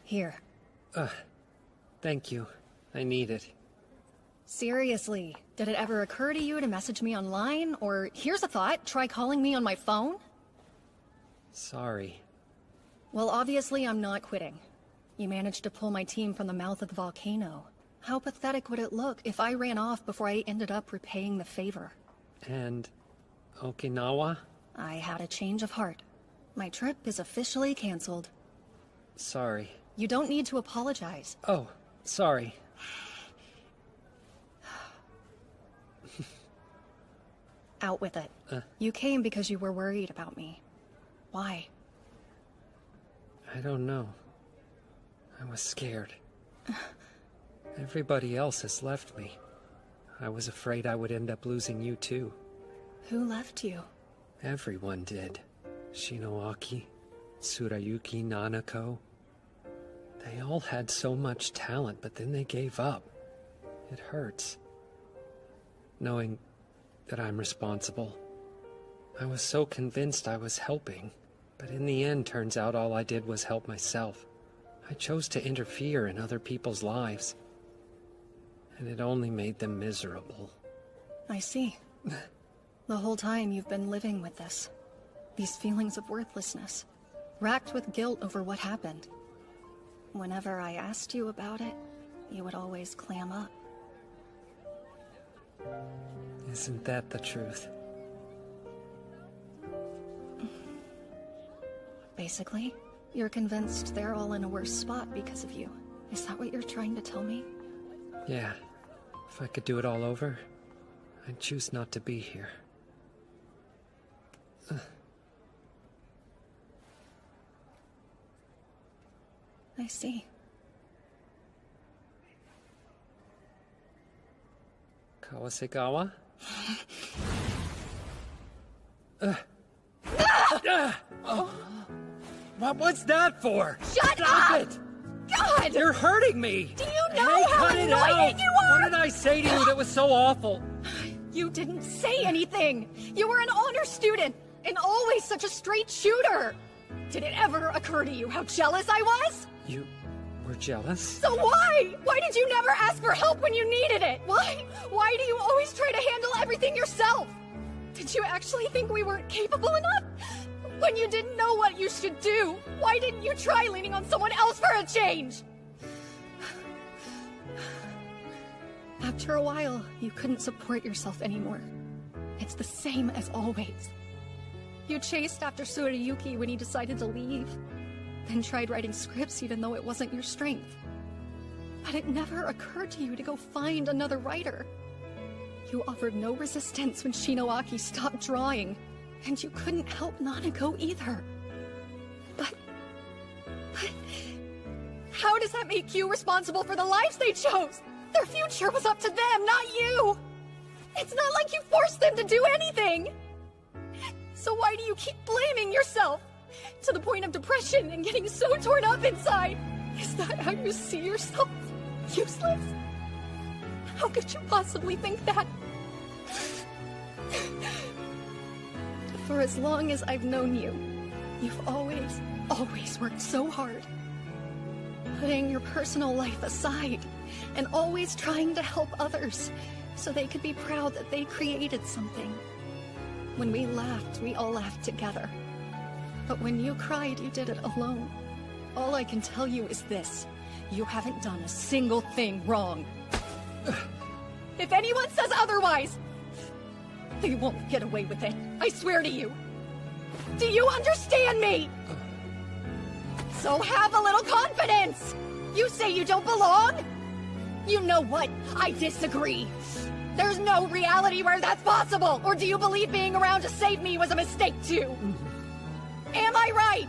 Here. Thank you. I need it. Seriously, Did it ever occur to you to message me online? Or, here's a thought, try calling me on my phone? Sorry. Well, obviously I'm not quitting. You managed to pull my team from the mouth of the volcano. How pathetic would it look if I ran off before I ended up repaying the favor? And Okinawa? I had a change of heart. My trip is officially canceled. Sorry. You don't need to apologize. Oh, sorry. Out with it. You came because you were worried about me. Why? I don't know. I was scared. Everybody else has left me. I was afraid I would end up losing you too. Who left you? Everyone did. Shinoaki, Tsurayuki, Nanako. They all had so much talent, but then they gave up. It hurts. Knowing that I'm responsible. I was so convinced I was helping, but in the end, turns out all I did was help myself. I chose to interfere in other people's lives, and it only made them miserable. I see. The whole time you've been living with this. These feelings of worthlessness. Racked with guilt over what happened. Whenever I asked you about it, you would always clam up. Isn't that the truth? Basically, you're convinced they're all in a worse spot because of you. Is that what you're trying to tell me? Yeah. If I could do it all over, I'd choose not to be here. I see. Kawasegawa? What's that for? Shut Stop up! it! God! You're hurting me! Do you know Hey, how cut it annoying out! you are? What did I say to you that was so awful? You didn't say anything! You were an honor student, and always such a straight shooter! Did it ever occur to you how jealous I was? You were jealous? So why? Why did you never ask for help when you needed it? Why? Why do you always try to handle everything yourself? Did you actually think we weren't capable enough? When you didn't know what you should do, why didn't you try leaning on someone else for a change? After a while, you couldn't support yourself anymore. It's the same as always. You chased after Tsurayuki when he decided to leave, then tried writing scripts even though it wasn't your strength. But it never occurred to you to go find another writer. You offered no resistance when Shinoaki stopped drawing, and you couldn't help Nanako either. But how does that make you responsible for the lives they chose? Their future was up to them, not you! It's not like you forced them to do anything! So why do you keep blaming yourself? To the point of depression and getting so torn up inside? Is that how you see yourself? Useless? How could you possibly think that? For as long as I've known you, you've always worked so hard. Putting your personal life aside, and always trying to help others, so they could be proud that they created something. When we laughed, we all laughed together. But when you cried, you did it alone. All I can tell you is this. You haven't done a single thing wrong. If anyone says otherwise, they won't get away with it. I swear to you. Do you understand me? So have a little confidence! You say you don't belong? You know what? I disagree. There's no reality where that's possible! Or do you believe being around to save me was a mistake too? Am I right?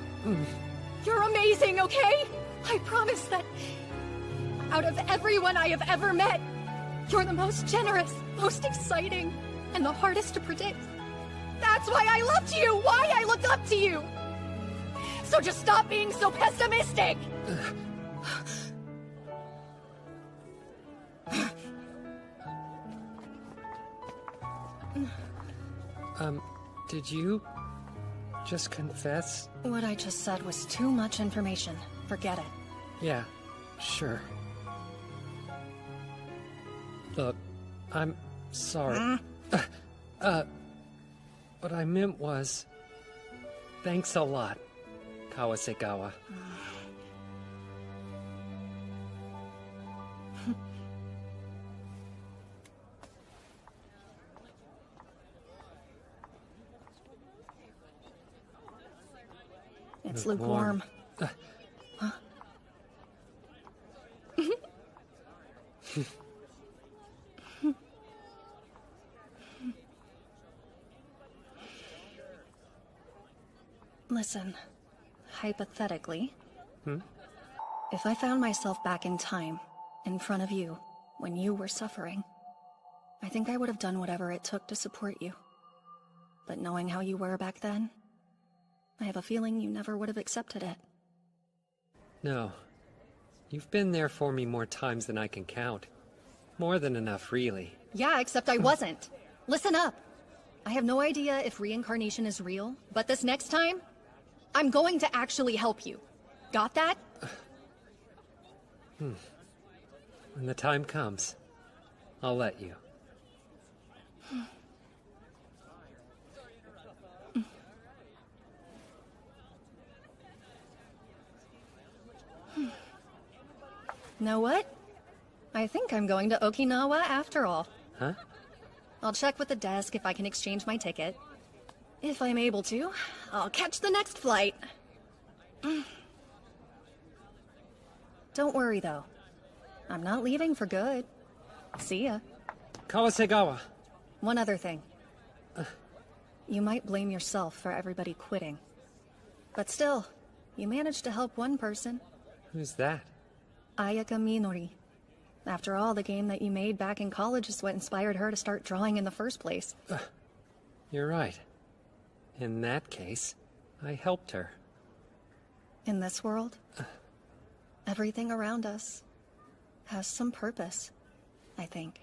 You're amazing, okay? I promise that out of everyone I have ever met, you're the most generous, most exciting, and the hardest to predict. That's why I loved you! Why I looked up to you! So just stop being so pessimistic! Did you just confess? What I just said was too much information. Forget it. Yeah, sure. Look, I'm sorry. What I meant was, thanks a lot, Kawasegawa. It's lukewarm. Huh? Listen, hypothetically, if I found myself back in time, in front of you, when you were suffering, I think I would have done whatever it took to support you. But knowing how you were back then, I have a feeling you never would have accepted it. No. You've been there for me more times than I can count. More than enough, really. Yeah, except I wasn't. Listen up. I have no idea if reincarnation is real, but this next time, I'm going to actually help you. Got that? When the time comes, I'll let you. Know what? I think I'm going to Okinawa after all. Huh? I'll check with the desk if I can exchange my ticket. If I'm able to, I'll catch the next flight. Don't worry, though. I'm not leaving for good. See ya. Kawasegawa. One other thing. You might blame yourself for everybody quitting. But still, you managed to help one person. Who's that? Ayaka Minori. After all, the game that you made back in college is what inspired her to start drawing in the first place. You're right. In that case, I helped her. In this world, everything around us has some purpose, I think.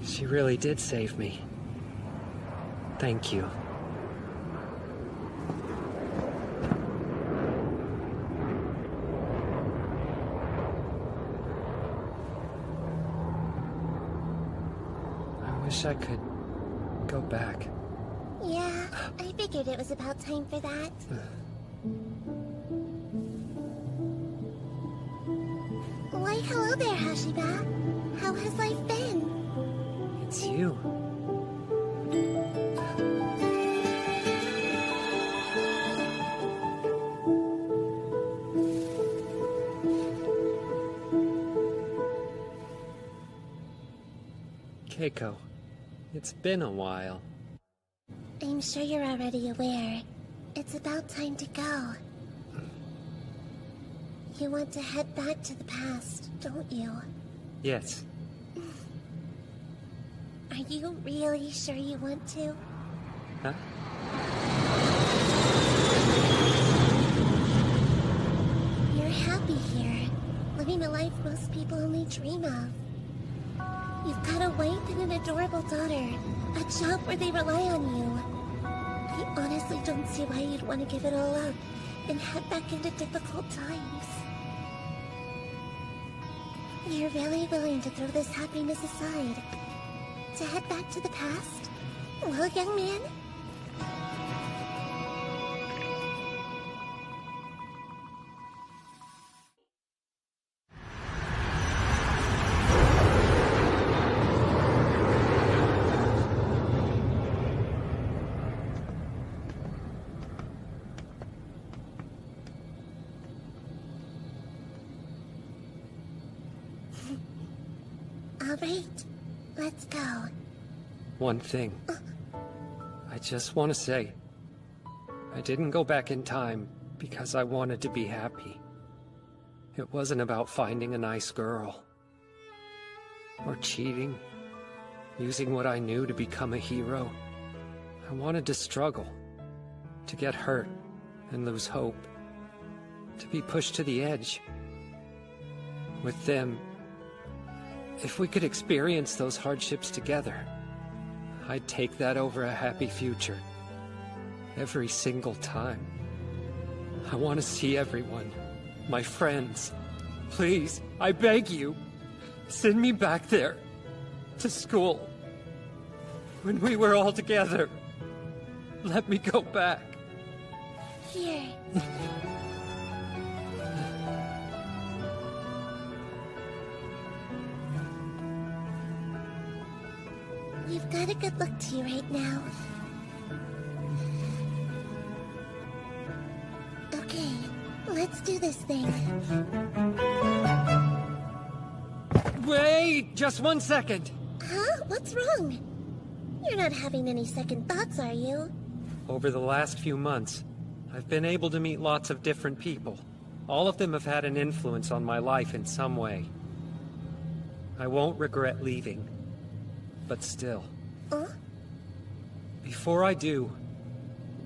She really did save me. Thank you. I wish I could go back. Yeah, I figured it was about time for that. Why, hello there, Hashiba. How has life been? It's you. Keiko, it's been a while. I'm sure you're already aware. It's about time to go. You want to head back to the past, don't you? Yes. Are you really sure you want to? Huh? You're happy here, living a life most people only dream of. You've got a wife and an adorable daughter, a job where they rely on you. I honestly don't see why you'd want to give it all up and head back into difficult times. You're really willing to throw this happiness aside, to head back to the past? Well, young man? All right, let's go. One thing. I just want to say, I didn't go back in time because I wanted to be happy. It wasn't about finding a nice girl. Or cheating. Using what I knew to become a hero. I wanted to struggle. To get hurt and lose hope. To be pushed to the edge. With them, if we could experience those hardships together, I'd take that over a happy future. Every single time. I want to see everyone. My friends. Please, I beg you. Send me back there. To school. When we were all together. Let me go back. Here. We've got a good look to you right now. Okay, let's do this thing. Wait! Just 1 second! Huh? What's wrong? You're not having any second thoughts, are you? Over the last few months, I've been able to meet lots of different people. All of them have had an influence on my life in some way. I won't regret leaving. But still. Before I do,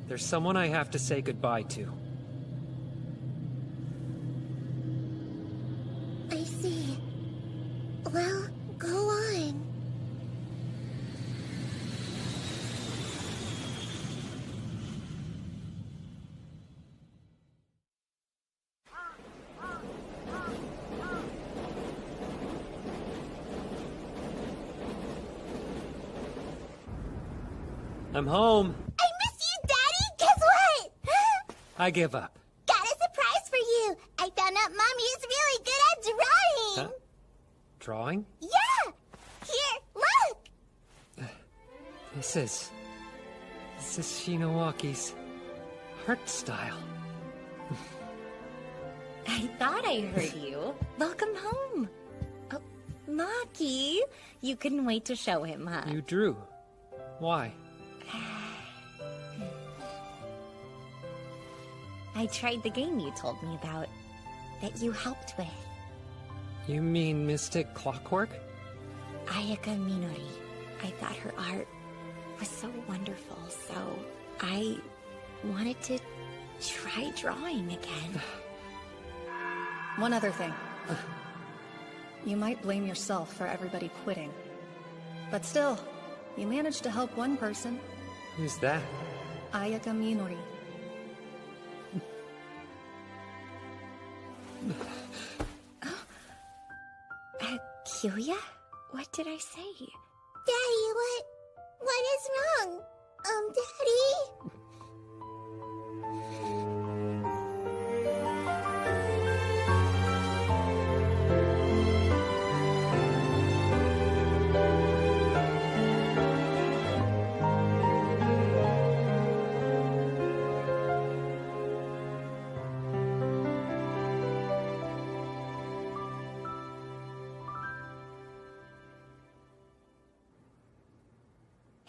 there's someone I have to say goodbye to. I see. Well, go on. I'm home. I miss you, Daddy! Guess what? I give up. Got a surprise for you! I found out Mommy is really good at drawing! Huh? Drawing? Yeah! Here, look! This is Shinowaki's art style. I thought I heard you. Welcome home. Oh, Maki, you couldn't wait to show him, huh? You drew. Why? I tried the game you told me about, that you helped with. You mean Mystic Clockwork? Ayaka Minori. I thought her art was so wonderful, so I wanted to try drawing again. One other thing. You might blame yourself for everybody quitting. But still, you managed to help one person. Who's that? Ayaka Minori. Kyoya? What did I say? Daddy, what is wrong? Daddy?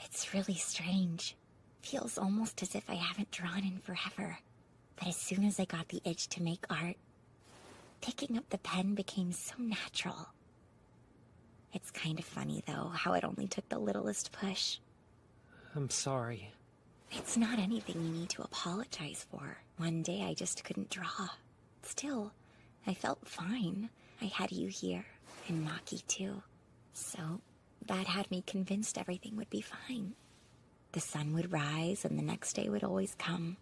It's really strange. Feels almost as if I haven't drawn in forever. But as soon as I got the itch to make art, picking up the pen became so natural. It's kind of funny, though, how it only took the littlest push. I'm sorry. It's not anything you need to apologize for. One day I just couldn't draw. Still, I felt fine. I had you here, and Maki too. So, that had me convinced everything would be fine. The sun would rise and the next day would always come.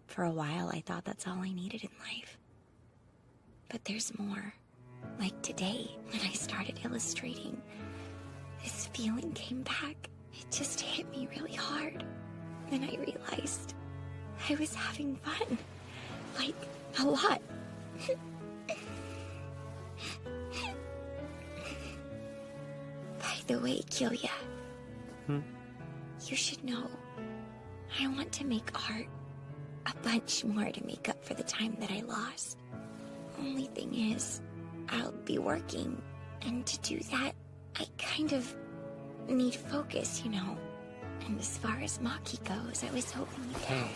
For a while I thought that's all I needed in life. But there's more. Like today, when I started illustrating, this feeling came back. It just hit me really hard. Then I realized I was having fun. Like, a lot. By the way, Kyoya. You should know, I want to make art. A bunch more to make up for the time that I lost. Only thing is, I'll be working. And to do that, I kind of need focus, you know. And as far as Maki goes, I was hoping you could Hey,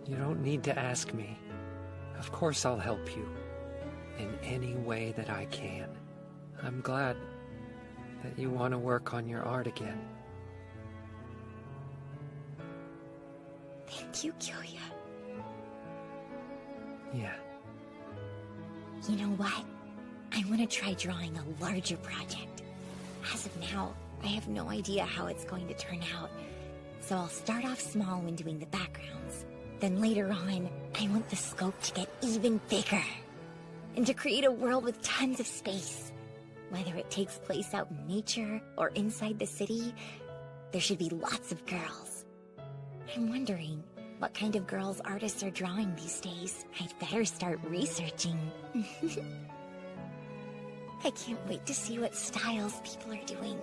you don't need to ask me. Of course I'll help you. In any way that I can. I'm glad that you want to work on your art again. Thank you, Kyoya. Yeah. You know what? I want to try drawing a larger project. As of now, I have no idea how it's going to turn out. So I'll start off small when doing the backgrounds. Then later on, I want the scope to get even bigger. And to create a world with tons of space. Whether it takes place out in nature or inside the city, there should be lots of girls. I'm wondering what kind of girls artists are drawing these days. I'd better start researching. I can't wait to see what styles people are doing.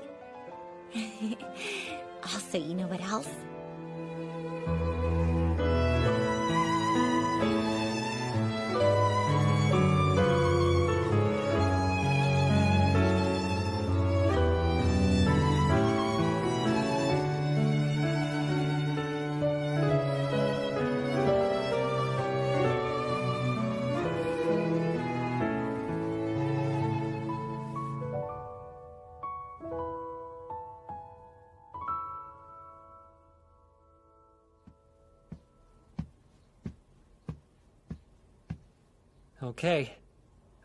Also, you know what else? Okay,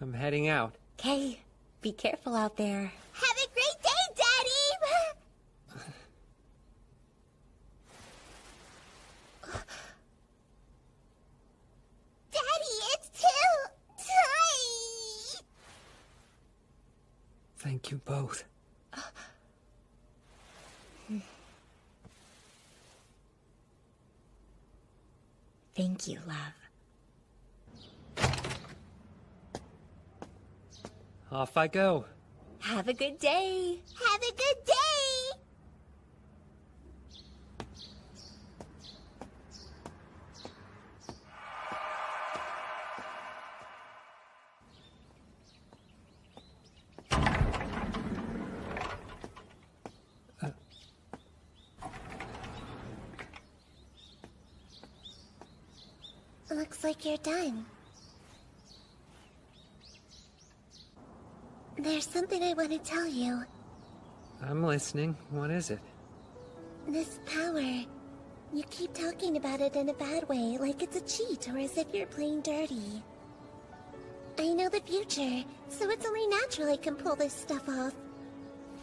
I'm heading out. Okay, be careful out there. Have a great day, Daddy! Daddy, it's too tight! Thank you both. Thank you, love. Off I go. Have a good day. Have a good day! Looks like you're done. There's something I want to tell you. I'm listening. What is it? This power. You keep talking about it in a bad way, like it's a cheat or as if you're playing dirty. I know the future, so it's only natural I can pull this stuff off.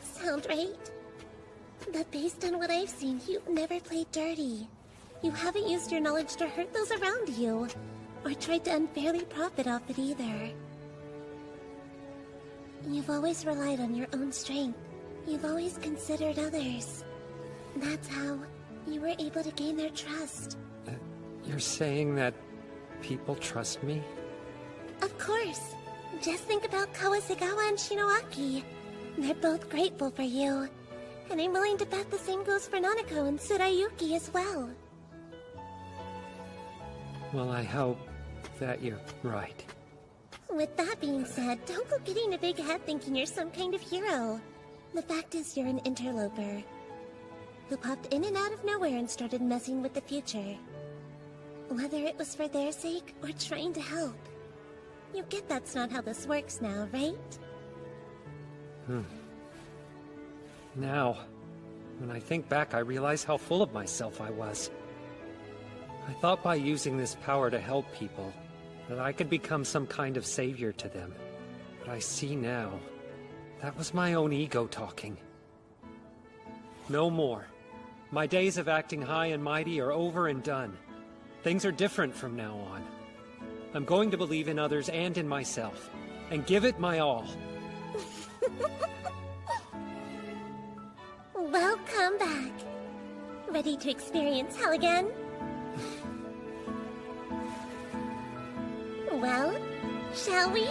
Sound right? But based on what I've seen, you've never played dirty. You haven't used your knowledge to hurt those around you, or tried to unfairly profit off it either. You've always relied on your own strength. You've always considered others. That's how you were able to gain their trust. You're saying that people trust me? Of course. Just think about Kawasagawa and Shinoaki. They're both grateful for you. And I'm willing to bet the same goes for Nanako and Tsurayuki as well. Well, I hope that you're right. With that being said, don't go getting a big head thinking you're some kind of hero. The fact is you're an interloper who popped in and out of nowhere and started messing with the future. Whether it was for their sake or trying to help. You get that's not how this works now, right? Now, when I think back, I realize how full of myself I was. I thought by using this power to help people, that I could become some kind of savior to them. But I see now, that was my own ego talking. No more. My days of acting high and mighty are over and done. Things are different from now on. I'm going to believe in others and in myself, and give it my all. Welcome back. Ready to experience hell again? Well, shall we?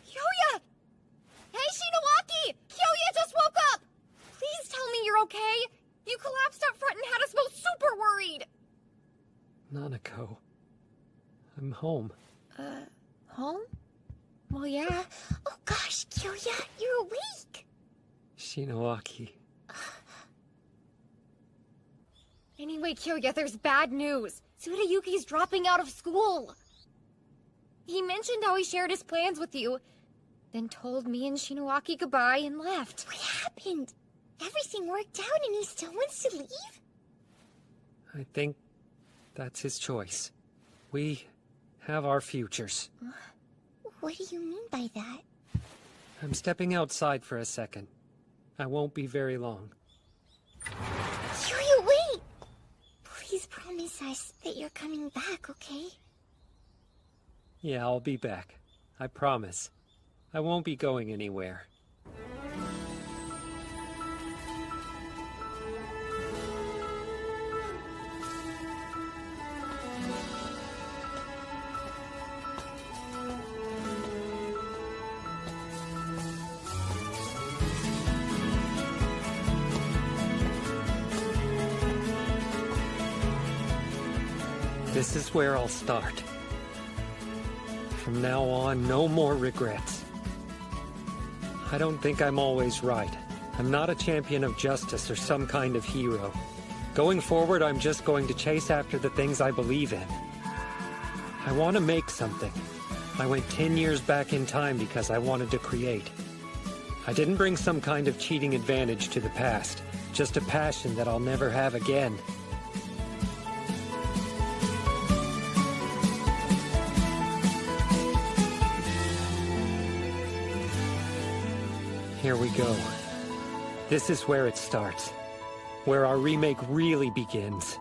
Kyoya! Hey, Shinoaki! Kyoya just woke up! Please tell me you're okay. You collapsed up front and had us both super worried. Nanako, I'm home. Home? Well, yeah. Oh gosh, Kyoya, you're awake! Shinoaki. Anyway, Kyoya, there's bad news. Tsurayuki's dropping out of school. He mentioned how he shared his plans with you, then told me and Shinoaki goodbye and left. What happened? Everything worked out and he still wants to leave? I think That's his choice. We have our futures. What do you mean by that? I'm stepping outside for a second. I won't be very long. Kyoya, wait! Please promise us that you're coming back, okay? Yeah, I'll be back. I promise. I won't be going anywhere. This is where I'll start. From now on, no more regrets. I don't think I'm always right. I'm not a champion of justice or some kind of hero. Going forward, I'm just going to chase after the things I believe in. I want to make something. I went 10 years back in time because I wanted to create. I didn't bring some kind of cheating advantage to the past, just a passion that I'll never have again. Here we go. This is where it starts. Where our remake really begins.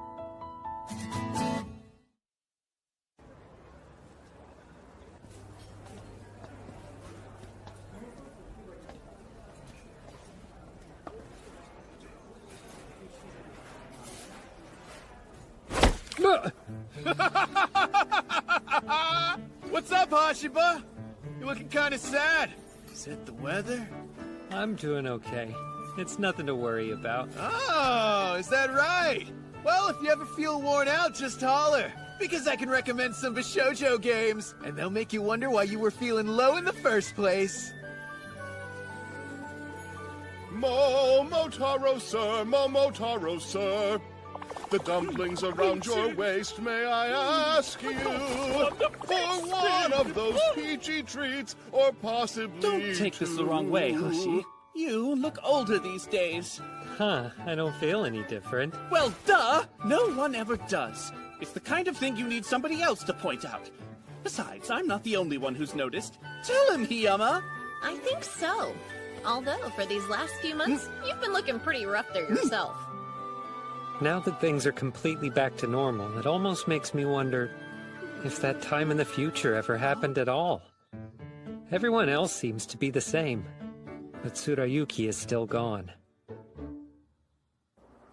What's up, Hashiba? You're looking kind of sad. Is it the weather? I'm doing okay. It's nothing to worry about. Oh, is that right? Well, if you ever feel worn out, just holler. Because I can recommend some Bishoujo games, and they'll make you wonder why you were feeling low in the first place. Momotaro, sir, Momotaro, sir. The dumplings around your waist, may I ask you for one of those peachy treats, or possibly Don't take this the wrong way, Hoshi. You look older these days. Huh, I don't feel any different. Well, duh! No one ever does. It's the kind of thing you need somebody else to point out. Besides, I'm not the only one who's noticed. Tell him, Hiyama! I think so. Although, for these last few months, you've been looking pretty rough there yourself. Now that things are completely back to normal, it almost makes me wonder if that time in the future ever happened at all. Everyone else seems to be the same, but Tsurayuki is still gone.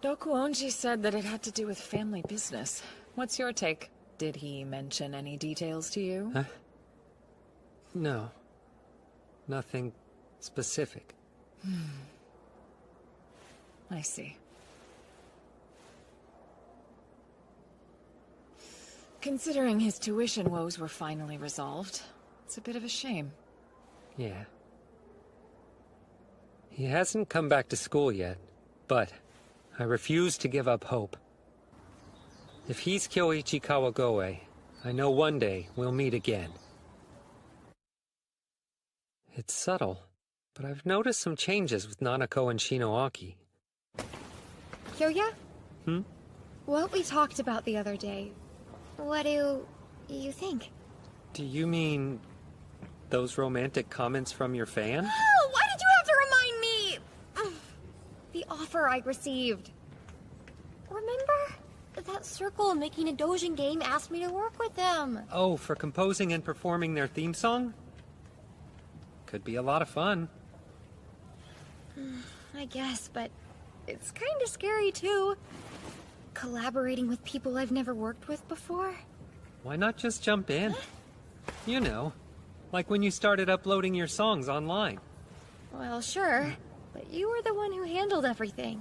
Dokuonji said that it had to do with family business. What's your take? Did he mention any details to you? Huh? No. Nothing specific. I see. Considering his tuition woes were finally resolved, it's a bit of a shame. Yeah. He hasn't come back to school yet, but I refuse to give up hope. If he's Kyoichi Kawagoe, I know one day we'll meet again. It's subtle, but I've noticed some changes with Nanako and Shinoaki. Kyoya? Hmm? What we talked about the other day, what do you think? Do you mean those romantic comments from your fan? Oh, why did you have to remind me? The offer I received. Remember? That circle making a Dojin game asked me to work with them. Oh, for composing and performing their theme song? Could be a lot of fun. I guess, but it's kind of scary too. Collaborating with people I've never worked with before. Why not just jump in? You know, like when you started uploading your songs online. Well, sure, but you were the one who handled everything.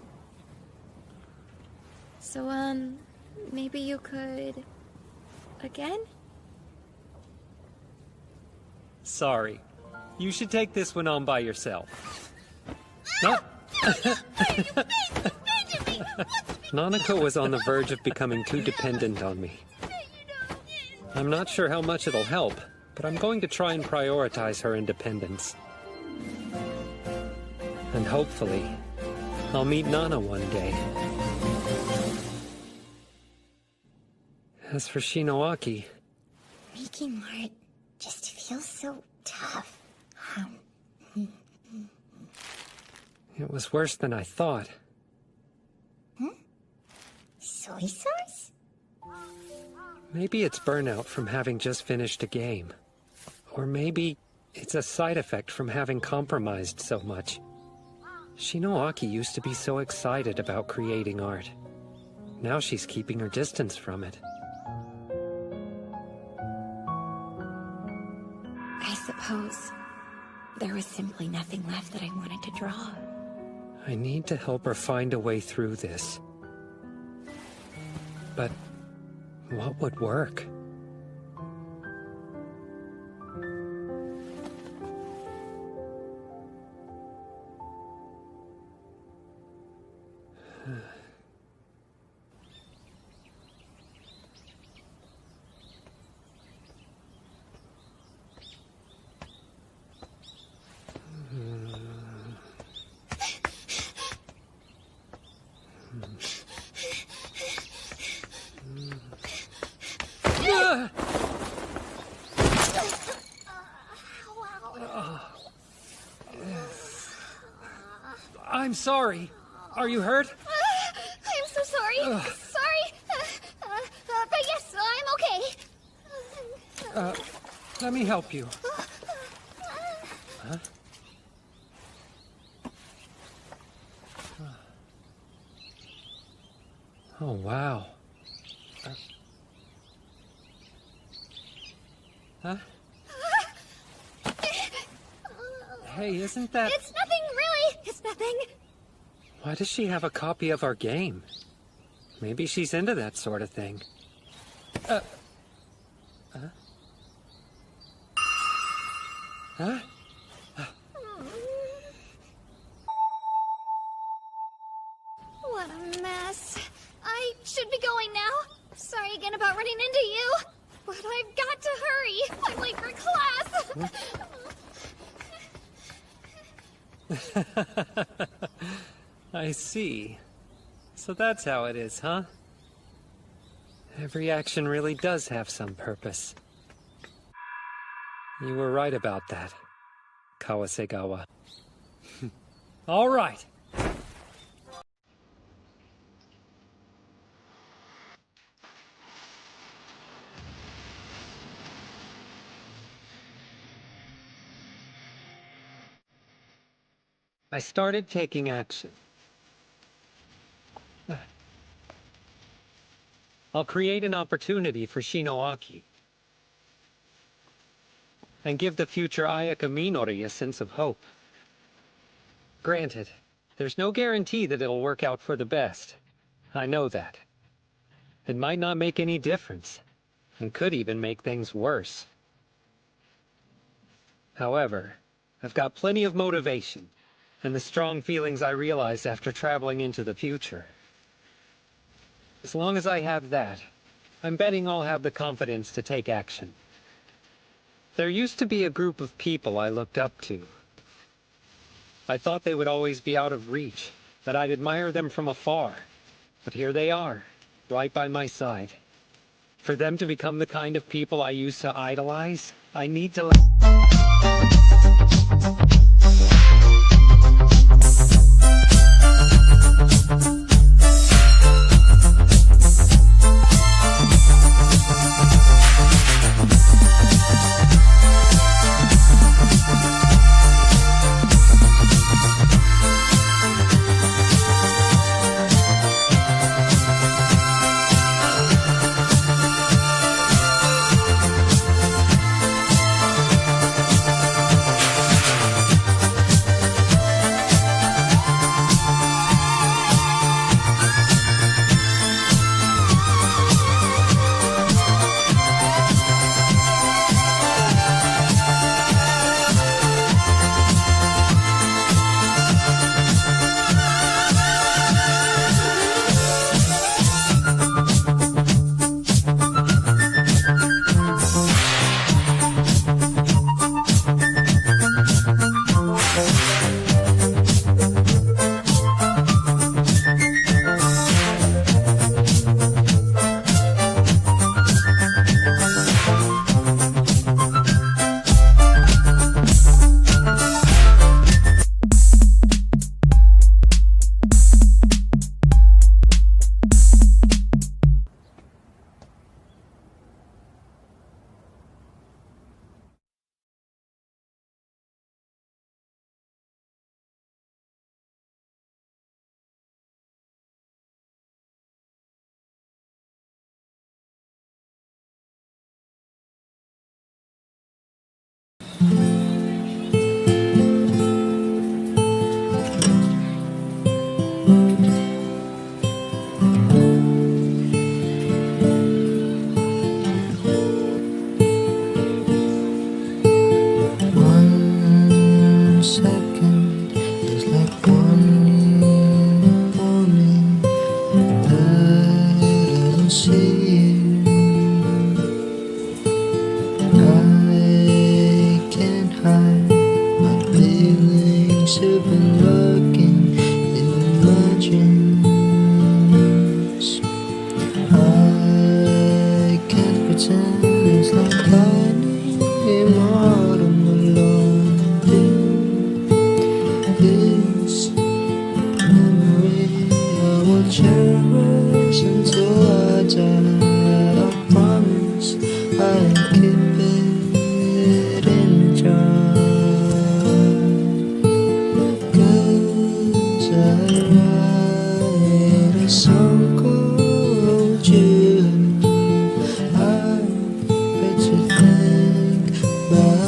So, maybe you could... again? Sorry. You should take this one on by yourself. No. Nanako was on the verge of becoming too dependent on me. I'm not sure how much it'll help, but I'm going to try and prioritize her independence. And hopefully, I'll meet Nana one day. As for Shinoaki... Making art just feels so tough. It was worse than I thought. Soy sauce? Maybe it's burnout from having just finished a game. Or maybe it's a side effect from having compromised so much. Shinoaki used to be so excited about creating art. Now she's keeping her distance from it. I suppose there was simply nothing left that I wanted to draw. I need to help her find a way through this. But what would work? I'm sorry. Are you hurt? I'm so sorry. Sorry. But yes, I'm okay. Let me help you. Huh? Oh, wow. Huh? Hey, isn't that... It's nothing, really. It's nothing. Why does she have a copy of our game? Maybe she's into that sort of thing. Huh? Huh? What a mess. I should be going now. Sorry again about running into you. But I've got to hurry. I'm late for class. I see. So that's how it is, huh? Every action really does have some purpose. You were right about that, Kawasegawa. All right. I started taking action. I'll create an opportunity for Shinoaki. And give the future Ayaka Minori a sense of hope. Granted, there's no guarantee that it'll work out for the best. I know that. It might not make any difference, and could even make things worse. However, I've got plenty of motivation, and the strong feelings I realized after traveling into the future. As long as I have that, I'm betting I'll have the confidence to take action. There used to be a group of people I looked up to. I thought they would always be out of reach, that I'd admire them from afar. But here they are, right by my side. For them to become the kind of people I used to idolize, I need to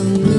love you.